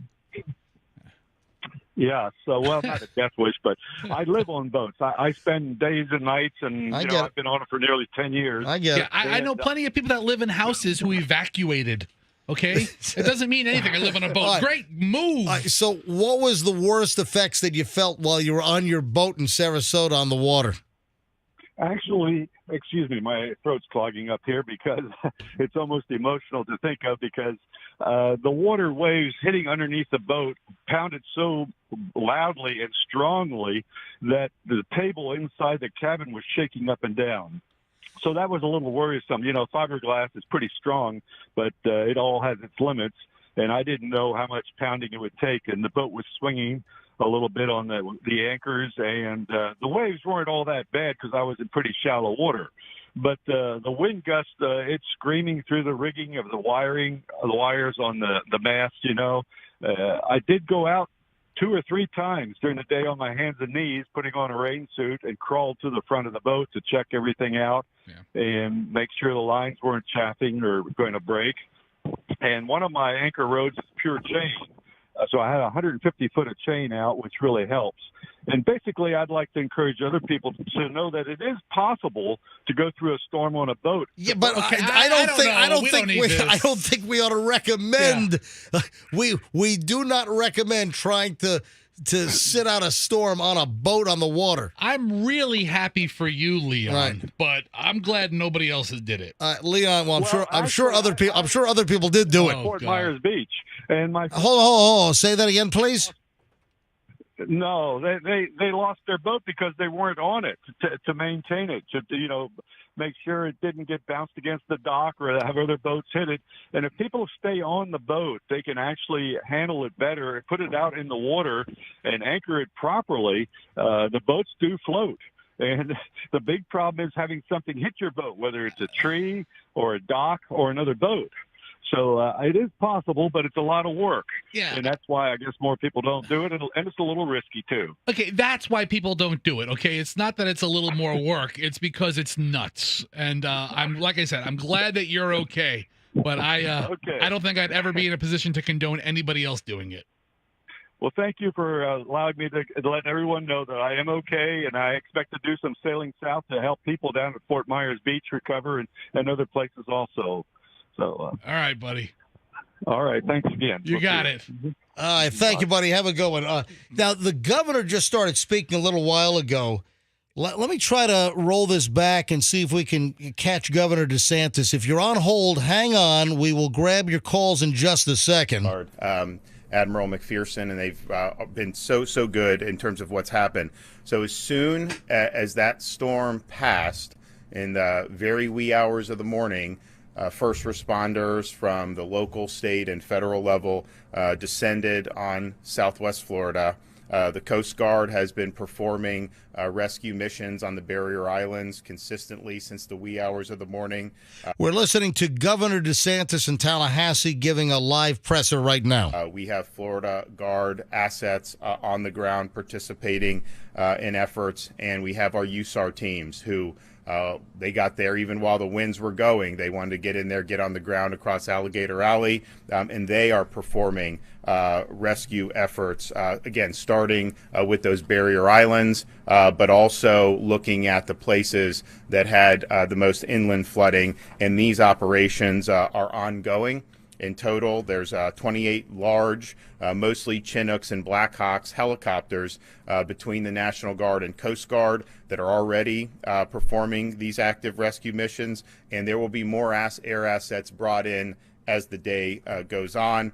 Yeah, so, well, not a death wish, but I live on boats. I spend days and nights, and I've been on it for nearly 10 years. I get it. I know plenty of people that live in houses who evacuated. Okay? It doesn't mean anything. I live on a boat. Right. Great move. So what was the worst effects that you felt while you were on your boat in Sarasota on the water? Actually, excuse me, my throat's clogging up here because it's almost emotional to think of because the water waves hitting underneath the boat pounded so loudly and strongly that the table inside the cabin was shaking up and down. So that was a little worrisome. You know, fiberglass is pretty strong, but it all has its limits. And I didn't know how much pounding it would take. And the boat was swinging a little bit on the anchors. And the waves weren't all that bad because I was in pretty shallow water. But the wind gust, it's screaming through the rigging of the wires on the mast, you know. I did go out 2 or 3 times during the day on my hands and knees, putting on a rain suit and crawled to the front of the boat to check everything out and make sure the lines weren't chaffing or going to break. And one of my anchor rods is pure chain. So I had 150 foot of chain out, which really helps. And basically, I'd like to encourage other people to know that it is possible to go through a storm on a boat. Yeah, but I don't think we ought to recommend. We do not recommend trying to sit out a storm on a boat on the water. I'm really happy for you, Leon, but I'm glad nobody else did it. Leon, well, I'm sure other people did do it. Fort Myers Beach, and my hold on, say that again, please. No, they lost their boat because they weren't on it to maintain it, to make sure it didn't get bounced against the dock or have other boats hit it. And if people stay on the boat, they can actually handle it better, put it out in the water, and anchor it properly. The boats do float. And the big problem is having something hit your boat, whether it's a tree or a dock or another boat. So it is possible, but it's a lot of work. Yeah. And that's why I guess more people don't do it, and it's a little risky, too. Okay, that's why people don't do it, okay? It's not that it's a little more work. It's because it's nuts. And I'm glad that you're okay. but I Okay. I don't think I'd ever be in a position to condone anybody else doing it. Well, thank you for allowing me to let everyone know that I am okay, and I expect to do some sailing south to help people down at Fort Myers Beach recover and other places also. So, all right, buddy. All right. Thanks again. You got it. All right. Thank you, buddy. Have a good one. Now, the governor just started speaking a little while ago. Let me try to roll this back and see if we can catch Governor DeSantis. If you're on hold, hang on. We will grab your calls in just a second. Admiral McPherson, and they've been so good in terms of what's happened. So as soon as that storm passed in the very wee hours of the morning, first responders from the local, state, and federal level descended on Southwest Florida. The Coast Guard has been performing rescue missions on the barrier islands consistently since the wee hours of the morning. We're listening to Governor DeSantis in Tallahassee giving a live presser right now. We have Florida Guard assets on the ground participating in efforts, and we have our USAR teams who they got there even while the winds were going. They wanted to get in there, get on the ground across Alligator Alley, and they are performing rescue efforts, again, starting with those barrier islands, but also looking at the places that had the most inland flooding. And these operations are ongoing. In total, there's 28 large, mostly Chinooks and Blackhawks helicopters between the National Guard and Coast Guard that are already performing these active rescue missions, and there will be more air assets brought in as the day goes on.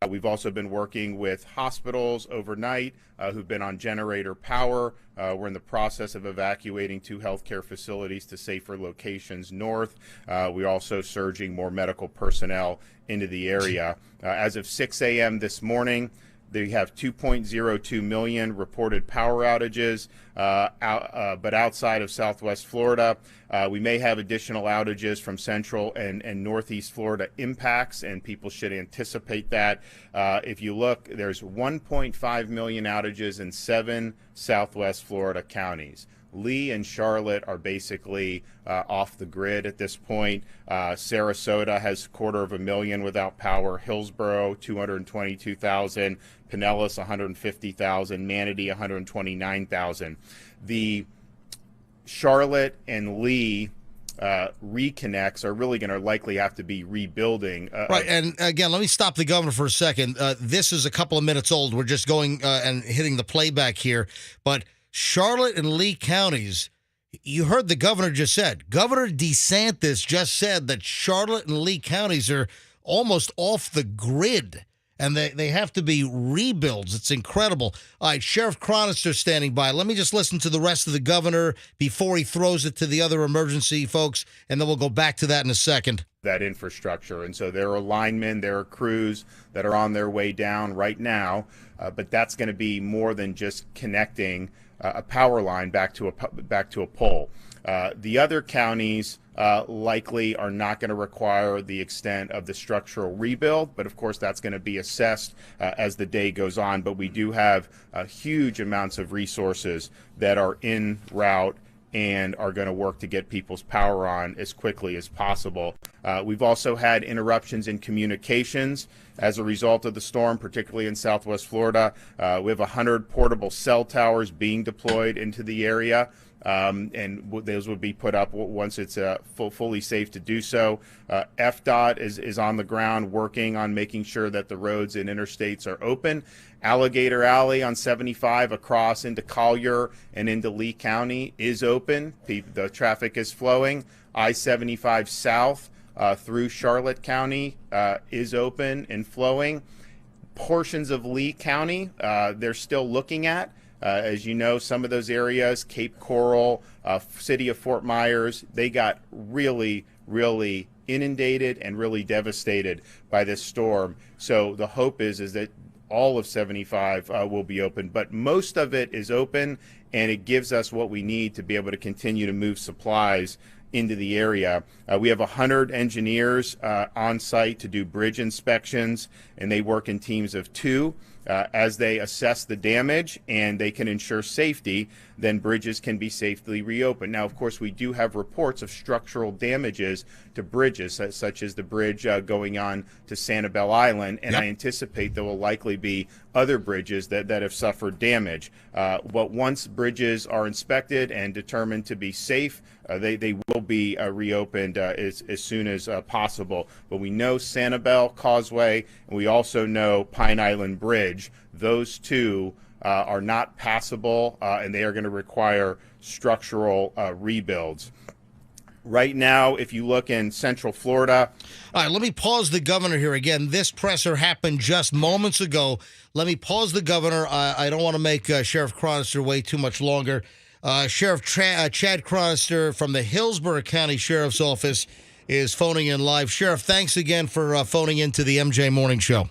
We've also been working with hospitals overnight who've been on generator power. We're in the process of evacuating 2 healthcare facilities to safer locations north. We're also surging more medical personnel into the area. As of 6 a.m. this morning, they have 2.02 million reported power outages, but outside of Southwest Florida, we may have additional outages from Central and Northeast Florida impacts, and people should anticipate that. If you look, there's 1.5 million outages in 7 Southwest Florida counties. Lee and Charlotte are basically off the grid at this point. Sarasota has 250,000 without power. Hillsborough, 222,000. Pinellas, 150,000. Manatee, 129,000. The Charlotte and Lee reconnects are really going to likely have to be rebuilding. Right, and again, let me stop the governor for a second. This is a couple of minutes old. We're just going and hitting the playback here, but Charlotte and Lee counties, you heard the governor just said. Governor DeSantis just said that Charlotte and Lee counties are almost off the grid, and they have to be rebuilds. It's incredible. All right, Sheriff Chronister standing by. Let me just listen to the rest of the governor before he throws it to the other emergency folks, and then we'll go back to that in a second. That infrastructure. And so there are linemen, there are crews that are on their way down right now, but that's going to be more than just connecting a power line back to a pole. The other counties likely are not going to require the extent of the structural rebuild, but of course that's going to be assessed as the day goes on. But we do have huge amounts of resources that are en route and are going to work to get people's power on as quickly as possible. We've also had interruptions in communications as a result of the storm, particularly in Southwest Florida. We have 100 portable cell towers being deployed into the area, and those would be put up once it's fully safe to do so. FDOT is on the ground working on making sure that the roads and interstates are open. Alligator Alley on 75 across into Collier and into Lee County is open. The traffic is flowing. I-75 south through Charlotte County is open and flowing. Portions of Lee County they're still looking at. As you know, some of those areas, Cape Coral, city of Fort Myers, they got really inundated and really devastated by this storm. So the hope is that all of 75 will be open, but most of it is open, and it gives us what we need to be able to continue to move supplies into the area. We have 100 engineers on site to do bridge inspections, and they work in teams of 2. As they assess the damage and they can ensure safety, then bridges can be safely reopened. Now, of course, we do have reports of structural damages to bridges, such as the bridge going on to Sanibel Island, and I anticipate there will likely be other bridges that have suffered damage. But once bridges are inspected and determined to be safe, they will be reopened as soon as possible. But we know Sanibel Causeway, and we also know Pine Island Bridge. Those two are not passable, and they are going to require structural rebuilds. Right now, if you look in Central Florida. All right, let me pause the governor here again. This presser happened just moments ago. Let me pause the governor. I don't want to make Sheriff Chronister wait too much longer. Sheriff Chad Chronister from the Hillsborough County Sheriff's Office is phoning in live. Sheriff, thanks again for phoning into the MJ Morning Show.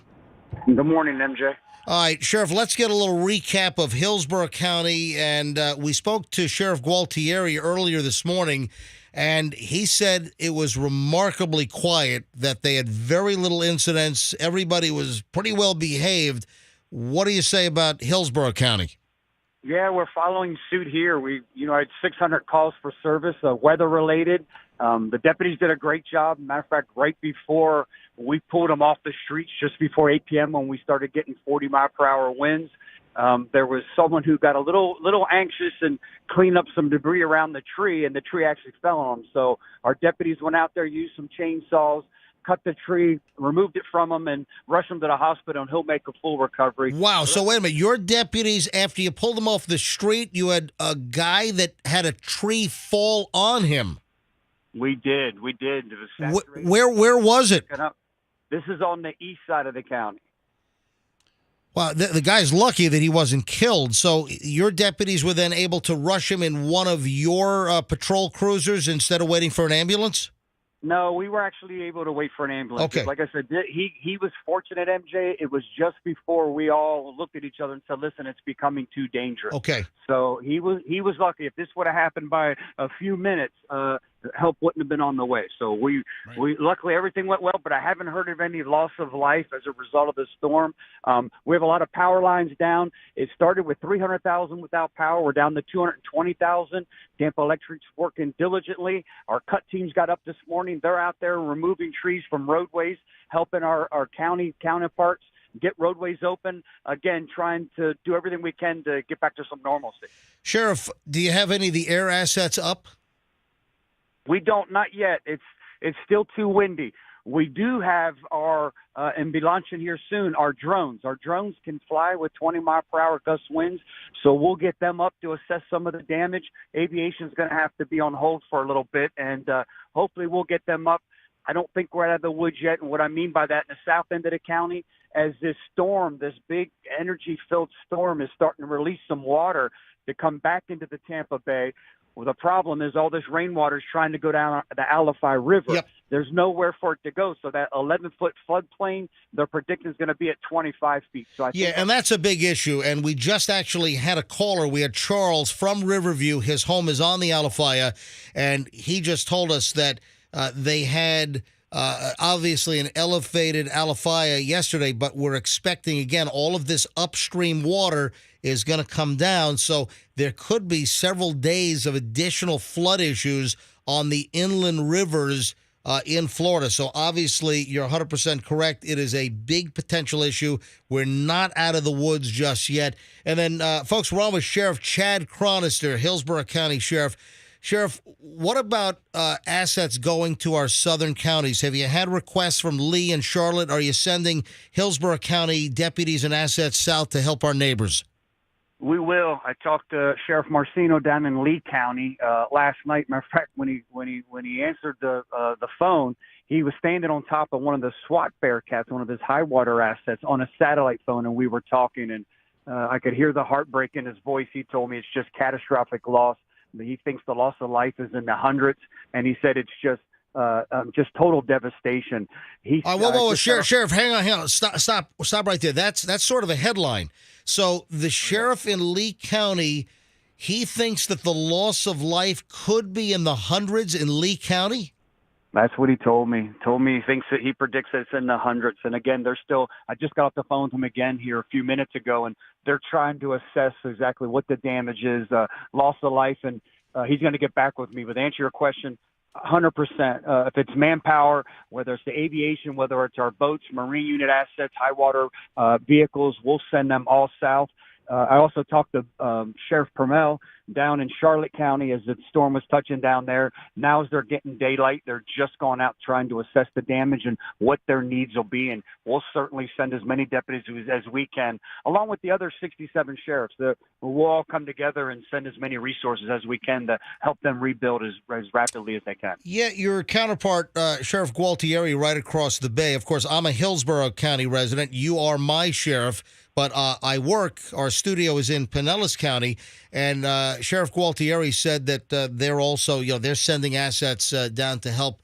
Good morning, MJ. All right, Sheriff, let's get a little recap of Hillsborough County. And we spoke to Sheriff Gualtieri earlier this morning, and he said it was remarkably quiet, that they had very little incidents. Everybody was pretty well behaved. What do you say about Hillsborough County? Yeah, we're following suit here. We, had 600 calls for service, weather-related. The deputies did a great job. Matter of fact, right before we pulled them off the streets, just before 8 p.m. when we started getting 40-mile-per-hour winds, there was someone who got a little anxious and cleaned up some debris around the tree, and the tree actually fell on them. So our deputies went out there, used some chainsaws, cut the tree, removed it from him, and rushed him to the hospital, and he'll make a full recovery. Wow. So wait a minute. Your deputies, after you pulled them off the street, you had a guy that had a tree fall on him. We did. It was saturated. Where was it? This is on the east side of the county. Well, the guy's lucky that he wasn't killed. So your deputies were then able to rush him in one of your patrol cruisers instead of waiting for an ambulance? No, we were actually able to wait for an ambulance. Okay. Like I said, he was fortunate, MJ. It was just before we all looked at each other and said, listen, it's becoming too dangerous. Okay. So he was lucky. If this would have happened by a few minutes, help wouldn't have been on the way. So we luckily everything went well, but I haven't heard of any loss of life as a result of the storm. We have a lot of power lines down. It started with 300,000 without power. We're down to 220,000. Tampa Electric's working diligently. Our cut teams got up this morning. They're out there removing trees from roadways, helping our county counterparts get roadways open. Again, trying to do everything we can to get back to some normalcy. Sheriff, do you have any of the air assets up? We don't, not yet. It's still too windy. We do have our, and be launching here soon, our drones. Our drones can fly with 20-mile-per-hour gust winds, so we'll get them up to assess some of the damage. Aviation's going to have to be on hold for a little bit, and hopefully we'll get them up. I don't think we're out of the woods yet, and what I mean by that, in the south end of the county, as this storm, this big energy-filled storm is starting to release some water to come back into the Tampa Bay. Well, the problem is all this rainwater is trying to go down the Alafai River. Yep. There's nowhere for it to go. So that 11-foot floodplain, they're predicting is going to be at 25 feet. So I think and that's a big issue. And we just actually had a caller. We had Charles from Riverview. His home is on the Alafaya, and he just told us that they had obviously an elevated Alafaya yesterday, but we're expecting, again, all of this upstream water is going to come down. So there could be several days of additional flood issues on the inland rivers in Florida. So obviously you're 100% correct. It is a big potential issue. We're not out of the woods just yet. And then, folks, we're on with Sheriff Chad Chronister, Hillsborough County Sheriff. Sheriff, what about assets going to our southern counties? Have you had requests from Lee and Charlotte? Are you sending Hillsborough County deputies and assets south to help our neighbors? we will. I talked to Sheriff Marcino down in Lee County last night. Matter of fact, when he answered the phone, he was standing on top of one of the SWAT Bearcats, one of his high water assets, on a satellite phone, and we were talking, and I could hear the heartbreak in his voice. He told me it's just catastrophic loss. He thinks the loss of life is in the hundreds, and he said it's just total devastation. Whoa, Sheriff, hang on. Stop right there. That's sort of a headline. So the sheriff in Lee County, he thinks that the loss of life could be in the hundreds in Lee County? That's what he told me. Told me he thinks that he predicts that it's in the hundreds. And again, they're still. I just got off the phone with him again here a few minutes ago, and they're trying to assess exactly what the damage is, loss of life, and he's going to get back with me. But to answer your question, 100%. If it's manpower, whether it's the aviation, whether it's our boats, marine unit assets, high water vehicles, we'll send them all south. I also talked to Sheriff Permel down in Charlotte County as the storm was touching down there. Now as they're getting daylight, they're just going out trying to assess the damage and what their needs will be. And we'll certainly send as many deputies as we can, along with the other 67 sheriffs. We'll all come together and send as many resources as we can to help them rebuild as rapidly as they can. Yeah, your counterpart, Sheriff Gualtieri, right across the bay. Of course, I'm a Hillsborough County resident. You are my sheriff. But our studio is in Pinellas County, and Sheriff Gualtieri said that they're also, they're sending assets down to help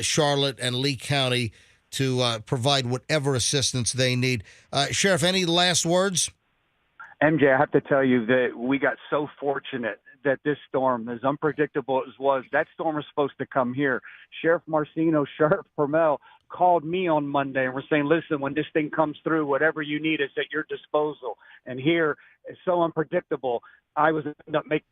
Charlotte and Lee County to provide whatever assistance they need. Sheriff, any last words? MJ, I have to tell you that we got so fortunate that this storm, as unpredictable as was, that storm was supposed to come here. Sheriff Marcino, Sheriff Permel called me on Monday and we're saying, listen, when this thing comes through, whatever you need is at your disposal. And here, it's so unpredictable. I was up making.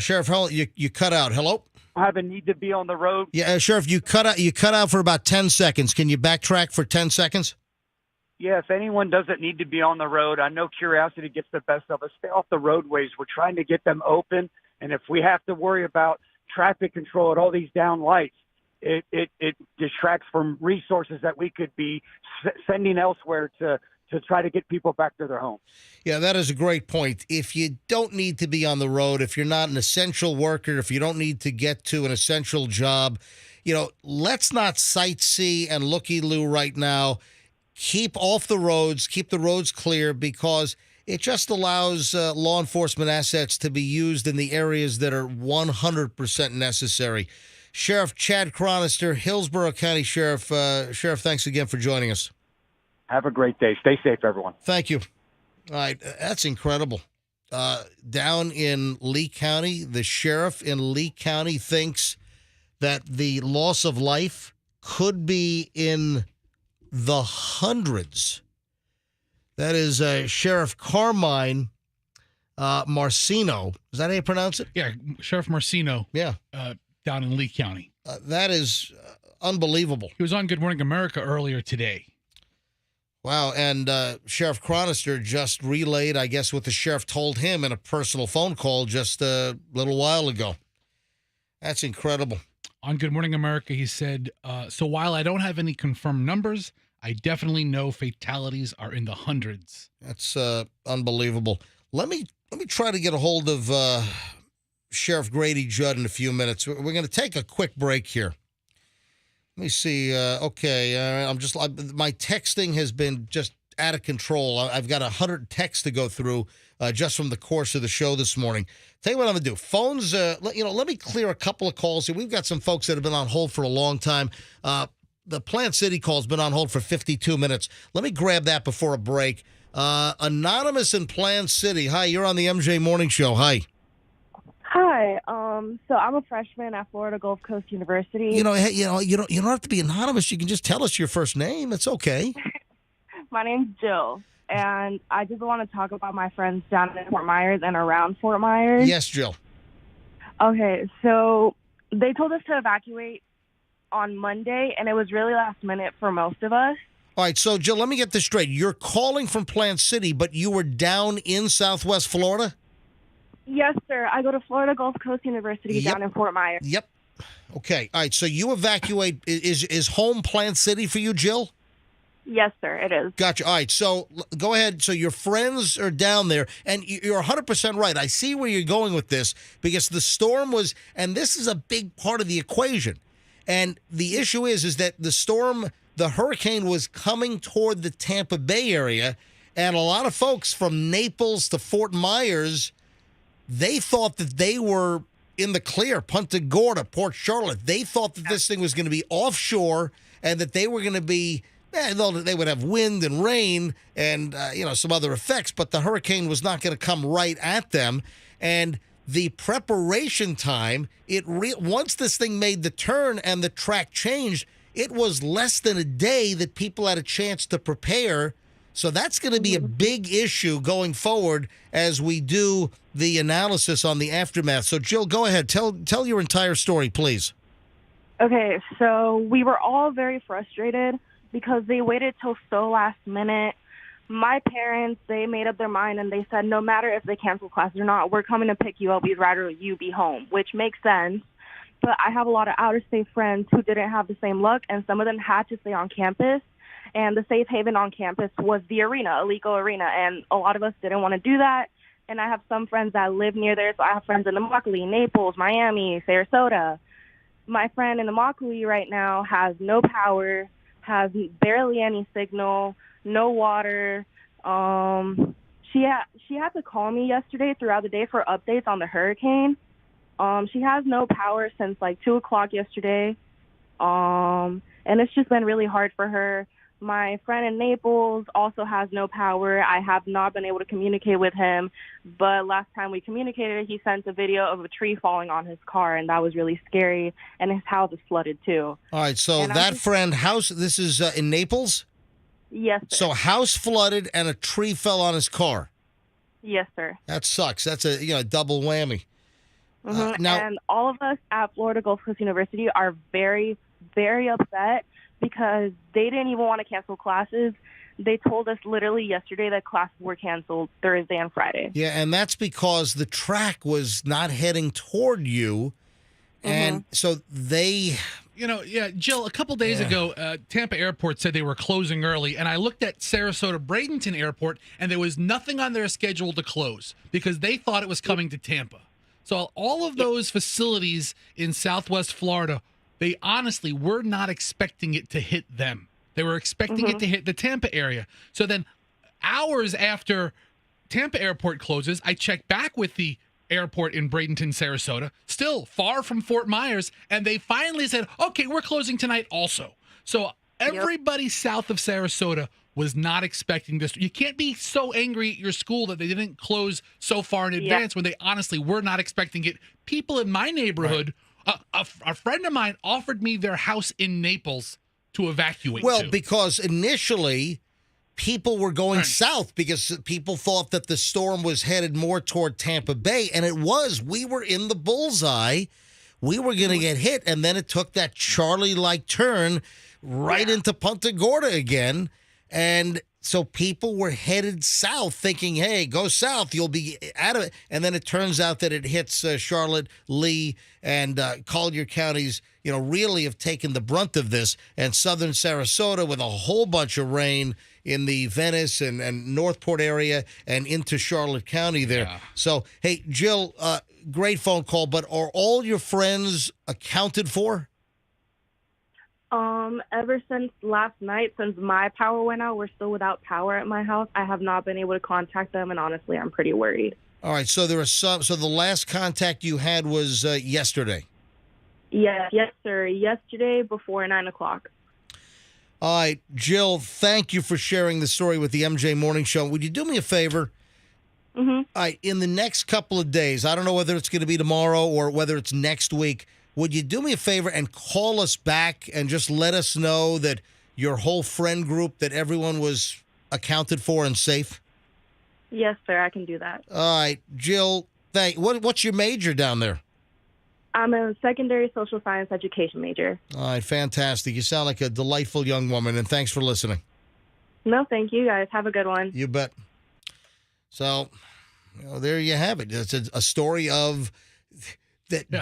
Sheriff, you cut out. Hello? I have a need to be on the road. Yeah, Sheriff, you cut out for about 10 seconds. Can you backtrack for 10 seconds? Yeah, if anyone doesn't need to be on the road, I know curiosity gets the best of us. Stay off the roadways. We're trying to get them open. And if we have to worry about traffic control at all these down lights, it distracts from resources that we could be sending elsewhere to try to get people back to their homes. Yeah, that is a great point. If you don't need to be on the road, if you're not an essential worker, if you don't need to get to an essential job, let's not sightsee and looky-loo right now. Keep off the roads, keep the roads clear, because it just allows law enforcement assets to be used in the areas that are 100% necessary. Sheriff Chad Chronister, Hillsborough County Sheriff. Sheriff, thanks again for joining us. Have a great day. Stay safe, everyone. Thank you. All right, that's incredible. Down in Lee County, the sheriff in Lee County thinks that the loss of life could be in the hundreds. That is Sheriff Carmine Marcino. Is that how you pronounce it? Yeah, Sheriff Marcino. Yeah. Down in Lee County. That is unbelievable. He was on Good Morning America earlier today. Wow, and Sheriff Chronister just relayed, I guess, what the sheriff told him in a personal phone call just a little while ago. That's incredible. On Good Morning America, he said, so while I don't have any confirmed numbers, I definitely know fatalities are in the hundreds. That's unbelievable. Let me try to get a hold of Sheriff Grady Judd in a few minutes. We're going to take a quick break here. Let me see. Okay, my texting has been just out of control. I've got 100 texts to go through just from the course of the show this morning. Tell you what I'm going to do. Phones, let me clear a couple of calls here. We've got some folks that have been on hold for a long time. The Plant City call's been on hold for 52 minutes. Let me grab that before a break. Anonymous in Plant City. Hi, you're on the MJ Morning Show. Hi. Hi. So I'm a freshman at Florida Gulf Coast University. You don't have to be anonymous. You can just tell us your first name. It's okay. My name's Jill, and I just want to talk about my friends down in Fort Myers and around Fort Myers. Yes, Jill. Okay, so they told us to evacuate on Monday, and it was really last minute for most of us. All right, so Jill, let me get this straight. You're calling from Plant City, but you were down in Southwest Florida? Yes, sir. I go to Florida Gulf Coast University down in Fort Myers. Yep. Okay. All right. So you evacuate. Is home Plant City for you, Jill? Yes, sir. It is. Gotcha. All right. So go ahead. So your friends are down there, and you're 100% right. I see where you're going with this, because the storm was, and this is a big part of the equation. And the issue is that the hurricane was coming toward the Tampa Bay area, and a lot of folks from Naples to Fort Myers, they thought that they were in the clear. Punta Gorda, Port Charlotte. They thought that this thing was going to be offshore and that they were going to be, they would have wind and rain and, some other effects, but the hurricane was not going to come right at them. And the preparation time, once this thing made the turn and the track changed, it was less than a day that people had a chance to prepare. So that's going to be a big issue going forward as we do the analysis on the aftermath. So, Jill, go ahead. Tell your entire story, please. Okay, so we were all very frustrated because they waited till so last minute. My parents, they made up their mind and they said no matter if they cancel classes or not, we're coming to pick you up. We'd rather you be home, which makes sense. But I have a lot of out-of-state friends who didn't have the same luck, and some of them had to stay on campus. And the safe haven on campus was the arena, a legal arena, and a lot of us didn't want to do that. And I have some friends that live near there, so I have friends in the Immokalee, Naples, Miami, Sarasota. My friend in the Immokalee right now has no power, has barely any signal, no water. She had to call me yesterday throughout the day for updates on the hurricane. She has no power since like 2 o'clock yesterday. And it's just been really hard for her. My friend in Naples also has no power. I have not been able to communicate with him, but last time we communicated, he sent a video of a tree falling on his car, and that was really scary, and his house is flooded too. All right, so that friend, this is in Naples? Yes, sir. So house flooded and a tree fell on his car. Yes, sir. That sucks. That's a double whammy. Now, and all of us at Florida Gulf Coast University are very, very upset because they didn't even want to cancel classes. They told us literally yesterday that classes were canceled Thursday and Friday. Yeah, and that's because the track was not heading toward you. And so they... Jill, a couple days ago, Tampa Airport said they were closing early, and I looked at Sarasota Bradenton Airport, and there was nothing on their schedule to close because they thought it was coming to Tampa. So all of those facilities in Southwest Florida, they honestly were not expecting it to hit them. They were expecting it to hit the Tampa area. So then hours after Tampa Airport closes, I check back with the airport in Bradenton, Sarasota, still far from Fort Myers, and they finally said, okay, we're closing tonight also. So everybody south of Sarasota was not expecting this. You can't be so angry at your school that they didn't close so far in advance when they honestly were not expecting it. People in my neighborhood, a friend of mine offered me their house in Naples to evacuate to. Because initially people were going south because people thought that the storm was headed more toward Tampa Bay, and it was. We were in the bullseye. We were going to get hit, and then it took that Charlie-like turn right into Punta Gorda again, and so people were headed south thinking, hey, go south, you'll be out of it. And then it turns out that it hits Charlotte, Lee, and Collier counties, really have taken the brunt of this. And southern Sarasota with a whole bunch of rain in the Venice and Northport area and into Charlotte County there. Yeah. So, hey, Jill, great phone call, but are all your friends accounted for? Ever since last night, since my power went out, we're still without power at my house. I have not been able to contact them, and honestly, I'm pretty worried. All right, so there are some. So the last contact you had was yesterday. Yes, sir. Yesterday before 9 o'clock. All right, Jill, thank you for sharing the story with the MJ Morning Show. Would you do me a favor? All right, in the next couple of days, I don't know whether it's going to be tomorrow or whether it's next week, would you do me a favor and call us back and just let us know that your whole friend group, that everyone was accounted for and safe? Yes, sir, I can do that. All right, Jill, what's your major down there? I'm a secondary social science education major. All right, fantastic. You sound like a delightful young woman, and thanks for listening. No, thank you, guys. Have a good one. You bet. So, there you have it. It's a story of...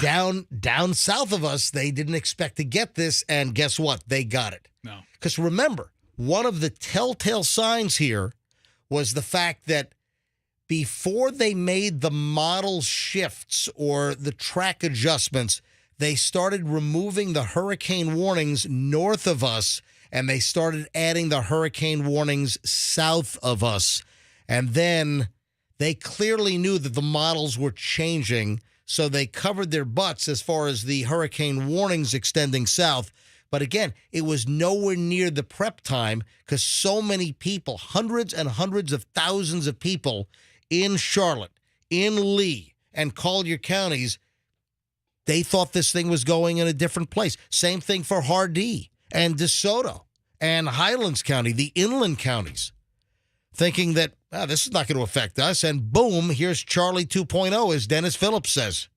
down south of us, they didn't expect to get this, and guess what? They got it. No. Because remember, one of the telltale signs here was the fact that before they made the model shifts or the track adjustments, they started removing the hurricane warnings north of us, and they started adding the hurricane warnings south of us. And then they clearly knew that the models were changing, so they covered their butts as far as the hurricane warnings extending south. But again, it was nowhere near the prep time because so many people, hundreds and hundreds of thousands of people in Charlotte, in Lee, and Collier counties, they thought this thing was going in a different place. Same thing for Hardee and DeSoto and Highlands County, the inland counties, thinking that this is not going to affect us. And boom, here's Charlie 2.0, as Dennis Phillips says.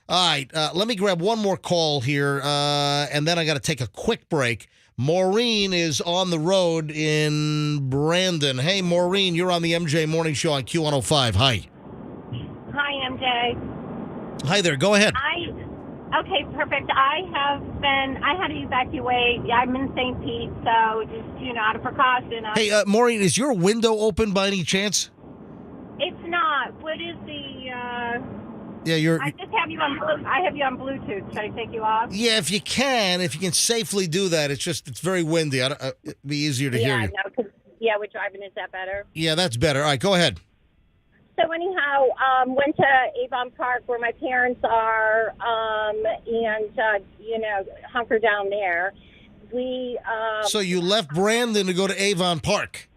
All right, let me grab one more call here, and then I got to take a quick break. Maureen is on the road in Brandon. Hey, Maureen, you're on the MJ Morning Show on Q105. Hi. Hi, MJ. Hi there. Go ahead. Okay, perfect. I had to evacuate. I'm in St. Pete, so just, out of precaution. Hey, Maureen, is your window open by any chance? It's not. What is the, Yeah, I just have you on, I have you on Bluetooth. Should I take you off? Yeah, if you can safely do that. It's very windy. It'd be easier to hear you. No, we're driving. Is that better? Yeah, that's better. All right, go ahead. So anyhow, went to Avon Park where my parents are, and hunker down there. We So you left Brandon to go to Avon Park.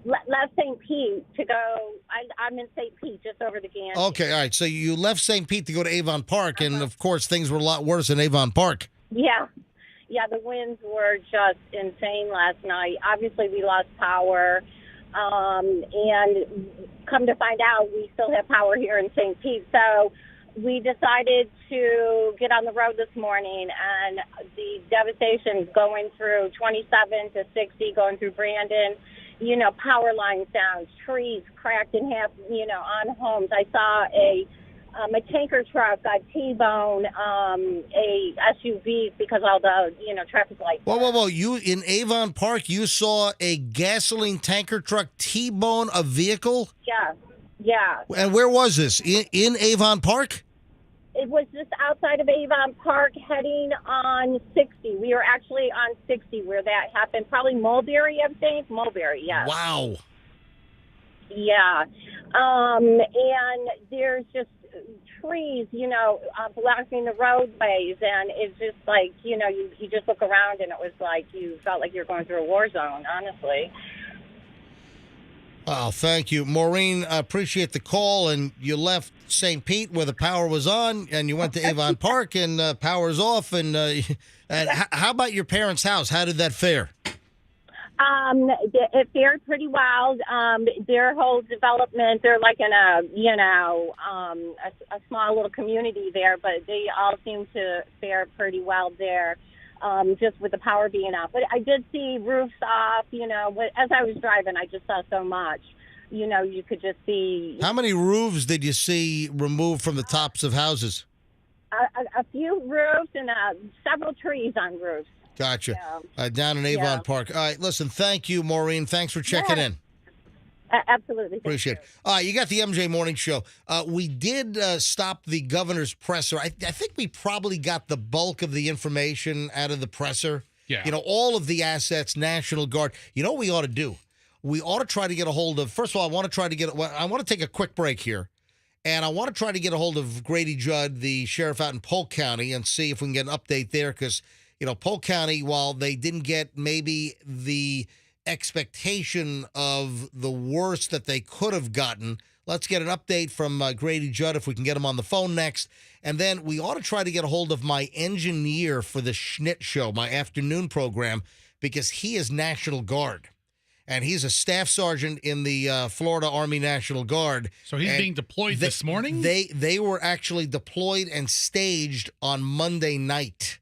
Left St. Pete to go. I'm in St. Pete, just over the Ganges. Okay, all right. So you left St. Pete to go to Avon Park, and of course things were a lot worse in Avon Park. Yeah, the winds were just insane last night. Obviously, we lost power. And come to find out, we still have power here in St. Pete. So we decided to get on the road this morning, and the devastation going through 27 to 60, going through Brandon, power lines down, trees cracked in half, on homes. I saw a tanker truck got T-bone a SUV because all the, traffic lights. Whoa. You, in Avon Park, you saw a gasoline tanker truck T-bone a vehicle? Yeah. And where was this? In Avon Park? It was just outside of Avon Park heading on 60. We were actually on 60 where that happened. Probably Mulberry, I think. Mulberry, yeah. Wow. Yeah. And there's just trees, blocking the roadways, and it's just like, you just look around and it was like you felt like you're going through a war zone, honestly. Oh, thank you. Maureen, I appreciate the call, and you left St. Pete where the power was on, and you went to Avon Park, and power's off, and how about your parents' house? How did that fare? It fared pretty well. Their whole development, they're like in a small little community there, but they all seem to fare pretty well there, just with the power being off. But I did see roofs off, as I was driving, I just saw so much. You could just see. How many roofs did you see removed from the tops of houses? A few roofs and several trees on roofs. Gotcha. Down in Avon Park. All right, listen, thank you, Maureen. Thanks for checking in. Absolutely. Appreciate it. All right, you got the MJ Morning Show. We did stop the governor's presser. I think we probably got the bulk of the information out of the presser. Yeah. All of the assets, National Guard. You know what we ought to do? We ought to try to get a hold of, first of all, I want to take a quick break here. And I want to try to get a hold of Grady Judd, the sheriff out in Polk County, and see if we can get an update there, because Polk County, while they didn't get maybe the expectation of the worst that they could have gotten, let's get an update from Grady Judd if we can get him on the phone next. And then we ought to try to get a hold of my engineer for the Schnitt Show, my afternoon program, because he is National Guard. And he's a staff sergeant in the Florida Army National Guard. So he's being deployed this morning? They were actually deployed and staged on Monday night.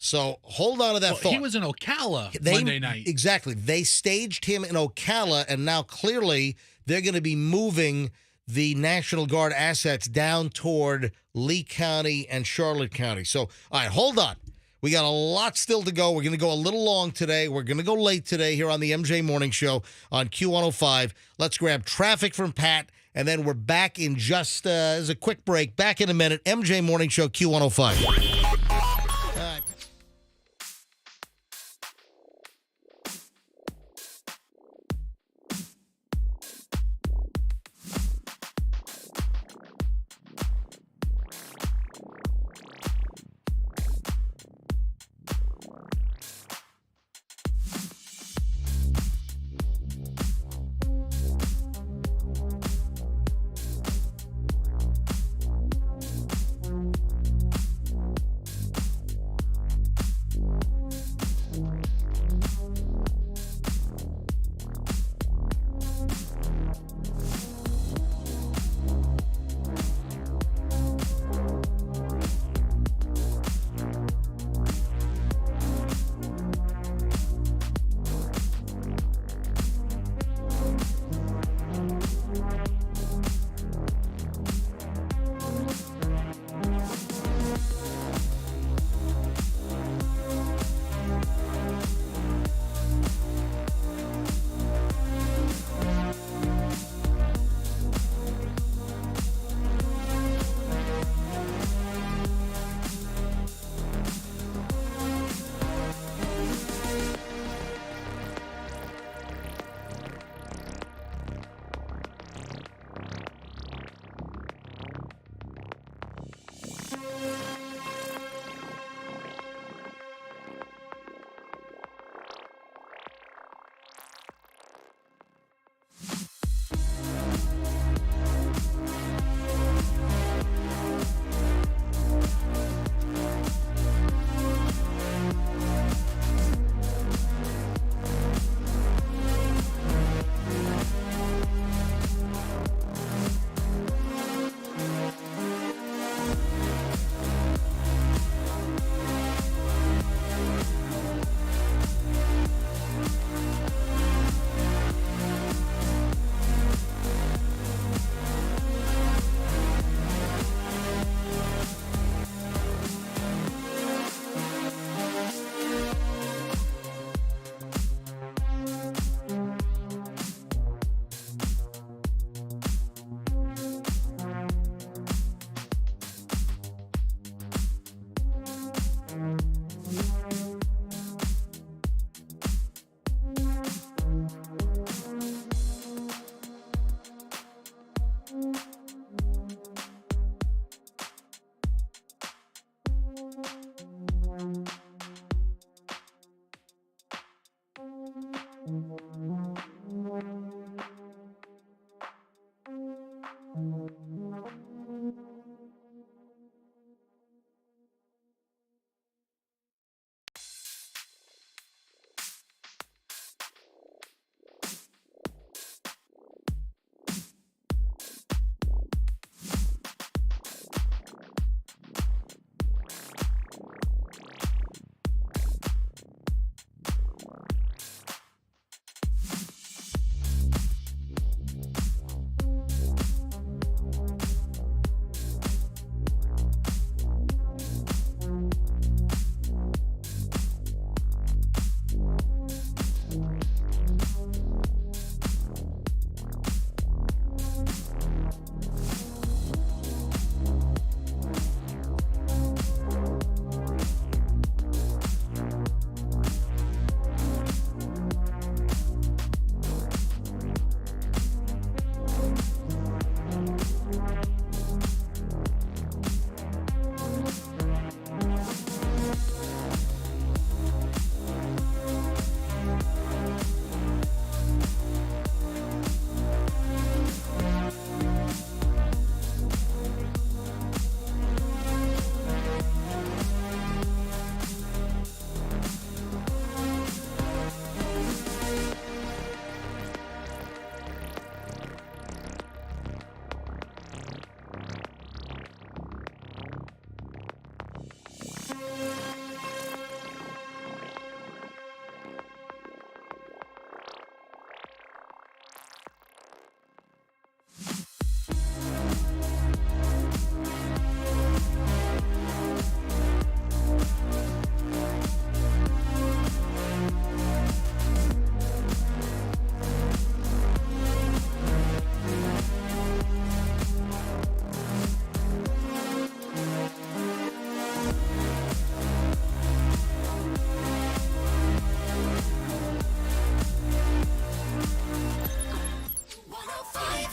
So hold on to that thought. He was in Ocala Monday night. Exactly. They staged him in Ocala, and now clearly they're going to be moving the National Guard assets down toward Lee County and Charlotte County. So, all right, hold on. We got a lot still to go. We're going to go a little long today. We're going to go late today here on the MJ Morning Show on Q105. Let's grab traffic from Pat, and then we're back in just as a quick break. Back in a minute. MJ Morning Show, Q105.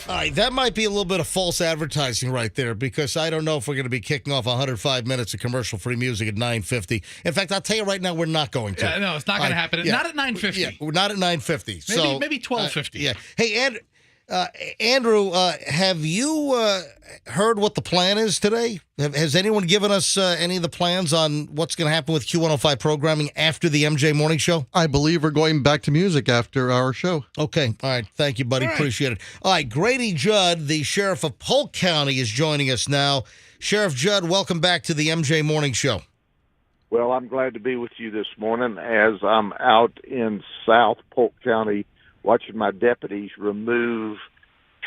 All right, that might be a little bit of false advertising right there, because I don't know if we're going to be kicking off 105 minutes of commercial-free music at 9:50. In fact, I'll tell you right now, we're not going to. Yeah, no, it's not going to happen. Yeah. Not at 9:50. Yeah, we're not at 9:50. Maybe 12:50. Yeah. Hey, Andrew, have you heard what the plan is today? Has anyone given us any of the plans on what's going to happen with Q105 programming after the MJ Morning Show? I believe we're going back to music after our show. Okay. All right. Thank you, buddy. All right. Appreciate it. All right. Grady Judd, the sheriff of Polk County, is joining us now. Sheriff Judd, welcome back to the MJ Morning Show. Well, I'm glad to be with you this morning as I'm out in South Polk County watching my deputies remove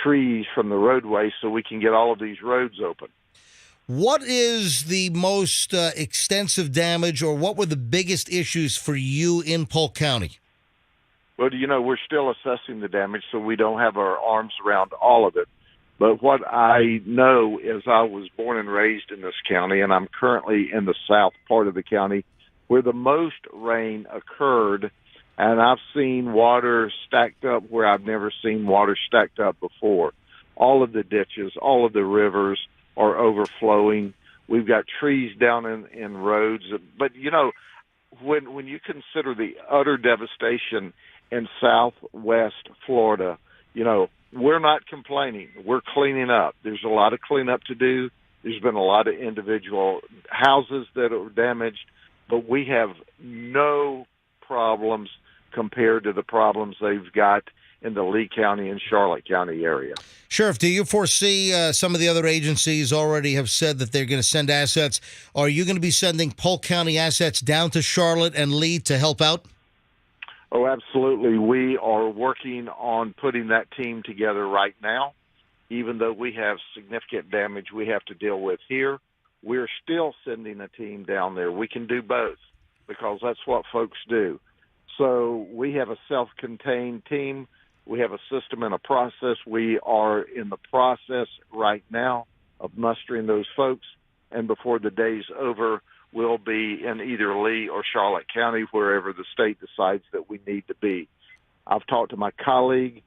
trees from the roadway so we can get all of these roads open. What is the most extensive damage, or what were the biggest issues for you in Polk County? Well, we're still assessing the damage, so we don't have our arms around all of it. But what I know is I was born and raised in this county, and I'm currently in the south part of the county where the most rain occurred. And I've seen water stacked up where I've never seen water stacked up before. All of the ditches, all of the rivers are overflowing. We've got trees down in roads. But, when you consider the utter devastation in southwest Florida, we're not complaining. We're cleaning up. There's a lot of cleanup to do. There's been a lot of individual houses that are damaged. But we have no problems compared to the problems they've got in the Lee County and Charlotte County area. Sheriff, do you foresee some of the other agencies already have said that they're going to send assets? Are you going to be sending Polk County assets down to Charlotte and Lee to help out? Oh, absolutely. We are working on putting that team together right now. Even though we have significant damage we have to deal with here, we're still sending a team down there. We can do both because that's what folks do. So we have a self-contained team. We have a system and a process. We are in the process right now of mustering those folks. And before the day's over, we'll be in either Lee or Charlotte County, wherever the state decides that we need to be. I've talked to my colleague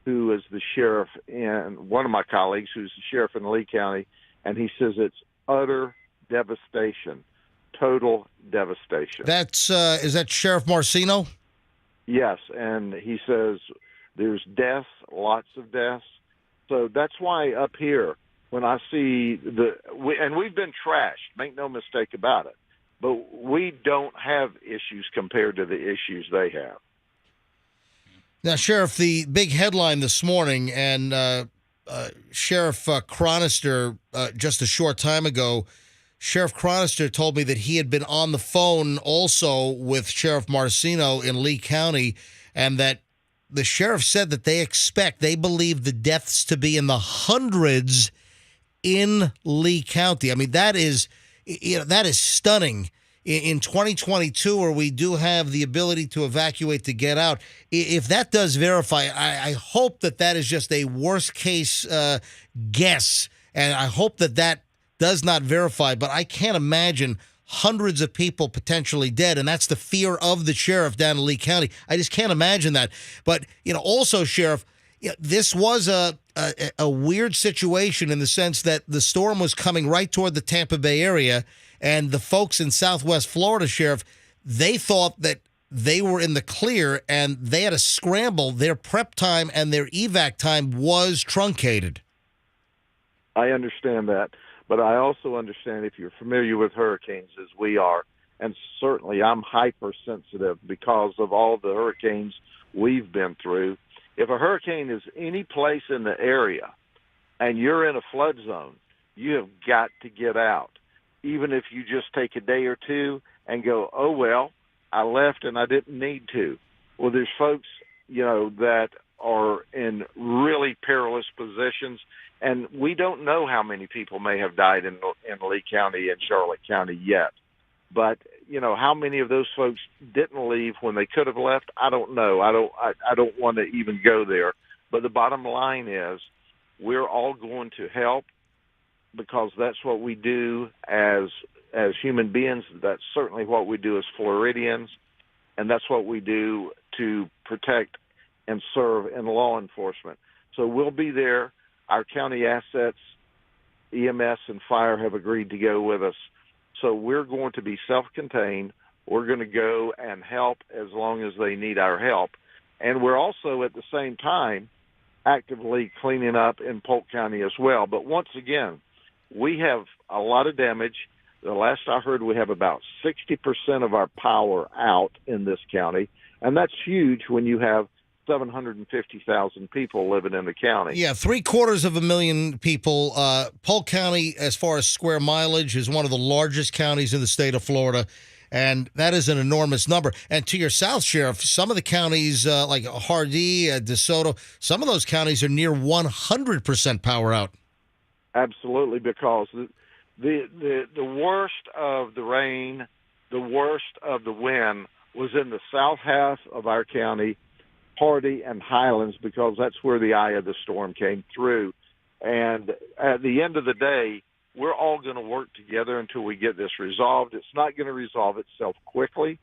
who is the sheriff in one of my colleagues who's the sheriff in Lee County, and he says it's utter devastation, total devastation. That's is that Sheriff Marcino? Yes, and he says there's deaths, lots of deaths. So that's why up here, when I see and we've been trashed, make no mistake about it, but we don't have issues compared to the issues they have. Now, Sheriff, the big headline this morning, and Sheriff Chronister, just a short time ago, Sheriff Chronister told me that he had been on the phone also with Sheriff Marcino in Lee County, and that the sheriff said that they believe the deaths to be in the hundreds in Lee County. I mean, that is stunning. In 2022, where we do have the ability to evacuate to get out, if that does verify, I hope that is just a worst case guess, and I hope that does not verify, but I can't imagine hundreds of people potentially dead, and that's the fear of the sheriff down in Lee County. I just can't imagine that. But, also, Sheriff, this was a weird situation in the sense that the storm was coming right toward the Tampa Bay area, and the folks in Southwest Florida, Sheriff, they thought that they were in the clear, and they had to scramble. Their prep time and their evac time was truncated. I understand that. But I also understand, if you're familiar with hurricanes as we are, and certainly I'm hypersensitive because of all the hurricanes we've been through. If a hurricane is any place in the area and you're in a flood zone, you have got to get out. Even if you just take a day or two and go, oh, well, I left and I didn't need to. Well, there's folks, that are in really perilous positions. And we don't know how many people may have died in Lee County and Charlotte County yet. But, how many of those folks didn't leave when they could have left, I don't know. I don't want to even go there. But the bottom line is we're all going to help because that's what we do as human beings. That's certainly what we do as Floridians. And that's what we do to protect and serve in law enforcement. So we'll be there. our county assets, EMS and fire, have agreed to go with us. So we're going to be self-contained. We're going to go and help as long as they need our help. And we're also at the same time actively cleaning up in Polk County as well. But once again, we have a lot of damage. The last I heard, we have about 60% of our power out in this county, and that's huge when you have 750,000 people living in the county. Yeah, 750,000 people. Polk County, as far as square mileage, is one of the largest counties in the state of Florida, and that is an enormous number. And to your south, Sheriff, some of the counties like Hardee, DeSoto, some of those counties are near 100% power out. Absolutely, because the worst of the rain, the worst of the wind was in the south half of our county, Hardee and Highlands, because that's where the eye of the storm came through. And at the end of the day, we're all going to work together until we get this resolved. It's not going to resolve itself quickly.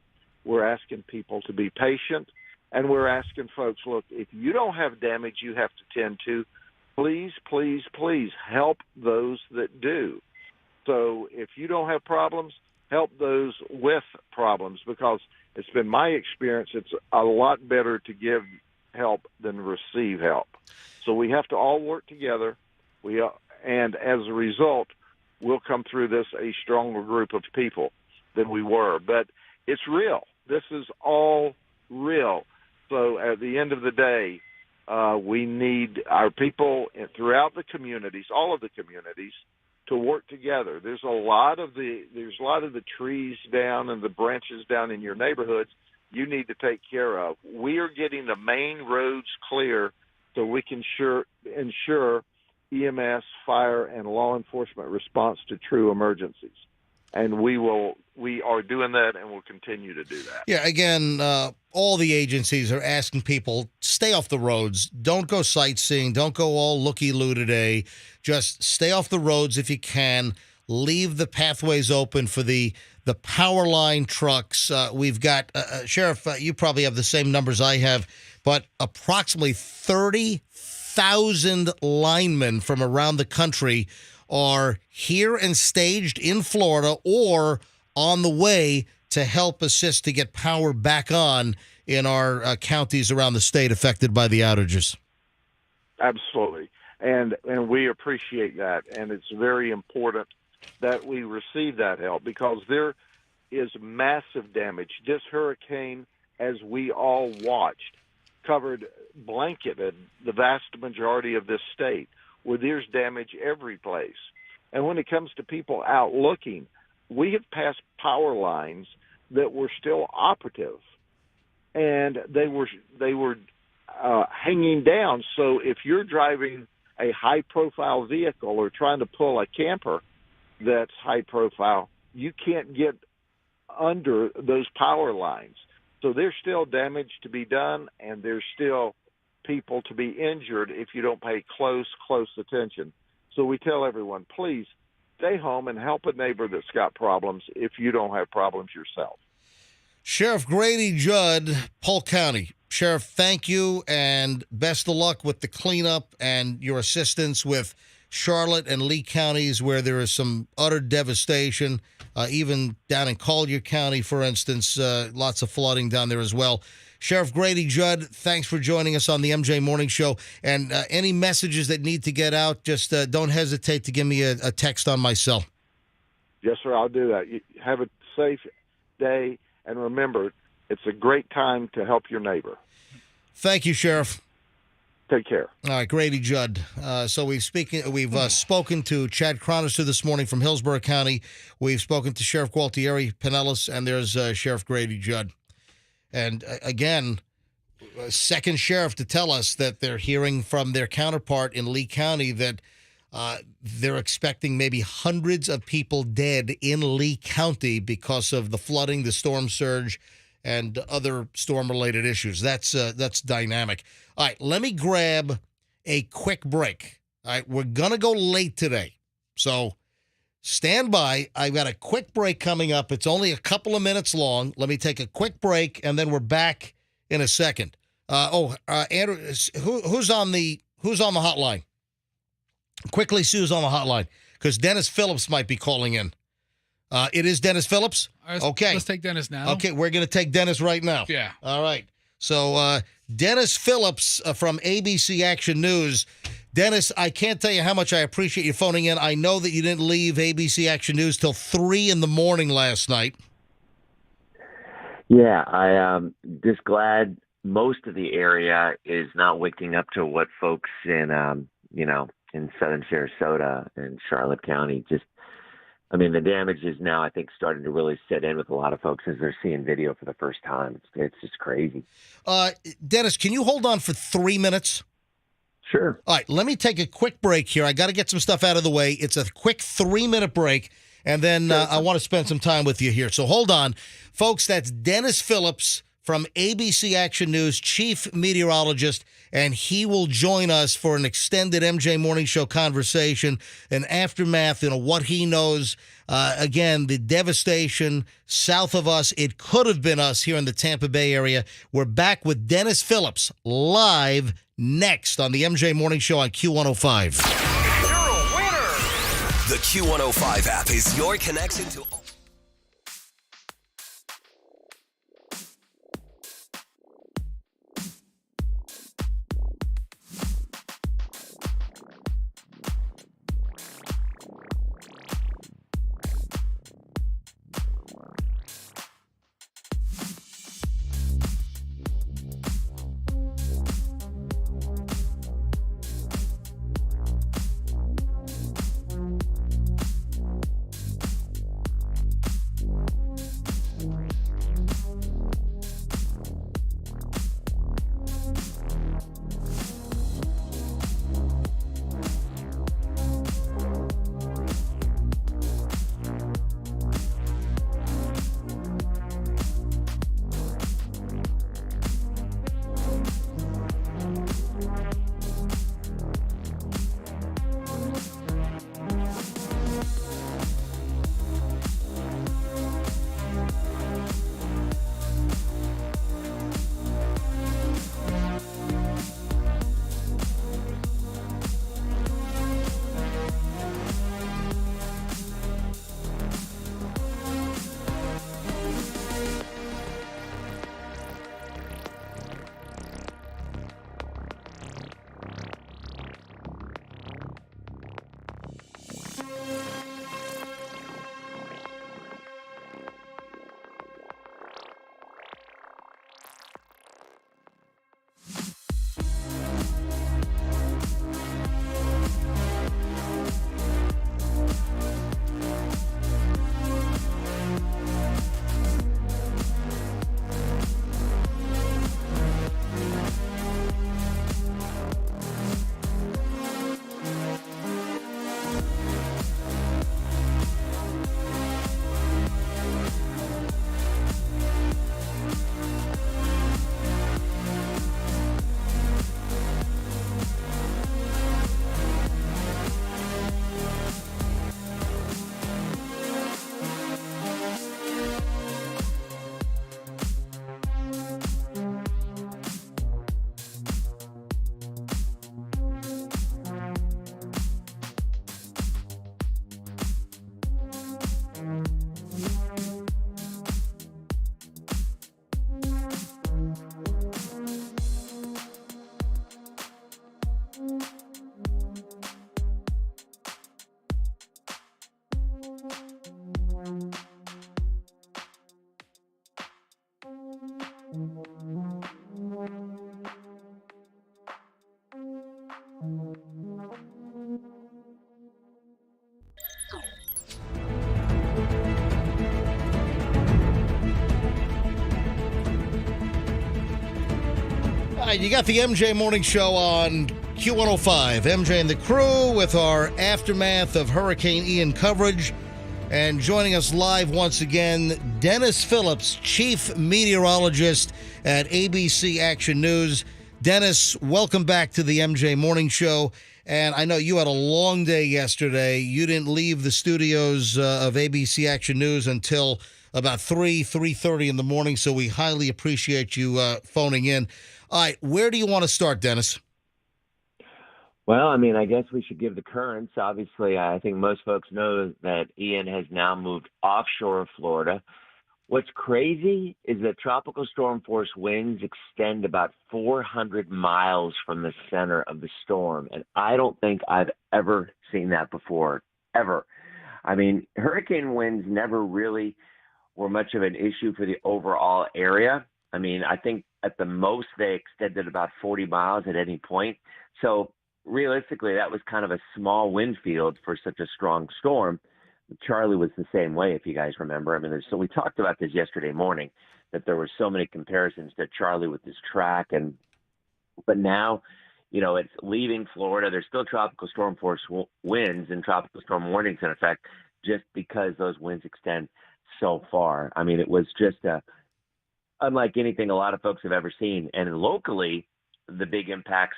We're asking people to be patient, and we're asking folks, look, if you don't have damage you have to tend to, please, please, please help those that do. So if you don't have problems, help those with problems, because it's been my experience it's a lot better to give help than receive help. So we have to all work together. And as a result, we'll come through this a stronger group of people than we were. But it's real. This is all real. So at the end of the day, we need our people throughout the communities, all of the communities, to work together. There's a lot of the trees down and the branches down in your neighborhoods you need to take care of. We are getting the main roads clear so we can ensure EMS, fire, and law enforcement response to true emergencies. And we are doing that, and we'll continue to do that. Yeah, again, all the agencies are asking people, stay off the roads. Don't go sightseeing. Don't go all looky-loo today. Just stay off the roads if you can. Leave the pathways open for the power line trucks. We've got, Sheriff, you probably have the same numbers I have, but approximately 30,000 linemen from around the country are here and staged in Florida or on the way to help assist to get power back on in our counties around the state affected by the outages. Absolutely. And we appreciate that. And it's very important that we receive that help because there is massive damage. This hurricane, as we all watched, blanketed the vast majority of this state, where there's damage every place. And when it comes to people out looking, we have passed power lines that were still operative, and they were hanging down. So if you're driving a high-profile vehicle or trying to pull a camper that's high-profile, you can't get under those power lines. So there's still damage to be done, and there's still people to be injured if you don't pay close attention. So we tell everyone, please stay home and help a neighbor that's got problems if you don't have problems yourself. Sheriff Grady Judd, Polk County. Sheriff, thank you, and best of luck with the cleanup and your assistance with Charlotte and Lee counties where there is some utter devastation, even down in Collier County, for instance, lots of flooding down there as well. Sheriff Grady Judd, thanks for joining us on the MJ Morning Show. And any messages that need to get out, just don't hesitate to give me a text on my cell. Yes, sir, I'll do that. You have a safe day, and remember, it's a great time to help your neighbor. Thank you, Sheriff. Take care. All right, Grady Judd. So we've spoken to Chad Cronister this morning from Hillsborough County. We've spoken to Sheriff Gualtieri Pinellas, and there's Sheriff Grady Judd. And again, second sheriff to tell us that they're hearing from their counterpart in Lee County that they're expecting maybe hundreds of people dead in Lee County because of the flooding, the storm surge, and other storm-related issues. That's dynamic. All right, let me grab a quick break. All right, we're going to go late today. So stand by. I've got a quick break coming up. It's only a couple of minutes long. Let me take a quick break, and then we're back in a second. Andrew, who's on the hotline? Quickly, Sue's on the hotline because Dennis Phillips might be calling in. It is Dennis Phillips? Okay. Let's take Dennis now. Okay, we're going to take Dennis right now. Yeah. All right. So, Dennis Phillips from ABC Action News. Dennis, I can't tell you how much I appreciate you phoning in. I know that you didn't leave ABC Action News till 3 in the morning last night. Yeah, I just glad most of the area is not waking up to what folks in, in southern Sarasota and Charlotte County the damage is now, I think, starting to really set in with a lot of folks as they're seeing video for the first time. It's just crazy. Dennis, can you hold on for 3 minutes? Sure. All right, let me take a quick break here. I got to get some stuff out of the way. It's a quick 3-minute break, and then I want to spend some time with you here. So hold on. Folks, that's Dennis Phillips from ABC Action News, chief meteorologist, and he will join us for an extended MJ Morning Show conversation, an aftermath, what he knows. Again, the devastation south of us. It could have been us here in the Tampa Bay area. We're back with Dennis Phillips live next on the MJ Morning Show on Q105. You're a winner! The Q105 app is your connection to... right, you got the MJ Morning Show on Q105. MJ and the crew with our aftermath of Hurricane Ian coverage. And joining us live once again, Dennis Phillips, chief meteorologist at ABC Action News. Dennis, welcome back to the MJ Morning Show. And I know you had a long day yesterday. You didn't leave the studios of ABC Action News until about 3:30 in the morning, so we highly appreciate you phoning in. All right, where do you want to start, Dennis? Well, I mean, I guess we should give the currents. Obviously, I think most folks know that Ian has now moved offshore of Florida. What's crazy is that tropical storm force winds extend about 400 miles from the center of the storm. And I don't think I've ever seen that before, ever. I mean, hurricane winds never really were much of an issue for the overall area. I mean, I think at the most they extended about 40 miles at any point. So realistically, that was kind of a small wind field for such a strong storm. Charlie was the same way, if you guys remember. I mean, so we talked about this yesterday morning, that there were so many comparisons to Charlie with his track, but now, you know, it's leaving Florida. There's still tropical storm force winds and tropical storm warnings in effect, just because those winds extend so far. I mean, it was just unlike anything a lot of folks have ever seen. And locally, the big impacts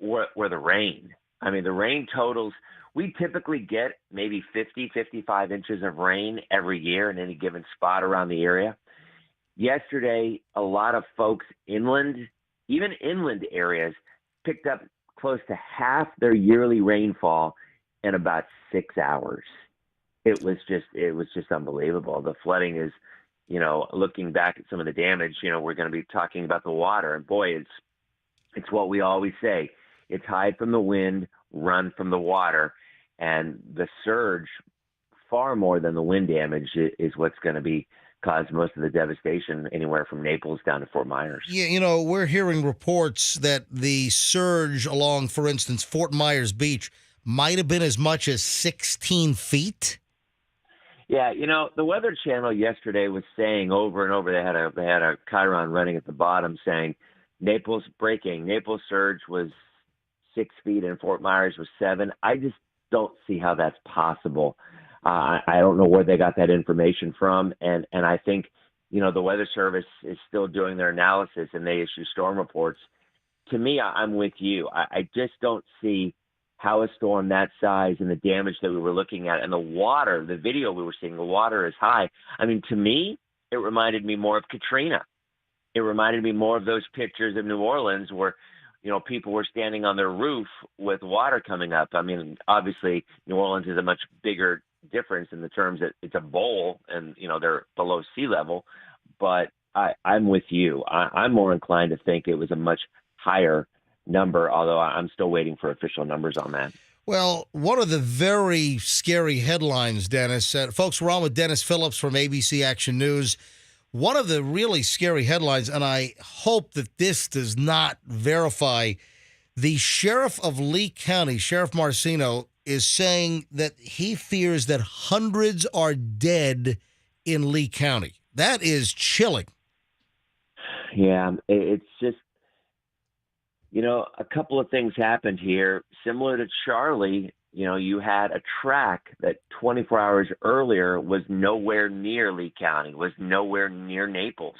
were the rain. I mean, the rain totals. We typically get maybe 50, 55 inches of rain every year in any given spot around the area. Yesterday, a lot of folks inland, even inland areas, picked up close to half their yearly rainfall in about 6 hours. It was just unbelievable. The flooding is, you know, looking back at some of the damage, you know, we're going to be talking about the water. And boy, it's what we always say. It's hide from the wind, run from the water. And the surge, far more than the wind damage, is what's going to be caused most of the devastation anywhere from Naples down to Fort Myers. Yeah, you know, we're hearing reports that the surge along, for instance, Fort Myers Beach might have been as much as 16 feet. Yeah, you know, the Weather Channel yesterday was saying over and over, they had a chyron running at the bottom saying Naples breaking. Naples surge was 6 feet and Fort Myers was 7. I just don't see how that's possible. I don't know where they got that information from. And I think, you know, the Weather Service is still doing their analysis and they issue storm reports. To me, I'm with you. I just don't see how a storm that size and the damage that we were looking at and the water, the video we were seeing, the water is high. I mean, to me, it reminded me more of Katrina. It reminded me more of those pictures of New Orleans where, you know, people were standing on their roof with water coming up. I mean, obviously, New Orleans is a much bigger difference in the terms that it's a bowl and, you know, they're below sea level. But I'm with you. I'm more inclined to think it was a much higher number, although I'm still waiting for official numbers on that. Well, one of the very scary headlines, Dennis, folks, we're on with Dennis Phillips from ABC Action News. One of the really scary headlines, and I hope that this does not verify, the sheriff of Lee County, Sheriff Marcino, is saying that he fears that hundreds are dead in Lee County. That is chilling. Yeah, it's just, you know, a couple of things happened here. Similar to Charlie, you know, you had a track that 24 hours earlier was nowhere near Lee County, was nowhere near Naples.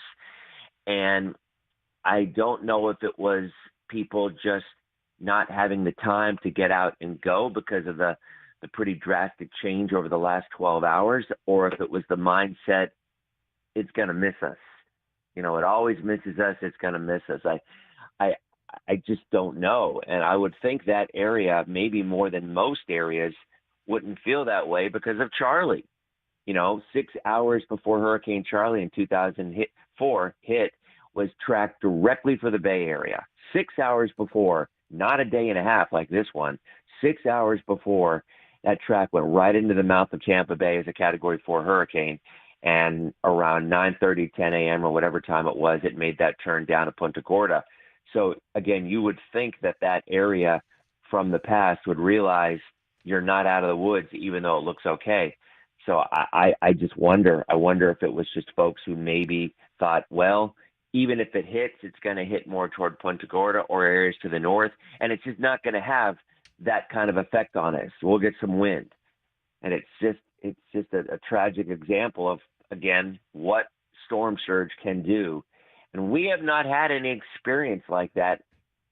And I don't know if it was people just not having the time to get out and go because of the pretty drastic change over the last 12 hours, or if it was the mindset, it's going to miss us. You know, it always misses us. It's going to miss us. I just don't know. And I would think that area, maybe more than most areas, wouldn't feel that way because of Charlie. You know, 6 hours before Hurricane Charlie in 2004 hit was tracked directly for the Bay Area. 6 hours before, not a day and a half like this one, 6 hours before, that track went right into the mouth of Tampa Bay as a Category 4 hurricane. And around 9:30, 10 a.m. or whatever time it was, it made that turn down to Punta Gorda. So, again, you would think that area from the past would realize you're not out of the woods, even though it looks okay. So I just wonder. I wonder if it was just folks who maybe thought, well, even if it hits, it's going to hit more toward Punta Gorda or areas to the north, and it's just not going to have that kind of effect on us. We'll get some wind. And it's just a tragic example of, again, what storm surge can do. And we have not had any experience like that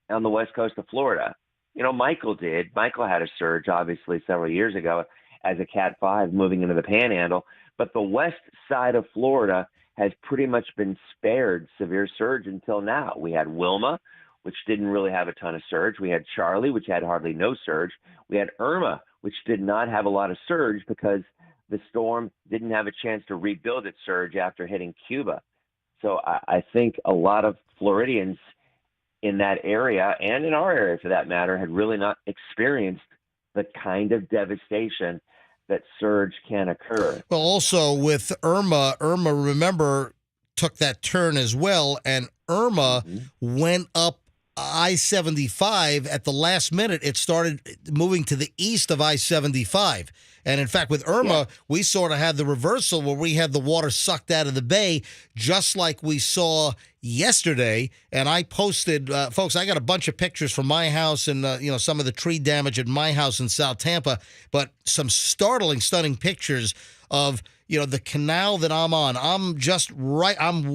on the west coast of Florida. You know, Michael did. Michael had a surge, obviously, several years ago as a Cat 5 moving into the Panhandle. But the west side of Florida has pretty much been spared severe surge until now. We had Wilma, which didn't really have a ton of surge. We had Charlie, which had hardly no surge. We had Irma, which did not have a lot of surge because the storm didn't have a chance to rebuild its surge after hitting Cuba. So I think a lot of Floridians in that area, and in our area for that matter, had really not experienced the kind of devastation that surge can occur. Well, also with Irma, remember, took that turn as well, and Irma went up I-75 at the last minute. It started moving to the east of I-75. And in fact, with Irma, we sort of had the reversal where we had the water sucked out of the bay, just like we saw yesterday. And I posted, folks, I got a bunch of pictures from my house and, some of the tree damage at my house in South Tampa, but some stunning pictures of, the canal that I'm on. I'm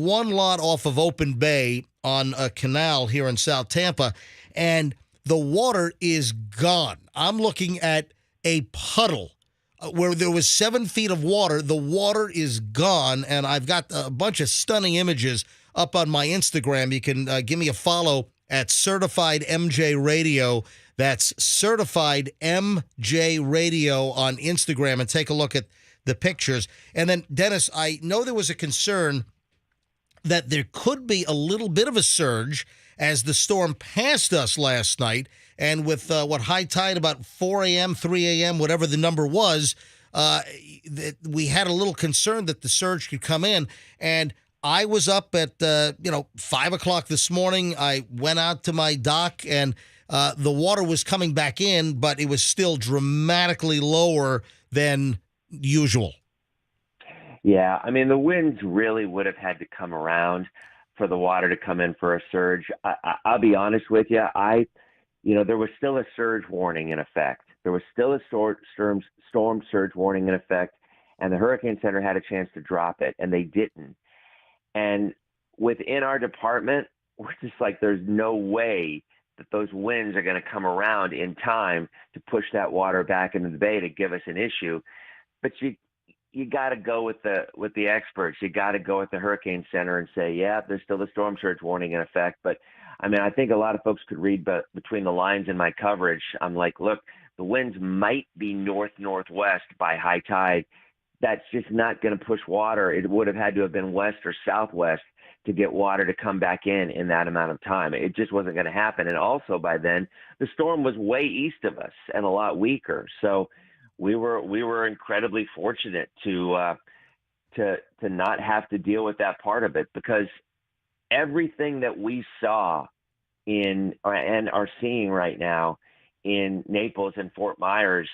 one lot off of Open Bay on a canal here in South Tampa, and the water is gone. I'm looking at a puddle where there was 7 feet of water. The water is gone, and I've got a bunch of stunning images up on my Instagram. You can give me a follow at Certified MJ Radio. That's Certified MJ Radio on Instagram, and take a look at the pictures. And then, Dennis, I know there was a concern that there could be a little bit of a surge as the storm passed us last night. And with high tide about 4 a.m., 3 a.m., whatever the number was, we had a little concern that the surge could come in. And I was up at, 5 o'clock this morning. I went out to my dock, and the water was coming back in, but it was still dramatically lower than usual. Yeah, I mean, the winds really would have had to come around for the water to come in for a surge. I'll be honest with you. There was still a surge warning in effect. There was still a storm surge warning in effect, and the Hurricane Center had a chance to drop it, and they didn't. And within our department, we're just like, there's no way that those winds are going to come around in time to push that water back into the bay to give us an issue. But you got to go with the experts. You got to go with the Hurricane Center and say, yeah, there's still a storm surge warning in effect. But I mean, I think a lot of folks could read between the lines in my coverage. I'm like, look, the winds might be north-northwest by high tide. That's just not going to push water. It would have had to have been west or southwest to get water to come back in that amount of time. It just wasn't going to happen. And also by then, the storm was way east of us and a lot weaker. So we were incredibly fortunate to not have to deal with that part of it, because everything that we saw and are seeing right now in Naples and Fort Myers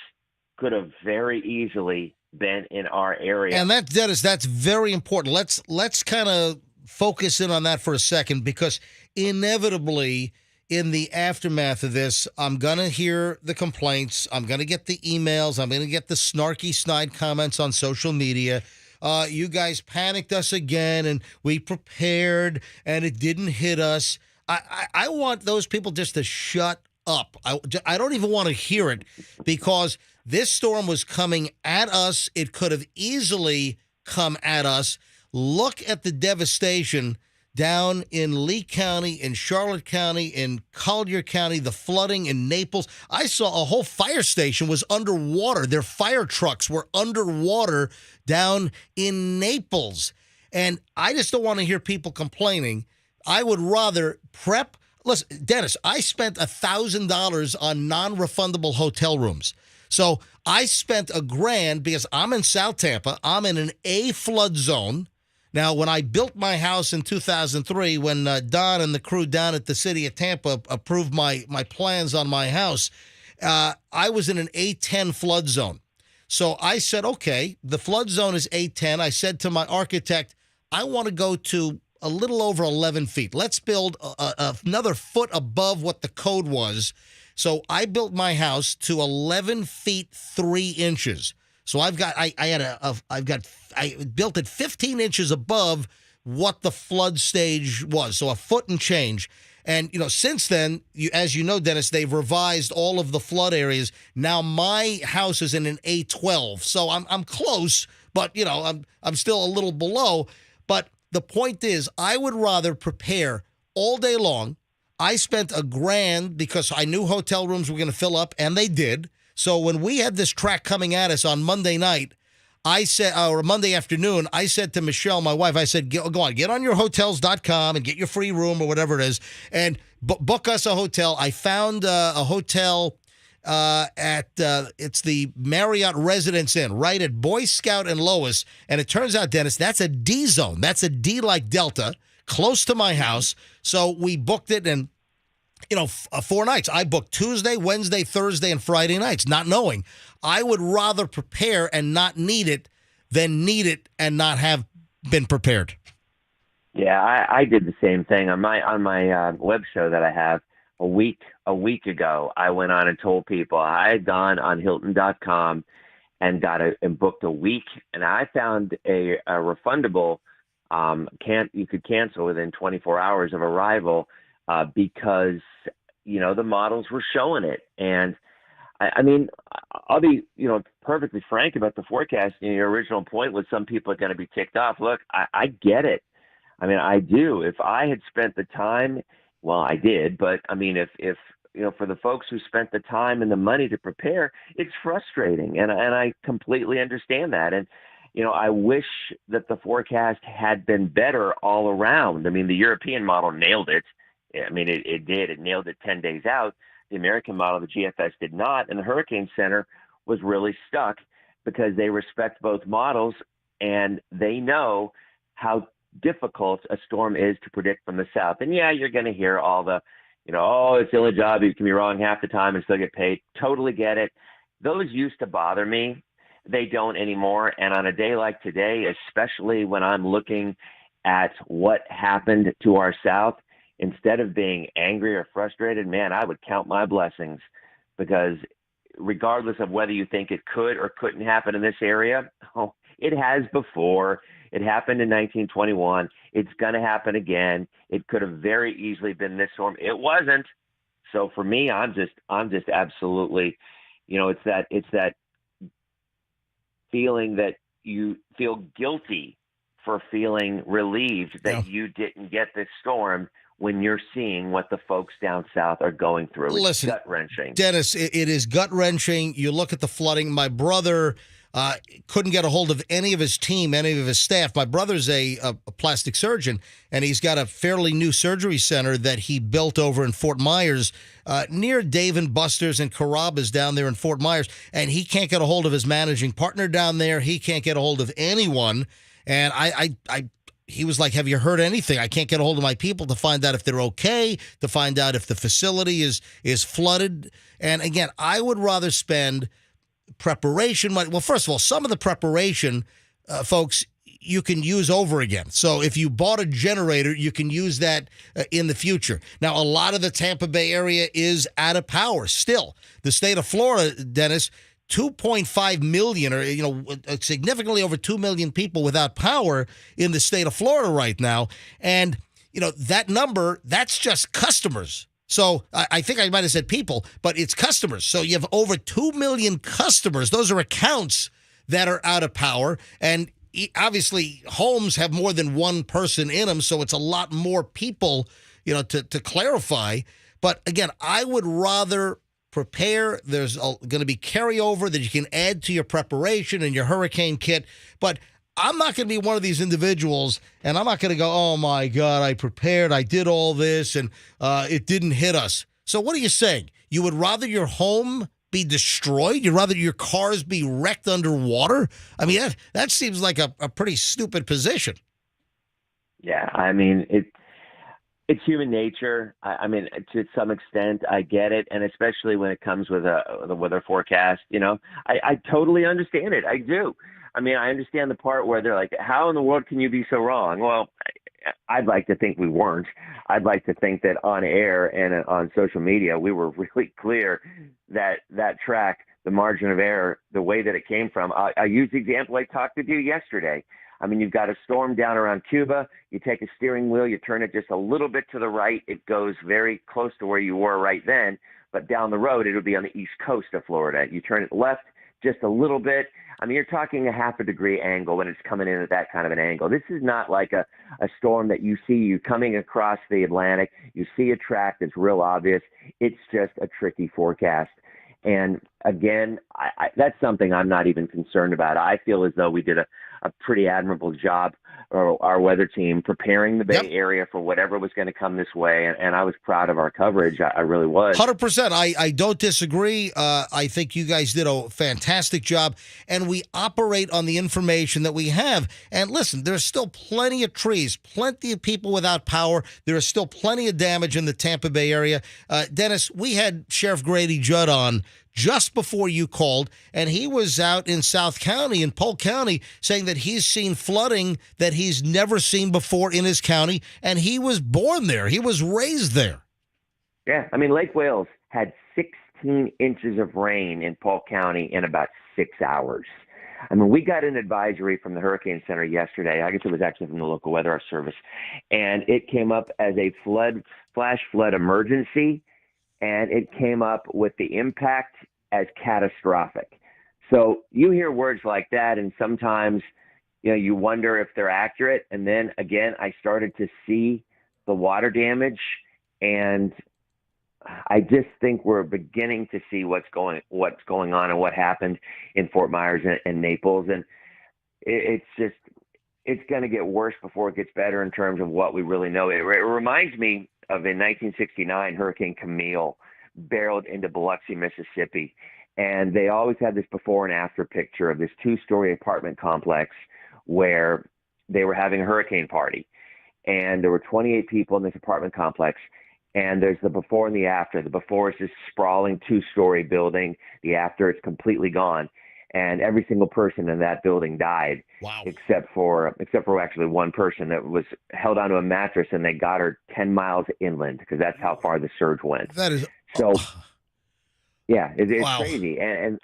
could have very easily been in our area. And that's very important. Let's kind of focus in on that for a second, because inevitably in the aftermath of this, I'm going to hear the complaints. I'm going to get the emails. I'm going to get the snarky snide comments on social media. You guys panicked us again, and we prepared, and it didn't hit us. I want those people just to shut up. I don't even want to hear it, because this storm was coming at us. It could have easily come at us. Look at the devastation down in Lee County, in Charlotte County, in Collier County, the flooding in Naples. I saw a whole fire station was underwater. Their fire trucks were underwater down in Naples. And I just don't want to hear people complaining. I would rather prep. Listen, Dennis, I spent $1,000 on non-refundable hotel rooms. So I spent $1,000 because I'm in South Tampa. I'm in an A flood zone. Now, when I built my house in 2003, when Don and the crew down at the city of Tampa approved my plans on my house, I was in an A10 flood zone. So I said, okay, the flood zone is A10. I said to my architect, I want to go to a little over 11 feet. Let's build another foot above what the code was. So I built my house to 11 feet 3 inches. So I built it 15 inches above what the flood stage was. So a foot and change. And, since then, as you know, Dennis, they've revised all of the flood areas. Now my house is in an A12. So I'm close, but, I'm still a little below. But the point is, I would rather prepare all day long. I spent $1,000 because I knew hotel rooms were going to fill up, and they did. So when we had this track coming at us on Monday night, I said, or Monday afternoon, I said to Michelle, my wife, I said, go on, get on your hotels.com and get your free room or whatever it is, and book us a hotel. I found a hotel it's the Marriott Residence Inn right at Boy Scout and Lois. And it turns out, Dennis, that's a D zone. That's a D like Delta, close to my house. So we booked it, and 4 nights. I booked Tuesday, Wednesday, Thursday, and Friday nights, not knowing. I would rather prepare and not need it than need it and not have been prepared. Yeah, I did the same thing on my web show that I have. A week ago, I went on and told people I had gone on Hilton.com and booked a week, and I found a refundable. You could cancel within 24 hours of arrival because the models were showing it. And I mean, I'll be perfectly frank about the forecast. Your original point was some people are going to be ticked off. Look, I get it. I mean, I do. If I had spent the time. Well, I did, but I mean, if for the folks who spent the time and the money to prepare, it's frustrating, and I completely understand that. And I wish that the forecast had been better all around. I mean, the European model nailed it. I mean, it did. It nailed it 10 days out. The American model, the GFS, did not, and the Hurricane Center was really stuck because they respect both models and they know how difficult a storm is to predict from the south. And yeah, you're going to hear all the, it's still a job. You can be wrong half the time and still get paid. Totally get it. Those used to bother me. They don't anymore. And on a day like today, especially when I'm looking at what happened to our south, instead of being angry or frustrated, man, I would count my blessings, because regardless of whether you think it could or couldn't happen in this area, it has before. It happened in 1921. It's going to happen again. It could have very easily been this storm. It wasn't. So for me, I'm just absolutely, it's that feeling that you feel guilty for feeling relieved that you didn't get this storm when you're seeing what the folks down south are going through. It's gut-wrenching. Dennis, it is gut-wrenching. You look at the flooding. My brother couldn't get a hold of any of his team, any of his staff. My brother's a plastic surgeon, and he's got a fairly new surgery center that he built over in Fort Myers, near Dave & Buster's and Carrabba's down there in Fort Myers, and he can't get a hold of his managing partner down there. He can't get a hold of anyone, and he was like, have you heard anything? I can't get a hold of my people to find out if they're okay, to find out if the facility is flooded. And again, I would rather spend preparation money. Well, first of all, some of the preparation, folks, you can use over again. So if you bought a generator, you can use that in the future. Now, a lot of the Tampa Bay area is out of power still. The state of Florida, Dennis, 2.5 million, or significantly over 2 million people without power in the state of Florida right now. And that number, that's just customers. So I think I might have said people, but it's customers. So you have over 2 million customers. Those are accounts that are out of power. And obviously homes have more than one person in them. So it's a lot more people, to clarify. But again, I would rather prepare. There's going to be carryover that you can add to your preparation and your hurricane kit. But I'm not going to be one of these individuals, and I'm not going to go, oh, my God, I prepared, I did all this, and it didn't hit us. So what are you saying? You would rather your home be destroyed? You'd rather your cars be wrecked underwater? I mean, that seems like a pretty stupid position. Yeah, I mean, it's human nature. I mean, to some extent, I get it, and especially when it comes with the weather forecast, I totally understand it. I do. I mean, I understand the part where they're like, how in the world can you be so wrong? Well, I'd like to think we weren't. I'd like to think that on air and on social media, we were really clear that track, the margin of error, the way that it came from. I used the example I talked with you yesterday. I mean, you've got a storm down around Cuba. You take a steering wheel, you turn it just a little bit to the right. It goes very close to where you were right then. But down the road, it'll be on the east coast of Florida. You turn it left, just a little bit. I mean, you're talking a half a degree angle when it's coming in at that kind of an angle. This is not like a storm that you see you coming across the Atlantic. You see a track that's real obvious. It's just a tricky forecast. And again, that's something I'm not even concerned about. I feel as though we did a pretty admirable job, or our weather team, preparing the Bay Area for whatever was going to come this way. And I was proud of our coverage. I really was. 100%. I don't disagree. I think you guys did a fantastic job, and we operate on the information that we have. And listen, there's still plenty of trees, plenty of people without power. There is still plenty of damage in the Tampa Bay area. Dennis, we had Sheriff Grady Judd on just before you called, and he was out in South County, in Polk County, saying that he's seen flooding that he's never seen before in his county, and he was born there. He was raised there. Yeah, I mean, Lake Wales had 16 inches of rain in Polk County in about 6 hours. I mean, we got an advisory from the Hurricane Center yesterday. I guess it was actually from the local weather service, and it came up as a flash flood emergency, and it came up with the impact as catastrophic. So you hear words like that, and sometimes, you wonder if they're accurate. And then again, I started to see the water damage, and I just think we're beginning to see what's going on and what happened in Fort Myers and Naples. And it's going to get worse before it gets better in terms of what we really know. It reminds me of in 1969, Hurricane Camille barreled into Biloxi, Mississippi. And they always had this before and after picture of this 2-story apartment complex where they were having a hurricane party. And there were 28 people in this apartment complex. And there's the before and the after. The before is this sprawling 2-story building. The after, it's completely gone. And every single person in that building died. Wow. Except for actually one person that was held onto a mattress, and they got her 10 miles inland because that's how far the surge went. That is so. Yeah, it's wow. crazy, and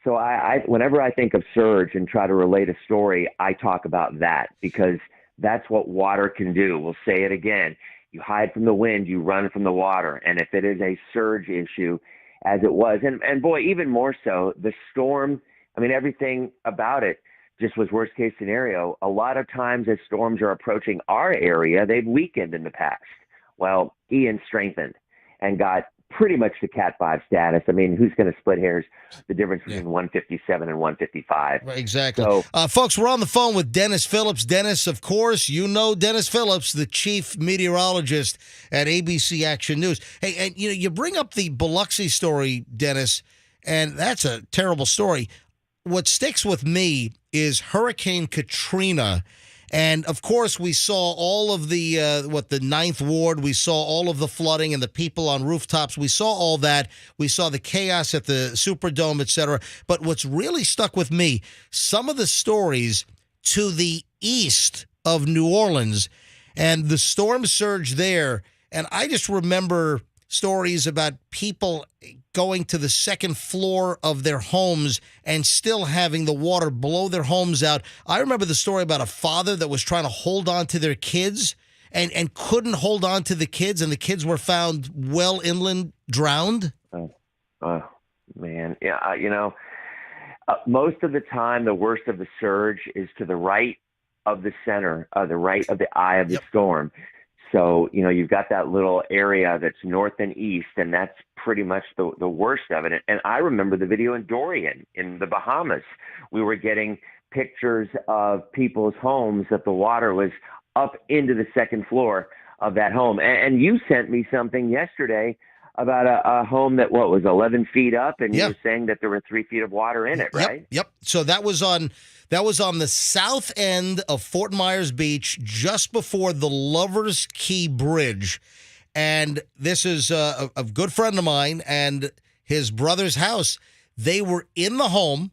so I whenever I think of surge and try to relate a story, I talk about that because that's what water can do. We'll say it again: you hide from the wind, you run from the water, and if it is a surge issue, as it was, and boy, even more so, the storm. I mean, everything about it just was worst case scenario. A lot of times, as storms are approaching our area, they've weakened in the past. Well, Ian strengthened and got pretty much the Cat 5 status. I mean, who's going to split hairs? The difference between 157 and 155. Right, exactly. So, folks, we're on the phone with Dennis Phillips. Dennis, of course, you know Dennis Phillips, the chief meteorologist at ABC Action News. Hey, and you bring up the Biloxi story, Dennis, and that's a terrible story. What sticks with me is Hurricane Katrina. And, of course, we saw all of the, the Ninth Ward. We saw all of the flooding and the people on rooftops. We saw all that. We saw the chaos at the Superdome, et cetera. But what's really stuck with me, some of the stories to the east of New Orleans and the storm surge there. And I just remember stories about people going to the second floor of their homes and still having the water blow their homes out. I remember the story about a father that was trying to hold on to their kids and couldn't hold on to the kids, and the kids were found well inland, drowned. Oh man. Yeah, most of the time, the worst of the surge is to the right of the center, the right of the eye of the storm. So, you've got that little area that's north and east, and that's pretty much the worst of it. And I remember the video in Dorian in the Bahamas. We were getting pictures of people's homes that the water was up into the second floor of that home. And you sent me something yesterday about a home that, was 11 feet up, and you were saying that there were 3 feet of water in it, right? Yep. So that was on the south end of Fort Myers Beach, just before the Lovers Key Bridge. And this is a good friend of mine and his brother's house. They were in the home.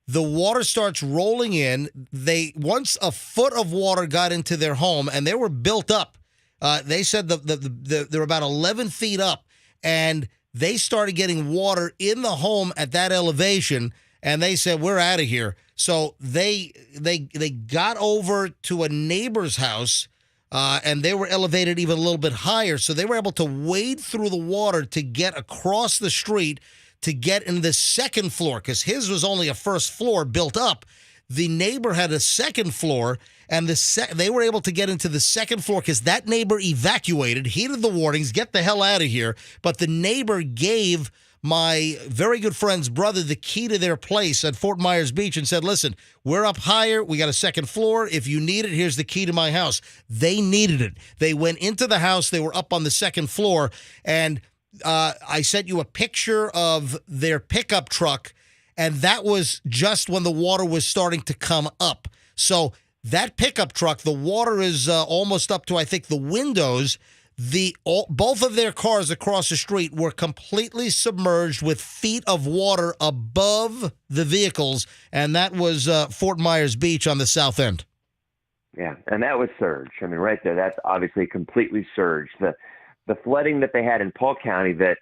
The water starts rolling in. Once a foot of water got into their home, and they were built up. They said they're about 11 feet up. And they started getting water in the home at that elevation, and they said, we're out of here. So they got over to a neighbor's house, and they were elevated even a little bit higher. So they were able to wade through the water to get across the street to get in the second floor because his was only a first floor built up. The neighbor had a second floor, and they were able to get into the second floor because that neighbor evacuated, heeded the warnings, get the hell out of here. But the neighbor gave my very good friend's brother the key to their place at Fort Myers Beach and said, listen, we're up higher. We got a second floor. If you need it, here's the key to my house. They needed it. They went into the house. They were up on the second floor, and I sent you a picture of their pickup truck, and that was just when the water was starting to come up. So that pickup truck, the water is almost up to, I think, the windows. Both of their cars across the street were completely submerged with feet of water above the vehicles, and that was Fort Myers Beach on the south end. Yeah, and that was surge. I mean, right there, that's obviously completely surged. The flooding that they had in Polk County that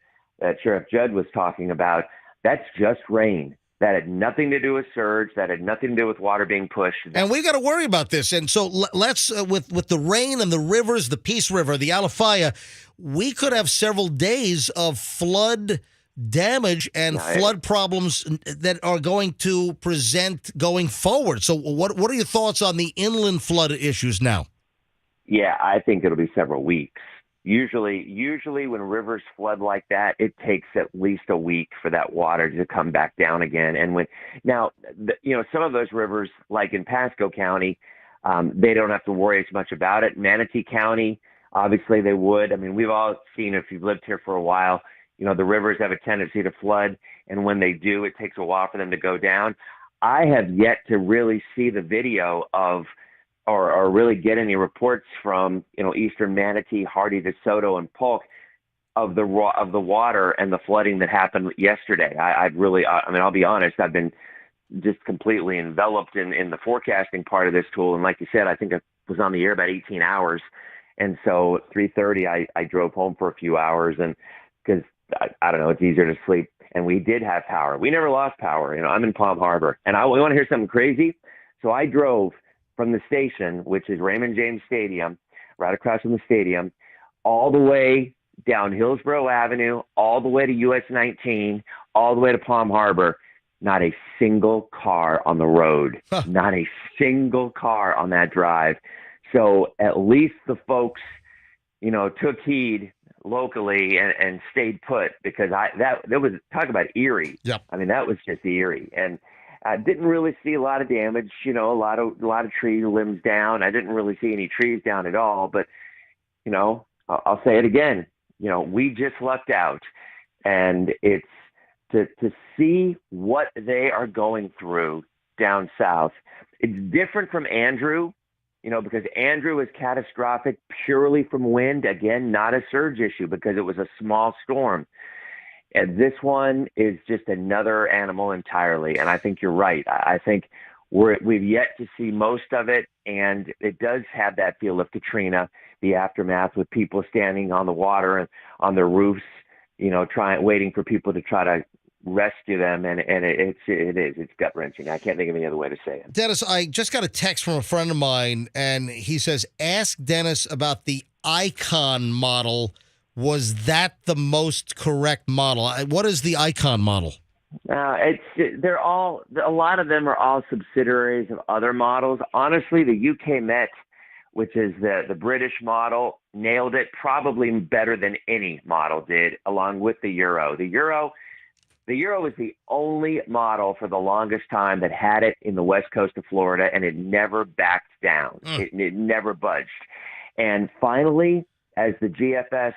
Sheriff Judd was talking about, that's just rain. That had nothing to do with surge. That had nothing to do with water being pushed. And we got to worry about this. And so let's, with the rain and the rivers, the Peace River, the Alafaya, we could have several days of flood damage and flood problems that are going to present going forward. So what are your thoughts on the inland flood issues now? Yeah, I think it'll be several weeks. Usually when rivers flood like that, it takes at least a week for that water to come back down again. And some of those rivers, like in Pasco County, they don't have to worry as much about it. Manatee County, obviously they would. I mean, we've all seen, if you've lived here for a while, the rivers have a tendency to flood. And when they do, it takes a while for them to go down. I have yet to really see the video of or really get any reports from, eastern Manatee, Hardy, DeSoto, and Polk of the water and the flooding that happened yesterday. I'll be honest, I've been just completely enveloped in the forecasting part of this tool. And like you said, I think I was on the air about 18 hours. And so at 3:30, I drove home for a few hours, and because I don't know, it's easier to sleep. And we did have power. We never lost power. I'm in Palm Harbor, and we want to hear something crazy. So I drove from the station, which is Raymond James Stadium, right across from the stadium, all the way down Hillsborough Avenue, all the way to US 19, all the way to Palm Harbor. Not a single car on the road. Not a single car on that drive. So at least the folks, took heed locally and stayed put, because that was, talk about eerie. Yep. I mean, that was just eerie. And I didn't really see a lot of damage, a lot of tree limbs down. I didn't really see any trees down at all, but I'll say it again, we just lucked out, and it's to see what they are going through down south. It's different from Andrew, because Andrew is catastrophic purely from wind. Again, not a surge issue because it was a small storm. And this one is just another animal entirely. And I think you're right. I think we've yet to see most of it. And it does have that feel of Katrina, the aftermath, with people standing on the water and on their roofs, waiting for people to try to rescue them. And it's gut wrenching. I can't think of any other way to say it. Dennis, I just got a text from a friend of mine, and he says, ask Dennis about the Icon model. Was that the most correct model? What is the Icon model? They're all, a lot of them are all subsidiaries of other models. Honestly, the UK Met, which is the British model, nailed it probably better than any model did, along with the Euro. The Euro was the only model for the longest time that had it in the west coast of Florida, and it never backed down. It never budged. And finally, as the GFS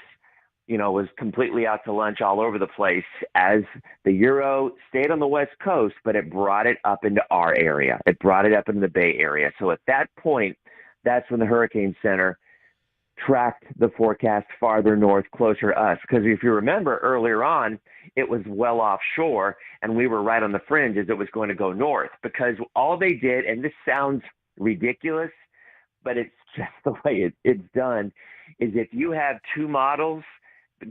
was completely out to lunch all over the place, as the Euro stayed on the West Coast, but it brought it up into our area. It brought it up into the Bay Area. So at that point, that's when the Hurricane Center tracked the forecast farther north, closer to us. Because if you remember earlier on, it was well offshore, and we were right on the fringe as it was going to go north. Because all they did, and this sounds ridiculous, but it's just the way it's done, is if you have two models,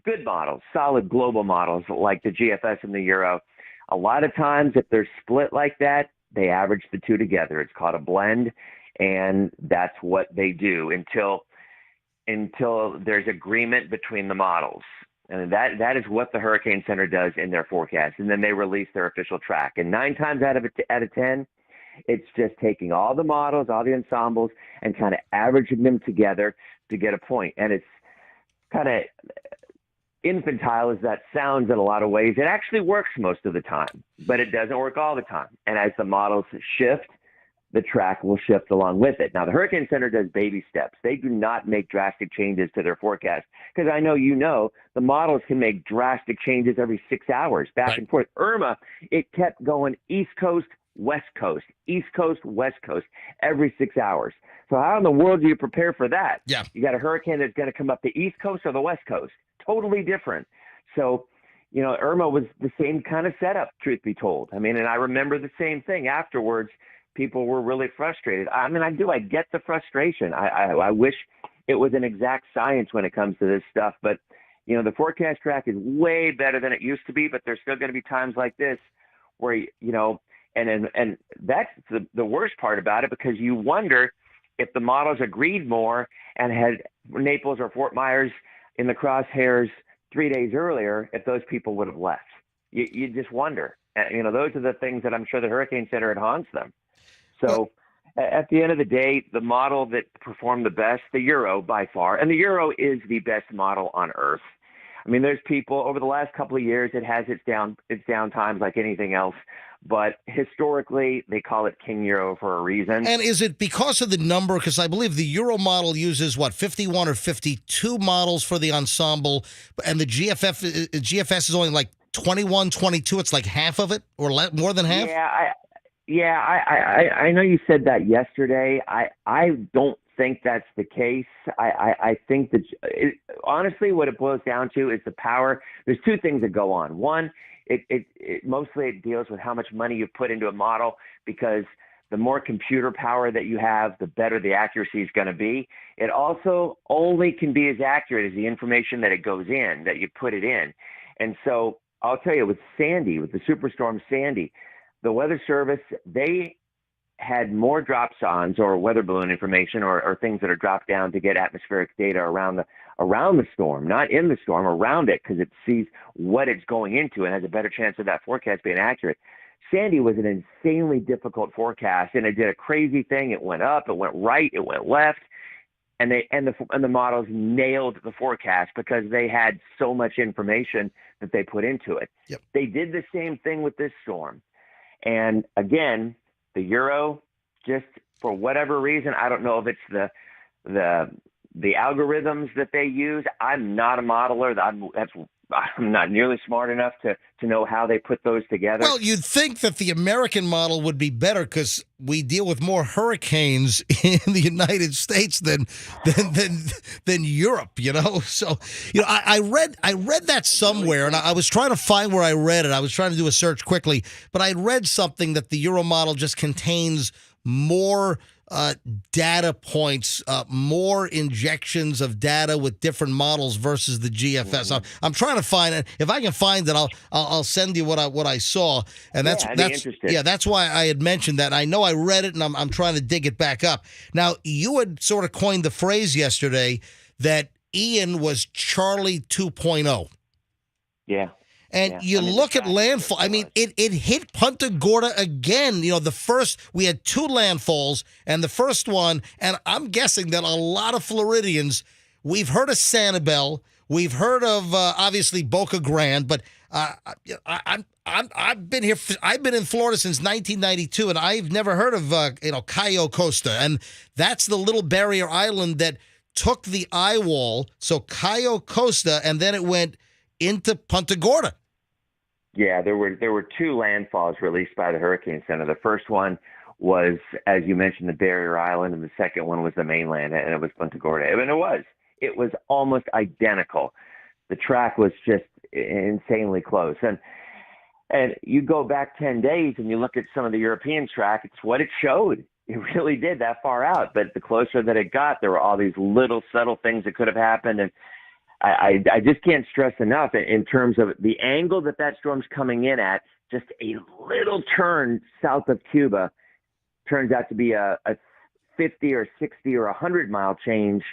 good models, solid global models like the GFS and the Euro, a lot of times if they're split like that, they average the two together. It's called a blend, and that's what they do until there's agreement between the models. And that is what the Hurricane Center does in their forecast. And then they release their official track. And 9 times out of 10, it's just taking all the models, all the ensembles, and kind of averaging them together to get a point. And it's kind of infantile as that sounds in a lot of ways. It actually works most of the time, but it doesn't work all the time. And as the models shift, the track will shift along with it. Now, the Hurricane Center does baby steps. They do not make drastic changes to their forecast because I know the models can make drastic changes every 6 hours back and forth. Irma, it kept going East Coast, West Coast, East Coast, West Coast every 6 hours. So how in the world do you prepare for that? Yeah. You got a hurricane that's going to come up the East Coast or the West Coast. Totally different. So, Irma was the same kind of setup, truth be told. I mean, and I remember the same thing afterwards. People were really frustrated. I mean, I get the frustration. I wish it was an exact science when it comes to this stuff, but the forecast track is way better than it used to be, but there's still going to be times like this where, and that's the worst part about it, because you wonder if the models agreed more and had Naples or Fort Myers in the crosshairs 3 days earlier, if those people would have left. You just wonder. Those are the things that I'm sure the Hurricane Center haunts them. So at the end of the day, the model that performed the best, the Euro by far, and the Euro is the best model on Earth. I mean, there's people over the last couple of years, it has its down times like anything else. But historically, they call it King Euro for a reason. And is it because of the number? Because I believe the Euro model uses, 51 or 52 models for the ensemble, and the GFS is only like 21, 22. It's like half of it, or more than half? I know you said that yesterday. I don't think that's the case. I think that honestly, what it boils down to is the power. There's two things that go on. One, it mostly deals with how much money you put into a model, because the more computer power that you have, the better the accuracy is going to be. It also only can be as accurate as the information that it goes in, that you put it in. And so I'll tell you, with the Superstorm Sandy, the Weather Service, they had more drop-ons or weather balloon information or things that are dropped down to get atmospheric data around the storm, not in the storm, around it, because it sees what it's going into and has a better chance of that forecast being accurate. Sandy was an insanely difficult forecast, and it did a crazy thing. It went up, it went right, it went left, and the models nailed the forecast because they had so much information that they put into it. Yep. They did the same thing with this storm. And again, the Euro, just for whatever reason, I don't know if it's the algorithms that they use. I'm not a modeler. I'm not nearly smart enough to know how they put those together. Well, you'd think that the American model would be better because we deal with more hurricanes in the United States than Europe, So, I read that somewhere, and I was trying to find where I read it. I was trying to do a search quickly, but I read something that the Euro model just contains more data points, more injections of data with different models versus the GFS. I'm trying to find it. If I can find it, I'll send you what I saw. And that's why I had mentioned that. I know I read it, and I'm trying to dig it back up. Now, you had sort of coined the phrase yesterday that Ian was Charlie 2.0. Yeah. And you look at landfall. I mean, it hit Punta Gorda again. We had two landfalls, and the first one, and I'm guessing that a lot of Floridians, we've heard of Sanibel, we've heard of obviously Boca Grande, but I've been here. I've been in Florida since 1992, and I've never heard of Cayo Costa, and that's the little barrier island that took the eye wall. So Cayo Costa, and then it went into Punta Gorda. Yeah, there were two landfalls released by the Hurricane Center. The first one was, as you mentioned, the barrier island, and the second one was the mainland, and it was Punta Gorda. And it was almost identical. The track was just insanely close. And you go back 10 days and you look at some of the European track, it's what it showed. It really did that far out. But the closer that it got, there were all these little subtle things that could have happened. And I just can't stress enough in terms of the angle that storm's coming in at. Just a little turn south of Cuba turns out to be a 50 or 60 or 100 mile change.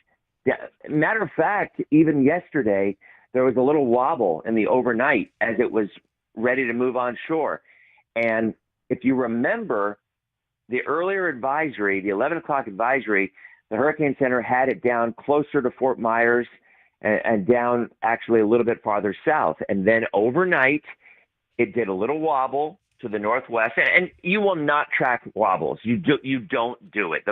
Matter of fact, even yesterday, there was a little wobble in the overnight as it was ready to move on shore. And if you remember the earlier advisory, the 11 o'clock advisory, the Hurricane Center had it down closer to Fort Myers and down actually a little bit farther south. And then overnight, it did a little wobble to the northwest. And you will not track wobbles. You don't do it.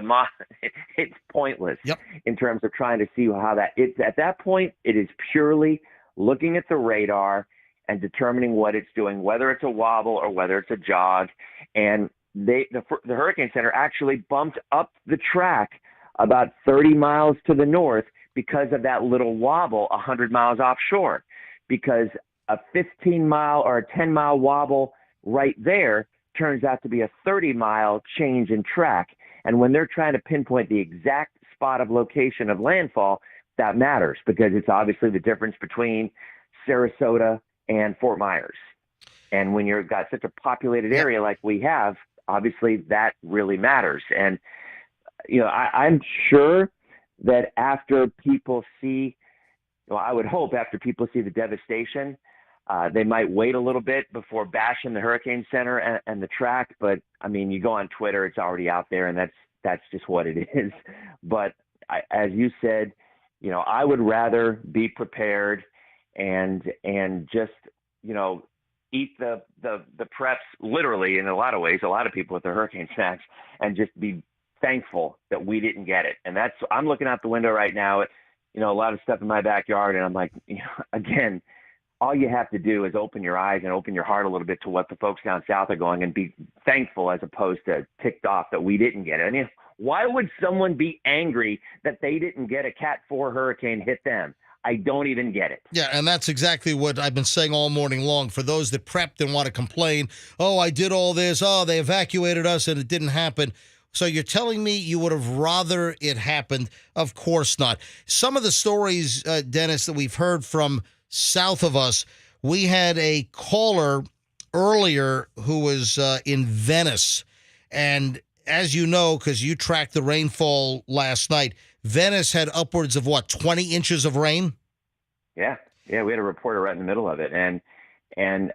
It's pointless in terms of trying to see how that. It's at that point, it is purely looking at the radar and determining what it's doing, whether it's a wobble or whether it's a jog. And the Hurricane Center actually bumped up the track about 30 miles to the north because of that little wobble 100 miles offshore, because a 15-mile or a 10-mile wobble right there turns out to be a 30-mile change in track. And when they're trying to pinpoint the exact spot of location of landfall, that matters because it's obviously the difference between Sarasota and Fort Myers. And when you've got such a populated area like we have, obviously that really matters. And, I'm sure that after people see, I would hope after people see the devastation, they might wait a little bit before bashing the Hurricane Center and the track. But I mean, you go on Twitter, it's already out there, and that's just what it is. But as you said, I would rather be prepared and just, eat the preps literally in a lot of ways, a lot of people with their hurricane snacks, and just be thankful that we didn't get it. And I'm looking out the window right now at, a lot of stuff in my backyard. And I'm like, again, all you have to do is open your eyes and open your heart a little bit to what the folks down south are going and be thankful as opposed to ticked off that we didn't get it. I mean, why would someone be angry that they didn't get a Cat 4 hurricane hit them? I don't even get it. Yeah, and that's exactly what I've been saying all morning long. For those that prepped and want to complain, I did all this, they evacuated us and it didn't happen. So you're telling me you would have rather it happened? Of course not. Some of the stories, Dennis, that we've heard from south of us, we had a caller earlier who was in Venice. And as you know, because you tracked the rainfall last night, Venice had upwards of 20 inches of rain? Yeah, we had a reporter right in the middle of it. And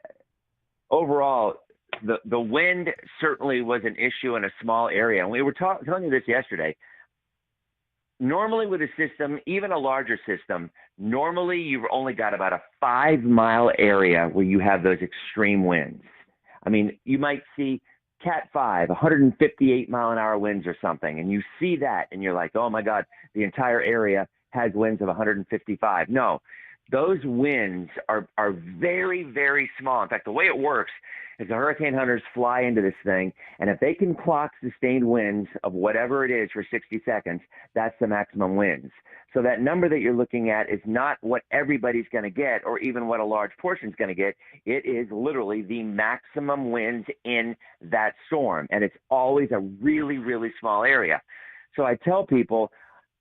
overall, the wind certainly was an issue in a small area. And we were telling you this yesterday. Normally with a system, even a larger system, normally you've only got about a 5-mile area where you have those extreme winds. I mean, you might see Cat 5, 158-mile-an-hour winds or something, and you see that, and you're like, oh, my God, the entire area has winds of 155. No, those winds are very, very small. In fact, the way it works is the hurricane hunters fly into this thing, and if they can clock sustained winds of whatever it is for 60 seconds, that's the maximum winds. So that number that you're looking at is not what everybody's going to get or even what a large portion is going to get. It is literally the maximum winds in that storm, and it's always a really, really small area. So I tell people,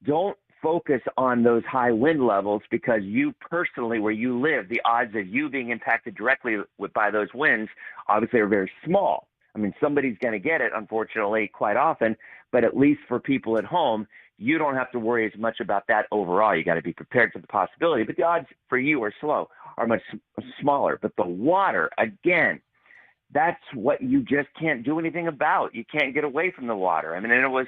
don't focus on those high wind levels because you personally, where you live, the odds of you being impacted directly by those winds obviously are very small. I mean, somebody's going to get it, unfortunately, quite often, but at least for people at home, you don't have to worry as much about that overall. You got to be prepared for the possibility, but the odds for you are much smaller. But the water, again, that's what you just can't do anything about. You can't get away from the water. I mean, and it was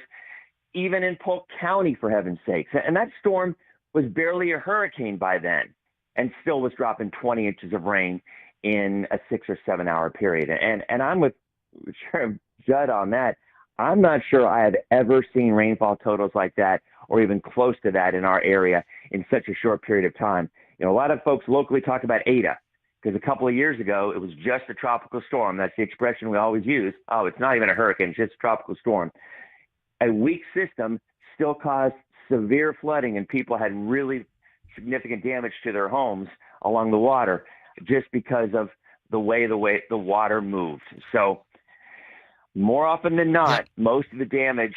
even in Polk County, for heaven's sakes. And that storm was barely a hurricane by then and still was dropping 20 inches of rain in a 6 or 7 hour period. And I'm with Judd on that. I'm not sure I have ever seen rainfall totals like that or even close to that in our area in such a short period of time. A lot of folks locally talk about Ada because a couple of years ago, it was just a tropical storm. That's the expression we always use. Oh, it's not even a hurricane, it's just a tropical storm. A weak system still caused severe flooding, and people had really significant damage to their homes along the water just because of the way the water moved. So more often than not, most of the devastation,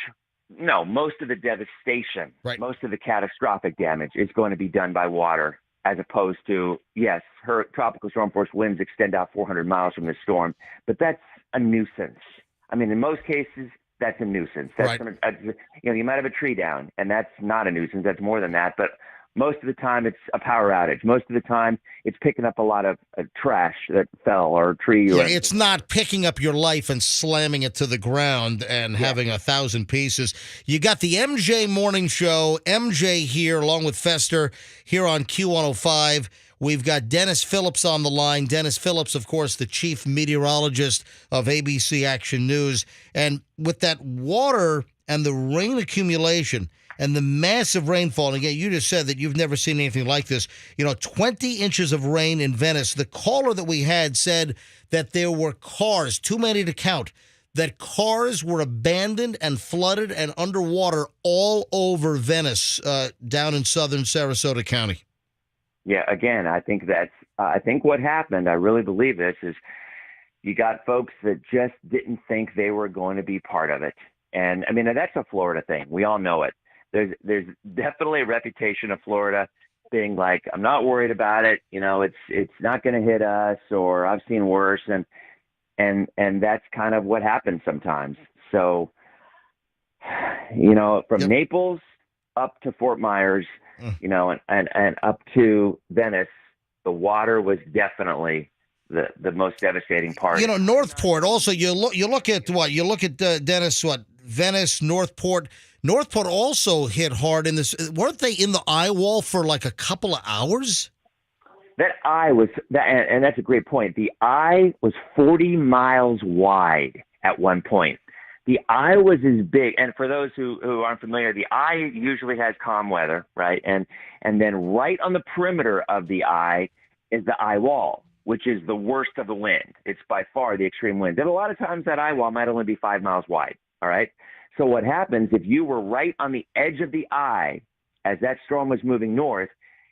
most of the catastrophic damage is going to be done by water, as opposed to, yes, tropical storm force winds extend out 400 miles from this storm, but that's a nuisance. I mean, in most cases, that's a nuisance. That's you might have a tree down, and that's not a nuisance. That's more than that. But Most of the time, it's a power outage. Most of the time, it's picking up a lot of trash that fell or a tree. Yeah, it's not picking up your life and slamming it to the ground and having 1,000 pieces. You got the MJ Morning Show, MJ here, along with Fester, here on Q105. We've got Dennis Phillips on the line. Dennis Phillips, of course, the chief meteorologist of ABC Action News. And with that water and the rain accumulation and the massive rainfall, and again, you just said that you've never seen anything like this. 20 inches of rain in Venice. The caller that we had said that there were cars, too many to count, that cars were abandoned and flooded and underwater all over Venice, down in southern Sarasota County. Yeah, again, I think what happened, I really believe this, is you got folks that just didn't think they were going to be part of it. And I mean, that's a Florida thing. We all know it. There's definitely a reputation of Florida being like, I'm not worried about it. It's not going to hit us, or I've seen worse. And that's kind of what happens sometimes. So, from Naples up to Fort Myers, and up to Venice, the water was definitely the most devastating part. Northport also, you look at what? You look at Dennis, Venice, Northport. Northport also hit hard in this. Weren't they in the eye wall for like a couple of hours? That eye was, and that's a great point. The eye was 40 miles wide at one point. The eye was as big, and for those who aren't familiar, the eye usually has calm weather, right? And then right on the perimeter of the eye is the eye wall, which is the worst of the wind. It's by far the extreme wind. And a lot of times that eye wall might only be 5 miles wide, all right? So what happens if you were right on the edge of the eye as that storm was moving north,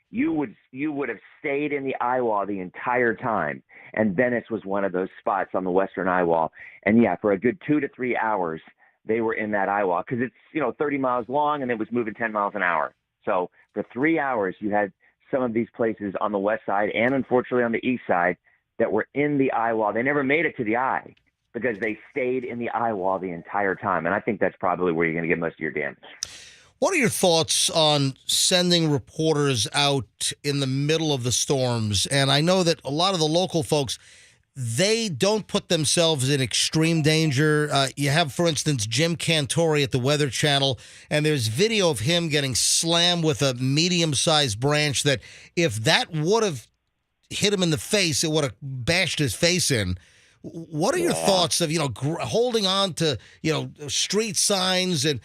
you would have stayed in the eye wall the entire time. And Venice was one of those spots on the western eye wall. And yeah, for a good 2 to 3 hours, they were in that eye wall because it's 30 miles long and it was moving 10 miles an hour. So for 3 hours, you had some of these places on the west side and unfortunately on the east side that were in the eye wall. They never made it to the eye because they stayed in the eye wall the entire time. And I think that's probably where you're going to get most of your damage. What are your thoughts on sending reporters out in the middle of the storms? And I know that a lot of the local folks, they don't put themselves in extreme danger. You have, for instance, Jim Cantori at the Weather Channel, and there's video of him getting slammed with a medium-sized branch that if that would have hit him in the face, it would have bashed his face in. What are your thoughts of, holding on to, street signs? And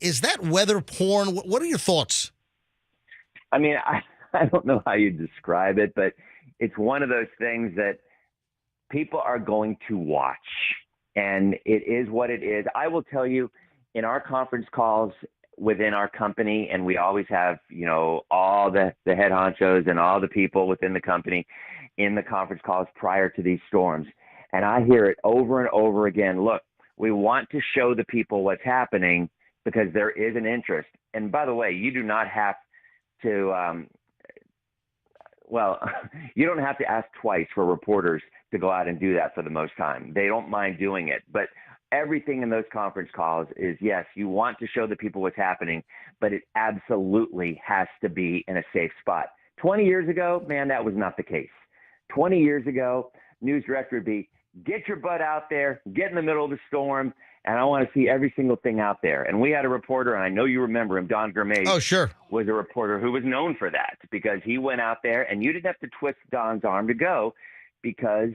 is that weather porn? What are your thoughts? I mean, I don't know how you describe it, but it's one of those things that people are going to watch. And it is what it is. I will tell you, in our conference calls within our company, and we always have, all the head honchos and all the people within the company in the conference calls prior to these storms. And I hear it over and over again. Look, we want to show the people what's happening because there is an interest. And by the way, you do not have to, you don't have to ask twice for reporters to go out and do that for the most time. They don't mind doing it. But everything in those conference calls is, yes, you want to show the people what's happening, but it absolutely has to be in a safe spot. 20 years ago, man, that was not the case. 20 years ago, news director would be, get your butt out there, get in the middle of the storm, and I want to see every single thing out there. And we had a reporter, and I know you remember him, Don Gourmet. Oh, sure. Was a reporter who was known for that because he went out there, and you didn't have to twist Don's arm to go because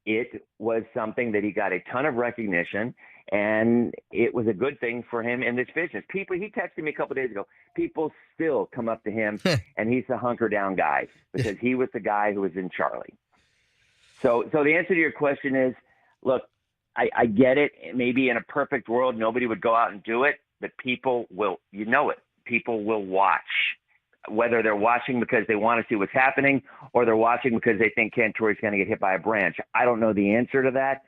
it was something that he got a ton of recognition, and it was a good thing for him in this business. He texted me a couple of days ago. People still come up to him, and he's the hunker down guy because he was the guy who was in Charlie. So the answer to your question is, look, I get it. Maybe in a perfect world, nobody would go out and do it, but people will, people will watch, whether they're watching because they want to see what's happening or they're watching because they think Cantori's going to get hit by a branch. I don't know the answer to that,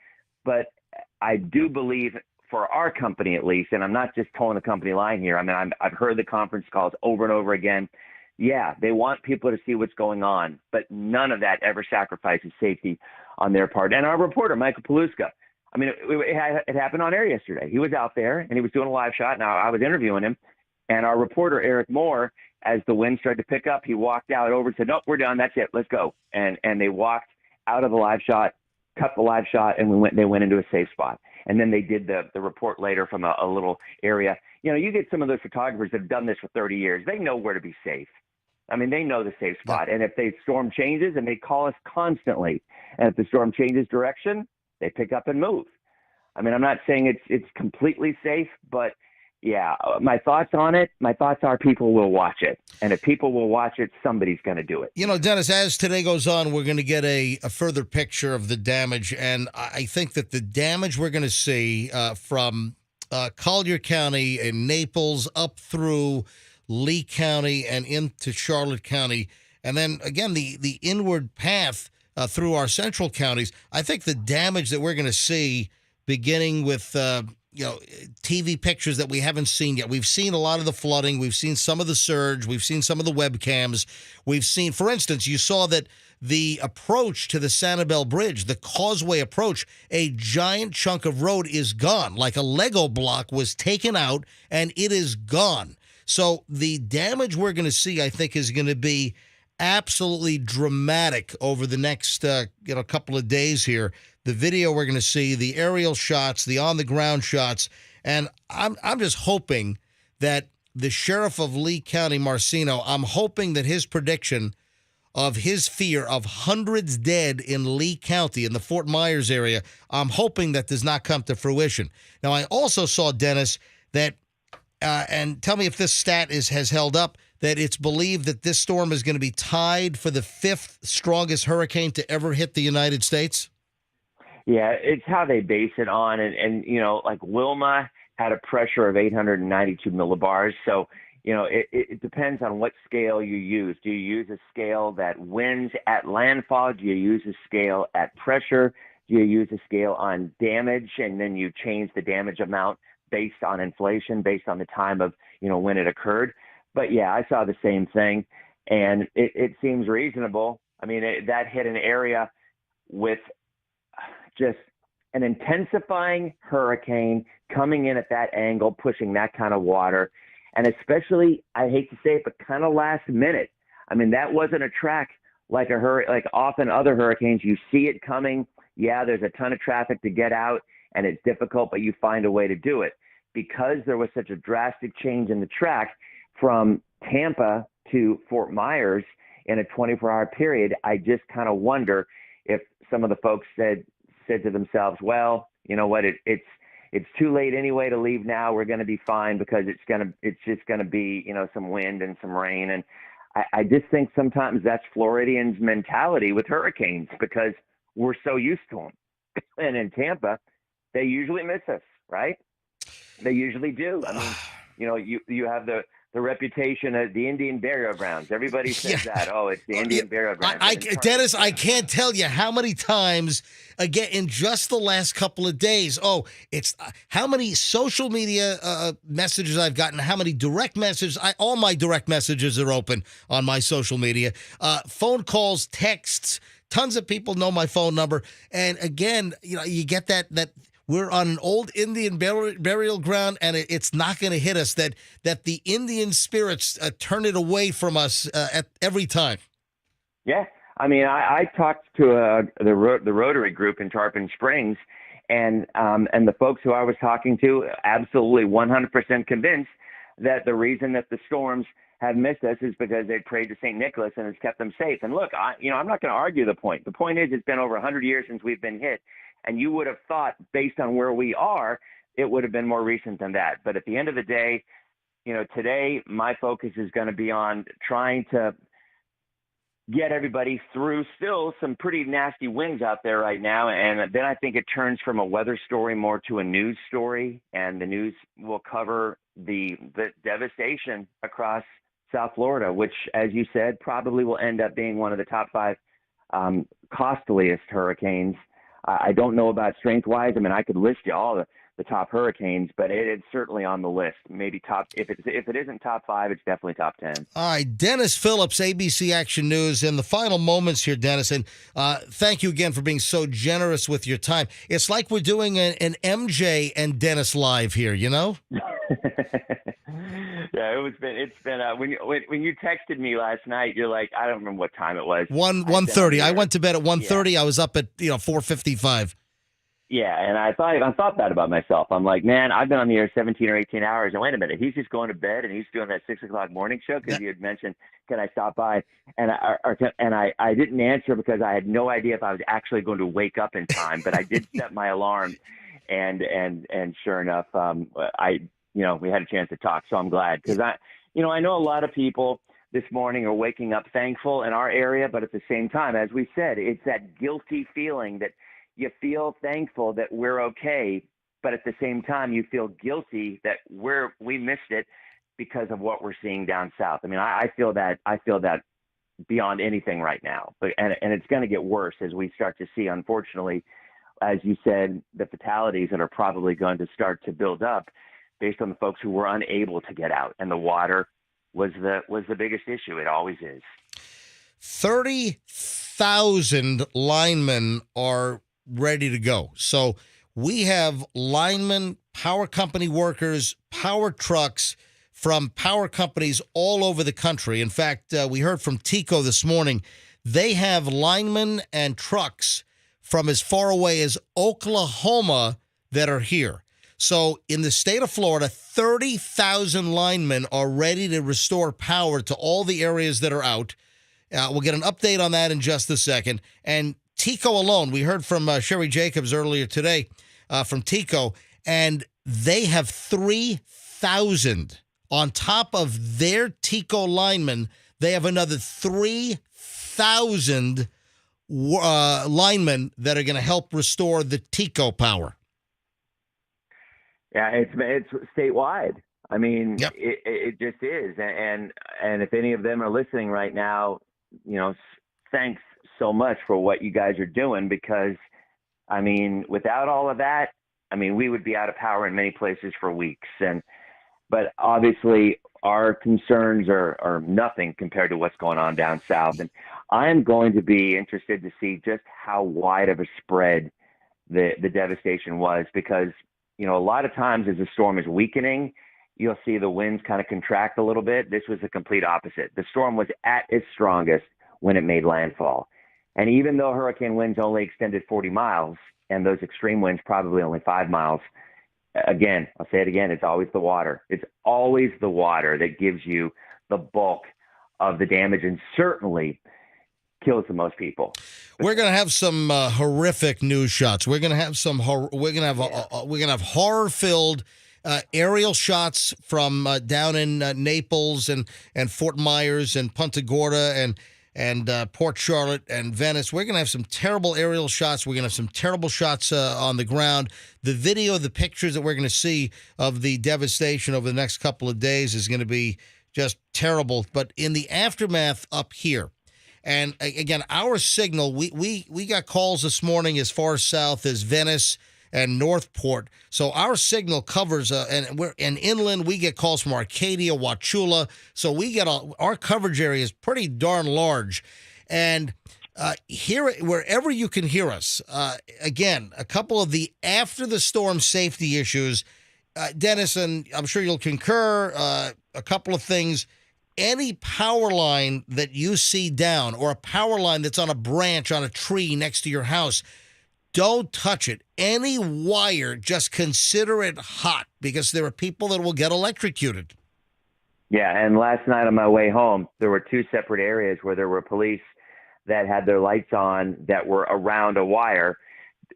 but I do believe for our company, at least, and I'm not just towing the company line here. I mean, I've heard the conference calls over and over again. Yeah, they want people to see what's going on, but none of that ever sacrifices safety on their part. And our reporter, Michael Paluska, I mean, it happened on air yesterday. He was out there and he was doing a live shot. Now, I was interviewing him, and our reporter, Eric Moore, as the wind started to pick up, he walked out over and said, "Nope, we're done. That's it. Let's go." And they walked out of the live shot, cut the live shot, and they went into a safe spot. And then they did the report later from a little area. You know, you get some of those photographers that have done this for 30 years. They know where to be safe. I mean, they know the safe spot. And if the storm changes, and they call us constantly, and if the storm changes direction, they pick up and move. I mean, I'm not saying it's completely safe, but yeah, my thoughts on it, my thoughts are people will watch it. And if people will watch it, somebody's going to do it. You know, Dennis, as today goes on, we're going to get a further picture of the damage. And I think that the damage we're going to see from Collier County and Naples up through Lee County and into Charlotte County, and then, again, the inward path through our central counties, I think the damage that we're going to see beginning with TV pictures that we haven't seen yet. We've seen a lot of the flooding. We've seen some of the surge. We've seen some of the webcams. We've seen, for instance, you saw that the approach to the Sanibel Bridge, the causeway approach, a giant chunk of road is gone. Like a Lego block was taken out, and it is gone. So the damage we're going to see, I think, is going to be absolutely dramatic over the next couple of days here. The video we're going to see, the aerial shots, the on-the-ground shots, and I'm just hoping that the sheriff of Lee County, Marcino, I'm hoping that his prediction of his fear of hundreds dead in Lee County in the Fort Myers area, I'm hoping that does not come to fruition. Now, I also saw, Dennis, that, and tell me if this stat has held up, that it's believed that this storm is going to be tied for the 5th strongest hurricane to ever hit the United States. Yeah, it's how they base it on. And you know, like Wilma had a pressure of 892 millibars. So, you know, it depends on what scale you use. Do you use a scale that wins at landfall? Do you use a scale at pressure? Do you use a scale on damage? And then you change the damage amount based on inflation, based on the time of, you know, when it occurred. But yeah, I saw the same thing. And it seems reasonable. I mean, that hit an area with just an intensifying hurricane coming in at that angle, pushing that kind of water. And especially, I hate to say it, but kind of last minute. I mean, that wasn't a track like like often other hurricanes. You see it coming. Yeah, there's a ton of traffic to get out, and it's difficult, but you find a way to do it. Because there was such a drastic change in the track from Tampa to Fort Myers in a 24-hour period, I just kind of wonder if some of the folks said to themselves, well, you know what, it's too late anyway to leave now. We're going to be fine because it's just going to be, you know, some wind and some rain. And I just think sometimes that's Floridians' mentality with hurricanes because we're so used to them. And in Tampa, they usually miss us, right? They usually do. I mean, you know, you have the reputation of the Indian burial grounds. Everybody says that. Oh, it's the Indian burial grounds. Dennis, I can't tell you how many times, again, in just the last couple of days, it's how many social media messages I've gotten, how many direct messages. All my direct messages are open on my social media. Phone calls, texts, tons of people know my phone number. And again, you know, you get that we're on an old Indian burial ground, and it's not going to hit us. That the Indian spirits turn it away from us at every time. Yeah, I mean, I talked to the Rotary group in Tarpon Springs, and the folks who I was talking to, absolutely 100% convinced that the reason that the storms have missed us is because they prayed to St. Nicholas and it's kept them safe. And look, I'm not going to argue the point. The point is, it's been over 100 years since we've been hit. And you would have thought, based on where we are, it would have been more recent than that. But at the end of the day, you know, today my focus is going to be on trying to get everybody through still some pretty nasty winds out there right now. And then I think it turns from a weather story more to a news story. And the news will cover the devastation across South Florida, which, as you said, probably will end up being one of the top 5 costliest hurricanes. I don't know about strength-wise. I mean, I could list you all the top hurricanes, but it's certainly on the list. Maybe top. If it isn't top 5, it's definitely top 10. All right, Dennis Phillips, ABC Action News. In the final moments here, Dennis, and thank you again for being so generous with your time. It's like we're doing an MJ and Dennis live here, you know? Yeah, it's been when you texted me last night, you're like, I don't remember what time it was. 1:30. I went to bed at 1:30. I was up at 4:55. Yeah, and I thought that about myself. I'm like, man, I've been on the air 17 or 18 hours, and wait a minute, he's just going to bed and he's doing that 6:00 morning show because you had mentioned, can I stop by? And I didn't answer because I had no idea if I was actually going to wake up in time, but I did set my alarm, and sure enough, we had a chance to talk, so I'm glad because I know a lot of people this morning are waking up thankful in our area, but at the same time, as we said, it's that guilty feeling that you feel thankful that we're okay, but at the same time, you feel guilty that we missed it because of what we're seeing down south. I mean, I feel that beyond anything right now, and it's going to get worse as we start to see, unfortunately, as you said, the fatalities that are probably going to start to build up based on the folks who were unable to get out, and the water was the biggest issue. It always is. 30,000 linemen are ready to go. So we have linemen, power company workers, power trucks from power companies all over the country. In fact, we heard from TECO this morning. They have linemen and trucks from as far away as Oklahoma that are here. So in the state of Florida, 30,000 linemen are ready to restore power to all the areas that are out. We'll get an update on that in just a second. And TECO alone, we heard from Sherry Jacobs earlier today from TECO, and they have 3,000 on top of their TECO linemen. They have another 3,000 linemen that are going to help restore the TECO power. Yeah, it's statewide. I mean, it just is. And if any of them are listening right now, thanks so much for what you guys are doing, because, I mean, without all of that, I mean, we would be out of power in many places for weeks. But obviously our concerns are nothing compared to what's going on down south. And I'm going to be interested to see just how wide of a spread the devastation was, because, a lot of times as the storm is weakening, you'll see the winds kind of contract a little bit. This was the complete opposite. The storm was at its strongest when it made landfall. And even though hurricane winds only extended 40 miles and those extreme winds probably only 5 miles, again, I'll say it again, it's always the water. It's always the water that gives you the bulk of the damage and certainly kills the most people. We're going to have some horrific news shots. We're going to have horror-filled aerial shots from down in Naples and Fort Myers and Punta Gorda and Port Charlotte and Venice. We're going to have some terrible aerial shots. We're going to have some terrible shots on the ground. The video, the pictures that we're going to see of the devastation over the next couple of days is going to be just terrible. But in the aftermath up here, and again, our signal, we got calls this morning as far south as Venice and Northport. So our signal covers, and inland, we get calls from Arcadia, Wauchula. So we get our coverage area is pretty darn large. And here, wherever you can hear us, again, a couple of the after the storm safety issues, Dennis, and I'm sure you'll concur, a couple of things. Any power line that you see down, or a power line that's on a branch on a tree next to your house, don't touch it. Any wire, just consider it hot, because there are people that will get electrocuted. Yeah, and last night on my way home, there were 2 separate areas where there were police that had their lights on that were around a wire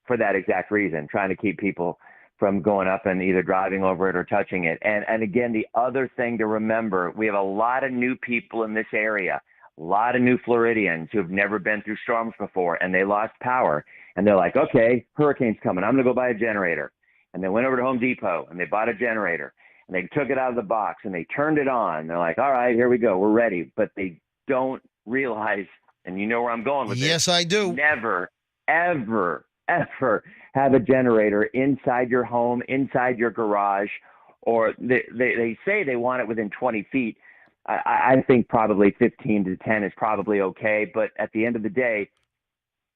for that exact reason, trying to keep people from going up and either driving over it or touching it. And again, the other thing to remember, we have a lot of new people in this area, a lot of new Floridians who have never been through storms before, and they lost power. And they're like, okay, hurricane's coming. I'm going to go buy a generator. And they went over to Home Depot and they bought a generator, and they took it out of the box and they turned it on. They're like, all right, here we go. We're ready. But they don't realize, and you know where I'm going with this. Yes, I do. Never, ever, ever have a generator inside your home, inside your garage, or they say they want it within 20 feet. I think probably 15 to 10 is probably okay. But at the end of the day,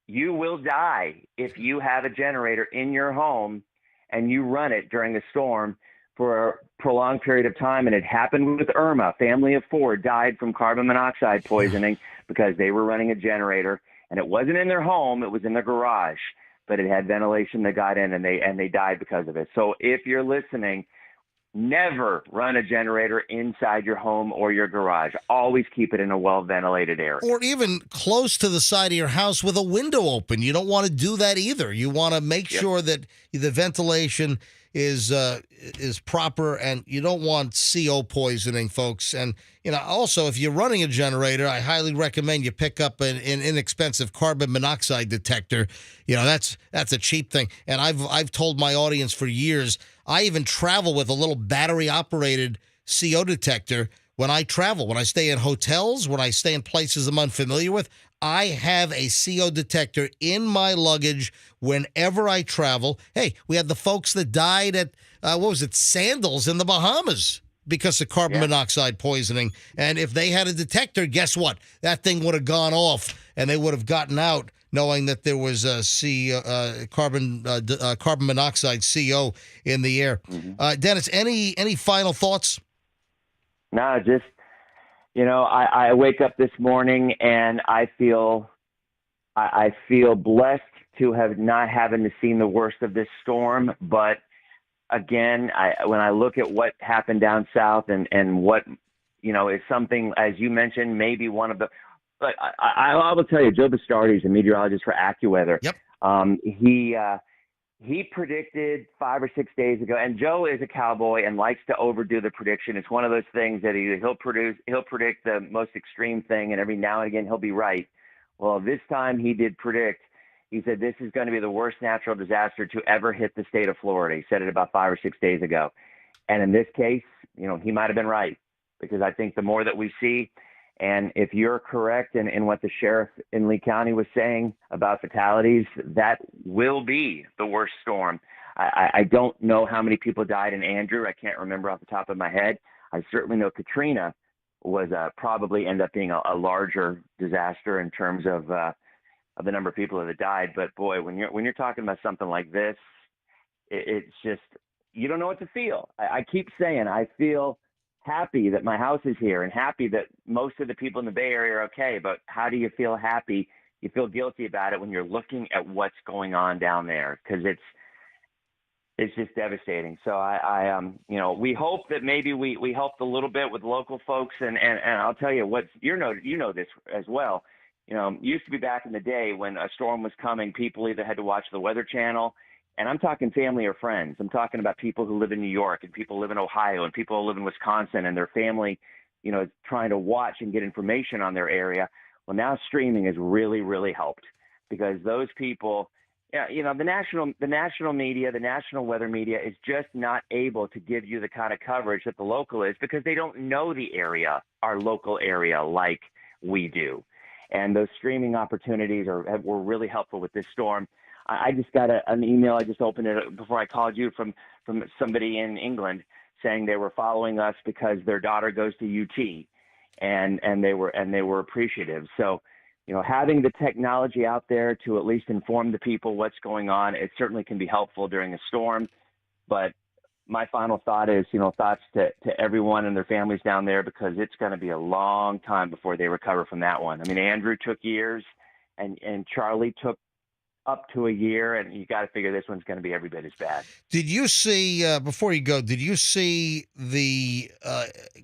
you will die if you have a generator in your home and you run it during a storm for a prolonged period of time. And it happened with Irma. Family of 4 died from carbon monoxide poisoning because they were running a generator, and it wasn't in their home, it was in their garage, but it had ventilation that got in, and they died because of it. So if you're listening, never run a generator inside your home or your garage. Always keep it in a well-ventilated area. Or even close to the side of your house with a window open. You don't want to do that either. You want to make sure that the ventilation is proper, and you don't want CO poisoning, folks. And also, if you're running a generator, I highly recommend you pick up an inexpensive carbon monoxide detector. That's a cheap thing. And I've told my audience for years, I even travel with a little battery-operated CO detector when I travel. When I stay in hotels, when I stay in places I'm unfamiliar with, I have a CO detector in my luggage whenever I travel. Hey, we had the folks that died at, Sandals in the Bahamas because of carbon monoxide poisoning. And if they had a detector, guess what? That thing would have gone off, and they would have gotten out knowing that there was a carbon monoxide CO in the air. Dennis, any final thoughts? No, just, I wake up this morning and I feel blessed to have not having to seen the worst of this storm. But again, when I look at what happened down south and what, is something, as you mentioned, maybe one of the, but I will tell you, Joe Bastardi, a meteorologist for AccuWeather. Yep. He predicted 5 or 6 days ago, and Joe is a cowboy and likes to overdo the prediction. It's one of those things that he'll predict the most extreme thing, and every now and again he'll be right. Well, this time he did predict. He said this is going to be the worst natural disaster to ever hit the state of Florida. He said it about 5 or 6 days ago. And in this case, he might have been right, because I think the more that we see, and if you're correct in what the sheriff in Lee County was saying about fatalities, that will be the worst storm. I don't know how many people died in Andrew. I can't remember off the top of my head. I certainly know Katrina was probably end up being a larger disaster in terms of the number of people that died. But boy, when you're talking about something like this, it's just, you don't know what to feel. I keep saying I feel happy that my house is here and happy that most of the people in the Bay Area are okay. But how do you feel happy? You feel guilty about it when you're looking at what's going on down there, because it's just devastating. So we hope that maybe we helped a little bit with local folks. And I'll tell you what, you know this as well. Used to be back in the day when a storm was coming, people either had to watch the Weather Channel. And I'm talking family or friends. I'm talking about people who live in New York and people who live in Ohio and people who live in Wisconsin, and their family, trying to watch and get information on their area. Well, now streaming has really, really helped, because those people, the national media, the national weather media is just not able to give you the kind of coverage that the local is, because they don't know the area, our local area, like we do. And those streaming opportunities were really helpful with this storm. I just got an email. I just opened it before I called you from somebody in England saying they were following us because their daughter goes to UT, and they were appreciative. So, having the technology out there to at least inform the people what's going on, it certainly can be helpful during a storm. But my final thought is, thoughts to everyone and their families down there, because it's going to be a long time before they recover from that one. I mean, Andrew took years, and Charlie took up to a year, and you got to figure this one's going to be every bit as bad. Did you see, before you go, did you see the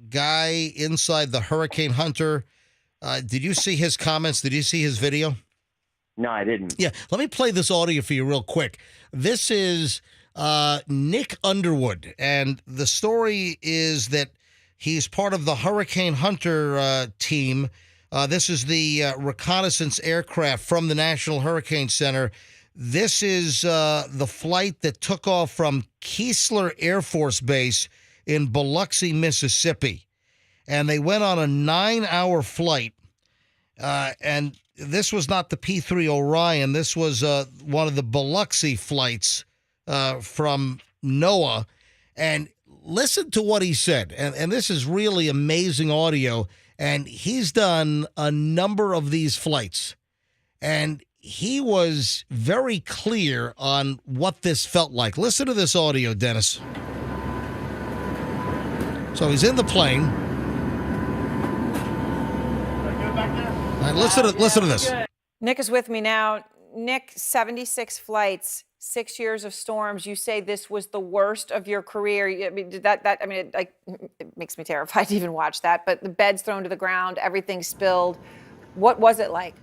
guy inside the Hurricane Hunter? Did you see his comments? Did you see his video? No, I didn't. Yeah, let me play this audio for you real quick. This is Nick Underwood, and the story is that he's part of the Hurricane Hunter team. This is the reconnaissance aircraft from the National Hurricane Center. This is the flight that took off from Keesler Air Force Base in Biloxi, Mississippi. And they went on a 9-hour flight. And this was not the P-3 Orion. This was one of the Biloxi flights from NOAA. And listen to what he said. And this is really amazing audio. And he's done a number of these flights. And he was very clear on what this felt like. Listen to this audio, Dennis. So he's in the plane. All right, listen to this. Nick is with me now. Nick, 76 flights, 6 years of storms. You say this was the worst of your career. I mean, it makes me terrified to even watch that. But the bed's thrown to the ground, everything spilled. What was it like?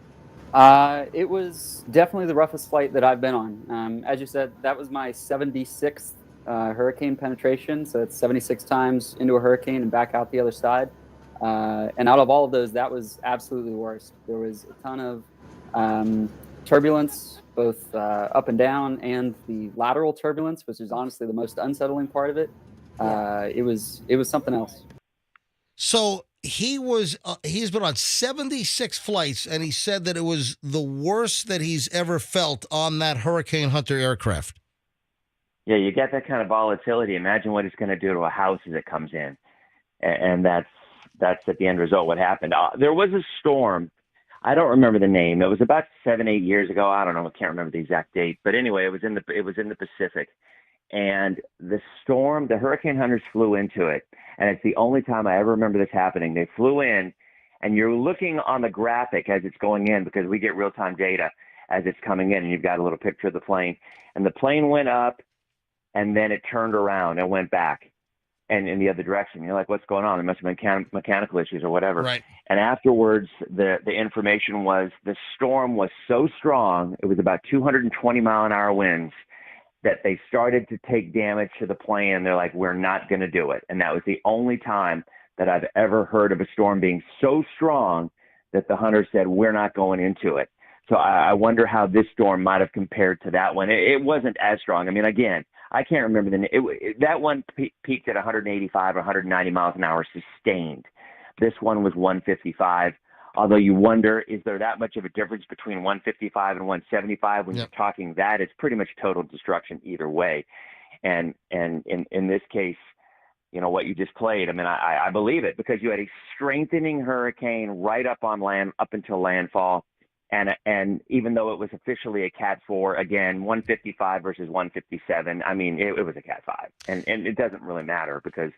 It was definitely the roughest flight that I've been on. As you said, that was my 76th hurricane penetration. So it's 76 times into a hurricane and back out the other side. And out of all of those, that was absolutely the worst. There was a ton of turbulence, both up and down, and the lateral turbulence, which is honestly the most unsettling part of it. It was something else. So he's been on 76 flights, and he said that it was the worst that he's ever felt on that Hurricane Hunter aircraft. Yeah, you get that kind of volatility. Imagine what it's going to do to a house as it comes in, and that's at the end result what happened. There was a storm. I don't remember the name. It was about 7-8 years ago. I don't know. I can't remember the exact date. But anyway, it was in the Pacific, and the storm, the Hurricane Hunters flew into it, and it's the only time I ever remember this happening. They flew in, and you're looking on the graphic as it's going in because we get real-time data as it's coming in, and you've got a little picture of the plane, and the plane went up, and then it turned around and went back. And in the other direction, you're like, what's going on? There must have been mechanical issues or whatever. Right. And afterwards, the information was the storm was so strong, it was about 220 mile an hour winds, that they started to take damage to the plane. They're like, we're not going to do it. And that was the only time that I've ever heard of a storm being so strong that the hunter said, we're not going into it. So I wonder how this storm might have compared to that one. It wasn't as strong. I mean, again, I can't remember that one peaked at 185 or 190 miles an hour sustained. This one was 155. Although you wonder, is there that much of a difference between 155 and 175 when you're talking that? It's pretty much total destruction either way. And in this case, you know, what you just played, I mean, I believe it because you had a strengthening hurricane right up on land, up until landfall. And even though it was officially a Cat 4, again, 155 versus 157, I mean, it was a Cat 5. And it doesn't really matter because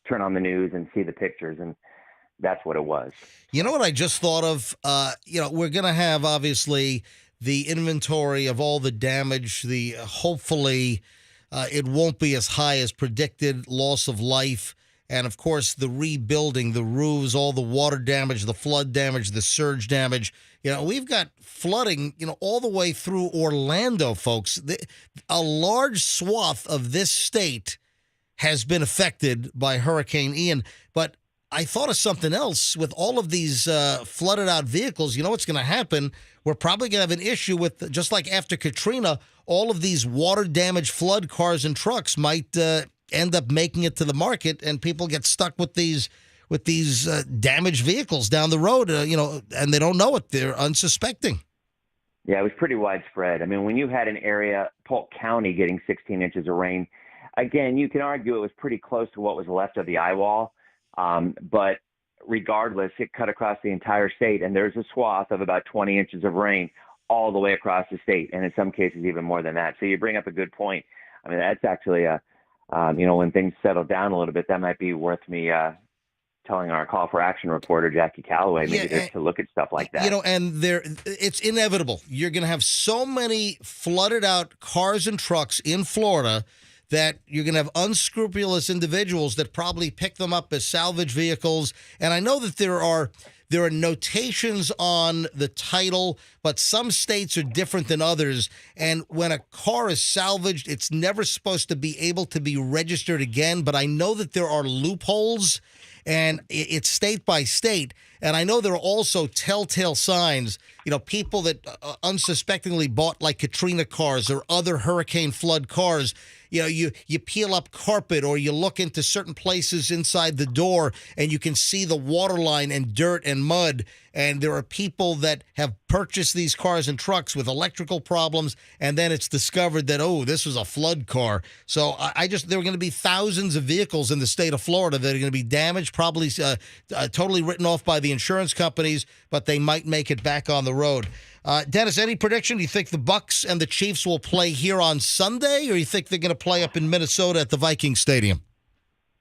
turn on the news and see the pictures, and that's what it was. You know what I just thought of? We're going to have, obviously, the inventory of all the damage, hopefully it won't be as high as predicted, loss of life. And, of course, the rebuilding, the roofs, all the water damage, the flood damage, the surge damage. You know, we've got flooding, all the way through Orlando, folks. A large swath of this state has been affected by Hurricane Ian. But I thought of something else. With all of these flooded out vehicles, you know what's going to happen? We're probably going to have an issue with, just like after Katrina, all of these water damaged flood cars and trucks might end up making it to the market, and people get stuck with these damaged vehicles down the road, and they don't know it. They're unsuspecting. Yeah, it was pretty widespread. I mean, when you had an area, Polk County, getting 16 inches of rain, again, you can argue it was pretty close to what was left of the eye wall. But regardless, it cut across the entire state, and there's a swath of about 20 inches of rain all the way across the state, and in some cases even more than that. So you bring up a good point. I mean, that's actually when things settle down a little bit, that might be worth me telling our call for action reporter, Jackie Calloway, maybe to look at stuff like that. And it's inevitable. You're going to have so many flooded out cars and trucks in Florida that you're going to have unscrupulous individuals that probably pick them up as salvage vehicles. And I know that there are notations on the title, but some states are different than others. And when a car is salvaged, it's never supposed to be able to be registered again. But I know that there are loopholes, and it's state by state. And I know there are also telltale signs, people that unsuspectingly bought like Katrina cars or other hurricane flood cars. You peel up carpet, or you look into certain places inside the door and you can see the water line and dirt and mud. And there are people that have purchased these cars and trucks with electrical problems, and then it's discovered that, this was a flood car. So there are going to be thousands of vehicles in the state of Florida that are going to be damaged, probably totally written off by the insurance companies, but they might make it back on the road. Dennis, any prediction? Do you think the Bucs and the Chiefs will play here on Sunday, or you think they're going to play up in Minnesota at the Vikings Stadium?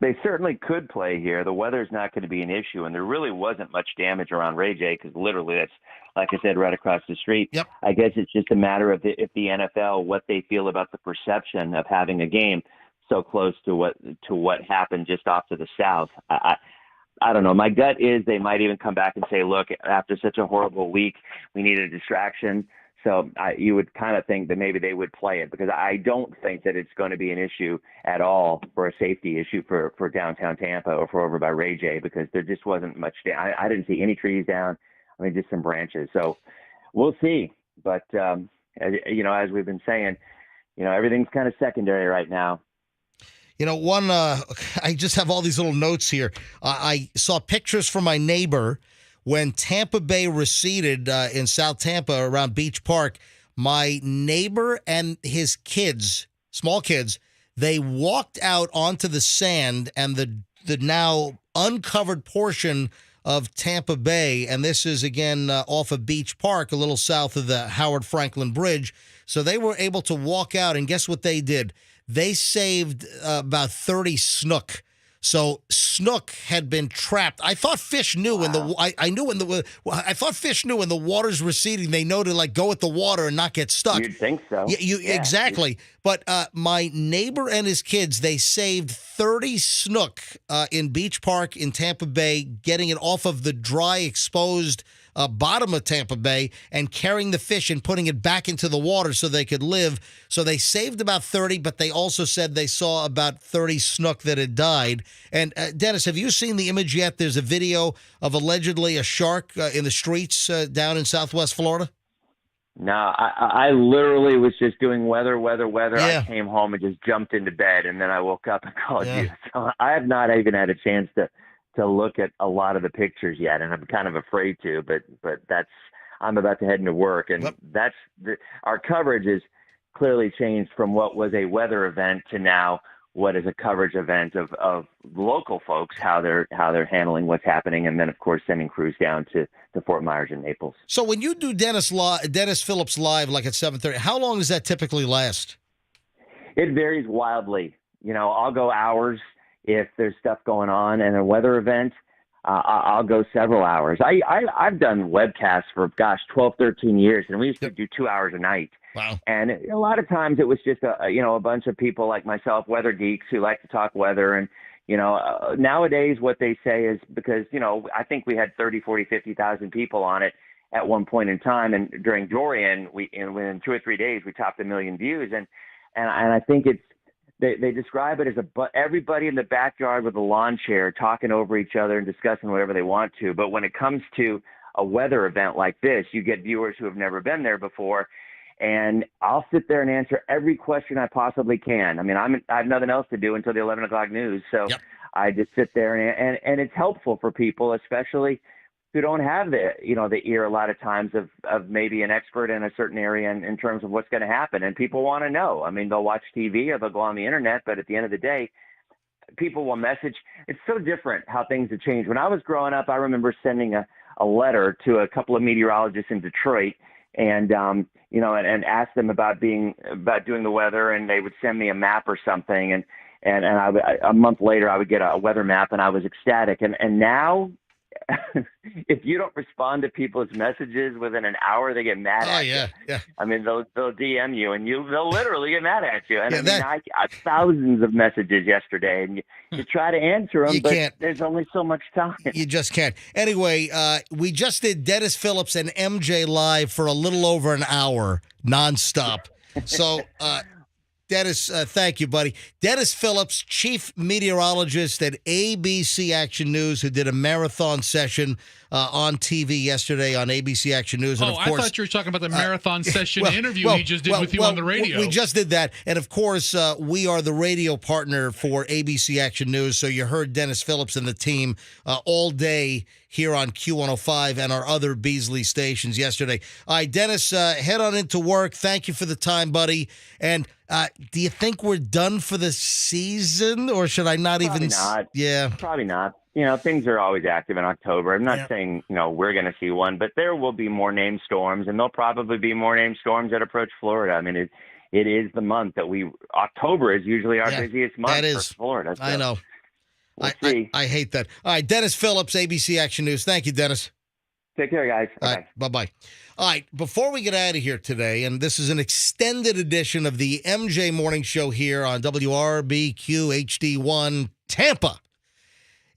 They certainly could play here. The weather's not going to be an issue, and there really wasn't much damage around Ray J because literally that's, like I said, right across the street. Yep. I guess it's just a matter of if the NFL, what they feel about the perception of having a game so close to what happened just off to the south. I don't know. My gut is they might even come back and say, look, after such a horrible week, we need a distraction. So you would kind of think that maybe they would play it, because I don't think that it's going to be an issue at all for a safety issue for downtown Tampa or for over by Ray J, because there just wasn't much. I didn't see any trees down. I mean, just some branches. So we'll see. But, as we've been saying, everything's kind of secondary right now. I just have all these little notes here. I saw pictures from my neighbor when Tampa Bay receded in South Tampa around Beach Park. My neighbor and his kids, small kids, they walked out onto the sand and the now uncovered portion of Tampa Bay, and this is, again, off of Beach Park, a little south of the Howard Franklin Bridge. So they were able to walk out, and guess what they did? They saved about 30 snook. So snook had been trapped. I thought fish knew when I thought fish knew when the water's receding. They know to go with the water and not get stuck. You'd think so. Yeah, exactly. But my neighbor and his kids, they saved 30 snook in Beach Park in Tampa Bay, getting it off of the dry, exposed bottom of Tampa Bay and carrying the fish and putting it back into the water so they could live. So they saved about 30, but they also said they saw about 30 snook that had died. And Dennis, have you seen the image yet? There's a video of allegedly a shark in the streets down in Southwest Florida. No, I literally was just doing weather. Yeah. I came home and just jumped into bed, and then I woke up and called you. So I have not even had a chance to look at a lot of the pictures yet, and I'm kind of afraid to, but I'm about to head into work, and our coverage is clearly changed from what was a weather event to now what is a coverage event of local folks, how they're handling what's happening, and then of course sending crews down to Fort Myers and Naples. So when you do Dennis Phillips live, like at 7:30, how long does that typically last? It varies wildly. I'll go hours if there's stuff going on, and a weather event, I'll go several hours. I've done webcasts for 12, 13 years, and we used to do 2 hours a night. Wow. And a lot of times it was just a bunch of people like myself, weather geeks, who like to talk weather. And nowadays what they say is, because I think we had 30, 40, 50,000 people on it at one point in time, and during Dorian, within 2 or 3 days we topped 1 million views, and I think it's. They describe it as everybody in the backyard with a lawn chair talking over each other and discussing whatever they want to. But when it comes to a weather event like this, you get viewers who have never been there before. And I'll sit there and answer every question I possibly can. I mean, I have nothing else to do until the 11 o'clock news. So I just sit there and it's helpful for people, especially who don't have the ear a lot of times of maybe an expert in a certain area in terms of what's going to happen. And people want to know. I mean, they'll watch TV or they'll go on the internet, but at the end of the day, people will message. It's so different how things have changed. When I was growing up, I remember sending a letter to a couple of meteorologists in Detroit and ask them about doing the weather, and they would send me a map or something. And a month later I would get a weather map, and I was ecstatic. And now, if you don't respond to people's messages within an hour, they get mad at you. Yeah. I mean, they'll DM you, and they'll literally get mad at you. And I got thousands of messages yesterday, and you try to answer them, but there's only so much time. You just can't. Anyway, we just did Dennis Phillips and MJ live for a little over an hour, nonstop. So, Dennis, thank you, buddy. Dennis Phillips, chief meteorologist at ABC Action News, who did a marathon session on TV yesterday on ABC Action News. And of course, I thought you were talking about the marathon session interview he just did with you on the radio. We just did that. And of course, we are the radio partner for ABC Action News. So you heard Dennis Phillips and the team all day here on Q105 and our other Beasley stations yesterday. All right, Dennis, head on into work. Thank you for the time, buddy. And do you think we're done for the season, or should I not Probably even? Not. Yeah. Probably not. Things are always active in October. I'm not saying, we're going to see one, but there will be more named storms, and there'll probably be more named storms that approach Florida. I mean, it is the month that October is usually our busiest month for Florida. So. I know. I hate that. All right, Dennis Phillips, ABC Action News. Thank you, Dennis. Take care, guys. All right, bye-bye. All right, before we get out of here today, and this is an extended edition of the MJ Morning Show here on WRBQ HD1 Tampa,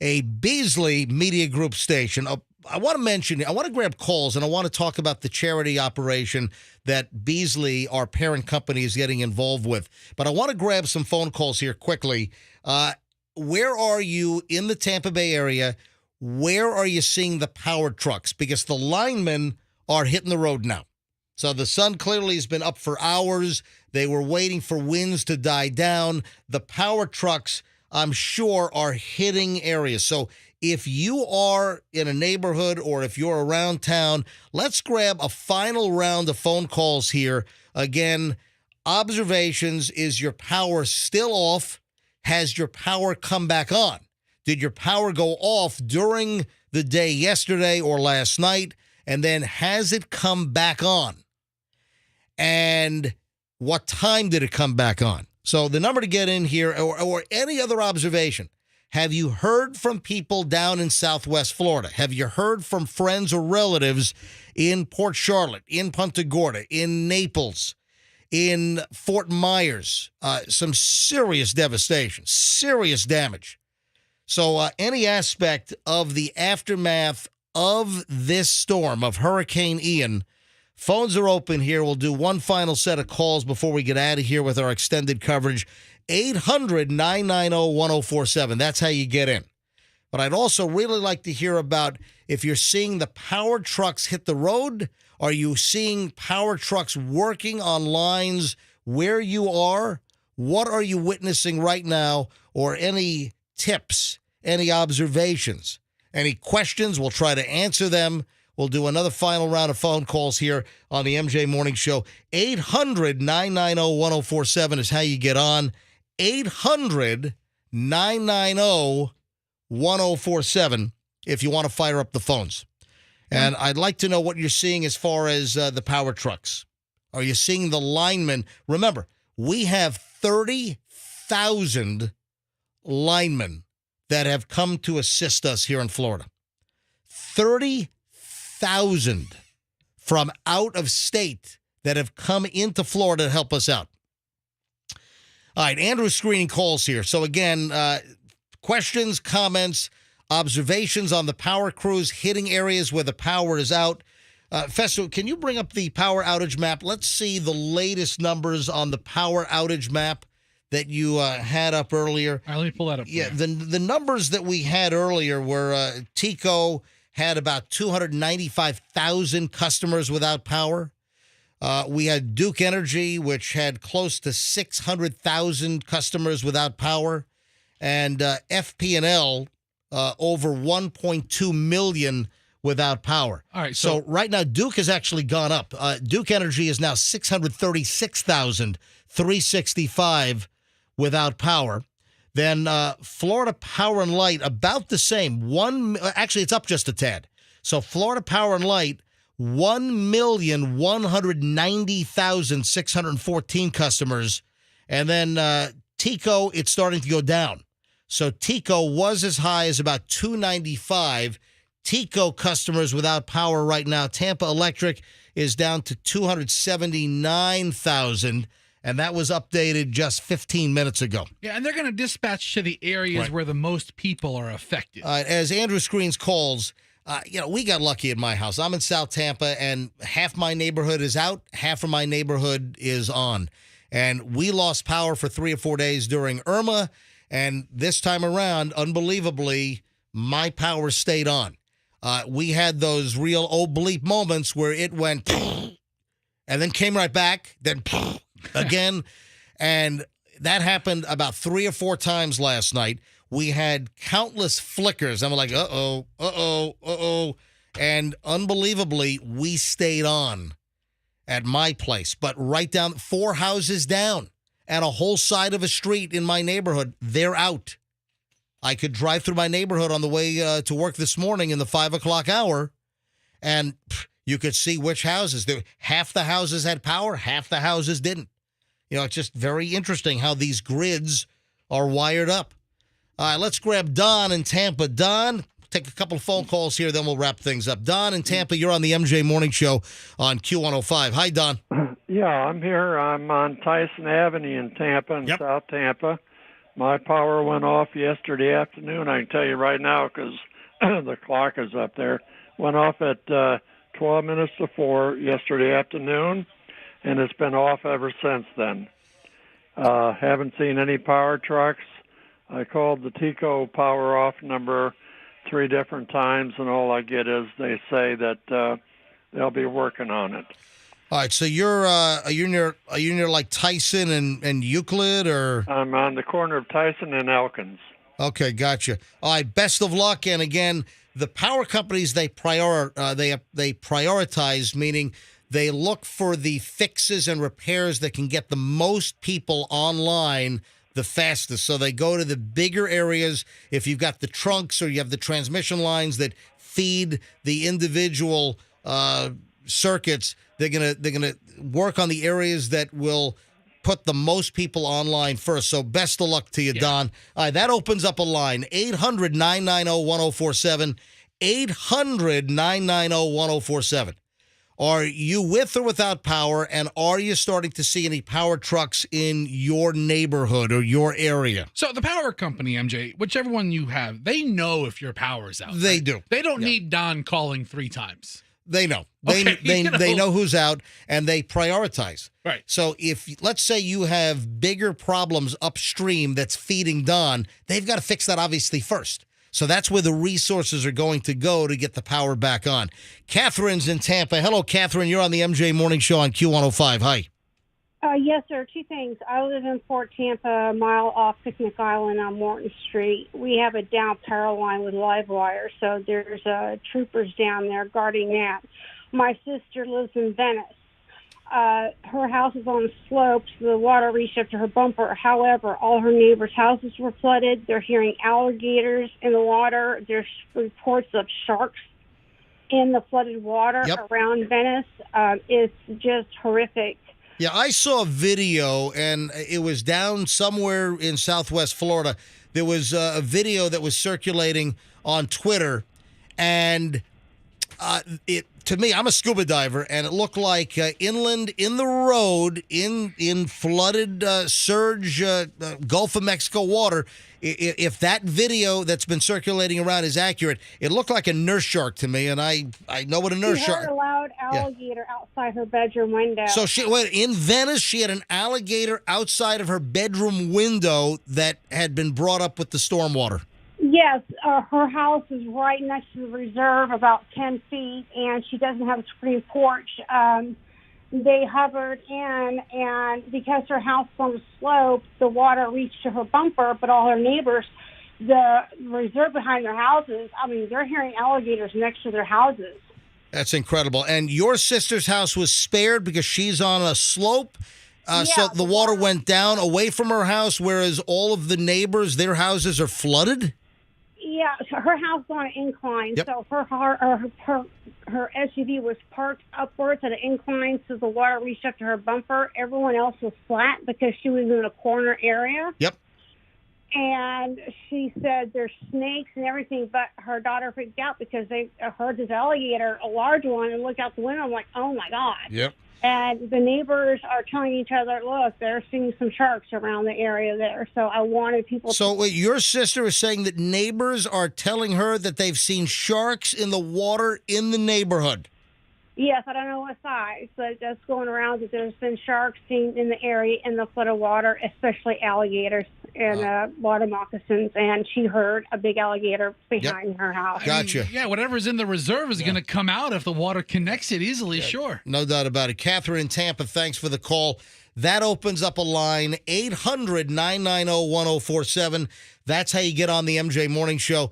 a Beasley Media Group station. I want to grab calls, and I want to talk about the charity operation that Beasley, our parent company, is getting involved with. But I want to grab some phone calls here quickly. Where are you in the Tampa Bay area? Where are you seeing the power trucks? Because the linemen are hitting the road now. So the sun clearly has been up for hours. They were waiting for winds to die down. The power trucks, I'm sure, are hitting areas. So if you are in a neighborhood or if you're around town, let's grab a final round of phone calls here. Again, observations: is your power still off? Has your power come back on? Did your power go off during the day yesterday or last night? And then has it come back on? And what time did it come back on? So the number to get in here, or any other observation. Have you heard from people down in Southwest Florida? Have you heard from friends or relatives in Port Charlotte, in Punta Gorda, in Naples, in Fort Myers? Some serious devastation, serious damage. So any aspect of the aftermath of this storm, of Hurricane Ian, phones are open here. We'll do one final set of calls before we get out of here with our extended coverage. 800-990-1047. That's how you get in. But I'd also really like to hear about if you're seeing the power trucks hit the road. Are you seeing power trucks working on lines where you are? What are you witnessing right now? Or any tips, any observations, any questions? We'll try to answer them. We'll do another final round of phone calls here on the MJ Morning Show. 800-990-1047 is how you get on. 800-990-1047 if you want to fire up the phones. And I'd like to know what you're seeing as far as the power trucks. Are you seeing the linemen? Remember, we have 30,000 linemen that have come to assist us here in Florida. 30,000 from out of state that have come into Florida to help us out. All right, Andrew's screening calls here. So again, questions, comments, observations on the power crews hitting areas where the power is out. Festo, can you bring up the power outage map? Let's see the latest numbers on the power outage map that you had up earlier. All right, let me pull that up. Yeah, the numbers that we had earlier were TECO had about 295,000 customers without power. We had Duke Energy, which had close to 600,000 customers without power, and FP&L over 1.2 million without power. All right, so right now Duke has actually gone up. Duke Energy is now 636,365 without power. Then Florida Power and Light, about the same. Actually, it's up just a tad. So Florida Power and Light, 1,190,614 customers. And then TECO, it's starting to go down. So TECO was as high as about 295. TECO customers without power right now. Tampa Electric is down to 279,000. And that was updated just 15 minutes ago. Yeah, and they're going to dispatch to the areas where the most people are affected. As Andrew screens calls, we got lucky at my house. I'm in South Tampa, and half my neighborhood is out, half of my neighborhood is on. And we lost power for 3 or 4 days during Irma, and this time around, unbelievably, my power stayed on. We had those real bleep moments where it went and then came right back, then again, and that happened about 3 or 4 times last night. We had countless flickers. I'm like, uh-oh. And unbelievably, we stayed on at my place. But right down, 4 houses down and a whole side of a street in my neighborhood, they're out. I could drive through my neighborhood on the way to work this morning in the 5 o'clock hour, and you could see which houses. Half the houses had power, half the houses didn't. It's just very interesting how these grids are wired up. All right, let's grab Don in Tampa. Don, take a couple of phone calls here, then we'll wrap things up. Don in Tampa, you're on the MJ Morning Show on Q105. Hi, Don. Yeah, I'm here. I'm on Tyson Avenue in Tampa, in South Tampa. My power went off yesterday afternoon. I can tell you right now because the clock is up there. Went off at 12 minutes to 4 yesterday afternoon, and it's been off ever since then. Haven't seen any power trucks. I called the TECO power off number 3 different times, and all I get is they say that they'll be working on it. All right, so are you near like Tyson and Euclid, or? I'm on the corner of Tyson and Elkins. Okay, gotcha. All right, best of luck. And again, the power companies, they prioritize, meaning they look for the fixes and repairs that can get the most people online the fastest. So they go to the bigger areas. If you've got the trunks or you have the transmission lines that feed the individual circuits, they're gonna work on the areas that will put the most people online first. So best of luck to you, Don. All right, that opens up a line, 800-990-1047, 800-990-1047. Are you with or without power, and are you starting to see any power trucks in your neighborhood or your area? So the power company, MJ, whichever one you have, they know if your power is out. They do. They don't need Don calling 3 times. They know. Okay, They know who's out, and they prioritize. Right. So if, let's say you have bigger problems upstream that's feeding Don, they've got to fix that obviously first. So that's where the resources are going to go to get the power back on. Catherine's in Tampa. Hello, Catherine. You're on the MJ Morning Show on Q105. Hi. Yes, sir. 2 things. I live in Fort Tampa, a mile off Picnic Island on Morton Street. We have a down power line with live wire, so there's troopers down there guarding that. My sister lives in Venice. Her house is on a slope, so the water reached up to her bumper. However, all her neighbors' houses were flooded. They're hearing alligators in the water. There's reports of sharks in the flooded water around Venice. It's just horrific. Yeah, I saw a video, and it was down somewhere in Southwest Florida. There was a video that was circulating on Twitter, and to me, I'm a scuba diver, and it looked like inland in the road in flooded surge Gulf of Mexico water. If that video that's been circulating around is accurate, it looked like a nurse shark to me, and I know what a nurse She shark. heard a loud alligator outside her bedroom window. So in Venice, she had an alligator outside of her bedroom window that had been brought up with the stormwater. Yes, her house is right next to the reserve, about 10 feet, and she doesn't have a screen porch. They hovered in, and because her house is on a slope, the water reached to her bumper, but all her neighbors, the reserve behind their houses, I mean, they're hearing alligators next to their houses. That's incredible. And your sister's house was spared because she's on a slope? So the water went down away from her house, whereas all of the neighbors, their houses are flooded? Yeah, so her house is on an incline, so her SUV was parked upwards at an incline, so the water reached up to her bumper. Everyone else was flat because she was in a corner area. Yep. And she said there's snakes and everything, but her daughter freaked out because they heard this alligator, a large one, and looked out the window. I'm like, oh my God. Yep. And the neighbors are telling each other, look, they're seeing some sharks around the area there. So I wanted people So wait, your sister is saying that neighbors are telling her that they've seen sharks in the water in the neighborhood. Yes, I don't know what size, but that's going around that there's been sharks seen in the area in the flooded water, especially alligators and water moccasins. And she heard a big alligator behind her house. Gotcha. Yeah, whatever's in the reserve is going to come out if the water connects it easily, sure. No doubt about it. Catherine in Tampa, thanks for the call. That opens up a line, 800-990-1047. That's how you get on the MJ Morning Show.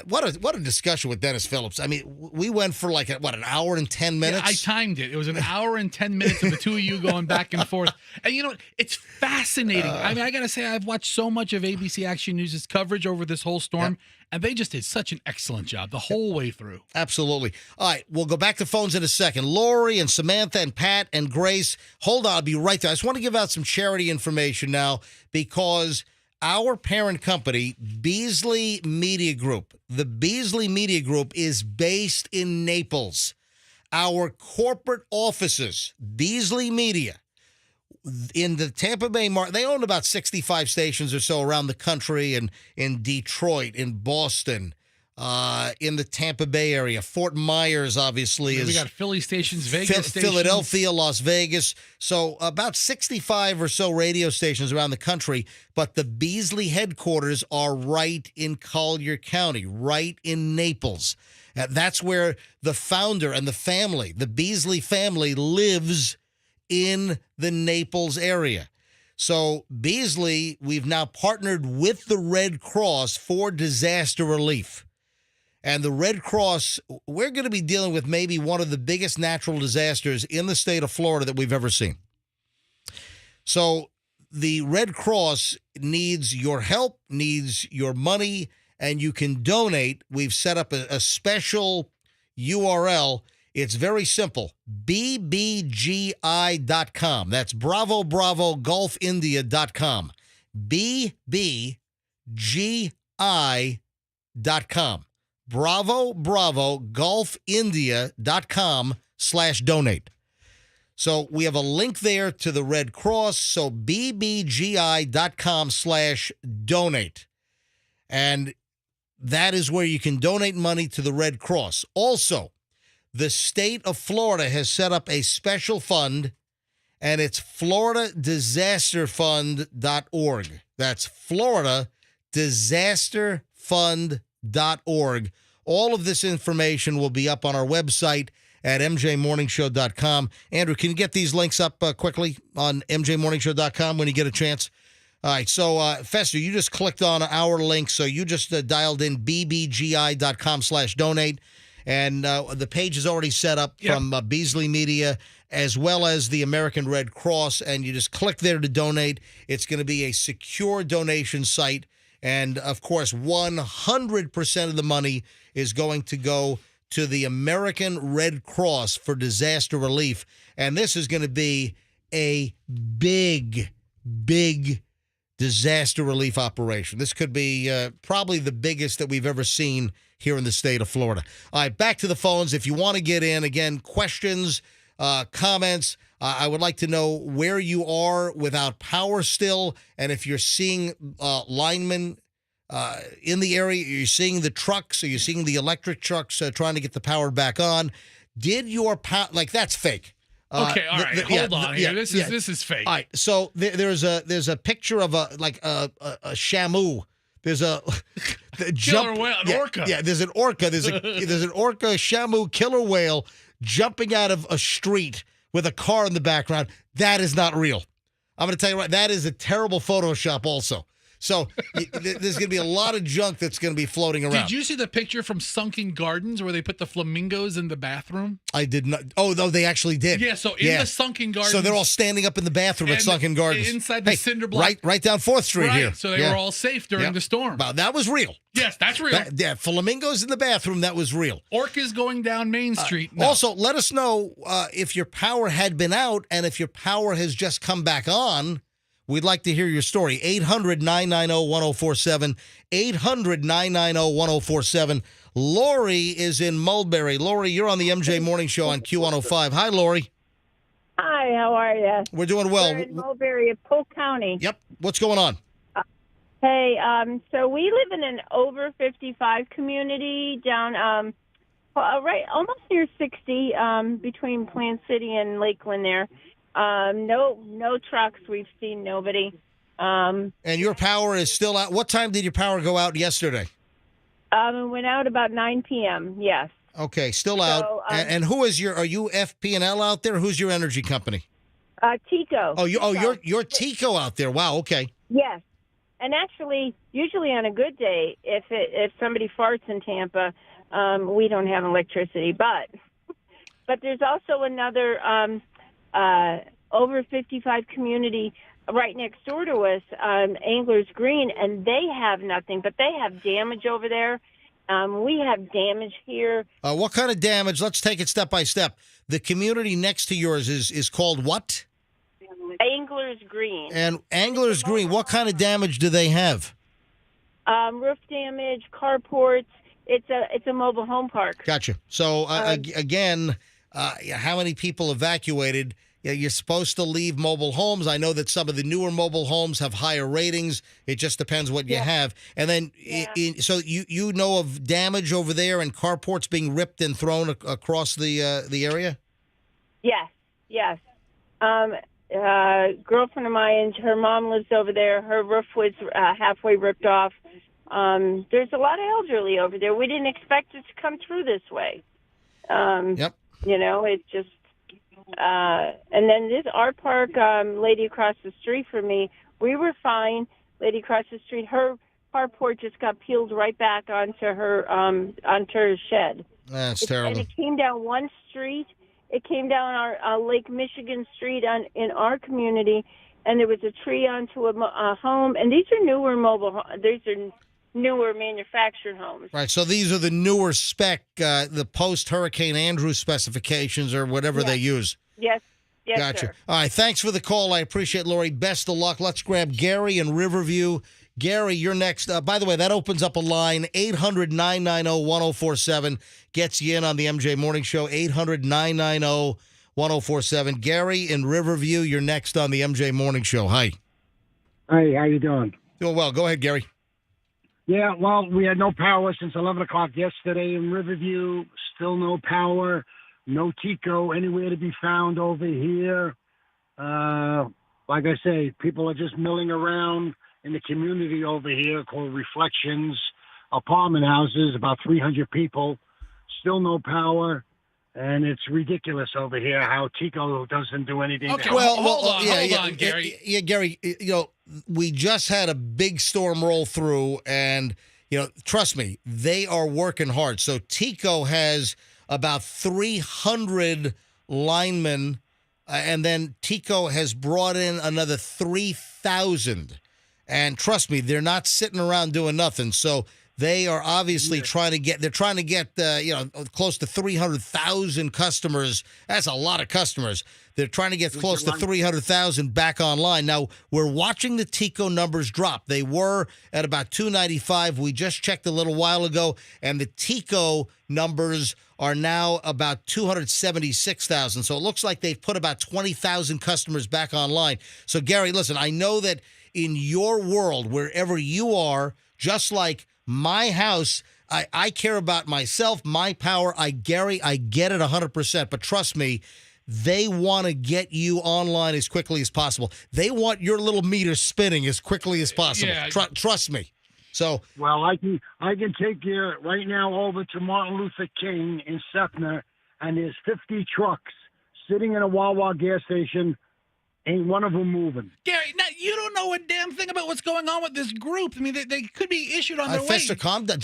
What a discussion with Dennis Phillips. I mean, we went for like, an hour and 10 minutes? Yeah, I timed it. It was an hour and 10 minutes of the two of you going back and forth. And you know, it's fascinating. I mean, I got to say, I've watched so much of ABC Action News' coverage over this whole storm, and they just did such an excellent job the whole way through. Absolutely. All right, we'll go back to phones in a second. Lori and Samantha and Pat and Grace. Hold on, I'll be right there. I just want to give out some charity information now because our parent company, Beasley Media Group. The Beasley Media Group is based in Naples. Our corporate offices, Beasley Media, in the Tampa Bay market, they own about 65 stations or so around the country, and in Detroit, in Boston, in the Tampa Bay area. Fort Myers, obviously, We is got Philly stations, Vegas stations. Philadelphia, Las Vegas. So about 65 or so radio stations around the country. But the Beasley headquarters are right in Collier County, right in Naples. That's where the founder and the family, the Beasley family, lives in the Naples area. So Beasley, we've now partnered with the Red Cross for disaster relief. And the Red Cross, we're going to be dealing with maybe one of the biggest natural disasters in the state of Florida that we've ever seen. So the Red Cross needs your help, needs your money, and you can donate. We've set up a special URL. It's very simple, bbgi.com. That's Bravo Bravo Golf India.com. bbgi.com. Bravo Bravo Golf India.com/donate. So we have a link there to the Red Cross. So bbgi.com/donate. And that is where you can donate money to the Red Cross. Also, the state of Florida has set up a special fund, and it's floridadisasterfund.org. That's floridadisasterfund.org. All of this information will be up on our website at mjmorningshow.com. Andrew, can you get these links up quickly on mjmorningshow.com when you get a chance? All right, so Fester, you just clicked on our link, so you just dialed in bbgi.com/donate. And the page is already set up from Beasley Media as well as the American Red Cross. And you just click there to donate. It's going to be a secure donation site. And, of course, 100% of the money is going to go to the American Red Cross for disaster relief. And this is going to be a big, big disaster relief operation. This could be probably the biggest that we've ever seen here in the state of Florida. All right, back to the phones. If you want to get in, again, questions, comments, I would like to know where you are without power still, and if you're seeing linemen in the area, you're seeing the trucks, are you seeing the electric trucks trying to get the power back on? Did your power, like, that's fake. Okay, all right, hold on here. This is fake. All right, so there's a picture of a shamu. There's a killer whale, an orca. Yeah, there's an orca. There's an orca shamu killer whale jumping out of a street with a car in the background. That is not real. I'm going to tell you right. That is a terrible Photoshop also. So there's going to be a lot of junk that's going to be floating around. Did you see the picture from Sunken Gardens where they put the flamingos in the bathroom? I did not. Oh, no, they actually did. Yeah, so in the Sunken Gardens. So they're all standing up in the bathroom at Sunken Gardens. Inside the cinder block. Right down 4th Street here. So they were all safe during the storm. Wow, that was real. Yes, that's real. Flamingos in the bathroom, that was real. Orcas going down Main Street. No. Also, let us know if your power had been out and if your power has just come back on. We'd like to hear your story. 800-990-1047. 800-990-1047. Lori is in Mulberry. Lori, you're on the MJ Morning Show on Q105. Hi, Lori. Hi, how are you? We're doing well. We're in Mulberry, Polk County. Yep. What's going on? Hey, so we live in an over 55 community down, right, almost near 60, between Plant City and Lakeland there. No trucks. We've seen nobody. And your power is still out. What time did your power go out yesterday? It went out about 9 p.m. Yes. Okay, still out. And who is are you FP&L out there? Who's your energy company? Tico. You're Tico out there. Wow. Okay. Yes. And actually, usually on a good day, if somebody farts in Tampa, we don't have electricity. But there's also another over 55 community right next door to us, Anglers Green, and they have nothing, but they have damage over there. We have damage here. What kind of damage? Let's take it step by step. The community next to yours is called what? Angler's Green. And Angler's Green, what kind of damage do they have? Roof damage, carports. It's a mobile home park. Gotcha. So, again, how many people evacuated? Yeah, you're supposed to leave mobile homes. I know that some of the newer mobile homes have higher ratings. It just depends what you have. And then, so you know of damage over there and carports being ripped and thrown across the area? Yes. Girlfriend of mine, her mom lives over there. Her roof was halfway ripped off. There's a lot of elderly over there. We didn't expect it to come through this way. Yep. You know, it just. And then our park, lady across the street from me, we were fine. Lady across the street, her carport just got peeled right back onto her shed. That's terrible. And it came down one street. It came down our Lake Michigan Street in our community, and there was a tree onto a home. And these are newer these are newer manufactured homes. Right, so these are the newer spec, the post-Hurricane Andrew specifications or whatever they use. Yes, Gotcha. sir. All right, thanks for the call. I appreciate it, Lori. Best of luck. Let's grab Gary in Riverview. Gary, you're next. By the way, that opens up a line, 800-990-1047. Gets you in on the MJ Morning Show, 800-990-1047. Gary in Riverview, you're next on the MJ Morning Show. Hi. Hey, how you doing? Doing well. Go ahead, Gary. Yeah, well, we had no power since 11 o'clock yesterday in Riverview. Still no power. No Tico anywhere to be found over here. Like I say, people are just milling around in the community over here called Reflections apartment houses, about 300 people. Still no power. And it's ridiculous over here how Tico doesn't do anything. Okay, Hold on, Gary. Yeah, Gary, we just had a big storm roll through, and, trust me, they are working hard. So Tico has about 300 linemen, and then Tico has brought in another 3,000. And trust me, they're not sitting around doing nothing. So they are obviously trying to get close to 300,000 customers. That's a lot of customers. They're trying to get close to 300,000 back online. Now, we're watching the Tico numbers drop. They were at about 295. We just checked a little while ago, and the Tico numbers are now about 276,000. So it looks like they've put about 20,000 customers back online. So, Gary, listen, I know that in your world, wherever you are, just like my house, I care about myself, my power. Gary, I get it 100%. But trust me, they want to get you online as quickly as possible. They want your little meter spinning as quickly as possible. Yeah. Trust me. So, well, I can take you right now over to Martin Luther King in Sefner, and there's 50 trucks sitting in a Wawa gas station. Ain't one of them moving. Gary, now, you don't know a damn thing about what's going on with this group. I mean, they could be issued on their way. Fester, calm down.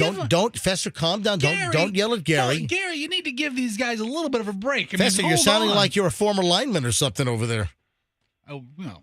Fester, calm down. Don't yell at Gary. No, Gary, you need to give these guys a little bit of a break. Fester, you're sounding like you're a former lineman or something over there. Oh, no.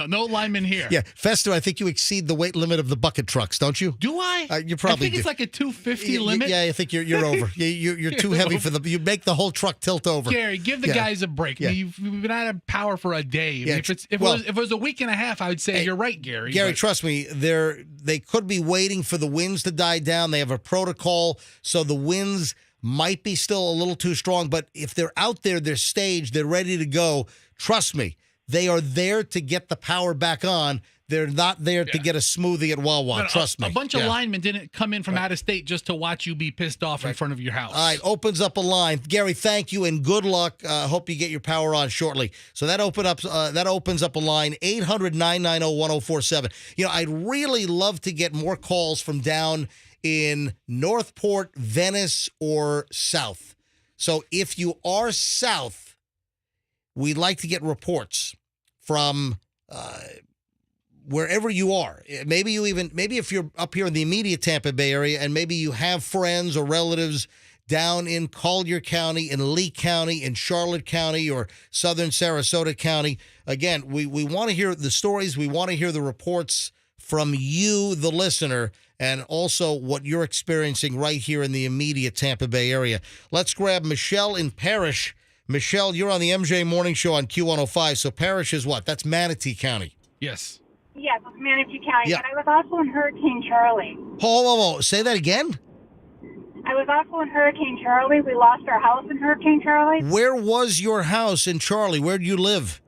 no lineman here. Yeah, Fester, I think you exceed the weight limit of the bucket trucks, don't you? Do I? You probably I think it's like a 250 limit. Yeah, I think you're over. You're too heavy for you make the whole truck tilt over. Gary, give the guys a break. Yeah. I mean, you've been out of power for a day. I mean, if it was a week and a half, I would say you're right, Gary. Gary, trust me, they could be waiting for the winds to die down. They have a protocol, so the winds might be still a little too strong, but if they're out there, they're staged, they're ready to go. Trust me, they are there to get the power back on. They're not there to get a smoothie at Wawa. Trust me. A bunch of linemen didn't come in from out of state just to watch you be pissed off in front of your house. All right, opens up a line. Gary, thank you and good luck. Hope you get your power on shortly. So that opens up a line, 800-990-1047. I'd really love to get more calls from down in Northport, Venice, or south. So if you are south, we'd like to get reports from wherever you are. Maybe if you're up here in the immediate Tampa Bay area and maybe you have friends or relatives down in Collier County, in Lee County, in Charlotte County, or southern Sarasota County. Again, we want to hear the stories. We want to hear the reports from you, the listener, and also what you're experiencing right here in the immediate Tampa Bay area. Let's grab Michelle in Parrish. Michelle, you're on the MJ Morning Show on Q105. So Parrish is what? That's Manatee County. Yes. Yes, it's Manatee County, Yeah. but I was also in Hurricane Charlie. Whoa. Say that again? I was also in Hurricane Charlie. We lost our house in Hurricane Charlie. Where was your house in Charlie? Where do you live?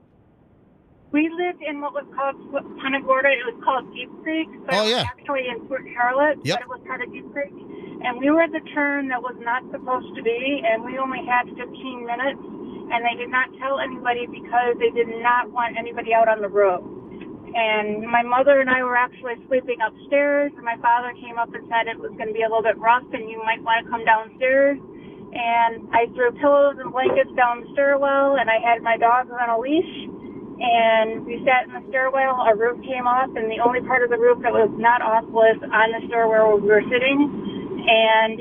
We lived in what was called Punta Gorda. It was called Deep Creek. But Oh, it was yeah. actually in Port Charlotte, Yep. but it was part of Deep Creek. And we were at the turn that was not supposed to be, and we only had 15 minutes. And they did not tell anybody because they did not want anybody out on the road. And my mother and I were actually sleeping upstairs, and my father came up and said it was going to be a little bit rough and you might want to come downstairs. And I threw pillows and blankets down the stairwell, and I had my dogs on a leash. And we sat in the stairwell, our roof came off, and the only part of the roof that was not off was on the stairwell where we were sitting. And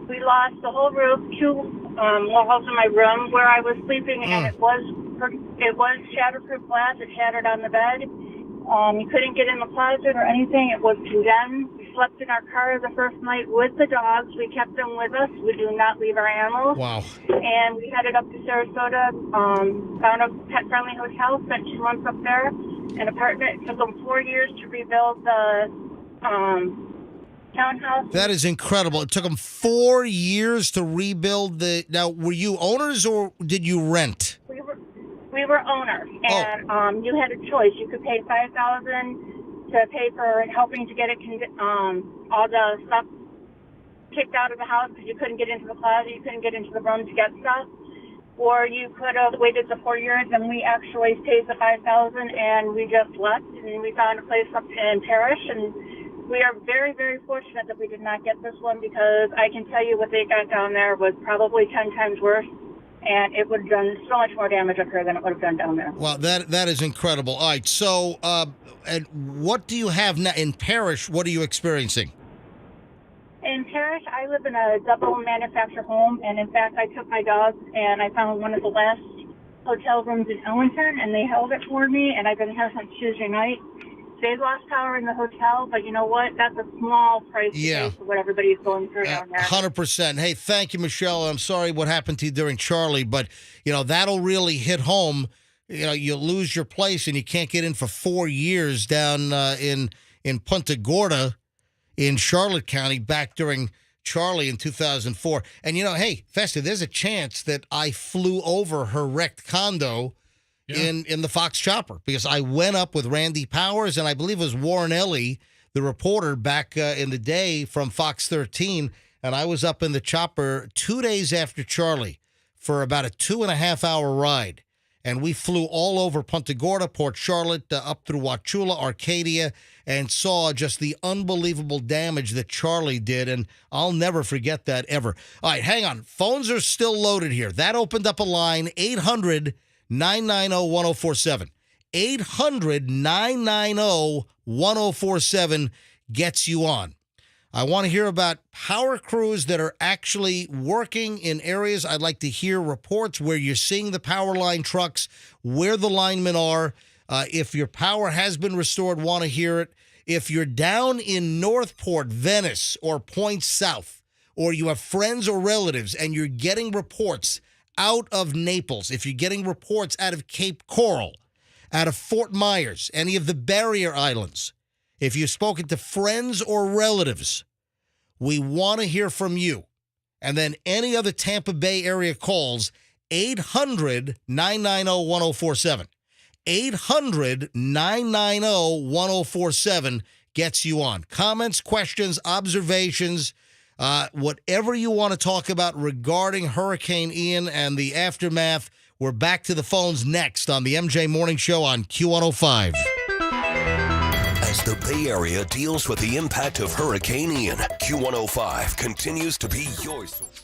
we lost the whole roof, two walls in my room where I was sleeping, and it was shatterproof glass. It shattered on the bed. You couldn't get in the closet or anything. It was condemned. We slept in our car the first night with the dogs. We kept them with us. We do not leave our animals. Wow. And we headed up to Sarasota, found a pet-friendly hotel, spent 2 months up there, an apartment. It took them 4 years to rebuild the townhouse. That is incredible. It took them 4 years to rebuild the... Now, were you owners or did you rent? We were owners, and you had a choice. You could pay $5,000 to pay for helping to get it, all the stuff kicked out of the house because you couldn't get into the closet, you couldn't get into the room to get stuff, or you could have waited the 4 years. And we actually paid the $5,000, and we just left, and we found a place up in Parrish, and we are very, very fortunate that we did not get this one because I can tell you what they got down there was probably 10 times worse. And it would have done so much more damage up here than it would have done down there. Well, that is incredible. All right, so and what do you have now in Parrish? What are you experiencing? In Parrish, I live in a double manufactured home, and in fact, I took my dogs and I found one of the last hotel rooms in Ellington, and they held it for me, and I've been here since Tuesday night. They lost power in the hotel, but you know what? That's a small price to pay for what everybody's going through down there. 100%. Hey, thank you, Michelle. I'm sorry what happened to you during Charlie, but, that'll really hit home. You lose your place and you can't get in for 4 years down in Punta Gorda in Charlotte County back during Charlie in 2004. And, hey, Festa, there's a chance that I flew over her wrecked condo in the Fox Chopper because I went up with Randy Powers and I believe it was Warren Ellie, the reporter back in the day from Fox 13, and I was up in the chopper 2 days after Charlie for about a 2.5-hour ride. And we flew all over Punta Gorda, Port Charlotte, up through Wauchula, Arcadia, and saw just the unbelievable damage that Charlie did. And I'll never forget that ever. All right, hang on. Phones are still loaded here. That opened up a line, 800-990-1047. 800-990-1047 gets you on. I want to hear about power crews that are actually working in areas. I'd like to hear reports where you're seeing the power line trucks, where the linemen are. If your power has been restored, want to hear it. If you're down in Northport, Venice, or Point South, or you have friends or relatives and you're getting reports out of Naples, if you're getting reports out of Cape Coral, out of Fort Myers, any of the barrier islands, if you've spoken to friends or relatives, we want to hear from you. And then any other Tampa Bay area calls, 800-990-1047. 800-990-1047 gets you on. Comments, questions, observations, whatever you want to talk about regarding Hurricane Ian and the aftermath. We're back to the phones next on the MJ Morning Show on Q105. As the Bay Area deals with the impact of Hurricane Ian, Q105 continues to be your source.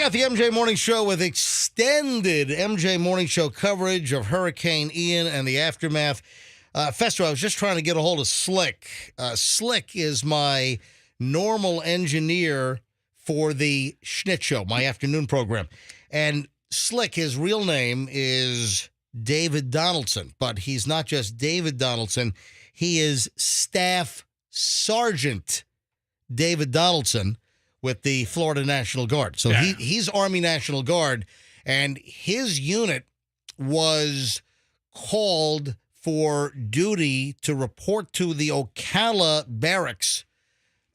got the MJ Morning Show with extended MJ Morning Show coverage of Hurricane Ian and the aftermath. Fester, I was just trying to get a hold of Slick. Slick is my normal engineer for the Schnitz Show, my afternoon program. And Slick, his real name is David Donaldson, but he's not just David Donaldson. He is Staff Sergeant David Donaldson with the Florida National Guard. So he's Army National Guard, and his unit was called for duty to report to the Ocala barracks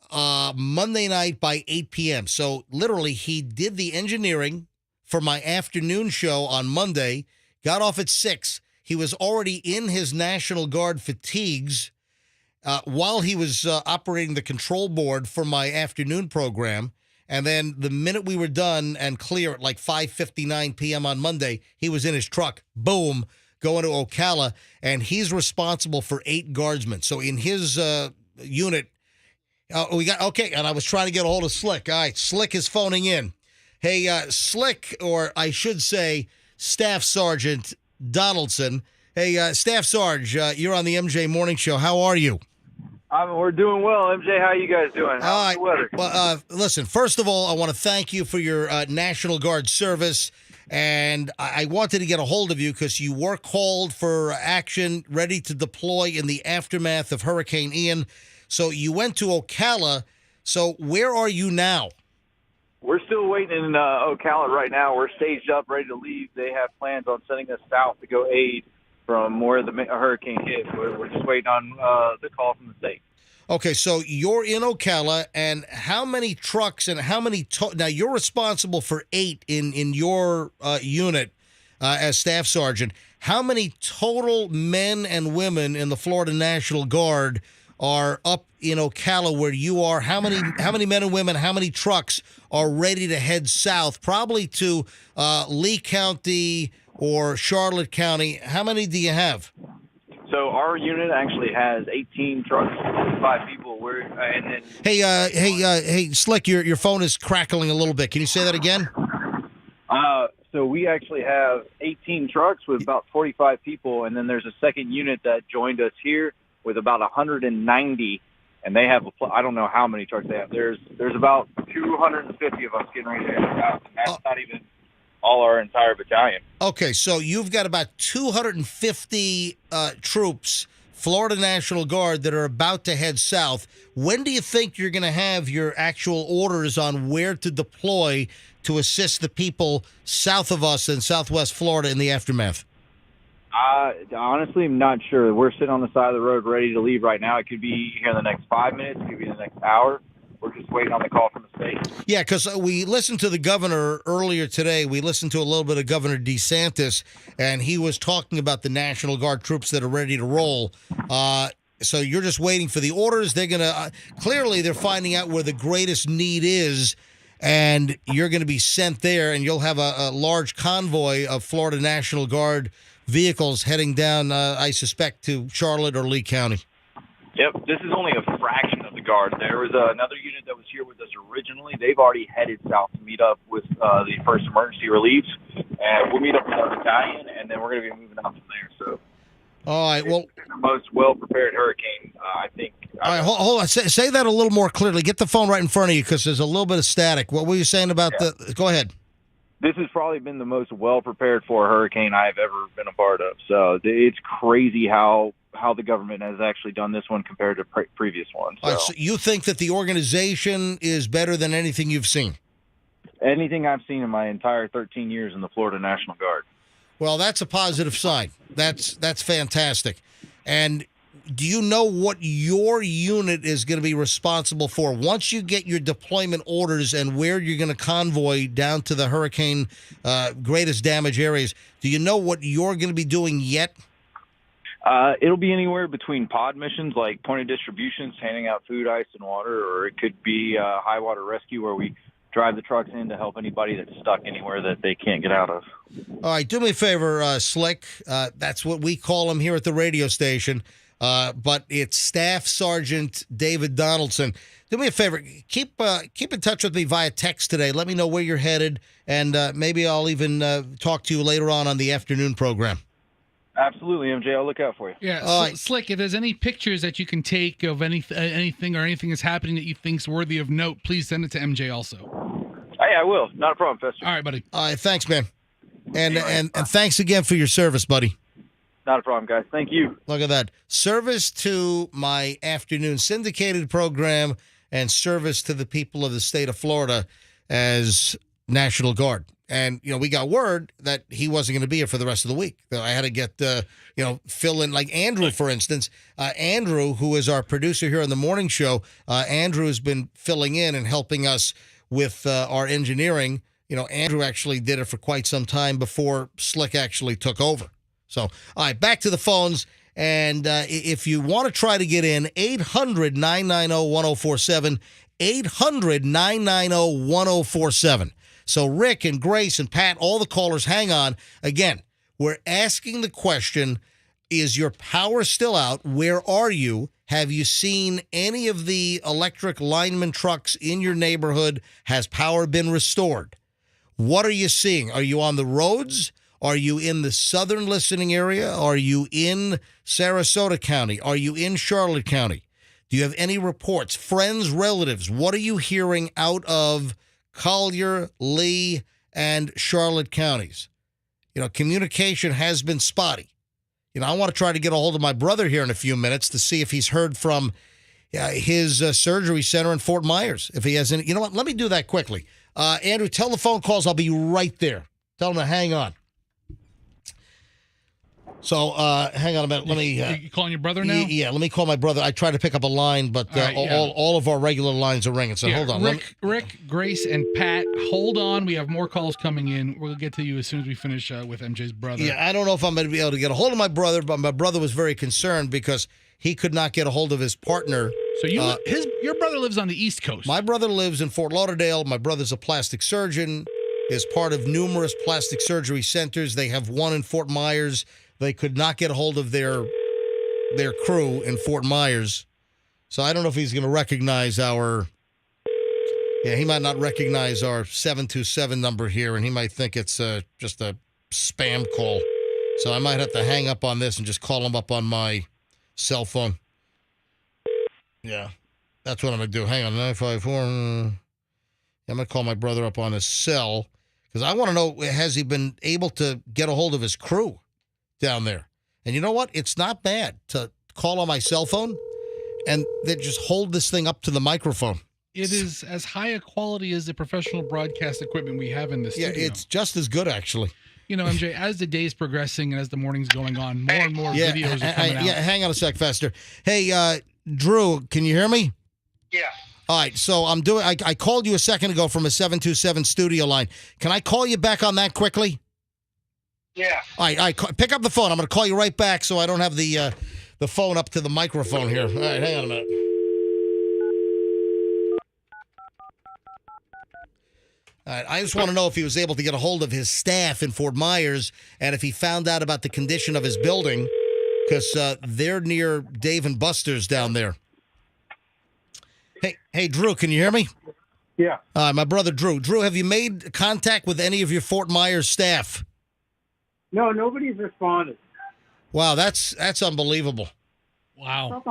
Monday night by 8 p.m. So literally he did the engineering for my afternoon show on Monday, got off at 6. He was already in his National Guard fatigues while he was operating the control board for my afternoon program. And then the minute we were done and clear at like 5:59 p.m. on Monday, he was in his truck, boom, going to Ocala, and he's responsible for 8 guardsmen. So in his unit, and I was trying to get a hold of Slick. All right, Slick is phoning in. Hey, Slick, or I should say Staff Sergeant Donaldson. Hey, Staff Sarge, you're on the MJ Morning Show. How are you? We're doing well. MJ, how you guys doing? How's the weather? Well, listen, first of all, I want to thank you for your National Guard service. And I wanted to get a hold of you because you were called for action, ready to deploy in the aftermath of Hurricane Ian. So you went to Ocala. So where are you now? We're still waiting in Ocala right now. We're staged up, ready to leave. They have plans on sending us south to go aid from where the hurricane hit. We're just waiting on the call from the state. Okay, so you're in Ocala, and how many trucks and how many now you're responsible for 8 in your unit as Staff Sergeant. How many total men and women in the Florida National Guard are up in Ocala where you are? How many men and women, how many trucks are ready to head south, probably to Lee County or Charlotte County? How many do you have? So our unit actually has 18 trucks, 5 people. Hey, Slick, your phone is crackling a little bit. Can you say that again? So we actually have 18 trucks with about 45 people, and then there's a second unit that joined us here with about 190, and they have I don't know how many trucks they have. There's about 250 of us getting ready to head out, and that's not even all our entire battalion. Okay, so you've got about 250 troops, Florida National Guard, that are about to head south. When do you think you're going to have your actual orders on where to deploy to assist the people south of us in Southwest Florida in the aftermath? Honestly, I'm not sure. We're sitting on the side of the road ready to leave right now. It could be here in the next 5 minutes. It could be in the next hour. We're just waiting on the call from the state. Yeah, because we listened to the governor earlier today. We listened to a little bit of Governor DeSantis, and he was talking about the National Guard troops that are ready to roll. So you're just waiting for the orders. They're going to clearly they're finding out where the greatest need is, and you're going to be sent there, and you'll have a large convoy of Florida National Guard vehicles heading down, I suspect, to Charlotte or Lee County. Yep, this is only a fraction of the Guard. There was another unit that was here with us originally. They've already headed south to meet up with the first emergency reliefs, and we'll meet up with our battalion, and then we're going to be moving out from there. So, all right, well, it's the most well-prepared hurricane, I think. All right, hold on. Say that a little more clearly. Get the phone right in front of you because there's a little bit of static. What were you saying about the? Go ahead. This has probably been the most well-prepared for a hurricane I've ever been a part of. So it's crazy how the government has actually done this one compared to previous ones. So. All right, so you think that the organization is better than anything you've seen? Anything I've seen in my entire 13 years in the Florida National Guard. Well, that's a positive sign. That's fantastic. And do you know what your unit is going to be responsible for once you get your deployment orders and where you're going to convoy down to the hurricane greatest damage areas? Do you know what you're going to be doing yet? It'll be anywhere between pod missions like point of distributions, handing out food, ice, and water, or it could be high water rescue where we drive the trucks in to help anybody that's stuck anywhere that they can't get out of. All right, do me a favor, Slick. That's what we call him here at the radio station. But it's Staff Sergeant David Donaldson. Do me a favor. Keep in touch with me via text today. Let me know where you're headed, and maybe I'll even talk to you later on the afternoon program. Absolutely, MJ. I'll look out for you. Yeah, Slick, if there's any pictures that you can take of anything or anything that's happening that you think's worthy of note, please send it to MJ also. Hey, I will. Not a problem, Fester. All right, buddy. All right, thanks, man. And thanks again for your service, buddy. Not a problem, guys. Thank you. Look at that. Service to my afternoon syndicated program and service to the people of the state of Florida as National Guard. And, we got word that he wasn't going to be here for the rest of the week. So I had to get, fill in, like Andrew, for instance. Andrew, who is our producer here on the morning show, Andrew has been filling in and helping us with our engineering. Andrew actually did it for quite some time before Slick actually took over. So, all right, back to the phones. And if you want to try to get in, 800-990-1047, 800-990-1047. So Rick and Grace and Pat, all the callers, hang on. Again, we're asking the question, is your power still out? Where are you? Have you seen any of the electric lineman trucks in your neighborhood? Has power been restored? What are you seeing? Are you on the roads? Are you in the southern listening area? Are you in Sarasota County? Are you in Charlotte County? Do you have any reports? Friends, relatives, what are you hearing out of Collier, Lee, and Charlotte counties? Communication has been spotty. I want to try to get a hold of my brother here in a few minutes to see if he's heard from his surgery center in Fort Myers. If he has any, what? Let me do that quickly. Andrew, tell the phone calls. I'll be right there. Tell them to hang on. So, hang on a minute. Let me. You calling your brother now? Yeah, let me call my brother. I tried to pick up a line, but all of our regular lines are ringing. So hold on. Rick, Grace, and Pat, hold on. We have more calls coming in. We'll get to you as soon as we finish with MJ's brother. Yeah, I don't know if I'm going to be able to get a hold of my brother, but my brother was very concerned because he could not get a hold of his partner. So your brother lives on the East Coast. My brother lives in Fort Lauderdale. My brother's a plastic surgeon. Is part of numerous plastic surgery centers. They have one in Fort Myers. They could not get a hold of their crew in Fort Myers. So I don't know if he's going to recognize he might not recognize our 727 number here, and he might think it's just a spam call. So I might have to hang up on this and just call him up on my cell phone. Yeah, that's what I'm going to do. Hang on, 954. I'm going to call my brother up on his cell because I want to know, has he been able to get a hold of his crew down there? And you know what? It's not bad to call on my cell phone and then just hold this thing up to the microphone. It is as high a quality as the professional broadcast equipment we have in the studio. Yeah, it's just as good, actually. MJ, as the day's progressing and as the morning's going on, more and more videos are coming out. Yeah, hang on a sec, Fester. Hey, Drew, can you hear me? Yeah. All right, so I called you a second ago from a 727 studio line. Can I call you back on that quickly? Yeah. All right, pick up the phone. I'm going to call you right back so I don't have the phone up to the microphone here. All right, hang on a minute. All right, I just want to know if he was able to get a hold of his staff in Fort Myers and if he found out about the condition of his building, because they're near Dave and Buster's down there. Hey, Drew, can you hear me? Yeah. My brother, Drew. Drew, have you made contact with any of your Fort Myers staff? No, nobody's responded. Wow, that's unbelievable. Wow.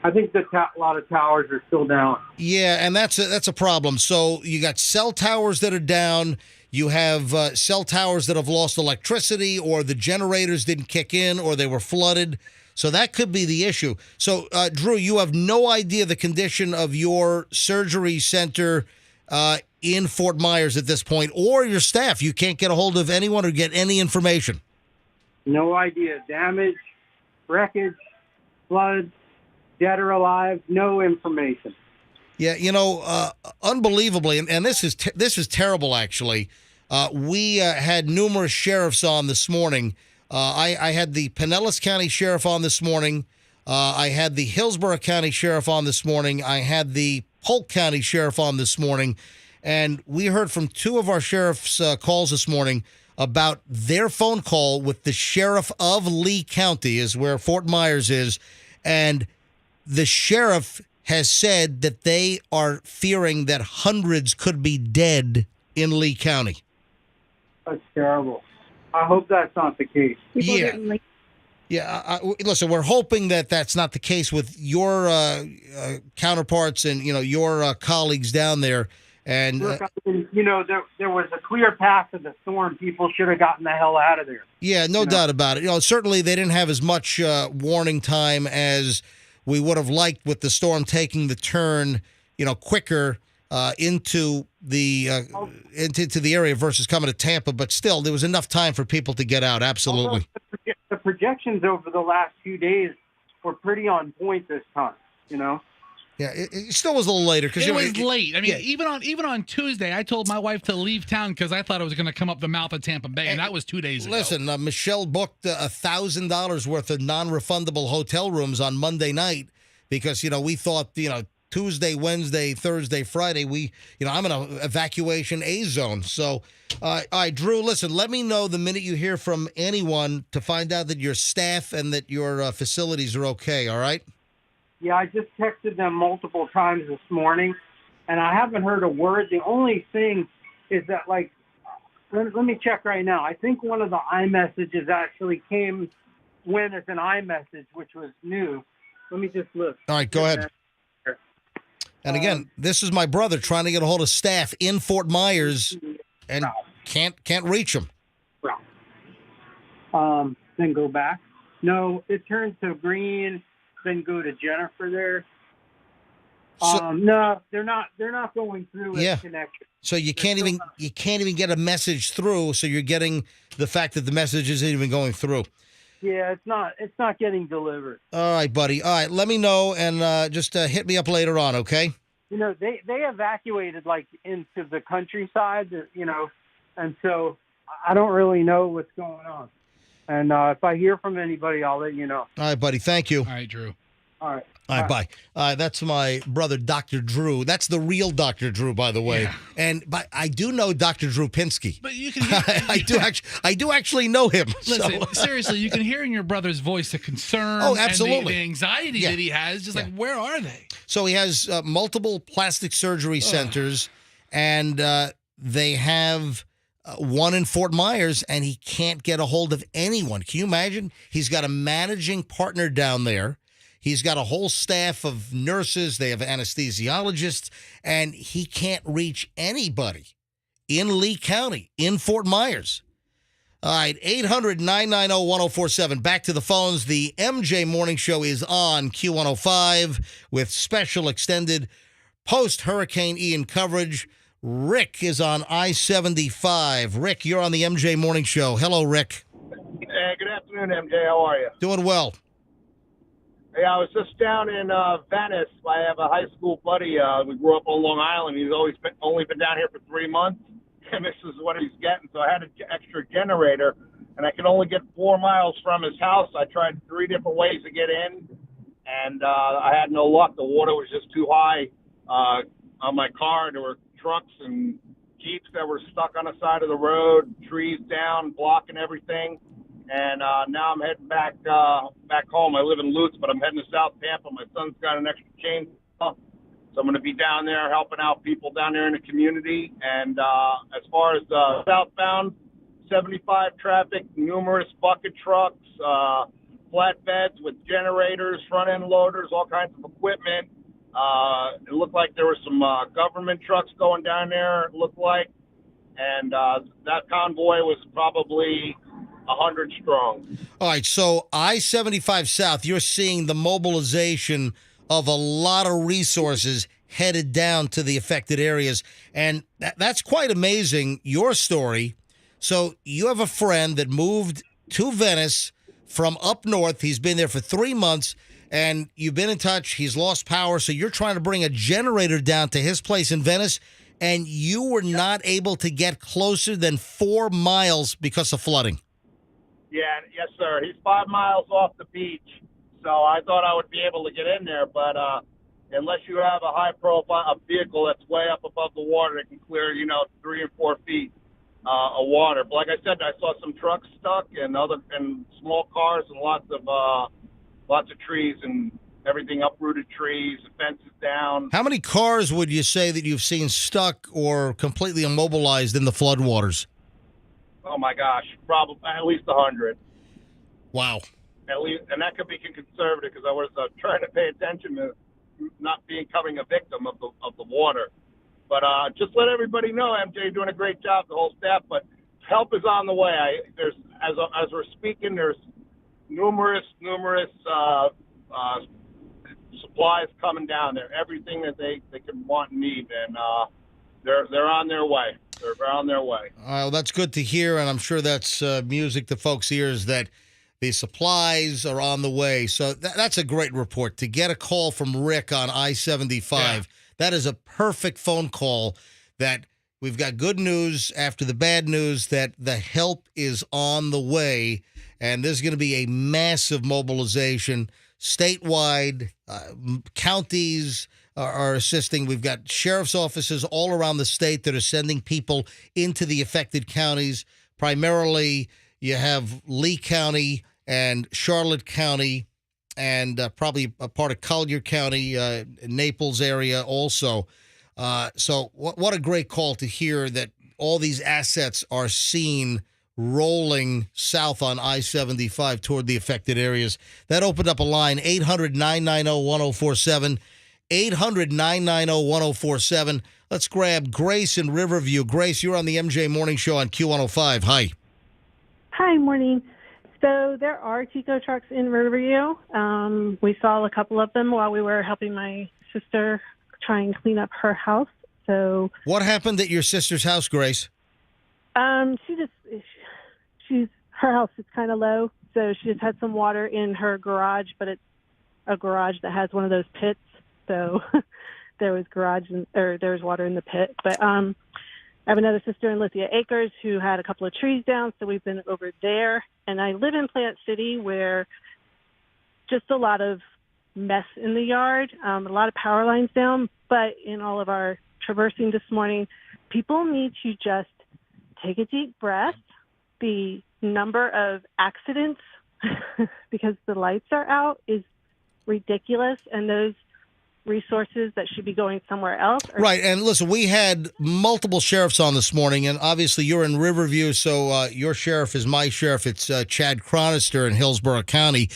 I think a lot of towers are still down. Yeah, and that's a problem. So you got cell towers that are down. You have cell towers that have lost electricity, or the generators didn't kick in, or they were flooded. So that could be the issue. So, Drew, you have no idea the condition of your surgery center in Fort Myers at this point, or your staff. You can't get a hold of anyone or get any information. No idea. Damage, wreckage, flood, dead or alive, no information. Yeah, unbelievably, and this is terrible, actually. We had numerous sheriffs on this morning. I had the Pinellas County Sheriff on this morning. I had the Hillsborough County Sheriff on this morning. I had the Polk County Sheriff on this morning. And we heard from two of our sheriff's calls this morning about their phone call with the sheriff of Lee County, is where Fort Myers is. And the sheriff has said that they are fearing that hundreds could be dead in Lee County. That's terrible. I hope that's not the case. Yeah, listen, we're hoping that that's not the case with your counterparts and, your colleagues down there. And Look, there was a clear path to the storm. People should have gotten the hell out of there. yeah, no doubt about it. Certainly they didn't have as much warning time as we would have liked with the storm taking the turn, quicker into the into the area versus coming to Tampa. But still, there was enough time for people to get out. Absolutely. The projections over the last few days were pretty on point this time, Yeah, it still was a little later because it was late. I mean, even on Tuesday, I told my wife to leave town because I thought it was going to come up the mouth of Tampa Bay, and that was 2 days ago. Listen, Michelle booked $1,000 worth of non-refundable hotel rooms on Monday night because we thought Tuesday, Wednesday, Thursday, Friday I'm in an evacuation A zone. So, all right, Drew, listen, let me know the minute you hear from anyone to find out that your staff and that your facilities are okay. All right. Yeah, I just texted them multiple times this morning, and I haven't heard a word. The only thing is that, let me check right now. I think one of the iMessages actually went as an iMessage, which was new. Let me just look. All right, go ahead. And again, this is my brother trying to get a hold of staff in Fort Myers and can't reach them. Then go back. No, it turns to green. Then go to Jennifer there. No, they're not going through as connection. So you can't even get a message through. So you're getting the fact that the message isn't even going through. Yeah, it's not getting delivered. All right, buddy. All right, let me know and just hit me up later on, okay? They evacuated into the countryside, and so I don't really know what's going on. And if I hear from anybody, I'll let you know. All right, buddy. Thank you. All right, Drew. All right. All right, bye. That's my brother, Dr. Drew. That's the real Dr. Drew, by the way. Yeah. But I do know Dr. Drew Pinsky. But you can I do actually know him. Listen, seriously, you can hear in your brother's voice the concern absolutely. and the anxiety that he has. Just where are they? So he has multiple plastic surgery centers, and they have one in Fort Myers, and he can't get a hold of anyone. Can you imagine? He's got a managing partner down there. He's got a whole staff of nurses. They have anesthesiologists, and he can't reach anybody in Lee County, in Fort Myers. All right, 800-990-1047. Back to the phones. The MJ Morning Show is on Q105 with special extended post-Hurricane Ian coverage. Rick is on I-75. Rick, you're on the MJ Morning Show. Hello, Rick. Hey, good afternoon, MJ. How are you? Doing well. Hey, I was just down in Venice. I have a high school buddy. We grew up on Long Island. He's only been down here for 3 months, and this is what he's getting. So I had an extra generator, and I could only get 4 miles from his house. I tried 3 different ways to get in, and I had no luck. The water was just too high on my car. There were trucks and Jeeps that were stuck on the side of the road, trees down, blocking everything. And now I'm heading back home. I live in Lutz, but I'm heading to South Tampa. My son's got an extra chainsaw, so I'm going to be down there helping out people down there in the community. And as far as southbound, 75 traffic, numerous bucket trucks, flatbeds with generators, front-end loaders, all kinds of equipment. It looked like there were some government trucks going down there, it looked like. And that convoy was probably 100 strong. All right, so I-75 South, you're seeing the mobilization of a lot of resources headed down to the affected areas, and that's quite amazing, your story. So you have a friend that moved to Venice from up north. He's been there for 3 months, and you've been in touch. He's lost power, so you're trying to bring a generator down to his place in Venice, and you were not able to get closer than 4 miles because of flooding. Yeah, yes, sir. He's 5 miles off the beach, so I thought I would be able to get in there, but unless you have a high-profile vehicle that's way up above the water that can clear, 3 or 4 feet of water. But like I said, I saw some trucks stuck and small cars and lots of trees and everything uprooted trees, the fences down. How many cars would you say that you've seen stuck or completely immobilized in the floodwaters? Oh my gosh, probably at least 100. Wow. At least, and that could be conservative because I was trying to pay attention to not becoming a victim of the water. But just let everybody know, MJ, you're doing a great job, the whole staff. But help is on the way. As we're speaking, there's numerous supplies coming down there. Everything that they can want and need, and they're on their way. They're on their way. Well, that's good to hear, and I'm sure that's music to folks' ears that the supplies are on the way. So that's a great report. To get a call from Rick on I-75, that is a perfect phone call that we've got good news after the bad news that the help is on the way, and there's going to be a massive mobilization statewide. Counties are assisting. We've got sheriff's offices all around the state that are sending people into the affected counties. Primarily, you have Lee County and Charlotte County and probably a part of Collier County, Naples area also. So what a great call to hear that all these assets are seen rolling south on I-75 toward the affected areas. That opened up a line, 800-990-1047, 800-990-1047. Let's grab Grace in Riverview. Grace, you're on the MJ Morning Show on Q105. Hi. Hi, morning. So there are Tico trucks in Riverview. We saw a couple of them while we were helping my sister try and clean up her house. So what happened at your sister's house, Grace? Her house is kind of low, so she just had some water in her garage, but it's a garage that has one of those pits, so there was water in the pit. But I have another sister in Lithia Acres who had a couple of trees down, so we've been over there. And I live in Plant City, where just a lot of mess in the yard, a lot of power lines down. But in all of our traversing this morning, people need to just take a deep breath. The number of accidents because the lights are out is ridiculous, and those resources that should be going somewhere else. Right, and listen, we had multiple sheriffs on this morning, and obviously you're in Riverview, so your sheriff is my sheriff. It's Chad Chronister in Hillsborough County.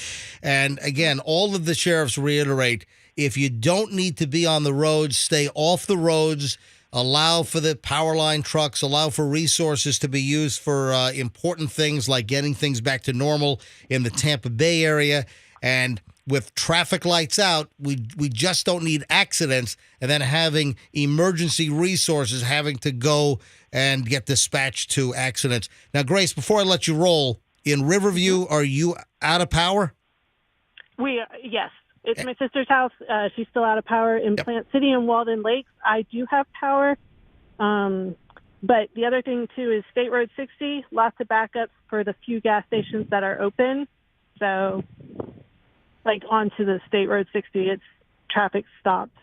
And again, all of the sheriffs reiterate, if you don't need to be on the roads, stay off the roads. Allow for the power line trucks, allow for resources to be used for important things like getting things back to normal in the Tampa Bay area. And with traffic lights out, we just don't need accidents and then having emergency resources having to go and get dispatched to accidents. Now, Grace, before I let you roll, in Riverview, are you out of power? Yes. It's my sister's house. She's still out of power. In Plant City and Walden Lakes, I do have power. But the other thing, too, is State Road 60, lots of backups for the few gas stations that are open. So, like, onto the State Road 60, it's traffic stopped.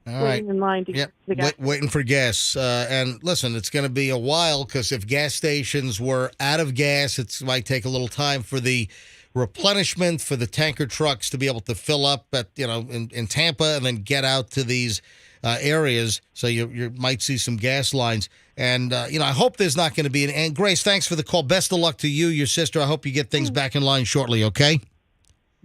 All right. Waiting in line to get the gas. Waiting for gas. And listen, it's going to be a while because if gas stations were out of gas, it might take a little time for the replenishment for the tanker trucks to be able to fill up at in Tampa and then get out to these areas. So you might see some gas lines. And I hope there's not going to be and Grace, thanks for the call. Best of luck to you, your sister. I hope you get things back in line shortly. Okay.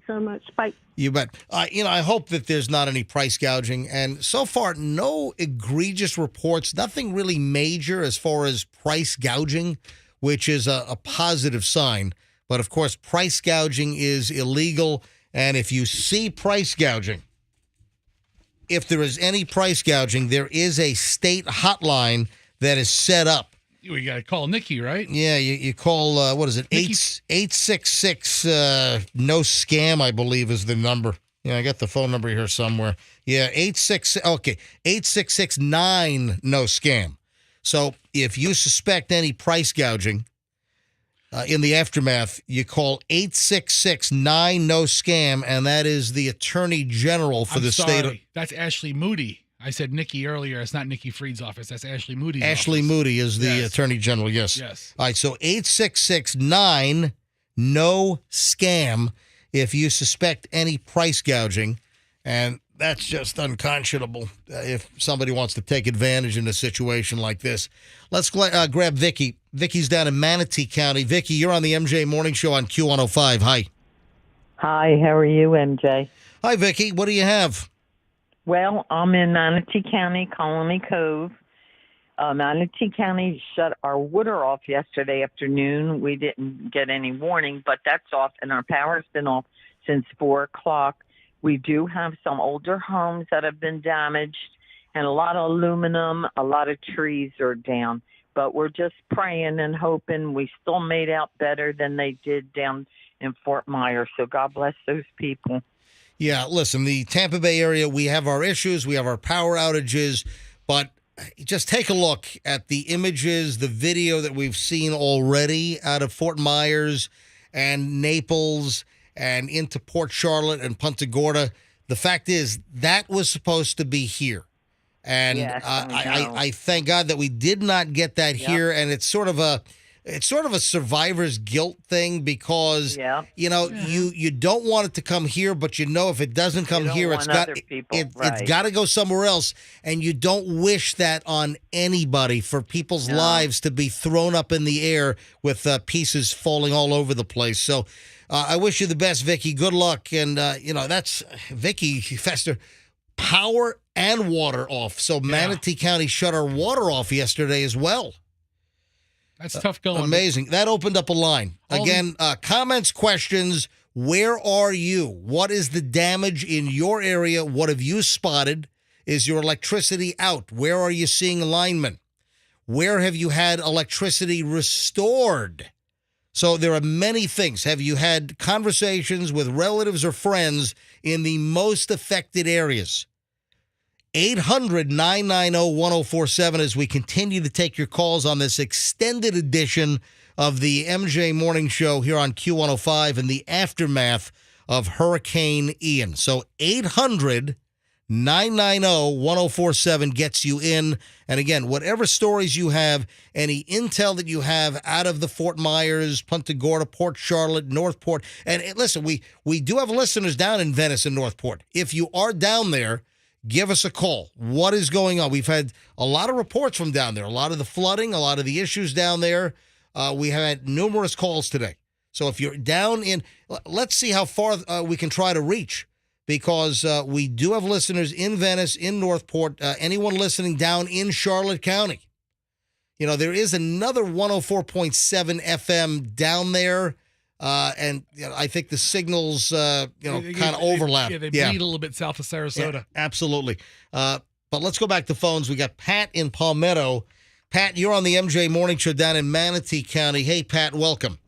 So much. Bye. You bet. I hope that there's not any price gouging. And so far, no egregious reports, nothing really major as far as price gouging, which is a positive sign. But, of course, price gouging is illegal. And if you see price gouging, if there is any price gouging, there is a state hotline that is set up. We got to call Nikki, right? Yeah, you call, what is it, 866 no scam, I believe is the number. Yeah, I got the phone number here somewhere. Yeah, 866 9 no scam. So if you suspect any price gouging, in the aftermath, you call 866 9 no scam, and that is the Attorney General for the state. That's Ashley Moody. I said Nikki earlier. It's not Nikki Fried's office. That's Ashley Moody's Ashley office. Moody is the Attorney General, yes. All right, so 866 9 no scam if you suspect any price gouging. And that's just unconscionable if somebody wants to take advantage in a situation like this. Let's grab Vicky. Vicky's down in Manatee County. Vicky, you're on the MJ Morning Show on Q105. Hi. Hi, how are you, MJ? Hi, Vicky. What do you have? Well, I'm in Manatee County, Colony Cove. Manatee County shut our water off yesterday afternoon. We didn't get any warning, but that's off, and our power's been off since 4 o'clock. We do have some older homes that have been damaged, and a lot of aluminum, a lot of trees are down. But we're just praying and hoping we still made out better than they did down in Fort Myers. So God bless those people. Yeah, listen, the Tampa Bay area, we have our issues, we have our power outages, but just take a look at the images, the video that we've seen already out of Fort Myers and Naples and into Port Charlotte and Punta Gorda. The fact is, that was supposed to be here. And Yes, I thank God that we did not get that here. And it's sort of a survivor's guilt thing because you don't want it to come here, but if it doesn't come here, it's got to go somewhere else, and you don't wish that on anybody for people's lives to be thrown up in the air with pieces falling all over the place. So I wish you the best, Vicky. Good luck, and that's Vicky Fester. Power and water off. So Manatee County shut our water off yesterday as well. That's tough going. Amazing. That opened up a line. Again, comments, questions. Where are you? What is the damage in your area? What have you spotted? Is your electricity out? Where are you seeing linemen? Where have you had electricity restored? So there are many things. Have you had conversations with relatives or friends in the most affected areas? 800-990-1047 as we continue to take your calls on this extended edition of the MJ Morning Show here on Q105 in the aftermath of Hurricane Ian. So 800-990-1047 gets you in. And again, whatever stories you have, any intel that you have out of the Fort Myers, Punta Gorda, Port Charlotte, Northport. And listen, we do have listeners down in Venice and Northport. If you are down there, give us a call. What is going on? We've had a lot of reports from down there, a lot of the flooding, a lot of the issues down there. We have had numerous calls today. So if you're down in, let's see how far we can try to reach, because we do have listeners in Venice, in Northport, anyone listening down in Charlotte County. There is another 104.7 FM down there. And I think the signals, kind of overlap. They bleed a little bit south of Sarasota. Yeah, absolutely. But let's go back to phones. We got Pat in Palmetto. Pat, you're on the MJ Morning Show down in Manatee County. Hey, Pat, welcome.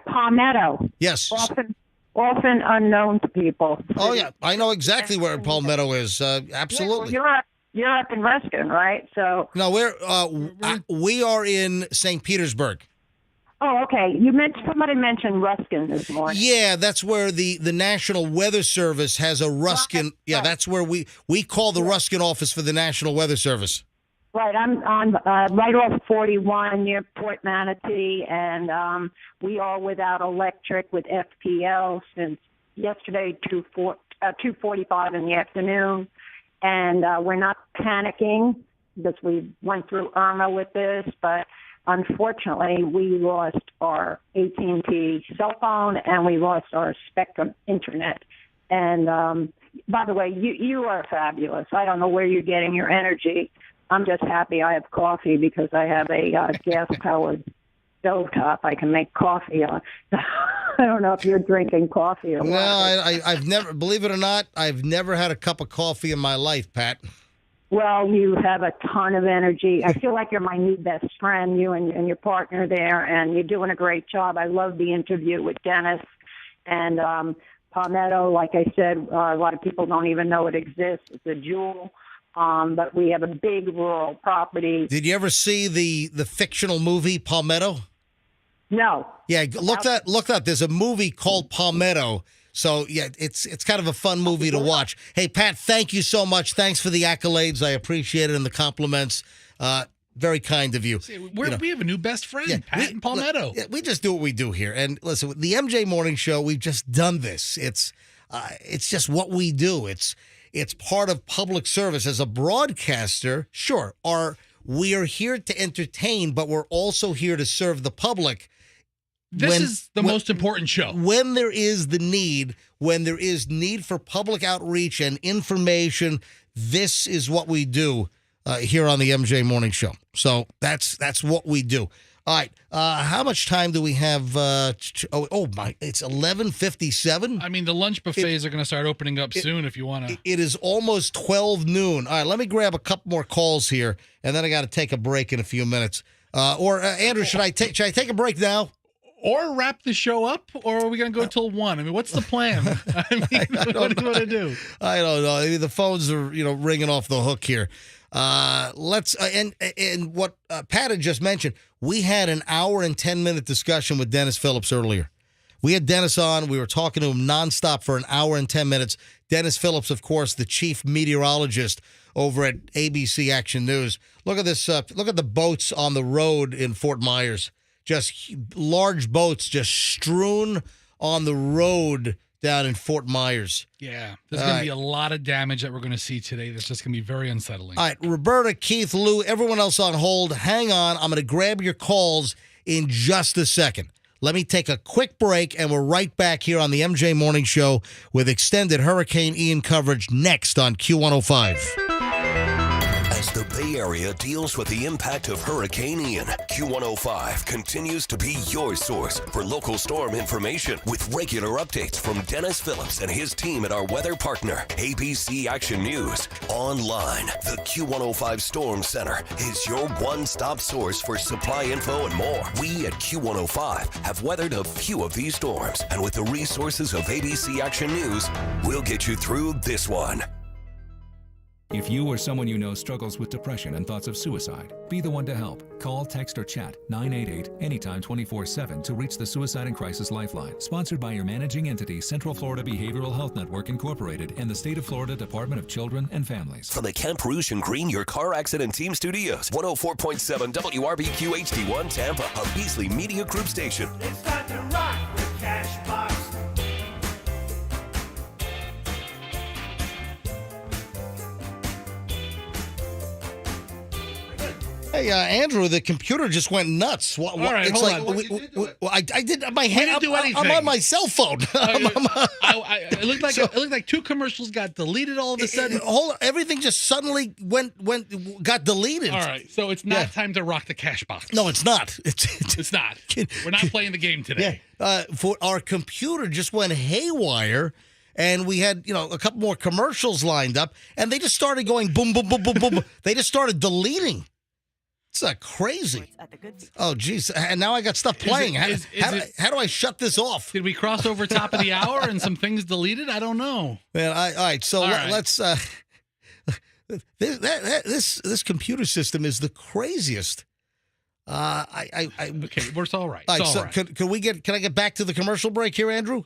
Palmetto. Yes. Often unknown to people. Oh, yeah. I know exactly where Palmetto is. Absolutely. Yeah, you're up in Ruskin, right? So. No, we are in St. Petersburg. Oh, okay. Somebody mentioned Ruskin this morning. Yeah, that's where the National Weather Service has a Ruskin. Yeah, that's where we call the Ruskin office for the National Weather Service. Right, I'm on right off 41 near Port Manatee, and we are without electric with FPL since yesterday, 2:45 in the afternoon, and we're not panicking because we went through Irma with this, but unfortunately, we lost our AT&T cell phone and we lost our Spectrum internet. And by the way, you are fabulous. I don't know where you're getting your energy. I'm just happy I have coffee because I have a gas-powered stovetop I can make coffee on. I don't know if you're drinking coffee or what. No, I've never, believe it or not, I've never had a cup of coffee in my life, Pat. Well, you have a ton of energy. I feel like you're my new best friend, you and your partner there, and you're doing a great job. I love the interview with Dennis. And Palmetto, like I said, a lot of people don't even know it exists. It's a jewel. But we have a big rural property. Did you ever see the fictional movie Palmetto? No. Yeah, look that. There's a movie called Palmetto. So, yeah, it's kind of a fun movie to watch. Hey, Pat, thank you so much. Thanks for the accolades. I appreciate it, and the compliments. Very kind of you. We have a new best friend, Pat in Palmetto. We just do what we do here. And listen, the MJ Morning Show, we've just done this. it's just what we do. It's part of public service as a broadcaster. Sure, we are here to entertain, but we're also here to serve the public. This is the most important show. When there is the need, when there is need for public outreach and information, this is what we do here on the MJ Morning Show. So that's what we do. All right. How much time do we have? It's 11:57. I mean, the lunch buffets are going to start opening up soon if you want to. It is almost 12 noon. All right, let me grab a couple more calls here, and then I got to take a break in a few minminutes. Andrew, should I take a break now? Or wrap the show up, or are we going to go till 1? I mean, what's the plan? I mean, what do you want to do? I don't know. I mean, the phones are, ringing off the hook here. Let's and what Pat had just mentioned, we had an hour and 10-minute discussion with Dennis Phillips earlier. We had Dennis on. We were talking to him nonstop for an hour and 10 minutes. Dennis Phillips, of course, the chief meteorologist over at ABC Action News. Look at this. Look at the boats on the road in Fort Myers. Just large boats just strewn on the road down in Fort Myers. Yeah, there's going to be a lot of damage that we're going to see today. That's just going to be very unsettling. All right, Roberta, Keith, Lou, everyone else on hold, hang on. I'm going to grab your calls in just a second. Let me take a quick break, and we're right back here on the MJ Morning Show with extended Hurricane Ian coverage next on Q105. As the Bay Area deals with the impact of Hurricane Ian, Q105 continues to be your source for local storm information with regular updates from Dennis Phillips and his team at our weather partner, ABC Action News. Online, the Q105 Storm Center is your one-stop source for supply info and more. We at Q105 have weathered a few of these storms, and with the resources of ABC Action News, we'll get you through this one. If you or someone you know struggles with depression and thoughts of suicide, be the one to help. Call, text, or chat 988 anytime 24/7 to reach the Suicide and Crisis Lifeline. Sponsored by your managing entity, Central Florida Behavioral Health Network Incorporated and the State of Florida Department of Children and Families. From the Camp Rouge and Green, your car accident team studios, 104.7 WRBQ HD1 Tampa, a Beasley Media Group station. It's time to rock with Cashbox. Hey, Andrew, the computer just went nuts. All right, it's hold like on. I did my hand. didn't do anything. I'm on my cell phone. It looked like two commercials got deleted all of a sudden. Everything just suddenly got deleted. All right, so it's not time to rock the cash box. No, it's not. It's not. We're not playing the game today. Yeah. For our computer just went haywire. And we had, a couple more commercials lined up, and they just started going boom, boom, boom, boom, boom. They just started deleting. It's crazy. Oh, geez. And now I got stuff playing. How do I shut this off? Did we cross over top of the hour and some things deleted? I don't know. Man, all right. So let's. This computer system is the craziest. Okay, it's all right. All right. So can I get back to the commercial break here, Andrew?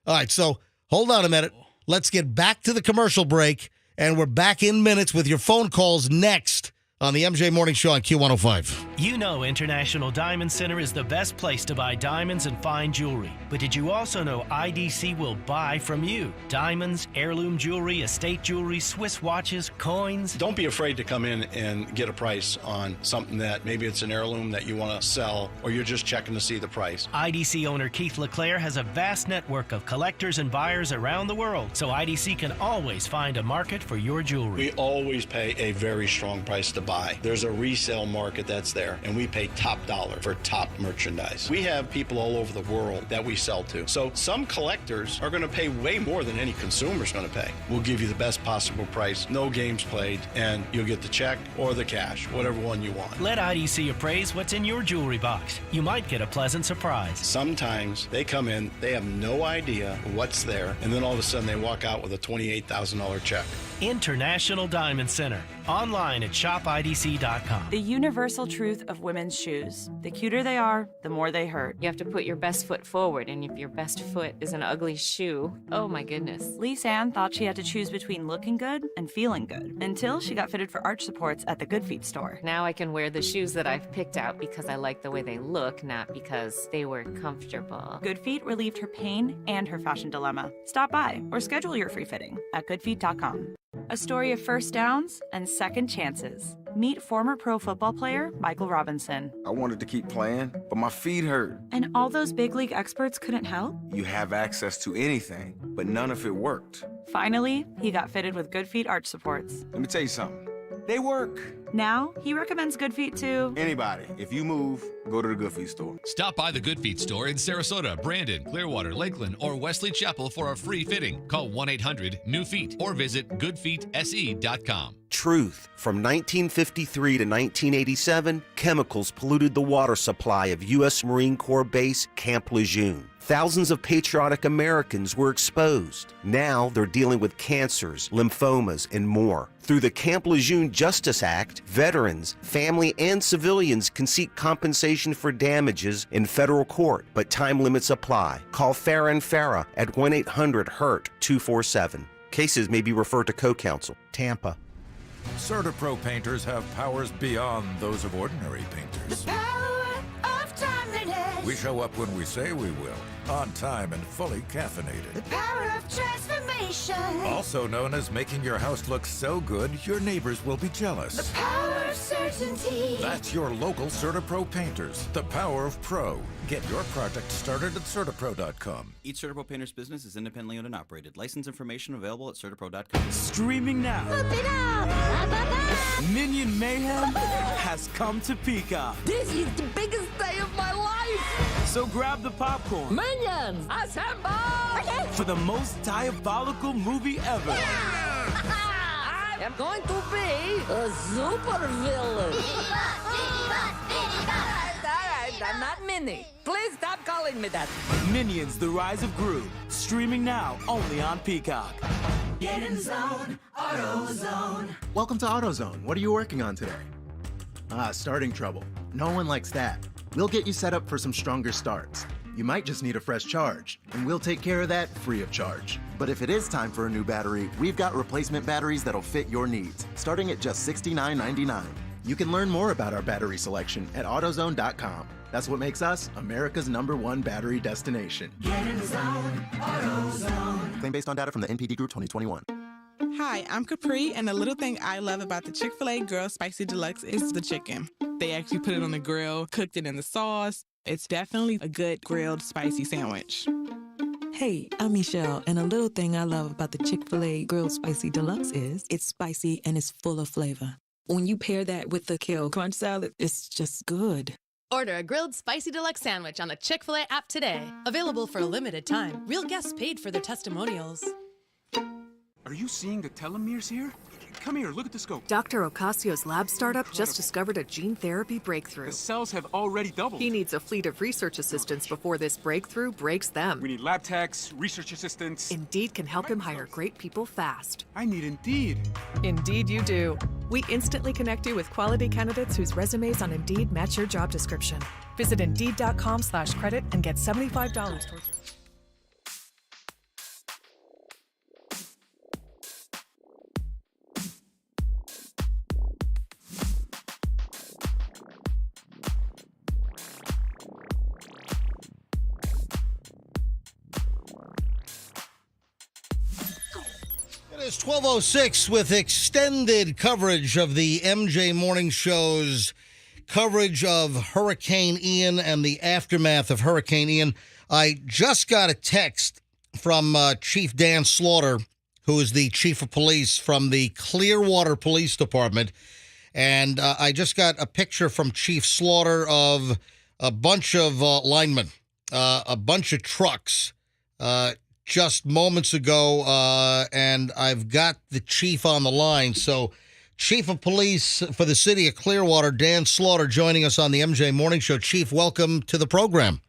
All right. So hold on a minute. Let's get back to the commercial break, and we're back in minutes with your phone calls next on the MJ Morning Show on Q105. You know International Diamond Center is the best place to buy diamonds and fine jewelry. But did you also know IDC will buy from you? Diamonds, heirloom jewelry, estate jewelry, Swiss watches, coins. Don't be afraid to come in and get a price on something that maybe it's an heirloom that you want to sell, or you're just checking to see the price. IDC owner Keith LeClaire has a vast network of collectors and buyers around the world, so IDC can always find a market for your jewelry. We always pay a very strong price to buy. There's a resale market that's there, and we pay top dollar for top merchandise. We have people all over the world that we sell to. So some collectors are going to pay way more than any consumer's going to pay. We'll give you the best possible price, no games played, and you'll get the check or the cash, whatever one you want. Let IDC appraise what's in your jewelry box. You might get a pleasant surprise. Sometimes they come in, they have no idea what's there, and then all of a sudden they walk out with a $28,000 check. International Diamond Center. Online at shopidc.com. The universal truth of women's shoes. The cuter they are, the more they hurt. You have to put your best foot forward, and if your best foot is an ugly shoe, oh my goodness. Lisa Ann thought she had to choose between looking good and feeling good until she got fitted for arch supports at the Good Feet store. Now I can wear the shoes that I've picked out because I like the way they look, not because they were comfortable. Good Feet relieved her pain and her fashion dilemma. Stop by or schedule your free fitting at goodfeet.com. A story of first downs and second chances. Meet former pro football player Michael Robinson. I wanted to keep playing, but my feet hurt. And all those big league experts couldn't help? You have access to anything, but none of it worked. Finally, he got fitted with Good Feet arch supports. Let me tell you something. They work. Now, he recommends Good Feet to anybody. If you move, go to the Good Feet store. Stop by the Good Feet store in Sarasota, Brandon, Clearwater, Lakeland, or Wesley Chapel for a free fitting. Call 1-800-NEW-FEET or visit goodfeetse.com. Truth. From 1953 to 1987, chemicals polluted the water supply of U.S. Marine Corps Base Camp Lejeune. Thousands of patriotic Americans were exposed. Now they're dealing with cancers, lymphomas, and more. Through the Camp Lejeune Justice Act, veterans, family, and civilians can seek compensation for damages in federal court, but time limits apply. Call Farah and Farah at 1-800-HURT-247. Cases may be referred to co-counsel. Tampa. CertaPro painters have powers beyond those of ordinary painters. The power of timeliness. We show up when we say we will, on time and fully caffeinated. The power of transformation. Also known as making your house look so good, your neighbors will be jealous. The power of certainty. That's your local CertaPro painters. The power of pro. Get your project started at CertaPro.com. Each CertaPro painter's business is independently owned and operated. License information available at CertaPro.com. Streaming now. Minion Mayhem has come to Peacock. This is the biggest day of my life. So grab the popcorn. Minions, assemble! For the most diabolical movie ever. I am going to be a super villain. I'm not Minnie. Please stop calling me that. Minions: The Rise of Gru. Streaming now only on Peacock. Get in zone, AutoZone. Welcome to AutoZone. What are you working on today? Starting trouble. No one likes that. We'll get you set up for some stronger starts. You might just need a fresh charge, and we'll take care of that free of charge. But if it is time for a new battery, we've got replacement batteries that'll fit your needs, starting at just $69.99. You can learn more about our battery selection at AutoZone.com. That's what makes us America's #1 battery destination. Get in the zone, AutoZone. Claim based on data from the NPD Group 2021. Hi, I'm Capri, and the little thing I love about the Chick-fil-A Grilled Spicy Deluxe is the chicken. They actually put it on the grill, cooked it in the sauce. It's definitely a good grilled spicy sandwich. Hey, I'm Michelle, and a little thing I love about the Chick-fil-A Grilled Spicy Deluxe is it's spicy and it's full of flavor. When you pair that with the kale crunch salad, it's just good. Order a grilled spicy deluxe sandwich on the Chick-fil-A app today. Available for a limited time. Real guests paid for their testimonials. Are you seeing the telomeres here? Come here, look at the scope. Dr. Ocasio's lab startup just discovered a gene therapy breakthrough. The cells have already doubled. He needs a fleet of research assistants before this breakthrough breaks them. We need lab techs, research assistants. Indeed can help him hire great people fast. I need Indeed. Indeed you do. We instantly connect you with quality candidates whose resumes on Indeed match your job description. Visit Indeed.com/credit and get $75 towards your... It's 12:06 with extended coverage of the MJ Morning Show's coverage of Hurricane Ian and the aftermath of Hurricane Ian. I just got a text from Chief Dan Slaughter, who is the chief of police from the Clearwater Police Department. And I just got a picture from Chief Slaughter of a bunch of linemen, a bunch of trucks, just moments ago, and I've got the chief on the line. So, Chief of Police for the city of Clearwater, Dan Slaughter, joining us on the MJ Morning Show. Chief, welcome to the program.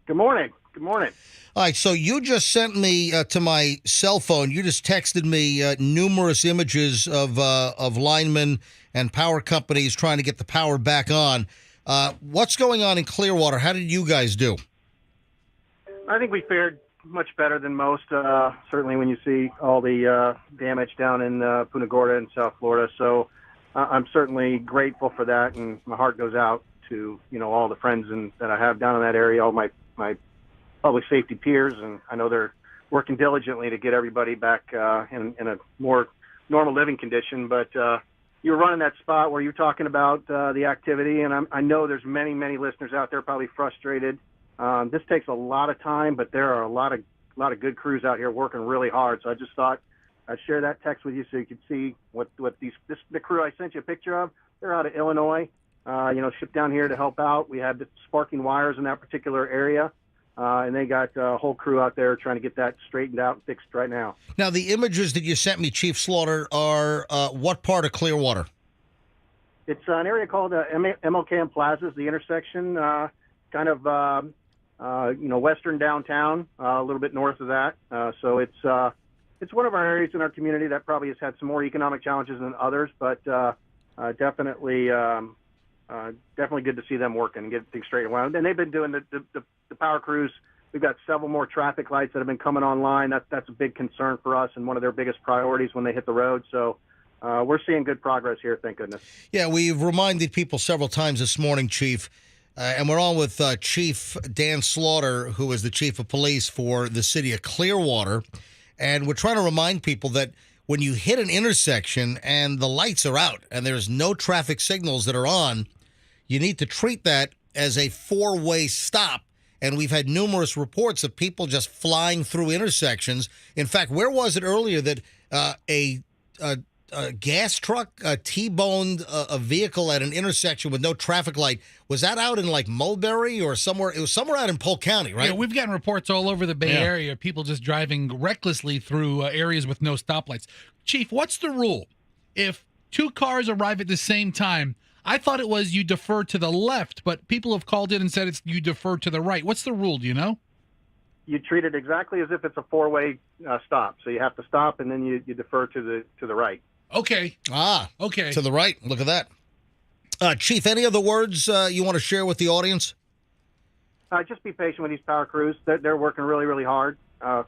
Good morning. Good morning. All right, so you just sent me to my cell phone. You just texted me numerous images of linemen and power companies trying to get the power back on. What's going on in Clearwater? How did you guys do? I think we fared much better than most, certainly when you see all the damage down in Punta Gorda in South Florida. So I'm certainly grateful for that, and my heart goes out to, all the friends that I have down in that area, all my public safety peers, and I know they're working diligently to get everybody back in a more normal living condition. But you were running that spot where you're talking about the activity, and I know there's many, many listeners out there probably frustrated. This takes a lot of time, but there are a lot of good crews out here working really hard. So I just thought I'd share that text with you so you could see what the crew I sent you a picture of. They're out of Illinois, shipped down here to help out. We had the sparking wires in that particular area. And they got a whole crew out there trying to get that straightened out and fixed right now. Now, the images that you sent me, Chief Slaughter, are what part of Clearwater? It's an area called MLK Plazas, the intersection, kind of, western downtown, a little bit north of that. So it's one of our areas in our community that probably has had some more economic challenges than others, but definitely good to see them working and get things straightened out. And they've been doing the power crews. We've got several more traffic lights that have been coming online. That's a big concern for us and one of their biggest priorities when they hit the road. So we're seeing good progress here, thank goodness. Yeah, we've reminded people several times this morning, Chief, and we're on with Chief Dan Slaughter, who is the chief of police for the city of Clearwater. And we're trying to remind people that when you hit an intersection and the lights are out and there's no traffic signals that are on, you need to treat that as a four-way stop. And we've had numerous reports of people just flying through intersections. In fact, where was it earlier that a gas truck T-boned a vehicle at an intersection with no traffic light? Was that out in like Mulberry or somewhere? It was somewhere out in Polk County, right? Yeah, we've gotten reports all over the Bay Area, people just driving recklessly through areas with no stoplights. Chief, what's the rule? If two cars arrive at the same time, I thought it was you defer to the left, but people have called in and said it's you defer to the right. What's the rule? Do you know? You treat it exactly as if it's a four-way stop. So you have to stop, and then you defer to the right. Okay. Okay. To the right. Look at that. Chief, any other words you want to share with the audience? Just be patient with these power crews. They're working really, really hard. And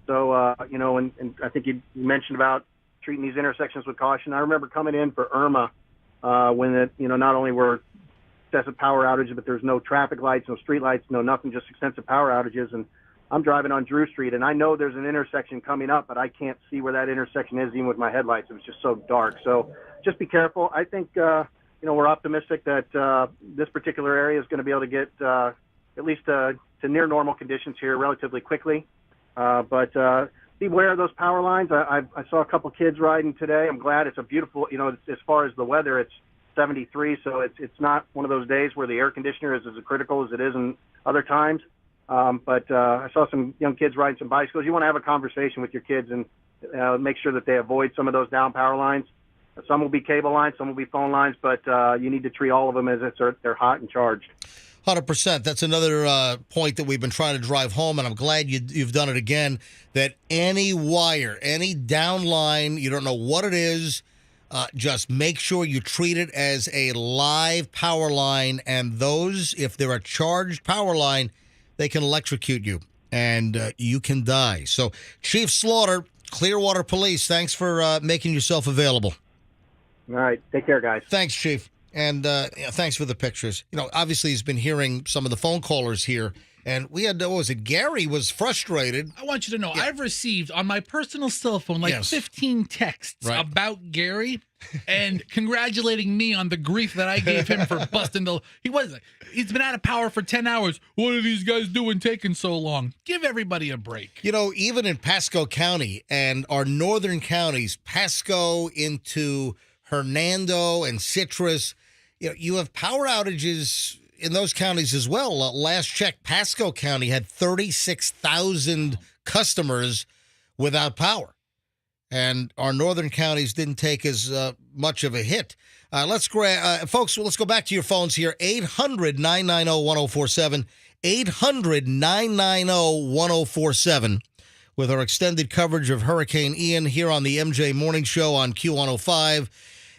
I think you mentioned about treating these intersections with caution. I remember coming in for Irma when not only were excessive power outages, but there's no traffic lights, no street lights, no nothing, just extensive power outages. And I'm driving on Drew Street, and I know there's an intersection coming up, but I can't see where that intersection is even with my headlights. It was just so dark. So just be careful. I think, we're optimistic that this particular area is going to be able to get at least to near normal conditions here relatively quickly. But beware of those power lines. I saw a couple kids riding today. I'm glad. It's a beautiful, as far as the weather, it's 73, so it's not one of those days where the air conditioner is as critical as it is in other times. But I saw some young kids riding some bicycles. You want to have a conversation with your kids and make sure that they avoid some of those down power lines. Some will be cable lines, some will be phone lines, but you need to treat all of them as if they're hot and charged. 100%. That's another point that we've been trying to drive home, and I'm glad you've done it again, that any wire, any down line, you don't know what it is, just make sure you treat it as a live power line, and those, if they're a charged power line, they can electrocute you, and you can die. So, Chief Slaughter, Clearwater Police, thanks for making yourself available. All right. Take care, guys. Thanks, Chief. And thanks for the pictures. Obviously he's been hearing some of the phone callers here. And we had, Gary was frustrated. I want you to know, I've received on my personal cell phone 15 texts about Gary and congratulating me on the grief that I gave him for busting he's been out of power for 10 hours. What are these guys doing taking so long? Give everybody a break. Even in Pasco County and our northern counties, Pasco into Hernando and Citrus, you have power outages in those counties as well. Last check, Pasco County had 36,000 customers without power. And our northern counties didn't take as much of a hit. Folks, let's go back to your phones here. 800-990-1047. 800-990-1047 with our extended coverage of Hurricane Ian here on the MJ Morning Show on Q105.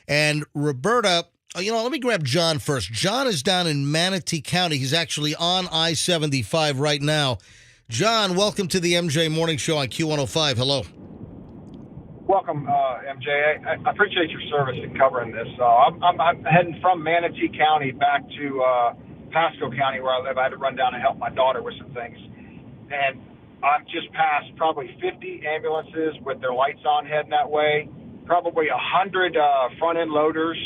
And Roberta, let me grab John first. John is down in Manatee County. He's actually on I-75 right now. John, welcome to the MJ Morning Show on Q105. Hello. Welcome, MJ. I appreciate your service in covering this. I'm heading from Manatee County back to Pasco County, where I live. I had to run down and help my daughter with some things. And I'm just past probably 50 ambulances with their lights on heading that way, probably 100 front-end loaders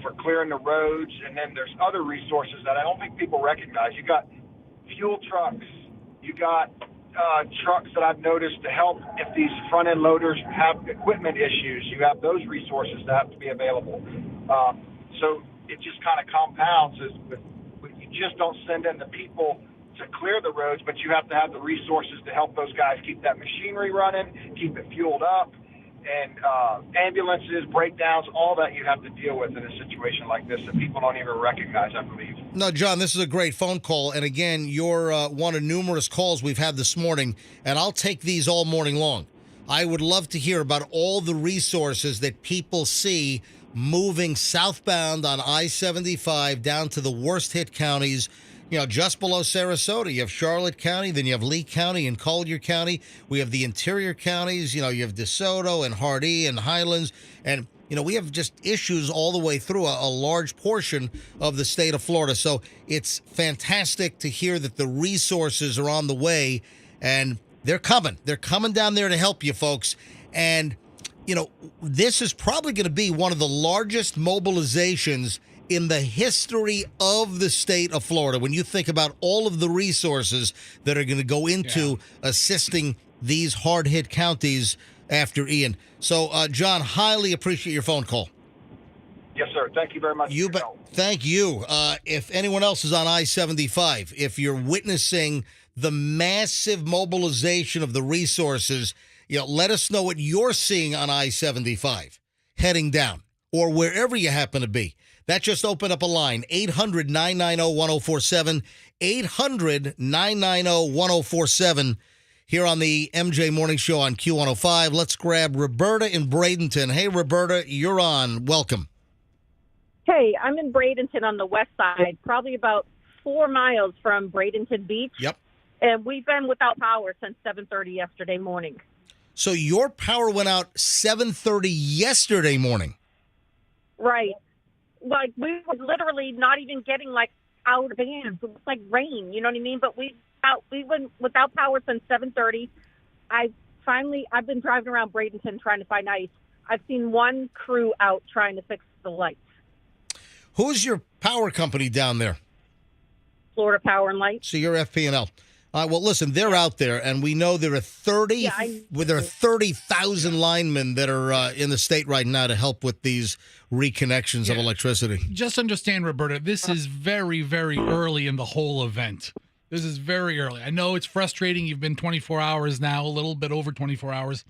for clearing the roads, and then there's other resources that I don't think people recognize. You got fuel trucks. You got trucks that I've noticed to help if these front-end loaders have equipment issues. You have those resources that have to be available. So it just kind of compounds. You just don't send in the people to clear the roads, but you have to have the resources to help those guys keep that machinery running, keep it fueled up, and ambulances, breakdowns, all that you have to deal with in a situation like this that people don't even recognize, I believe. No, John, this is a great phone call. And again, you're one of numerous calls we've had this morning, and I'll take these all morning long. I would love to hear about all the resources that people see moving southbound on I-75 down to the worst hit counties, just below Sarasota. You have Charlotte County, then you have Lee County and Collier County. We have the interior counties, you have DeSoto and Hardee and Highlands. And, we have just issues all the way through a large portion of the state of Florida. So it's fantastic to hear that the resources are on the way, and they're coming. They're coming down there to help you folks. And, this is probably going to be one of the largest mobilizations in the history of the state of Florida when you think about all of the resources that are going to go into assisting these hard-hit counties after Ian. So, John, highly appreciate your phone call. Yes, sir. Thank you very much. You bet. Thank you. If anyone else is on I-75, if you're witnessing the massive mobilization of the resources, let us know what you're seeing on I-75 heading down or wherever you happen to be. That just opened up a line, 800-990-1047, 800-990-1047 here on the MJ Morning Show on Q105. Let's grab Roberta in Bradenton. Hey, Roberta, you're on. Welcome. Hey, I'm in Bradenton on the west side, probably about 4 miles from Bradenton Beach. Yep. And we've been without power since 7:30 yesterday morning. So your power went out 7:30 yesterday morning. Right. Like, we were literally not even getting, out of bands. It was like rain, you know what I mean? But we went without power since 7:30. I've been driving around Bradenton trying to find ice. I've seen one crew out trying to fix the lights. Who's your power company down there? Florida Power and Light. So you're FP&L. Well, listen, they're out there, and we know there are 30,000 linemen that are in the state right now to help with these reconnections of electricity. Just understand, Roberta, this is very, very early in the whole event. This is very early. I know it's frustrating. You've been 24 hours now, a little bit over 24 hours.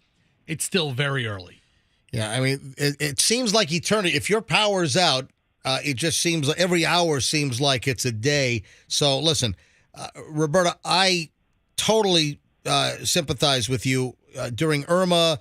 It's still very early. Yeah, I mean, it seems like eternity. If your power's out, it just seems like every hour seems like it's a day. So, listen, Roberta, I totally sympathize with you. During Irma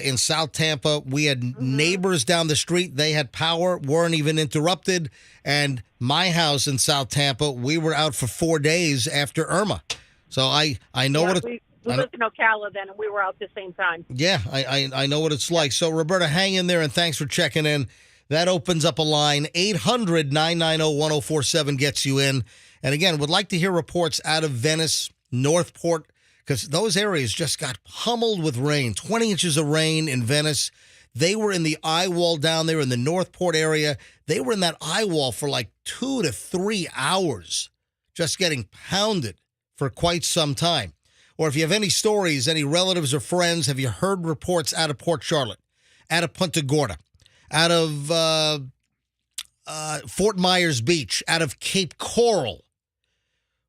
in South Tampa, we had neighbors down the street. They had power, weren't even interrupted. And my house in South Tampa, we were out for 4 days after Irma. So I know what we lived in Ocala then, and we were out at the same time. Yeah, I know what it's like. So, Roberta, hang in there, and thanks for checking in. That opens up a line. 800-990-1047 gets you in. And again, would like to hear reports out of Venice, Northport, because those areas just got pummeled with rain. 20 inches of rain in Venice. They were in the eye wall down there in the Northport area. They were in that eye wall for 2 to 3 hours, just getting pounded for quite some time. Or if you have any stories, any relatives or friends, have you heard reports out of Port Charlotte, out of Punta Gorda, out of Fort Myers Beach, out of Cape Coral?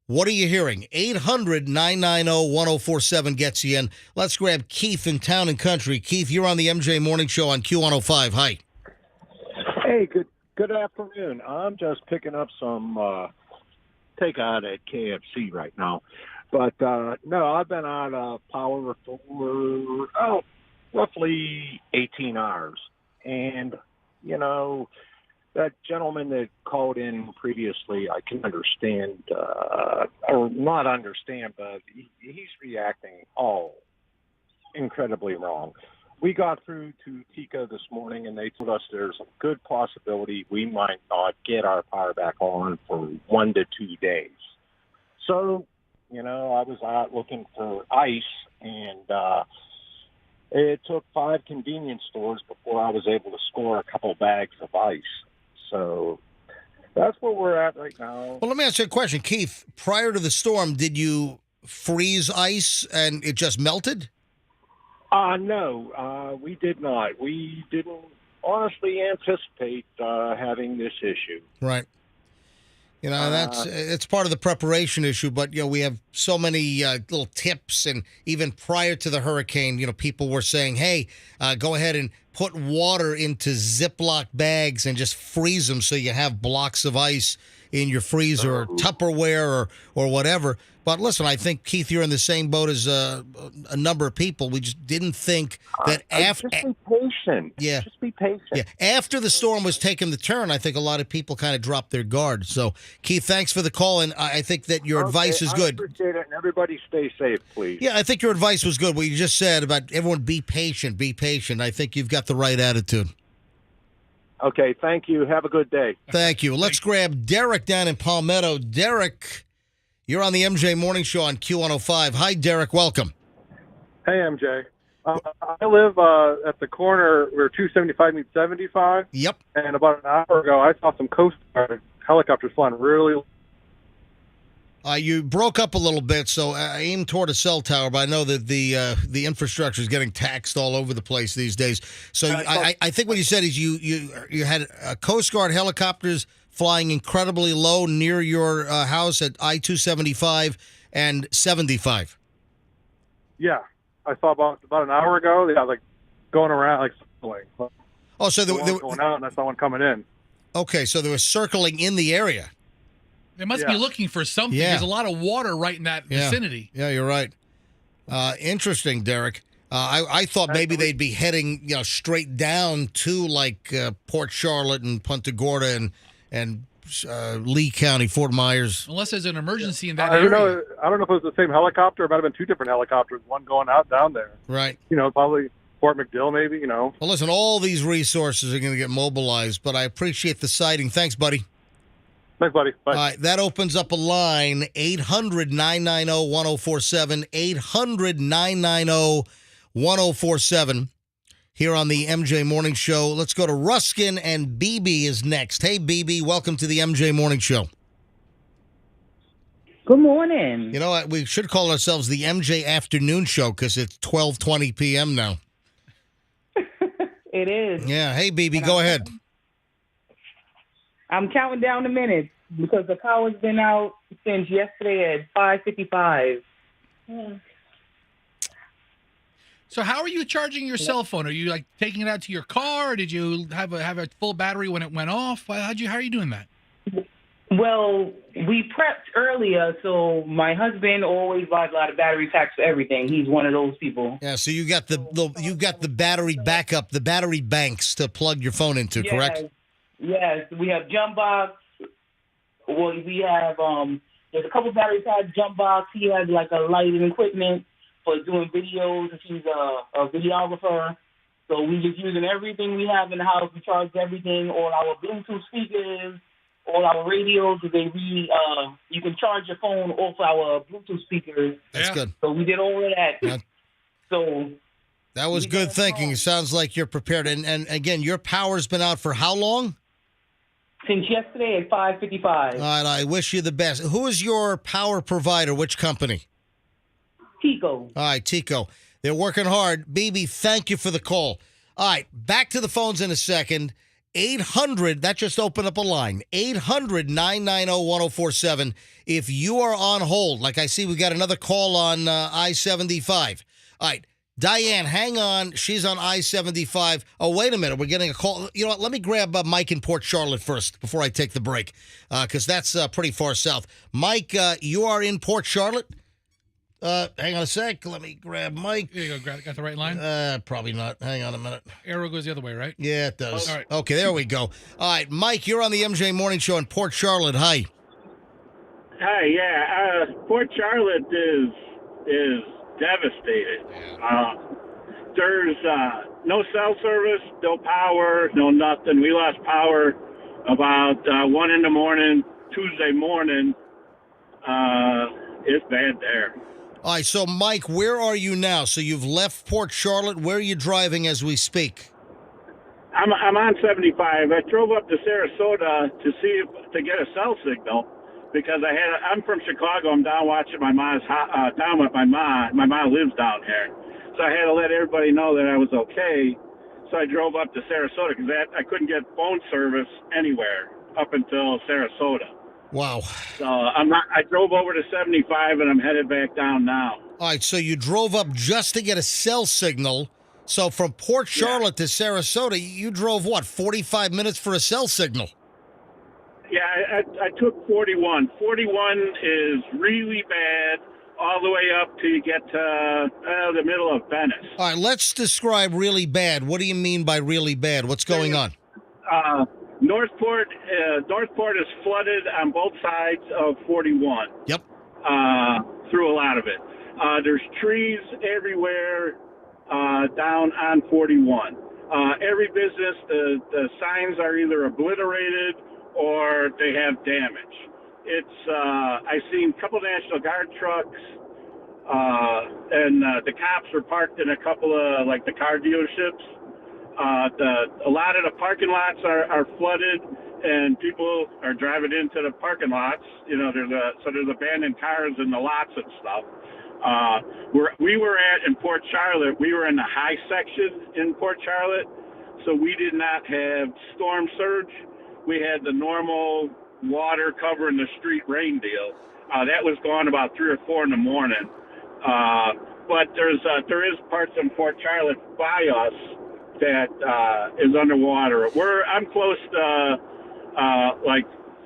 What are you hearing? 800-990-1047 gets you in. Let's grab Keith in Town and Country. Keith, you're on the MJ Morning Show on Q105. Hi. Hey, good afternoon. I'm just picking up some takeout at KFC right now. But no, I've been out of power for roughly 18 hours. And, you know, that gentleman that called in previously, I can understand, or not understand, but he's reacting all incredibly wrong. We got through to TICA this morning, and they told us there's a good possibility we might not get our power back on for 1 to 2 days. So, you know, I was out looking for ice, and it took 5 convenience stores before I was able to score a couple bags of ice. So that's where we're at right now. Well, let me ask you a question, Keith. Prior to the storm, did you freeze ice and it just melted? No, we did not. We didn't honestly anticipate having this issue. Right. You know, it's part of the preparation issue, but, you know, we have so many little tips, and even prior to the hurricane, you know, people were saying, hey, go ahead and put water into Ziploc bags and just freeze them so you have blocks of ice in your freezer or Tupperware or whatever. But listen, I think, Keith, you're in the same boat as a number of people. We just didn't think that after... Just be patient. Yeah. Just be patient. Yeah. After the storm was taking the turn, I think a lot of people kind of dropped their guard. So, Keith, thanks for the call, and I think that your advice is good. I appreciate it, and everybody stay safe, please. Yeah, I think your advice was good. What you just said about everyone be patient, be patient. I think you've got the right attitude. Okay, thank you. Have a good day. Thank you. Let's grab Derek down in Palmetto. Derek, you're on the MJ Morning Show on Q105. Hi, Derek. Welcome. Hey, MJ. I live at the corner where 275 meets 75. Yep. And about an hour ago, I saw some Coast Guard helicopters flying really. You broke up a little bit, so aim toward a cell tower, but I know that the infrastructure is getting taxed all over the place these days. So I think what you said is you had Coast Guard helicopters flying incredibly low near your house at I-275 and 75. Yeah. I saw about an hour ago. Yeah, like going around, like circling. Oh, so they were going out, and I saw one coming in. Okay, so they were circling in the area. They must be looking for something. Yeah. There's a lot of water right in that vicinity. Yeah, you're right. Interesting, Derek. I thought maybe they'd be heading, straight down to like Port Charlotte and Punta Gorda and Lee County, Fort Myers. Unless there's an emergency in that I area. don't know if it was the same helicopter. It might have been 2 different helicopters. One going out down there. Right. Probably Fort McDill, maybe. Well, listen, all these resources are going to get mobilized, but I appreciate the sighting. Thanks, buddy. Thanks, buddy. Bye. All right, that opens up a line, 800-990-1047, 800-990-1047, here on the MJ Morning Show. Let's go to Ruskin, and BB is next. Hey, BB, welcome to the MJ Morning Show. Good morning. You know what? We should call ourselves the MJ Afternoon Show because it's 12:20 p.m. now. It is. Yeah. Hey, BB, go ahead. I'm counting down the minutes because the power's been out since yesterday at 5:55. Yeah. So how are you charging your cell phone? Are you like taking it out to your car? Or did you have a full battery when it went off? How are you doing that? Well, we prepped earlier, so my husband always buys a lot of battery packs for everything. He's one of those people. Yeah, so you got the battery backup, the battery banks to plug your phone into, correct? Yes, we have jump box. Well, we have there's a couple battery packs, jump box. He has like a lighting equipment for doing videos. He's a videographer. So we just using everything we have in the house. We charge everything, all our Bluetooth speakers, all our radios. You can charge your phone off our Bluetooth speakers. That's good. So we did all of that. So that was good thinking. It sounds like you're prepared. And again, your power's been out for how long? Since yesterday at 5:55. All right, I wish you the best. Who is your power provider? Which company? Tico. All right, Tico. They're working hard. BB, thank you for the call. All right, back to the phones in a second. 800, that just opened up a line. 800-990-1047. If you are on hold, like I see we got another call on I-75. All right, Diane, hang on. She's on I-75. Oh, wait a minute. We're getting a call. You know what? Let me grab Mike in Port Charlotte first before I take the break, because that's pretty far south. Mike, you are in Port Charlotte? Hang on a sec. Let me grab Mike. Here you go. Got the right line? Probably not. Hang on a minute. Arrow goes the other way, right? Yeah, it does. All right. Okay, there we go. All right, Mike, you're on the MJ Morning Show in Port Charlotte. Hi. Hi, yeah. Port Charlotte is devastated. There's no cell service, no power, no nothing. We lost power about 1 in the morning, Tuesday morning. It's bad there. All right, so Mike, where are you now? So you've left Port Charlotte. Where are you driving as we speak? I'm on 75. I drove up to Sarasota to get a cell signal because I'm from Chicago. I'm down watching my mom's down with my mom. My mom lives down here, so I had to let everybody know that I was okay. So I drove up to Sarasota because I couldn't get phone service anywhere up until Sarasota. Wow. So I drove over to 75 and I'm headed back down now. All right, so you drove up just to get a cell signal. So from Port Charlotte to Sarasota, you drove, 45 minutes for a cell signal? Yeah, I took 41. 41 is really bad all the way up till you get to the middle of Venice. All right, let's describe really bad. What do you mean by really bad? What's going on? Northport is flooded on both sides of 41. Yep. Through a lot of it. There's trees everywhere down on 41. Every business, the signs are either obliterated or they have damage. I've seen a couple National Guard trucks, and the cops are parked in a couple of the car dealerships. A lot of the parking lots are flooded, and people are driving into the parking lots. There's abandoned cars in the lots and stuff. We were in Port Charlotte. We were in the high section in Port Charlotte, so we did not have storm surge. We had the normal water covering the street rain deal. That was gone about 3 or 4 in the morning. But there is parts in Port Charlotte by us that is underwater. I'm close to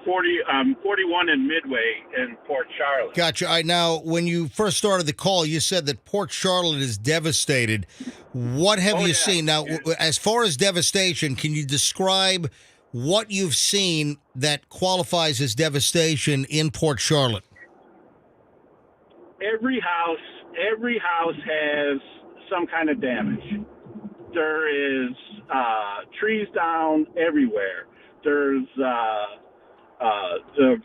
41 in Midway in Port Charlotte. Gotcha. All right, now, when you first started the call, you said that Port Charlotte is devastated. What have you seen? Now, as far as devastation, can you describe what you've seen that qualifies as devastation in Port Charlotte? Every house has some kind of damage. There is trees down everywhere. There's the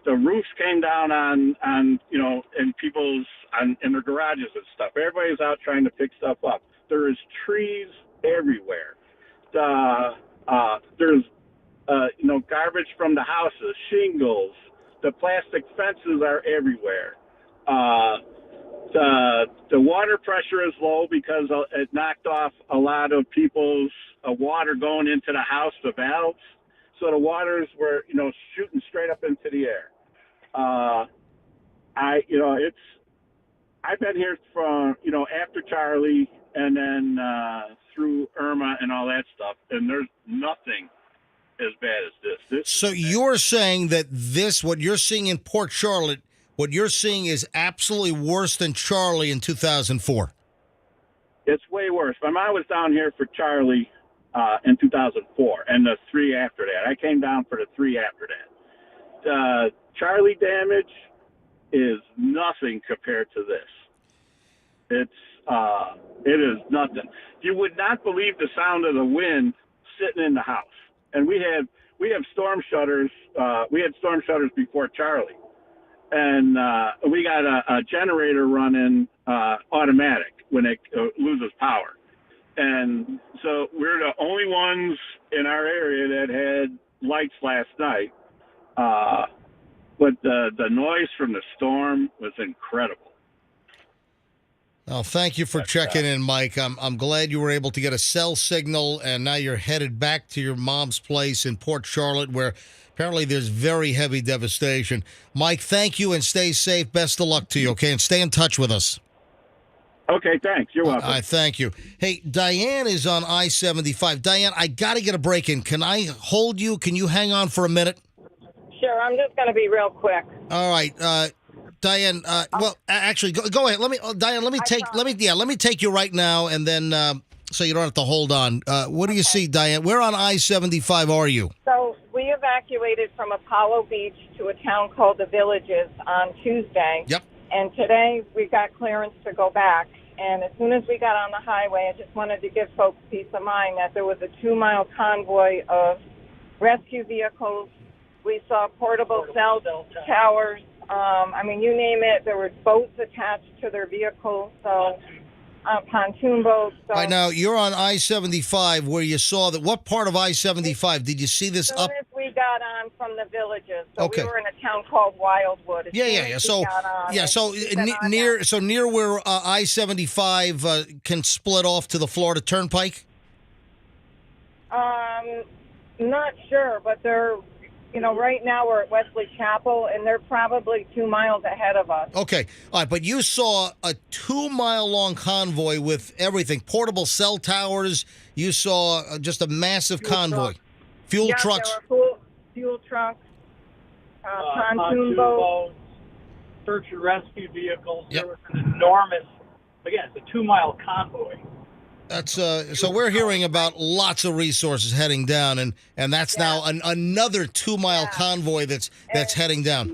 roofs came down on in people's in their garages and stuff. Everybody's out trying to pick stuff up. There is trees everywhere. There's garbage from the houses, shingles. The plastic fences are everywhere. The water pressure is low because it knocked off a lot of people's water going into the house, the valves. So the waters were, shooting straight up into the air. I've been here from, after Charlie and then through Irma and all that stuff, and there's nothing as bad as this. So you're saying that what you're seeing in Port Charlotte, what you're seeing is absolutely worse than Charlie in 2004. It's way worse. My mom was down here for Charlie in 2004 and the 3 after that. I came down for the 3 after that. The Charlie damage is nothing compared to this. It is nothing. You would not believe the sound of the wind sitting in the house. And we have storm shutters. We had storm shutters before Charlie. And we got a generator running automatic when it loses power. And so we're the only ones in our area that had lights last night. But the noise from the storm was incredible. Well, thank you for checking in, Mike. I'm glad you were able to get a cell signal, and now you're headed back to your mom's place in Port Charlotte, where apparently there's very heavy devastation. Mike, thank you, and stay safe. Best of luck to you, okay? And stay in touch with us. Okay, thanks. You're welcome. All right, thank you. Hey, Diane is on I-75. Diane, I got to get a break in. Can I hold you? Can you hang on for a minute? Sure, I'm just going to be real quick. All right, Diane. Well, actually, go ahead. Diane. Let me take you right now, and then so you don't have to hold on. What do you see, Diane? Where on I-75 are you? So we evacuated from Apollo Beach to a town called the Villages on Tuesday. Yep. And today we got clearance to go back. And as soon as we got on the highway, I just wanted to give folks peace of mind that there was a 2-mile convoy of rescue vehicles. We saw portable cell towers. I mean, you name it. There were boats attached to their vehicles. So pontoon boats. So, All right, now you're on I-75 where you saw that. What part of I-75 did you see this as up? soon as we got on from the Villages, so Okay. we were in a town called Wildwood. As soon Yeah. as we So, got on, yeah. and So we got on near where I-75 can split off to the Florida Turnpike. Not sure, but they're, right now we're at Wesley Chapel, and they're probably 2 miles ahead of us. Okay. All right. But you saw a 2-mile-long convoy with everything, portable cell towers. You saw just a massive convoy. Fuel trucks. There were fuel trucks, pontoon boats. Search and rescue vehicles. Yep. There was an enormous, again, it's a 2-mile convoy. That's so we're hearing about lots of resources heading down, and that's now another 2-mile convoy that's heading down.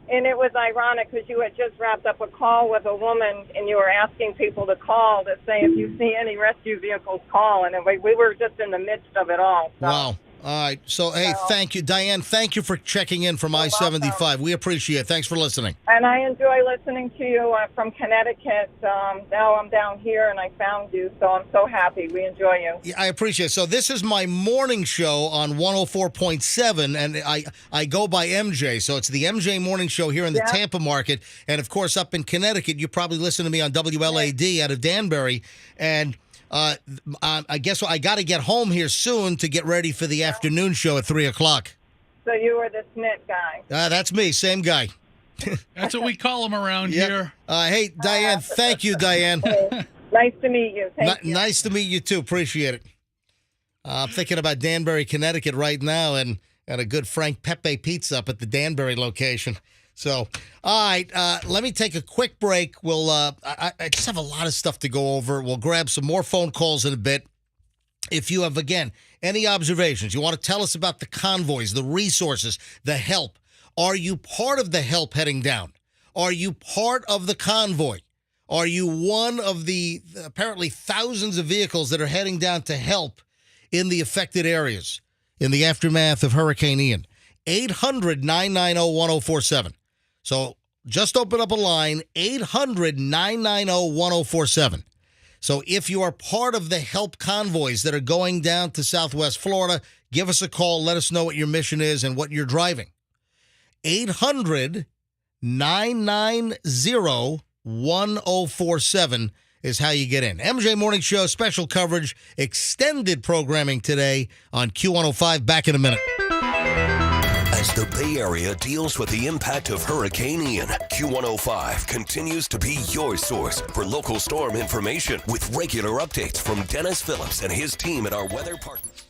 And it was ironic because you had just wrapped up a call with a woman, and you were asking people to call to say if you see any rescue vehicles, call. And we were just in the midst of it all. So. Wow. All right. So, hey, thank you. Diane, thank you for checking in from I-75. Welcome. We appreciate it. Thanks for listening. And I enjoy listening to you from Connecticut. Now I'm down here, and I found you, so I'm so happy. We enjoy you. Yeah, I appreciate it. So this is my morning show on 104.7, and I go by MJ. So it's the MJ Morning Show here in the Tampa market. And, of course, up in Connecticut, you probably listen to me on WLAD out of Danbury. And I guess I got to get home here soon to get ready for the afternoon show at 3 o'clock. So you were the Smith guy. That's me, same guy. That's what we call him around here. Hey, Diane, thank you, Diane. Nice to meet you. Thank you. Nice to meet you, too. Appreciate it. I'm thinking about Danbury, Connecticut right now and a good Frank Pepe pizza up at the Danbury location. So, all right, let me take a quick break. I just have a lot of stuff to go over. We'll grab some more phone calls in a bit. If you have, again, any observations, you want to tell us about the convoys, the resources, the help. Are you part of the help heading down? Are you part of the convoy? Are you one of the apparently thousands of vehicles that are heading down to help in the affected areas in the aftermath of Hurricane Ian? 800-990-1047. So just open up a line, 800-990-1047. So if you are part of the help convoys that are going down to Southwest Florida, give us a call. Let us know what your mission is and what you're driving. 800-990-1047 is how you get in. MJ Morning Show, special coverage, extended programming today on Q105. Back in a minute. As the Bay Area deals with the impact of Hurricane Ian, Q105 continues to be your source for local storm information with regular updates from Dennis Phillips and his team at our weather partners.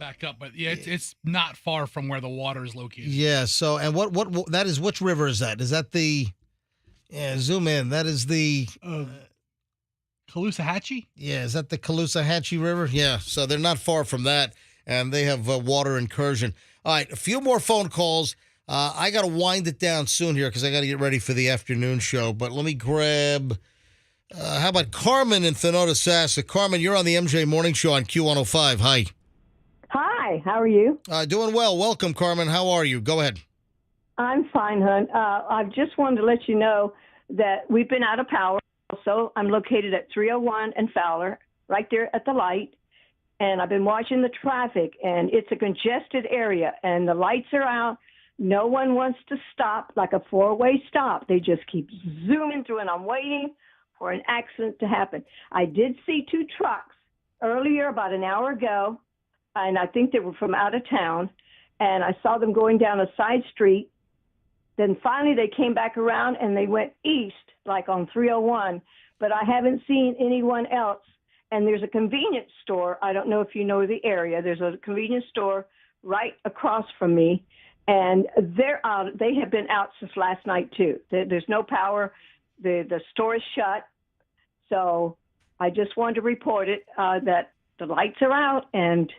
back up, but yeah, it's not far from where the water is located. Yeah. So, and what that is? Which river is that? Is that the? Yeah, zoom in. That is the. Caloosahatchee? Yeah, is that the Caloosahatchee River? Yeah, so they're not far from that, and they have water incursion. All right, a few more phone calls. I got to wind it down soon here because I got to get ready for the afternoon show, but let me grab, how about Carmen in Thanota-Sassa? Carmen, you're on the MJ Morning Show on Q105. Hi. Hi, how are you? Doing well. Welcome, Carmen. How are you? Go ahead. I'm fine, hon. I just wanted to let you know that we've been out of power. So I'm located at 301 and Fowler, right there at the light. And I've been watching the traffic, and it's a congested area, and the lights are out. No one wants to stop, like a four-way stop. They just keep zooming through, and I'm waiting for an accident to happen. I did see two trucks earlier, about an hour ago, and I think they were from out of town. And I saw them going down a side street. Then finally they came back around and they went east, like on 301, but I haven't seen anyone else. And there's a convenience store. I don't know if you know the area. There's a convenience store right across from me, and they're out. They have been out since last night too. There's no power. The store is shut. So I just wanted to report it, that the lights are out, and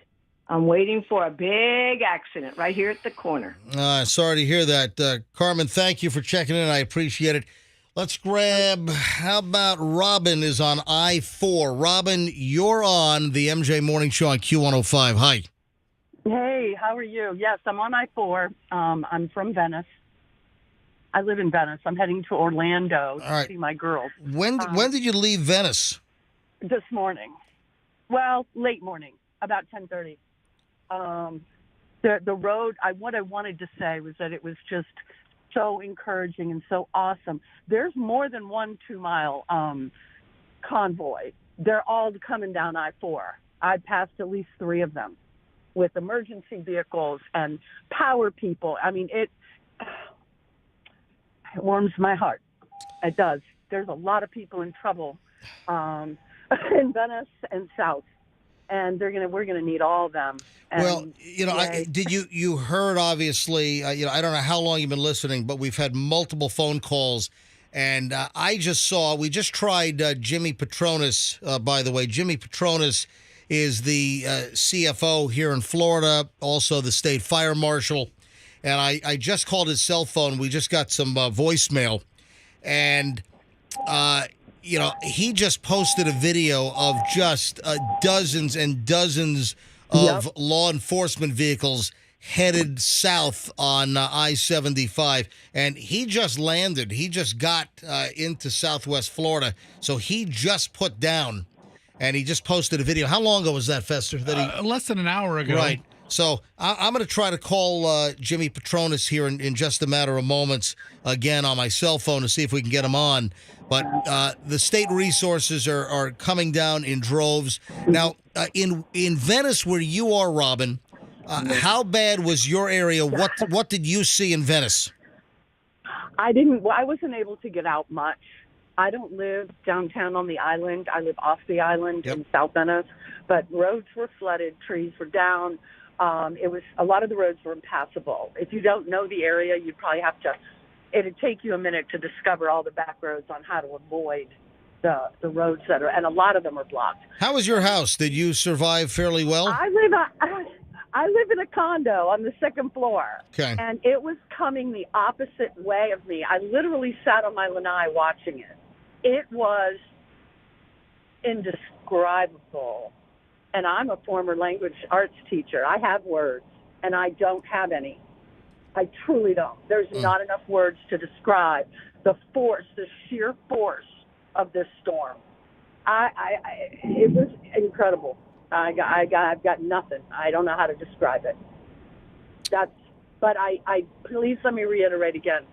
I'm waiting for a big accident right here at the corner. Sorry to hear that. Carmen, thank you for checking in. I appreciate it. Let's grab, how about Robin is on I-4. Robin, you're on the MJ Morning Show on Q105. Hi. Hey, how are you? Yes, I'm on I-4. I'm from Venice. I live in Venice. I'm heading to Orlando to see my girls. When did you leave Venice? This morning. Well, late morning, about 10:30. The road, what I wanted to say was that it was just so encouraging and so awesome. There's more than 1 2-mile convoy. They're all coming down I-4. I passed at least 3 of them with emergency vehicles and power people. I mean, it warms my heart. It does. There's a lot of people in trouble in Venice and South. And we're gonna need all of them. And, well, you heard, obviously, I don't know how long you've been listening, but we've had multiple phone calls. And we just tried Jimmy Petronas, by the way. Jimmy Petronas is the CFO here in Florida, also the state fire marshal. And I just called his cell phone. We just got some voicemail. And he just posted a video of just dozens and dozens of law enforcement vehicles headed south on I-75. And he just landed. He just got into Southwest Florida. So he just put down, and he just posted a video. How long ago was that, Fester? Less than an hour ago. Right. So I'm going to try to call Jimmy Petronas here in just a matter of moments again on my cell phone to see if we can get him on. But the state resources are coming down in droves. Now, in Venice, where you are, Robin, how bad was your area? What did you see in Venice? I wasn't able to get out much. I don't live downtown on the island. I live off the island in South Venice. But roads were flooded, trees were down. A lot of the roads were impassable. If you don't know the area, you'd probably have to. It'd take you a minute to discover all the back roads on how to avoid the roads and a lot of them are blocked. How was your house? Did you survive fairly well? I live in a condo on the second floor. Okay. And it was coming the opposite way of me. I literally sat on my lanai watching it. It was indescribable. And I'm a former language arts teacher. I have words, and I don't have any. I truly don't. There's not enough words to describe the sheer force of this storm. It was incredible. I've got nothing. I don't know how to describe it. But please let me reiterate again.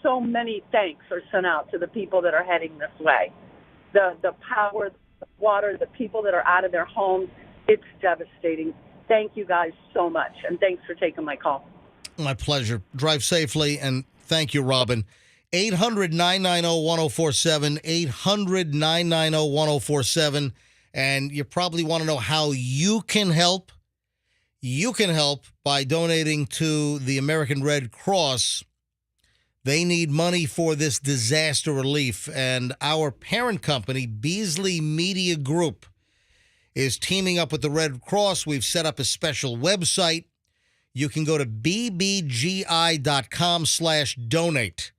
So many thanks are sent out to the people that are heading this way. The power, the water, the people that are out of their homes. It's devastating. Thank you guys so much, and thanks for taking my call. My pleasure. Drive safely, and thank you, Robin. 800-990-1047, 800-990-1047, and you probably want to know how you can help. you can help by donating to the American Red Cross. They need money for this disaster relief, and our parent company, Beasley Media Group, is teaming up with the Red Cross. We've set up a special website. You can go to bbgi.com/donate.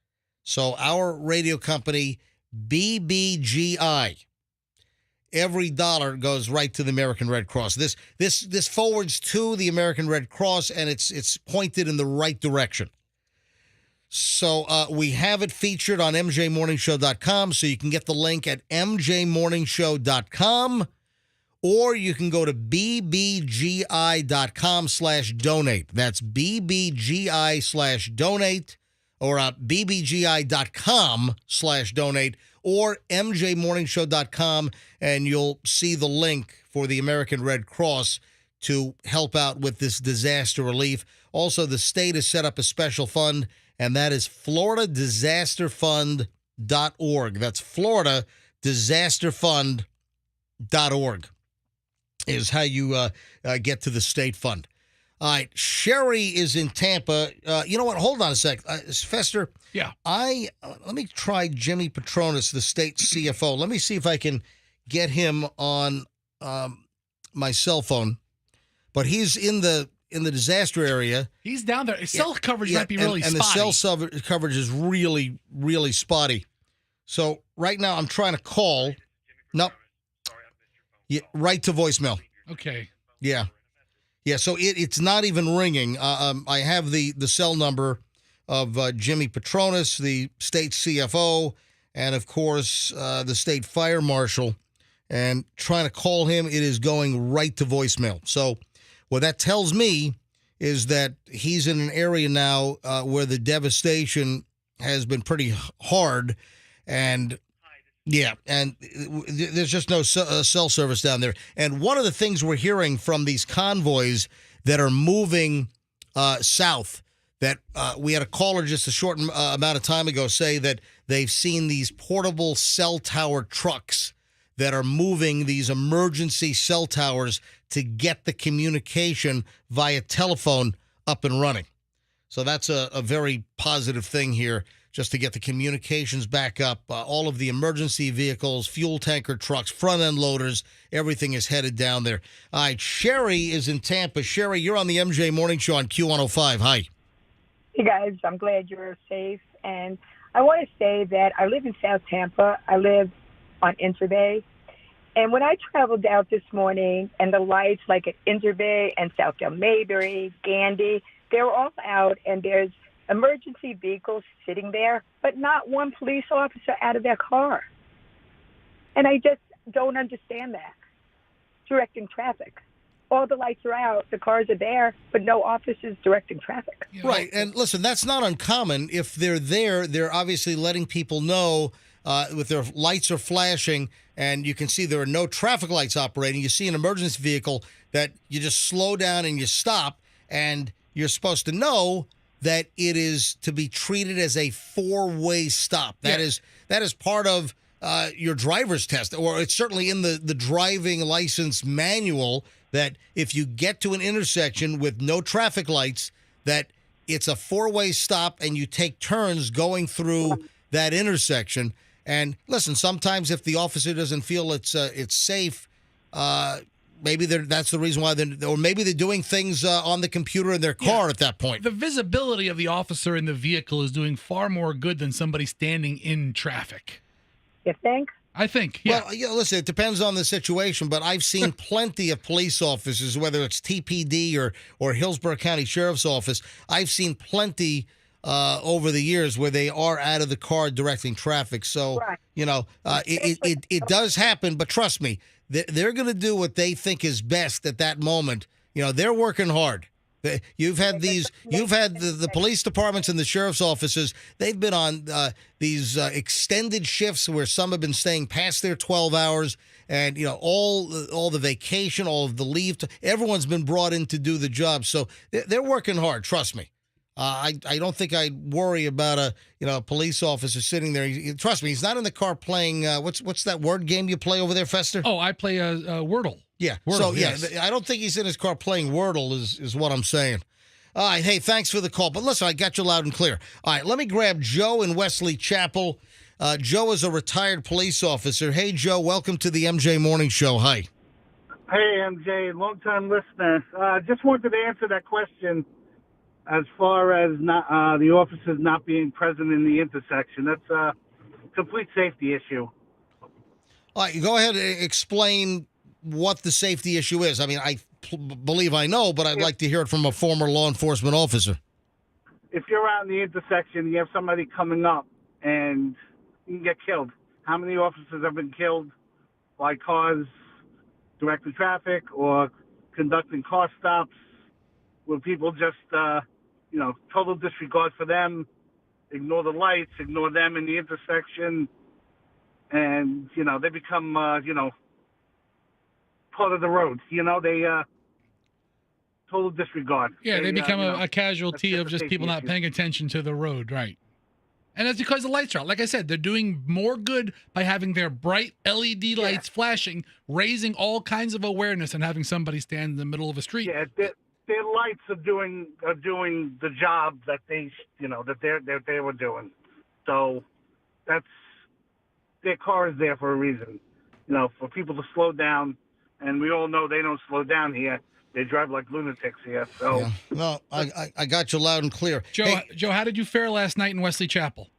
So our radio company, BBGI, every dollar goes right to the American Red Cross. This forwards to the American Red Cross, and it's pointed in the right direction. So we have it featured on mjmorningshow.com, so you can get the link at mjmorningshow.com, or you can go to bbgi.com/donate. That's bbgi/donate, or bbgi.com/donate, or mjmorningshow.com, and you'll see the link for the American Red Cross to help out with this disaster relief. Also, the state has set up a special fund, and that is floridadisasterfund.org. That's floridadisasterfund.org is how you get to the state fund. All right, Sherry is in Tampa. You know what? Hold on a sec. Fester. Yeah. Let me try Jimmy Petronas, the state CFO. Let me see if I can get him on my cell phone. But he's in the disaster area. He's down there. His cell coverage might be really spotty. And the cell coverage is really, really spotty. So right now I'm trying to call. Nope. Yeah, right to voicemail. Okay. Yeah. Yeah, so it's not even ringing. I have the cell number of Jimmy Petronas, the state CFO, and, of course, the state fire marshal, and trying to call him, it is going right to voicemail. So what that tells me is that he's in an area now where the devastation has been pretty hard, and yeah, and there's just no cell service down there. And one of the things we're hearing from these convoys that are moving south, that we had a caller just a short amount of time ago say that they've seen these portable cell tower trucks that are moving these emergency cell towers to get the communication via telephone up and running. So that's a very positive thing here, just to get the communications back up. All of the emergency vehicles, fuel tanker trucks, front-end loaders, everything is headed down there. All right, Sherry is in Tampa. Sherry, you're on the MJ Morning Show on Q105. Hi. Hey, guys. I'm glad you're safe. And I want to say that I live in South Tampa. I live on Interbay. And when I traveled out this morning, and the lights like at Interbay and Southdale Mayberry, Gandy, they're all out, and there's emergency vehicles sitting there, but not one police officer out of their car. And I just don't understand that. Directing traffic. All the lights are out, the cars are there, but no officers directing traffic. Right, and listen, that's not uncommon. If they're there, they're obviously letting people know with their lights are flashing, and you can see there are no traffic lights operating. You see an emergency vehicle that you just slow down and you stop, and you're supposed to know that it is to be treated as a four-way stop. That is part of your driver's test, or it's certainly in the driving license manual, that if you get to an intersection with no traffic lights, that it's a four-way stop and you take turns going through that intersection. And listen, sometimes if the officer doesn't feel it's safe, maybe that's the reason why or maybe they're doing things on the computer in their car at that point. The visibility of the officer in the vehicle is doing far more good than somebody standing in traffic. You think? I think, yeah. Well, listen, it depends on the situation, but I've seen plenty of police officers, whether it's TPD or Hillsborough County Sheriff's Office. I've seen plenty over the years where they are out of the car directing traffic. So, it does happen, but trust me, they're going to do what they think is best at that moment. They're working hard. You've had the police departments and the sheriff's offices. They've been on these extended shifts where some have been staying past their 12 hours, and all the vacation, all of the leave. Everyone's been brought in to do the job, so they're working hard. Trust me. I don't think I'd worry about a police officer sitting there. Trust me, he's not in the car playing. What's that word game you play over there, Fester? Oh, I play a Wordle. Yeah. Wordle, So yes. I don't think he's in his car playing Wordle. Is what I'm saying. All right. Hey, thanks for the call. But listen, I got you loud and clear. All right. Let me grab Joe in Wesley Chapel. Joe is a retired police officer. Hey, Joe. Welcome to the MJ Morning Show. Hi. Hey, MJ, long-time listener. Just wanted to answer that question as far as not the officers not being present in the intersection. That's a complete safety issue. All right, go ahead and explain what the safety issue is. I mean, I believe I know, but I'd like to hear it from a former law enforcement officer. If you're out in the intersection, you have somebody coming up, and you can get killed. How many officers have been killed by cars directing traffic or conducting car stops where people just, total disregard for them, ignore the lights, ignore them in the intersection, and, they become, part of the road. They total disregard. Yeah, they become a casualty that's of just a people safety not issue. paying attention to the road, right? And that's because the lights are out. Like I said, they're doing more good by having their bright LED lights flashing, raising all kinds of awareness, and having somebody stand in the middle of a street. Yeah, their lights are doing the job that they were doing. So that's their car is there for a reason. For people to slow down, and we all know they don't slow down here. They drive like lunatics here. So Yeah. No, I got you loud and clear. Joe, how did you fare last night in Wesley Chapel?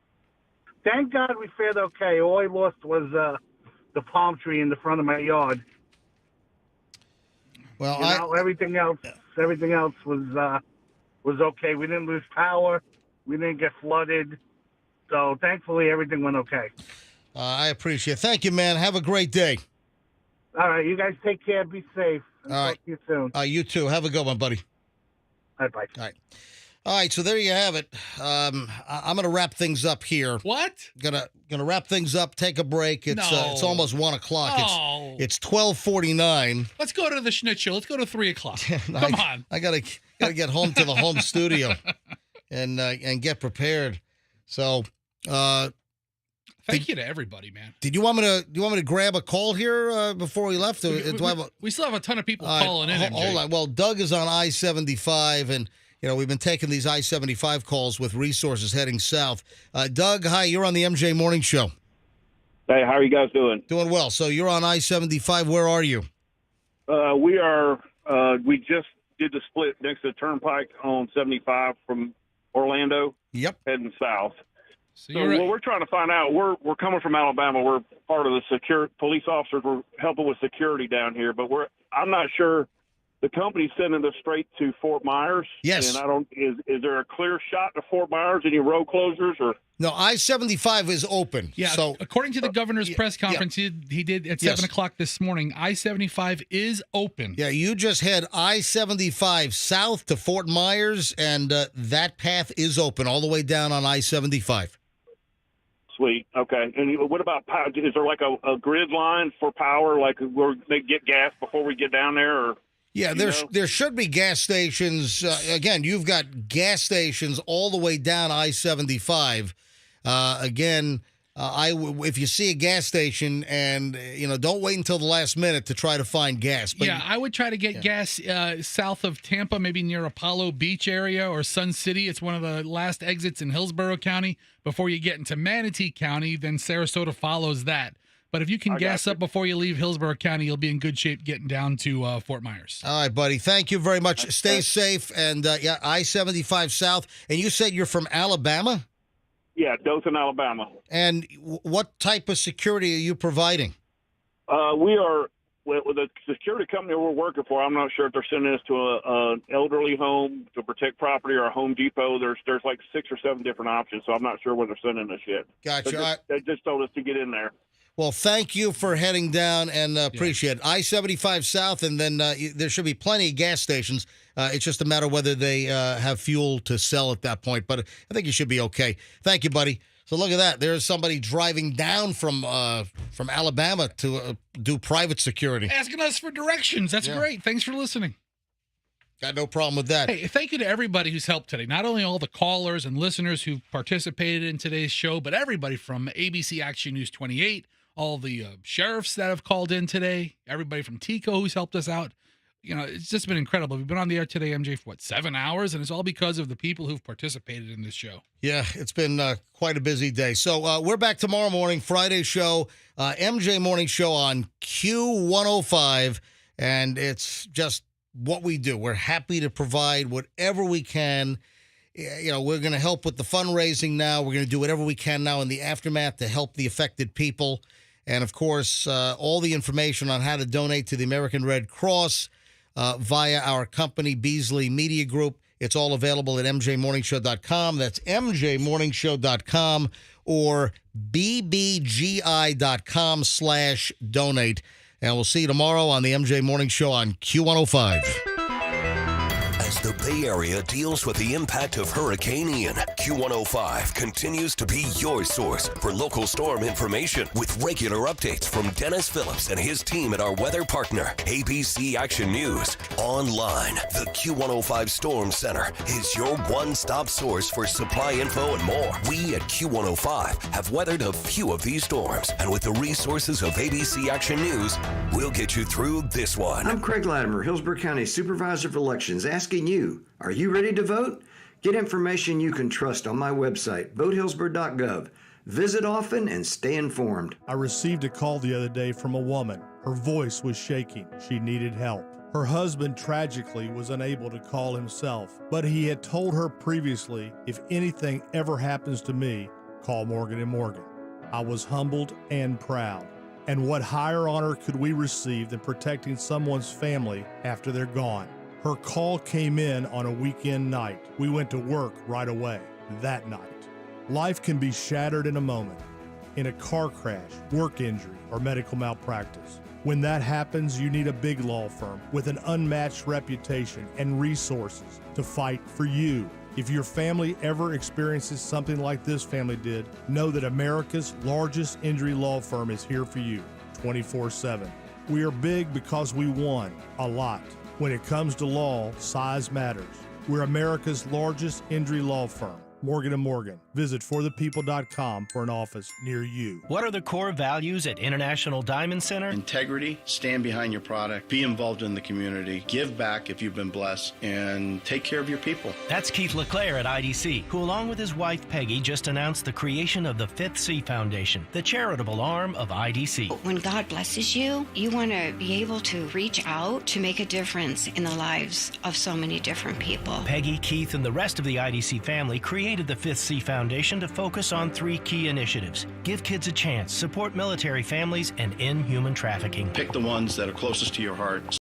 thank God we fared okay. All I lost was the palm tree in the front of my yard. Well, everything else was okay. We didn't lose power. We didn't get flooded. So thankfully, everything went okay. I appreciate it. Thank you, man. Have a great day. All right, you guys take care. Be safe. All right. Talk to you soon. You too. Have a good one, buddy. Bye-bye. All right. All right, so there you have it. I'm going to wrap things up here. What? Gonna wrap things up. Take a break. It's almost 1 o'clock. Oh. It's 12:49. Let's go to the schnitzel. Let's go to 3 o'clock. Come on. I gotta get home to the home studio and get prepared. So, thank you to everybody, man. Did you want me to grab a call here before we left? We still have a ton of people calling in. Hold on. Well, Doug is on I-75, and we've been taking these I-75 calls with resources heading south. Doug, hi. You're on the MJ Morning Show. Hey, how are you guys doing? Doing well. So you're on I-75. Where are you? We are. We just did the split next to the Turnpike on 75 from Orlando. Yep. Heading south. So we're trying to find out. We're coming from Alabama. We're part of the police officers. We're helping with security down here, but I'm not sure. The company's sending us straight to Fort Myers. Yes. And is there a clear shot to Fort Myers? Any road closures or? No, I-75 is open. Yeah, So according to the governor's press conference he did at 7 o'clock this morning, I-75 is open. Yeah, you just head I-75 south to Fort Myers, and that path is open all the way down on I-75. Sweet. Okay. And what about power? Is there like a grid line for power, like where they get gas before we get down there? Or yeah, there should be gas stations. Again, you've got gas stations all the way down I-75. If you see a gas station, and don't wait until the last minute to try to find gas. But I would try to get gas south of Tampa, maybe near Apollo Beach area or Sun City. It's one of the last exits in Hillsborough County before you get into Manatee County. Then Sarasota follows that. But if you can gas up before you leave Hillsborough County, you'll be in good shape getting down to Fort Myers. All right, buddy. Thank you very much. Stay safe. And I-75 south. And you said you're from Alabama? Yeah, Dothan, Alabama. And what type of security are you providing? We are with the security company we're working for. I'm not sure if they're sending us to an elderly home to protect property or a Home Depot. There's like 6 or 7 different options, so I'm not sure where they're sending us yet. Gotcha. They just told us to get in there. Well, thank you for heading down, and appreciate it. I-75 south, and then there should be plenty of gas stations. It's just a matter of whether they have fuel to sell at that point. But I think you should be okay. Thank you, buddy. So look at that. There's somebody driving down from Alabama to do private security. Asking us for directions. That's great. Thanks for listening. Got no problem with that. Hey, thank you to everybody who's helped today. Not only all the callers and listeners who participated in today's show, but everybody from ABC Action News 28, all the sheriffs that have called in today, everybody from TICO who's helped us out. It's just been incredible. We've been on the air today, MJ, for 7 hours, and it's all because of the people who've participated in this show. Yeah, it's been quite a busy day. So we're back tomorrow morning, Friday show, MJ Morning Show on Q105, and it's just what we do. We're happy to provide whatever we can. We're going to help with the fundraising now. We're going to do whatever we can now in the aftermath to help the affected people. And, of course, all the information on how to donate to the American Red Cross via our company, Beasley Media Group. It's all available at mjmorningshow.com. That's mjmorningshow.com or bbgi.com/donate. And we'll see you tomorrow on the MJ Morning Show on Q105. As the Bay Area deals with the impact of Hurricane Ian, Q105 continues to be your source for local storm information with regular updates from Dennis Phillips and his team at our weather partner, ABC Action News. Online, the Q105 Storm Center is your one-stop source for supply info and more. We at Q105 have weathered a few of these storms, and with the resources of ABC Action News, we'll get you through this one. I'm Craig Latimer, Hillsborough County Supervisor of Elections, asking you, are you ready to vote? Get information you can trust on my website, votehillsborough.gov. Visit often and stay informed. I received a call the other day from a woman. Her voice was shaking. She needed help. Her husband tragically was unable to call himself, but he had told her previously, if anything ever happens to me, call Morgan & Morgan. I was humbled and proud. And what higher honor could we receive than protecting someone's family after they're gone? Her call came in on a weekend night. We went to work right away that night. Life can be shattered in a moment, in a car crash, work injury, or medical malpractice. When that happens, you need a big law firm with an unmatched reputation and resources to fight for you. If your family ever experiences something like this family did, know that America's largest injury law firm is here for you 24/7. We are big because we won a lot. When it comes to law, size matters. We're America's largest injury law firm, Morgan & Morgan. Visit forthepeople.com for an office near you. What are the core values at International Diamond Center? Integrity, stand behind your product, be involved in the community, give back if you've been blessed, and take care of your people. That's Keith LeClaire at IDC, who along with his wife Peggy just announced the creation of the Fifth Sea Foundation, the charitable arm of IDC. When God blesses you, you want to be able to reach out to make a difference in the lives of so many different people. Peggy, Keith, and the rest of the IDC family created the Fifth Sea Foundation to focus on 3 key initiatives: give kids a chance, support military families, and end human trafficking. Pick the ones that are closest to your heart.